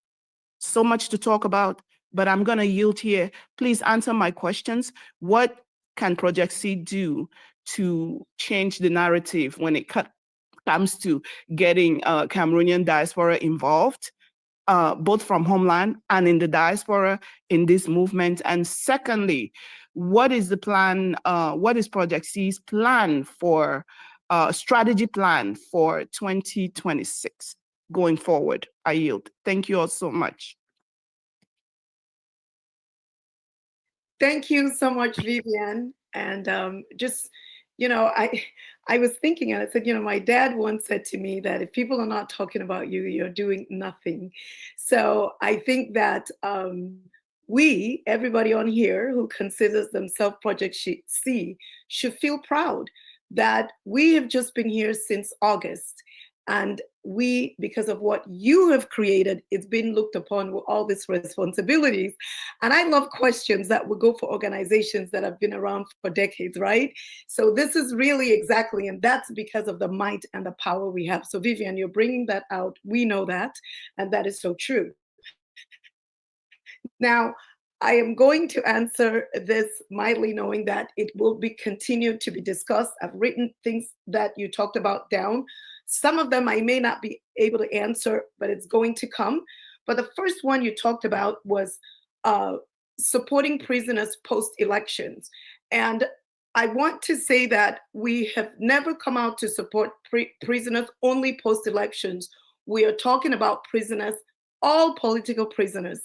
So much to talk about, but I'm going to yield here. Please answer my questions. What can Project C do to change the narrative when it comes to getting Cameroonian diaspora involved, both from homeland and in the diaspora in this movement? And secondly, what is the plan? What is Project C's plan for strategy plan for 2026 going forward? I yield. Thank you all so much. Thank you so much, Vivian. And I was thinking, and I said, my dad once said to me that if people are not talking about you, you're doing nothing. So I think that everybody on here who considers themselves Project C, should feel proud that we have just been here since August. And we, because of what you have created, it's been looked upon with all these responsibilities. And I love questions that would go for organizations that have been around for decades, right? So this is really exactly, and that's because of the might and the power we have. So Vivian, you're bringing that out. We know that, and that is so true. Now, I am going to answer this mildly, knowing that it will be continued to be discussed. I've written things that you talked about down. Some of them I may not be able to answer, but it's going to come. But the first one you talked about was supporting prisoners post-elections. And I want to say that we have never come out to support prisoners only post-elections. We are talking about prisoners, all political prisoners.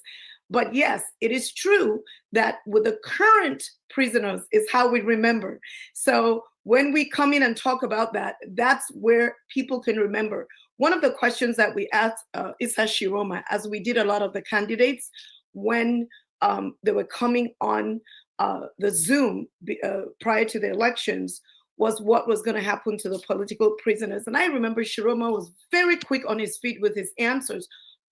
But yes, it is true that with the current prisoners is how we remember. So when we come in and talk about that, that's where people can remember. One of the questions that we asked Issa Shiroma, as we did a lot of the candidates, when they were coming on the Zoom prior to the elections, was what was going to happen to the political prisoners. And I remember Shiroma was very quick on his feet with his answers,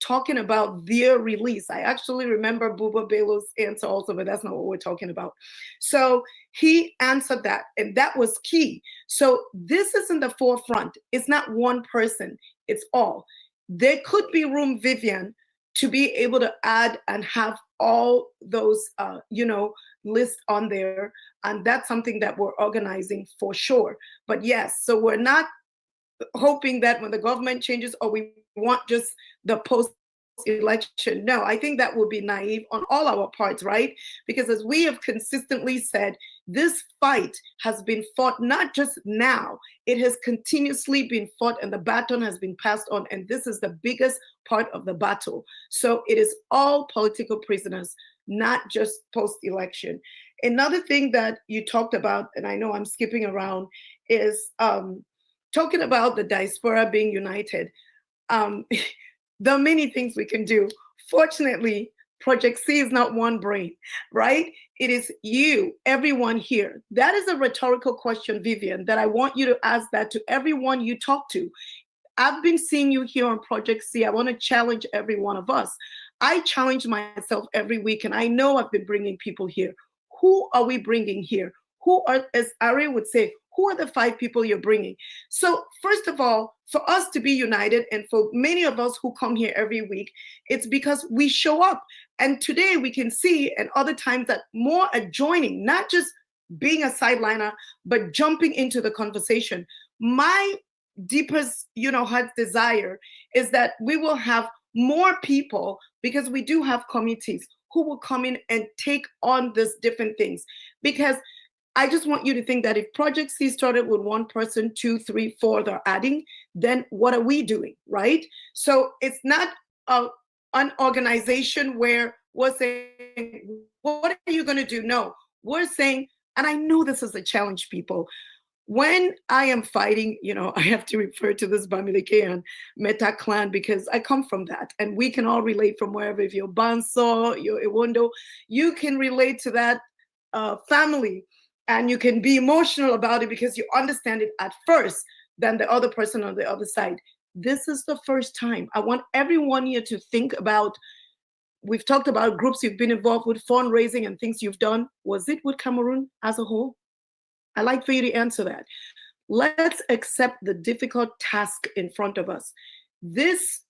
talking about their release. I actually remember Buba Bello's answer also, but that's not what we're talking about. So he answered that, and that was key. So this is in the forefront. It's not one person, it's all. There could be room, Vivian, to be able to add and have all those, lists on there. And that's something that we're organizing for sure. But yes, so we're not hoping that when the government changes, or we want just the post-election. No, I think that would be naive on all our parts, right? Because as we have consistently said, this fight has been fought not just now, it has continuously been fought, and the baton has been passed on, and this is the biggest part of the battle. So it is all political prisoners, not just post-election. Another thing that you talked about, and I know I'm skipping around, is talking about the diaspora being united. There are many things we can do. Fortunately, Project C is not one brain, right? It is you, everyone here. That is a rhetorical question, Vivian, that I want you to ask that to everyone you talk to. I've been seeing you here on Project C. I want to challenge every one of us. I challenge myself every week, and I know I've been bringing people here. Who are we bringing here? Who are, as Ari would say, who are the 5 people you're bringing? So first of all, for us to be united, and for many of us who come here every week, it's because we show up. And today we can see, and other times, that more are joining, not just being a sideliner, but jumping into the conversation. My deepest, heart desire is that we will have more people, because we do have committees who will come in and take on these different things. Because I just want you to think that if Project C started with 1 person, 2, 3, 4, they're adding, then what are we doing, right? So it's not an organization where we're saying, what are you going to do? No, we're saying, and I know this is a challenge, people. When I am fighting, I have to refer to this Bamileke and Meta clan, because I come from that, and we can all relate from wherever. If you're Banso, you're Iwondo, you can relate to that family. And you can be emotional about it because you understand it at first than the other person on the other side. This is the first time. I want everyone here to think about, we've talked about groups you've been involved with, fundraising and things you've done. Was it with Cameroon as a whole? I'd like for you to answer that. Let's accept the difficult task in front of us. This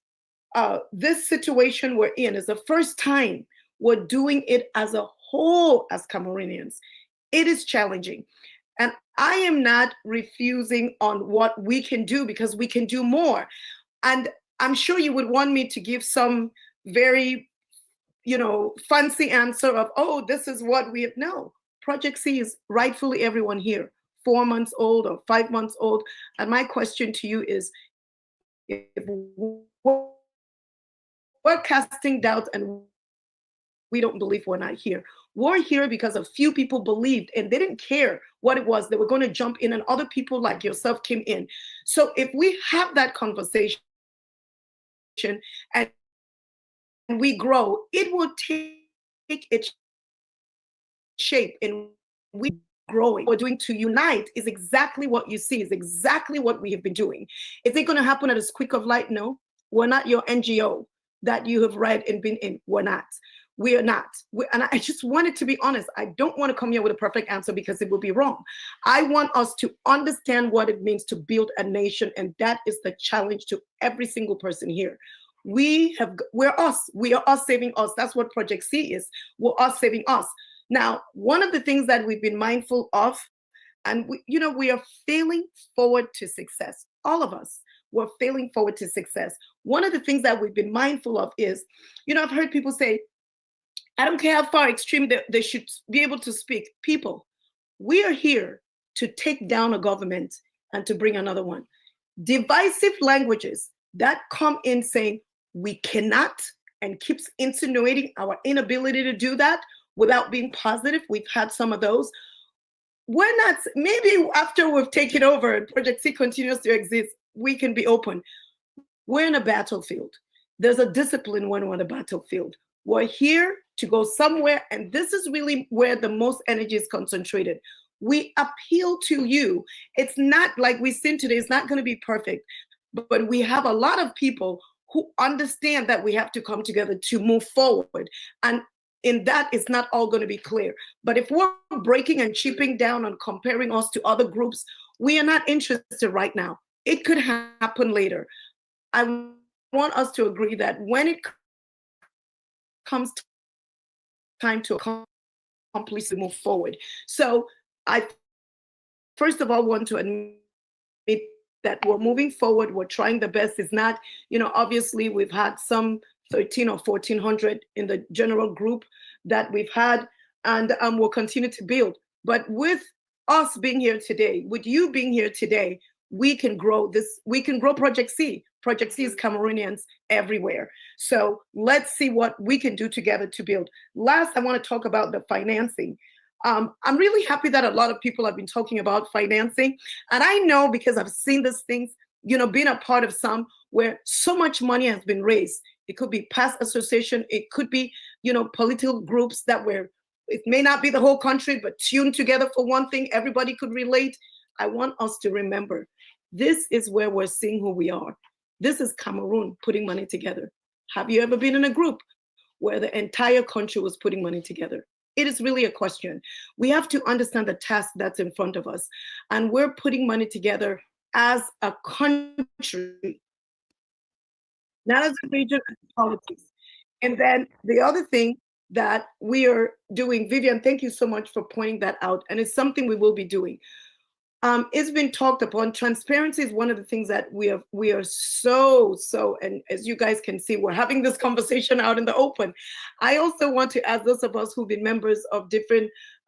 situation we're in is the first time we're doing it as a whole as Cameroonians. It is challenging. And I am not refusing on what we can do, because we can do more. And I'm sure you would want me to give some very, fancy answer of, oh, this is what we have. No, Project C is rightfully everyone here, 4 months old or 5 months old. And my question to you is, if we're casting doubt and we don't believe, we're not here. We're here because a few people believed, and they didn't care what it was. They were going to jump in, and other people like yourself came in. So if we have that conversation and we grow, it will take its shape, and we growing. What we're doing to unite is exactly what you see, is exactly what we have been doing. Is it going to happen at a squeak of light? No. We're not your NGO that you have read and been in. We're not. We are not. And I just wanted to be honest. I don't want to come here with a perfect answer because it will be wrong. I want us to understand what it means to build a nation. And that is the challenge to every single person here. We're us. We are us saving us. That's what Project C is. We're us saving us. Now, one of the things that we've been mindful of, and we are failing forward to success. All of us, we're failing forward to success. One of the things that we've been mindful of is, I've heard people say, I don't care how far extreme they should be able to speak. People, we are here to take down a government and to bring another one. Divisive languages that come in saying we cannot and keeps insinuating our inability to do that without being positive. We've had some of those. We're not, maybe after we've taken over and Project C continues to exist, we can be open. We're in a battlefield. There's a discipline when we're on a battlefield. We're here to go somewhere, and this is really where the most energy is concentrated. We appeal to you. It's not like we sing today, it's not going to be perfect, but we have a lot of people who understand that we have to come together to move forward. And in that, it's not all going to be clear. But if we're breaking and chipping down and comparing us to other groups, we are not interested right now. It could happen later. I want us to agree that when it comes time to accomplish to move forward. So I first of all want to admit that we're moving forward. We're trying the best. It's not, obviously we've had some 13 or 1400 in the general group that we've had, and we'll continue to build. But with us being here today, with you being here today, we can grow this. We can grow Project C. Project C is Cameroonians everywhere. So let's see what we can do together to build. Last, I want to talk about the financing. I'm really happy that a lot of people have been talking about financing. And I know because I've seen these things, being a part of some where so much money has been raised. It could be past association. It could be, political groups that it may not be the whole country, but tuned together for one thing. Everybody could relate. I want us to remember, this is where we're seeing who we are. This is Cameroon putting money together. Have you ever been in a group where the entire country was putting money together? It is really a question. We have to understand the task that's in front of us. And we're putting money together as a country, not as a region, as politics. And then the other thing that we are doing, Vivian, thank you so much for pointing that out. And it's something we will be doing. It's been talked upon. Transparency is one of the things that we are so, and as you guys can see, we're having this conversation out in the open. I also want to ask those of us who've been members of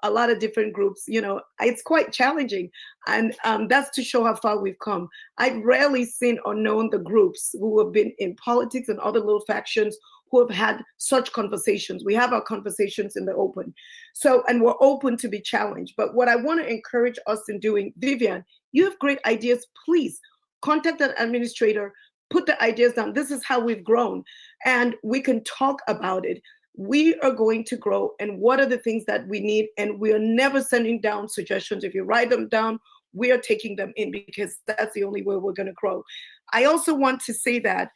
a lot of different groups, it's quite challenging. And that's to show how far we've come. I've rarely seen or known the groups who have been in politics and other little factions who have had such conversations. We have our conversations in the open. So, and we're open to be challenged. But what I want to encourage us in doing, Vivian, you have great ideas. Please contact an administrator, put the ideas down. This is how we've grown, and we can talk about it. We are going to grow, and what are the things that we need? And we are never sending down suggestions. If you write them down, we are taking them in, because that's the only way we're going to grow. I also want to say that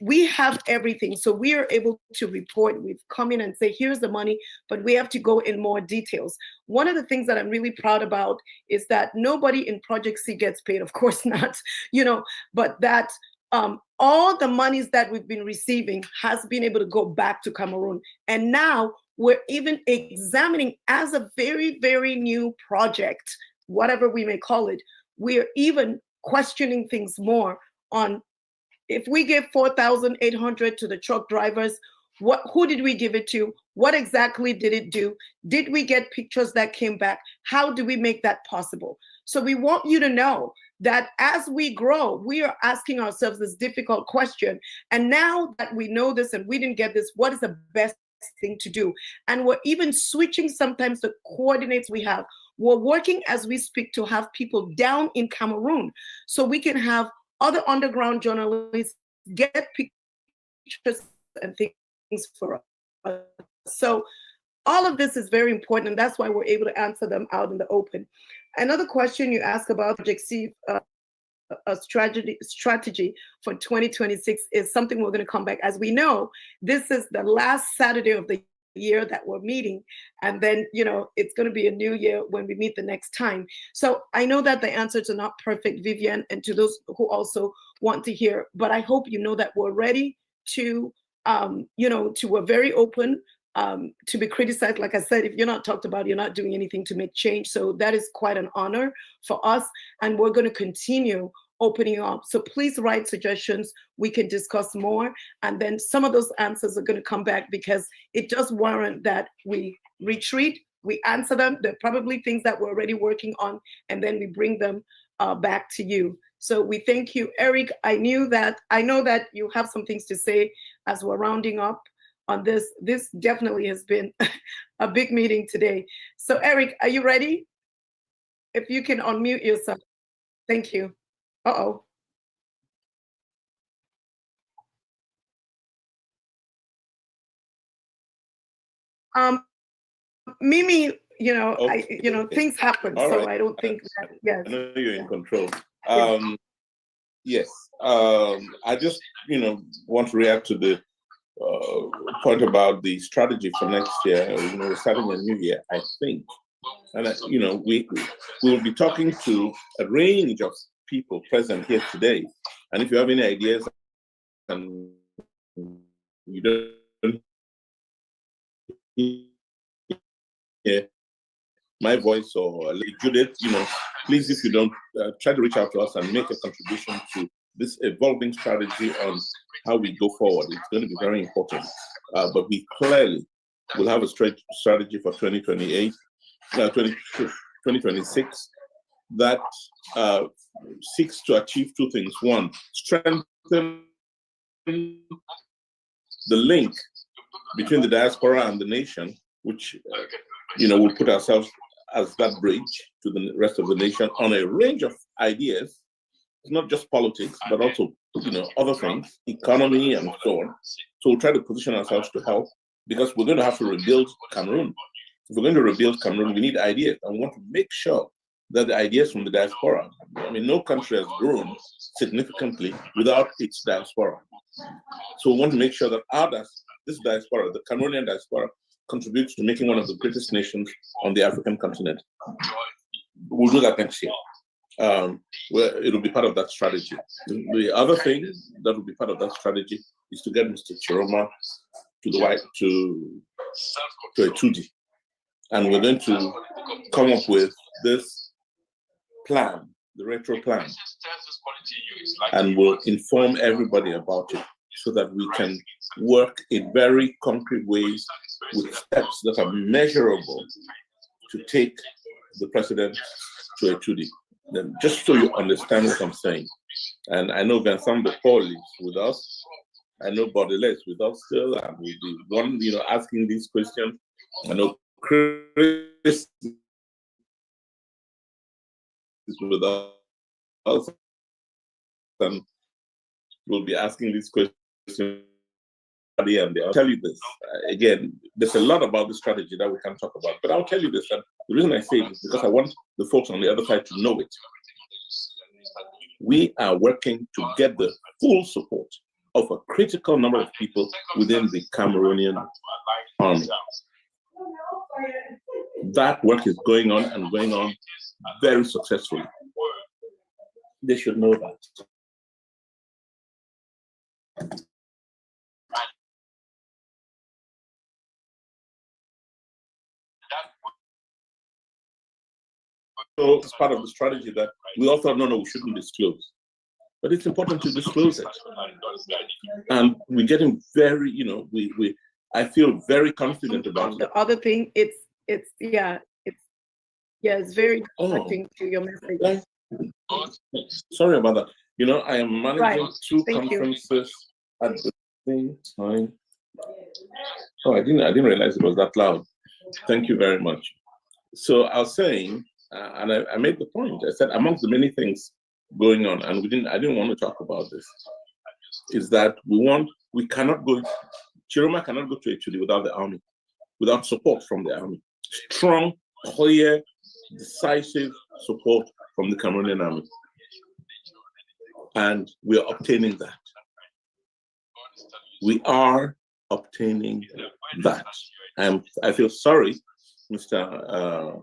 we have everything. So we are able to report. We've come in and say, here's the money, but we have to go in more details. One of the things that I'm really proud about is that nobody in Project C gets paid, of course not, but that all the monies that we've been receiving has been able to go back to Cameroon. And now we're even examining, as a very, very new project, whatever we may call it, we're even questioning things more on, if we give 4,800 to the truck drivers, who did we give it to? What exactly did it do? Did we get pictures that came back? How do we make that possible? So we want you to know that as we grow, we are asking ourselves this difficult question. And now that we know this and we didn't get this, what is the best thing to do? And we're even switching sometimes the coordinates we have. We're working as we speak to have people down in Cameroon so we can have other underground journalists get pictures and things for us. So all of this is very important, and that's why we're able to answer them out in the open. Another question you ask about Project C, a strategy for 2026 is something we're going to come back. As we know, this is the last Saturday of the year that we're meeting, and then it's going to be a new year when we meet the next time. So I know that the answers are not perfect, Vivian, and to those who also want to hear, but I hope you know that we're ready to we're very open to be criticized. Like I said, if you're not talked about, you're not doing anything to make change. So that is quite an honor for us, and we're going to continue opening up. So please write suggestions. We can discuss more, and then some of those answers are going to come back because it does warrant that we retreat, we answer them. They're probably things that we're already working on, and then we bring them back to you. So we thank you, Eric. I know that you have some things to say as we're rounding up on this. This definitely has been a big meeting today. So Eric, are you ready? If you can unmute yourself. Thank you. Uh-oh. Mimi, things happen, All so right. I don't think that, yes. I know you're in control. Yes. I just, want to react to the point about the strategy for next year. We're starting a new year, I think. And, we will be talking to a range of people present here today. And if you have any ideas and you don't hear my voice or Judith, please, if you don't, try to reach out to us and make a contribution to this evolving strategy on how we go forward. It's going to be very important. But we clearly will have a strategy for 2028, 2026 that seeks to achieve two things. One, strengthen the link between the diaspora and the nation, which we'll put ourselves as that bridge to the rest of the nation on a range of ideas. It's not just politics, but also other things, economy and so on. So we'll try to position ourselves to help, because we're going to have to rebuild Cameroon. If we're going to rebuild Cameroon, we need ideas, and we want to make sure that the ideas from the diaspora, no country has grown significantly without its diaspora. So we want to make sure that this diaspora, the Cameroonian diaspora, contributes to making one of the greatest nations on the African continent. We'll do that next year. Where it'll be part of that strategy. The other thing that will be part of that strategy is to get Mr. Chiroma to a 2D. And we're going to come up with this plan, the retro plan, and we'll inform everybody about it so that we can work in very concrete ways with steps that are measurable to take the president to a 2D. Then just so you understand what I'm saying. And I know Vincent de Paul is with us. I know Baudelaire is with us still, and we'll be one, asking these questions. I know Chris is with us, and we'll be asking these questions. And I'll tell you this, again, there's a lot about the strategy that we can talk about, but I'll tell you this, and the reason I say it is because I want the folks on the other side to know it. We are working to get the full support of a critical number of people within the Cameroonian army. That work is going on and going on very successfully. They should know that. So it's part of the strategy that we all thought, no, we shouldn't disclose. But it's important to disclose it. And we're getting very, I feel very confident about it. The other thing, it's very distracting to your message. Sorry about that. I am managing two conferences at the same time. Oh, I didn't realize it was that loud. Thank you very much. So I was saying, and I made the point, I said, amongst the many things going on, and I didn't want to talk about this, is that Chiroma cannot go to Italy without the army. without support from the army. Strong, clear, decisive support from the Cameroonian army. And we are obtaining that. We are obtaining that. I feel sorry, Mr.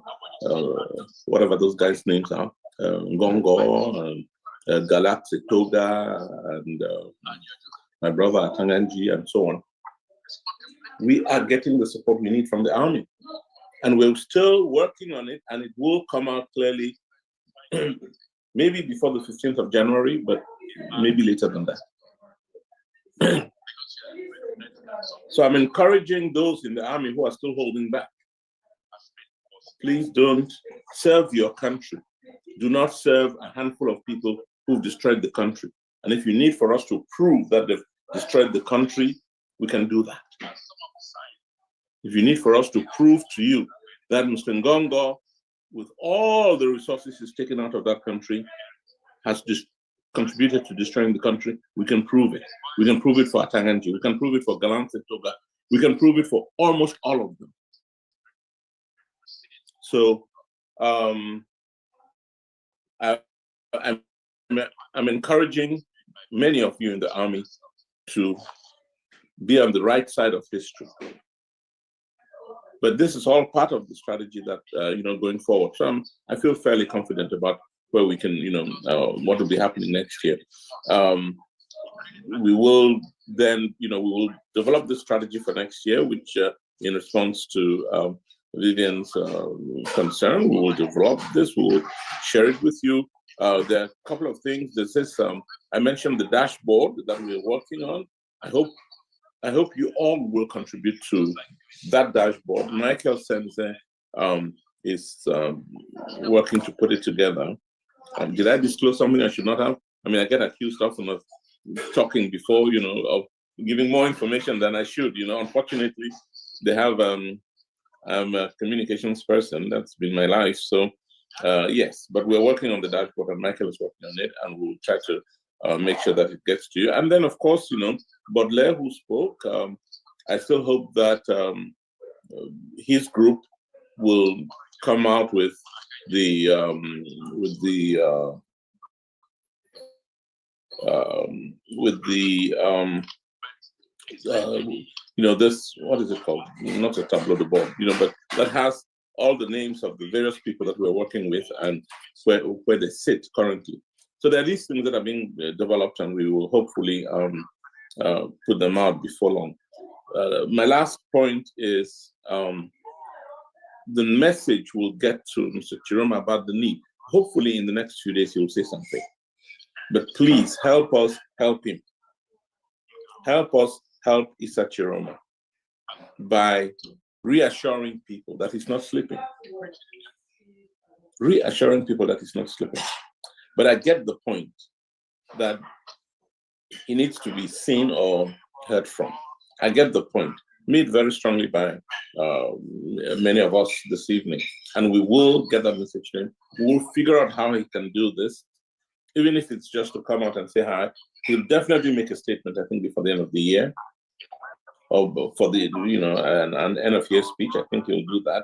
Whatever those guys' names are, Ngongo, Galaxy Toga, and my brother Tanganji, and so on. We are getting the support we need from the army. And we're still working on it, and it will come out clearly, maybe before the 15th of January, but maybe later than that. So I'm encouraging those in the army who are still holding back. Please don't serve your country. Do not serve a handful of people who've destroyed the country. And if you need for us to prove that they've destroyed the country, we can do that. If you need for us to prove to you that Mr. Ngongo, with all the resources he's taken out of that country, has contributed to destroying the country, we can prove it. We can prove it for Atanganji. We can prove it for Galante Toga. We can prove it for almost all of them. So I'm encouraging many of you in the army to be on the right side of history. But this is all part of the strategy that, going forward. So I feel fairly confident about where we can, what will be happening next year. We will then, we will develop the strategy for next year, which in response to Vivian's concern, we will develop this, we will share it with you. There are a couple of things. There's this, I mentioned the dashboard that we're working on. I hope you all will contribute to that dashboard. Michael Sense is working to put it together. Did I disclose something I should not have? I mean, I get accused often of talking before, of giving more information than I should. Unfortunately, they have I'm a communications person. That's been my life. So yes, but we're working on the dashboard, and Michael is working on it, and we'll try to make sure that it gets to you. And then, of course, Baudelaire, who spoke, I still hope that his group will come out with the this, what is it called? Not a tableau de bord, but that has all the names of the various people that we're working with and where they sit currently. So there are these things that are being developed, and we will hopefully put them out before long. My last point is the message will get to Mr. Chiroma about the need. Hopefully in the next few days he will say something. But please help us help him. Help us help Issa Chiroma by reassuring people that he's not sleeping. Reassuring people that he's not sleeping. But I get the point that he needs to be seen or heard from. I get the point, made very strongly by many of us this evening. And we will get that message to him. We'll figure out how he can do this, even if it's just to come out and say hi. He'll definitely make a statement, I think, before the end of the year. Or for the, an end of year speech. I think he'll do that.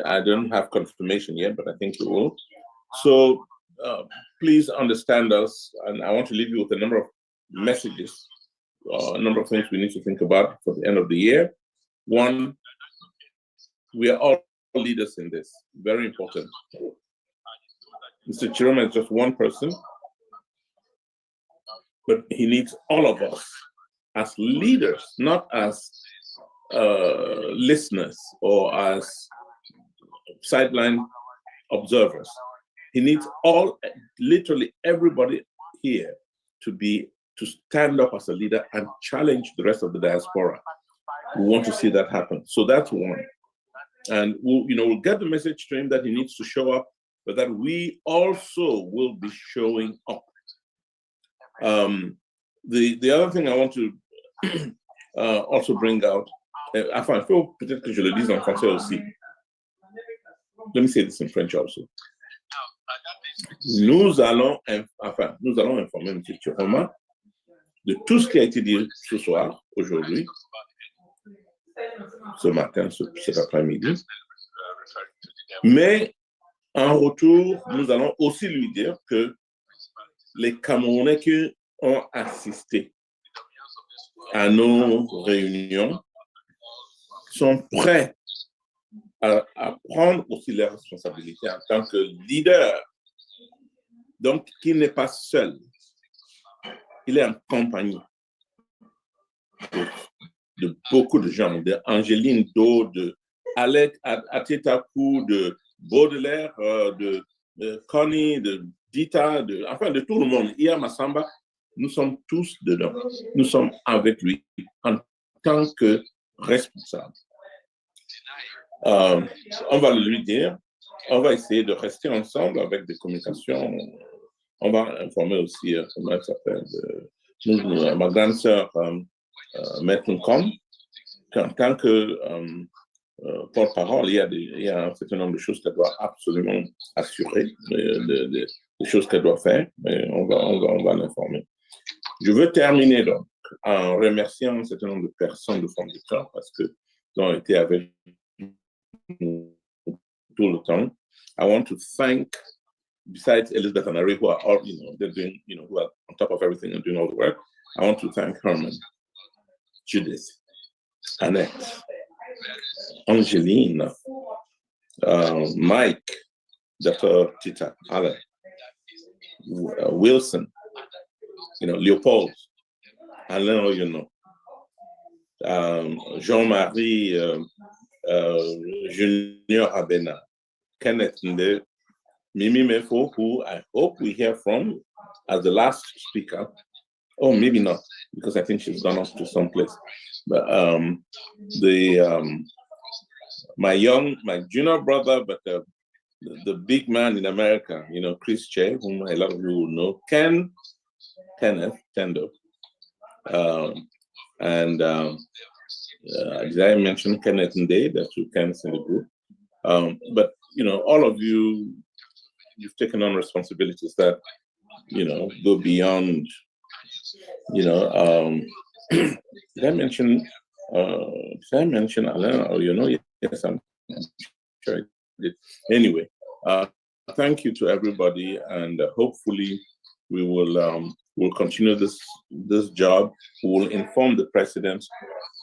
I don't have confirmation yet, but I think he will. So please understand us. And I want to leave you with a number of messages, a number of things we need to think about for the end of the year. One, we are all leaders in this. Very important. Mr. Chiroma is just one person, but he needs all of us as leaders, not as listeners or as sideline observers. He needs literally everybody here to stand up as a leader and challenge the rest of the diaspora. We want to see that happen. So that's one. And we'll get the message to him that he needs to show up, but that we also will be showing up. The other thing I want to also bring out, enfin, il faut peut-être que je le dise en français aussi. Let me say this in French also. Nous allons informer M. Chiroma de tout ce qui a été dit ce soir, aujourd'hui, ce matin, cet après-midi. Mais en retour, nous allons aussi lui dire que les Camerounais qui ont assisté à nos réunions sont prêts à prendre aussi leurs responsabilités en tant que leader. Donc, qu'il n'est pas seul. Il est en compagnie de beaucoup de gens, d'Angeline Do, de Alec Atetakou, de Baudelaire, de Connie, de Dita, enfin de tout le monde. Ia Massamba, nous sommes tous dedans. Nous sommes avec lui en tant que responsable. On va le lui dire, on va essayer de rester ensemble avec des communications. On va informer aussi, comment elle s'appelle, ma grande sœur, Maître Nkom, qu'en tant que porte-parole, il y a un certain nombre de choses qu'elle doit absolument assurer, des choses qu'elle doit faire, mais on va l'informer. Je veux terminer donc en remerciant un certain nombre de personnes de Fonds du Temps parce qu'ils ont été avec nous tout le temps. I want to thank, besides Elizabeth and Ari, who are all, they're doing, who are on top of everything and doing all the work. I want to thank Herman, Judith, Annette, Angeline, Mike, Dr. Tita, Alain, Wilson, Leopold, Alain, Jean-Marie Junior Abena, Kenneth Nde, Mimi Mefo, who I hope we hear from as the last speaker. Oh, maybe not, because I think she's gone off to someplace. But my junior brother, but the big man in America, Chris Che, whom a lot of you will know, Kenneth Tendo. Did I mention Kenneth Nde, that you can in the group? But, all of you, you've taken on responsibilities that, go beyond, did I mention Alain, or yes, I'm sure I did. Anyway, thank you to everybody, and hopefully we will we'll continue this job. We will inform the president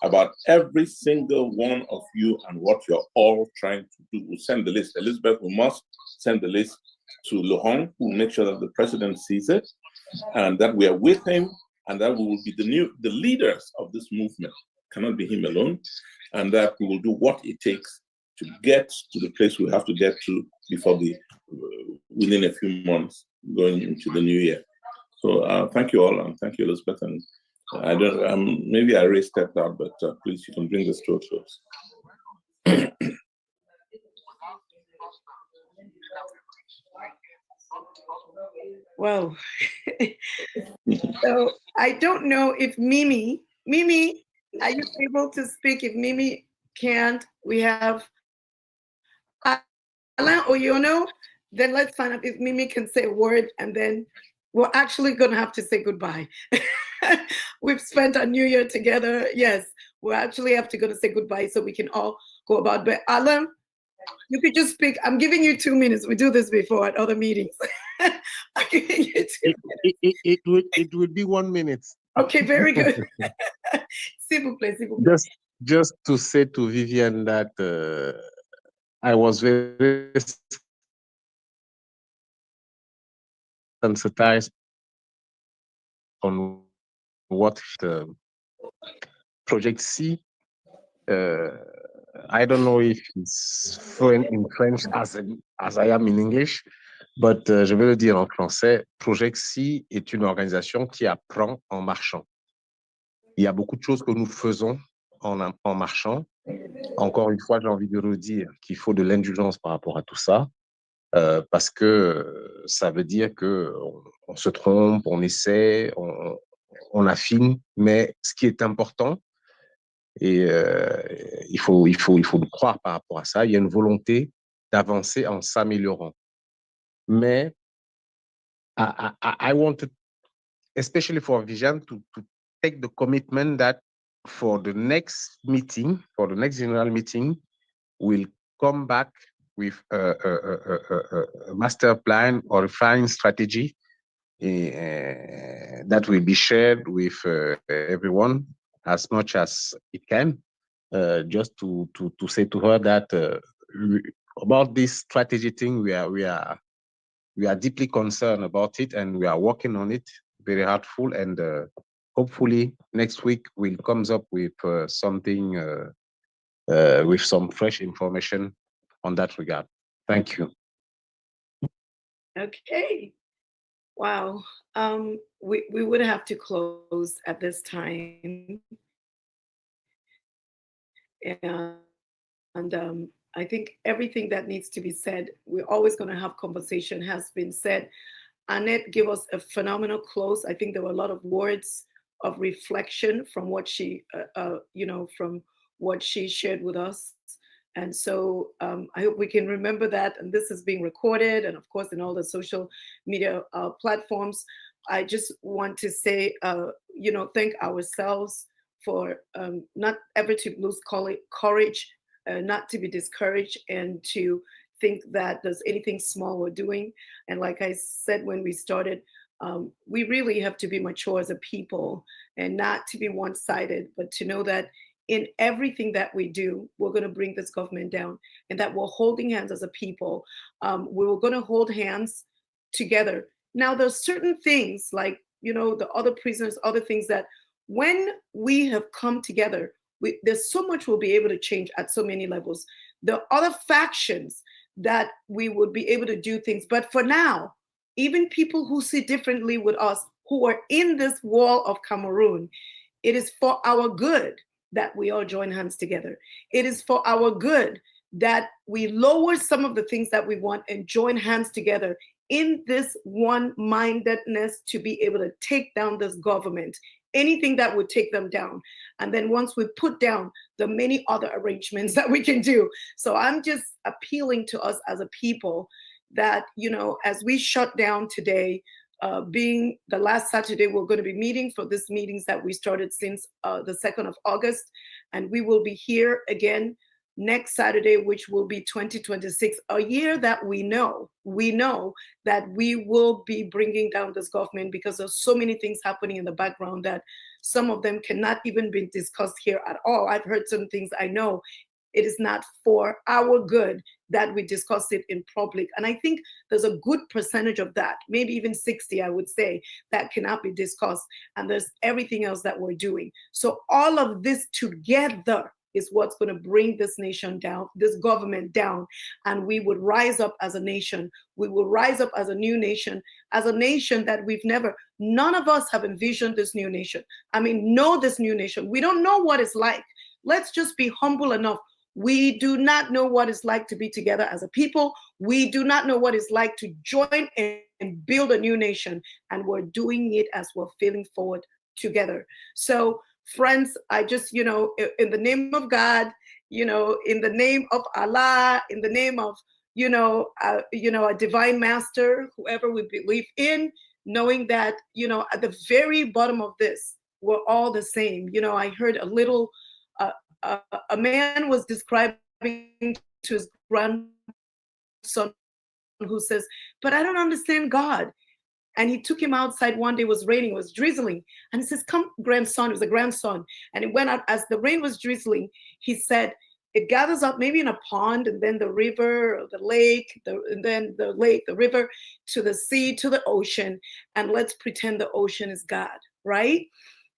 about every single one of you and what you're all trying to do. We'll send the list. Elizabeth, we must send the list to Laurent, who will make sure that the president sees it, and that we are with him, and that we will be the leaders of this movement. Cannot be him alone, and that we will do what it takes to get to the place we have to get to before within a few months going into the new year. So thank you all, and thank you, Elizabeth. And I don't, maybe I already stepped out, but please, you can bring this to a close. Well, so I don't know if Mimi, are you able to speak? If Mimi can't, we have Alain Oyono. Then let's find out if Mimi can say a word, and then we're actually going to have to say goodbye. We've spent our New Year together. Yes, we actually have to go to say goodbye so we can all go about. But Alain, you could just speak. I'm giving you 2 minutes. We do this before at other meetings. I'm giving you 2 minutes. It would be 1 minute. Okay, very good. S'il vous plaît, s'il vous plaît. Just to say to Vivian that I was very sensitized on what the Project C. I don't know if it's fluent in French as I am in English, but je vais le dire en français. Project C est une organisation qui apprend en marchant. Il y a beaucoup de choses que nous faisons en marchant. Encore une fois, j'ai envie de redire qu'il faut de l'indulgence par rapport à tout ça, parce que ça veut dire qu'on se trompe, on essaie, on affine, mais ce qui est important, et il faut le croire par rapport à ça, il y a une volonté d'avancer en s'améliorant. Mais I wanted, especially for Vision, to take the commitment that for the next meeting, for the next general meeting, we'll come back with a master plan or refined strategy that will be shared with everyone as much as it can. Just to say to her that about this strategy thing, we are deeply concerned about it, and we are working on it very hardful, and hopefully next week we'll comes up with something with some fresh information on that regard. Thank you. Okay. Wow. We would have to close at this time. And I think everything that needs to be said, we're always going to have conversation, has been said. Annette gave us a phenomenal close. I think there were a lot of words of reflection from what she, from what she shared with us. And so I hope we can remember that. And this is being recorded, and of course, in all the social media platforms. I just want to say, thank ourselves for not ever to lose courage, not to be discouraged, and to think that there's anything small we're doing. And like I said when we started, we really have to be mature as a people, and not to be one-sided, but to know that in everything that we do, we're going to bring this government down, and that we're holding hands as a people. We're going to hold hands together. Now, there's certain things like, the other prisoners, other things that when we have come together, there's so much we'll be able to change at so many levels. There are other factions that we would be able to do things. But for now, even people who see differently with us, who are in this wall of Cameroon, it is for our good that we all join hands together. It is for our good that we lower some of the things that we want and join hands together in this one-mindedness to be able to take down this government, anything that would take them down. And then once we put down the many other arrangements that we can do. So I'm just appealing to us as a people that, as we shut down today, being the last Saturday, we're going to be meeting for these meetings that we started since the 2nd of August. And we will be here again next Saturday, which will be 2026, a year that we know that we will be bringing down this government, because there's so many things happening in the background that some of them cannot even be discussed here at all. I've heard some things. I know it is not for our good that we discuss it in public. And I think there's a good percentage of that, maybe even 60, I would say, that cannot be discussed. And there's everything else that we're doing. So all of this together is what's going to bring this nation down, this government down. And we would rise up as a nation. We will rise up as a new nation, as a nation that none of us have envisioned this new nation. Know this new nation. We don't know what it's like. Let's just be humble enough. We do not know what it's like to be together as a people. We do not know what it's like to join and build a new nation. And we're doing it as we're feeling forward together. So friends, I just, in the name of God, in the name of Allah, in the name of, a divine master, whoever we believe in, knowing that, at the very bottom of this, we're all the same. I heard a little, a man was describing to his grandson, who says, but I don't understand God. And he took him outside one day. It was raining, it was drizzling. And he says, come, grandson. It was a grandson. And it went out as the rain was drizzling. He said, it gathers up maybe in a pond, and then the river, or the lake, and then the lake, the river, to the sea, to the ocean. And let's pretend the ocean is God, right?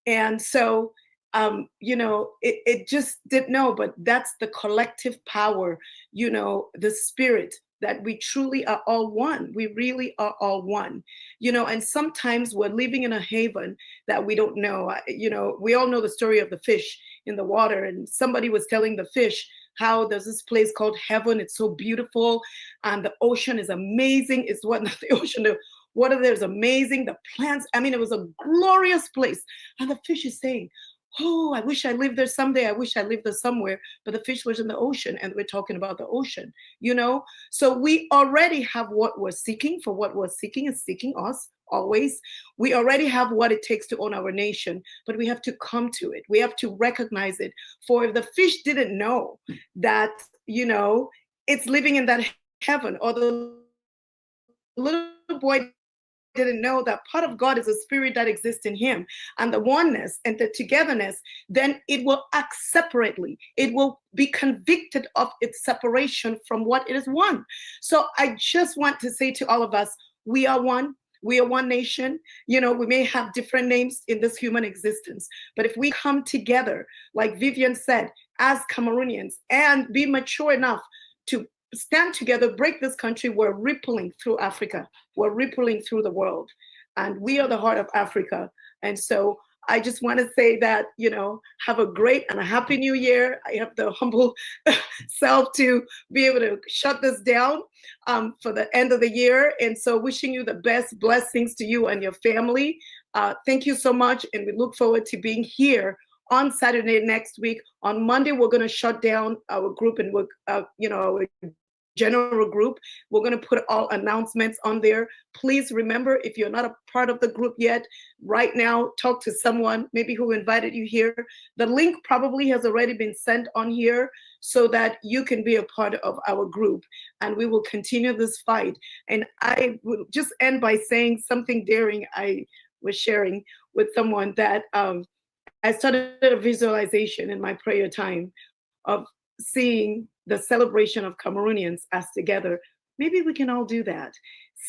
And so, it just didn't know, but that's the collective power, the spirit, that we truly are all one. We really are all one, and sometimes we're living in a haven that we don't know. We all know the story of the fish in the water, and somebody was telling the fish how there's this place called heaven. It's so beautiful, and the ocean is amazing. It's what the ocean, the water there is amazing. The plants, it was a glorious place. And the fish is saying, oh, I wish I lived there someday. I wish I lived there somewhere. But the fish was in the ocean, and we're talking about the ocean, So we already have what we're seeking, for what we're seeking is seeking us always. We already have what it takes to own our nation, but we have to come to it. We have to recognize it. For if the fish didn't know that, you know, it's living in that heaven, or the little boy didn't know that part of God is a spirit that exists in him, and the oneness and the togetherness, then it will act separately. It will be convicted of its separation from what it is one. So I just want to say to all of us, we are one. We are one nation. You know, we may have different names in this human existence, but if we come together, like Vivian said, as Cameroonians, and be mature enough to stand together, break this country, we're rippling through Africa. We're rippling through the world. And we are the heart of Africa. And so I just want to say that, you know, have a great and a happy new year. I have the humble self to be able to shut this down for the end of the year. And so wishing you the best blessings to you and your family. Thank you so much. And we look forward to being here on Saturday next week. On Monday, we're going to shut down our group and we're, you know, our general group. We're going to put all announcements on there. Please remember, if you're not a part of the group yet, right now, talk to someone maybe who invited you here. The link probably has already been sent on here so that you can be a part of our group, and we will continue this fight. And I will just end by saying something daring I was sharing with someone, that I started a visualization in my prayer time of seeing the celebration of Cameroonians as together. Maybe we can all do that.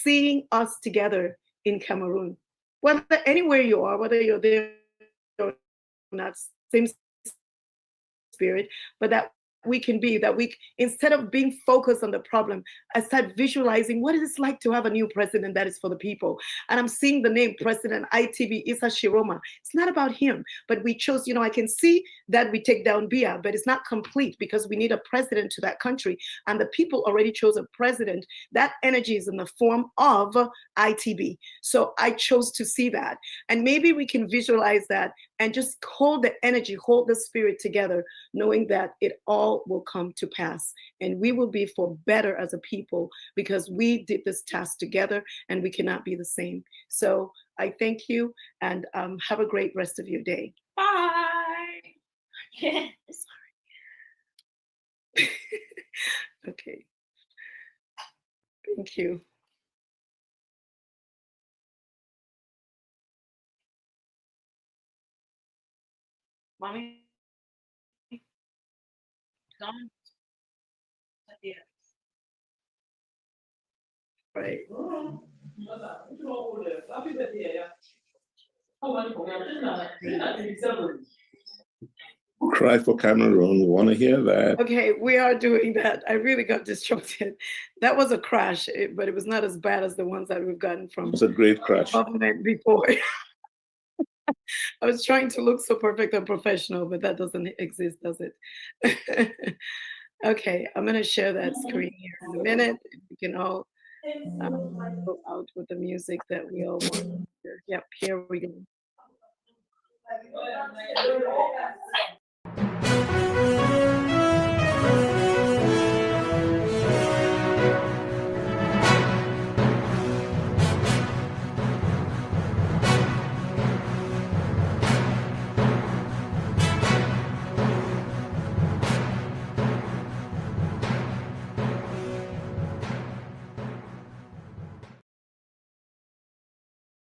Seeing us together in Cameroon, whether anywhere you are, whether you're there or not, same spirit, but that we can be, that we, instead of being focused on the problem, I start visualizing what it's like to have a new president that is for the people. And I'm seeing the name President ITB Issa Shiroma. It's not about him, but we chose, you know, I can see that we take down Biya, but it's not complete because we need a president to that country. And the people already chose a president. That energy is in the form of ITB. So I chose to see that. And maybe we can visualize that and just hold the energy, hold the spirit together, knowing that it all will come to pass, and we will be for better as a people because we did this task together and we cannot be the same. So I thank you, and have a great rest of your day. Bye. Yeah, sorry. Okay. Thank you. Mommy. Gone. Yeah. Right. Cry for Cameroon. We want to hear that. Okay, we are doing that. I really got distracted. That was a crash, but it was not as bad as the ones that we've gotten from It's a great crash. government before. I was trying to look so perfect and professional, but that doesn't exist, does it? Okay, I'm going to share that screen here in a minute. We can all go out with the music that we all want to hear. Yep, here we go.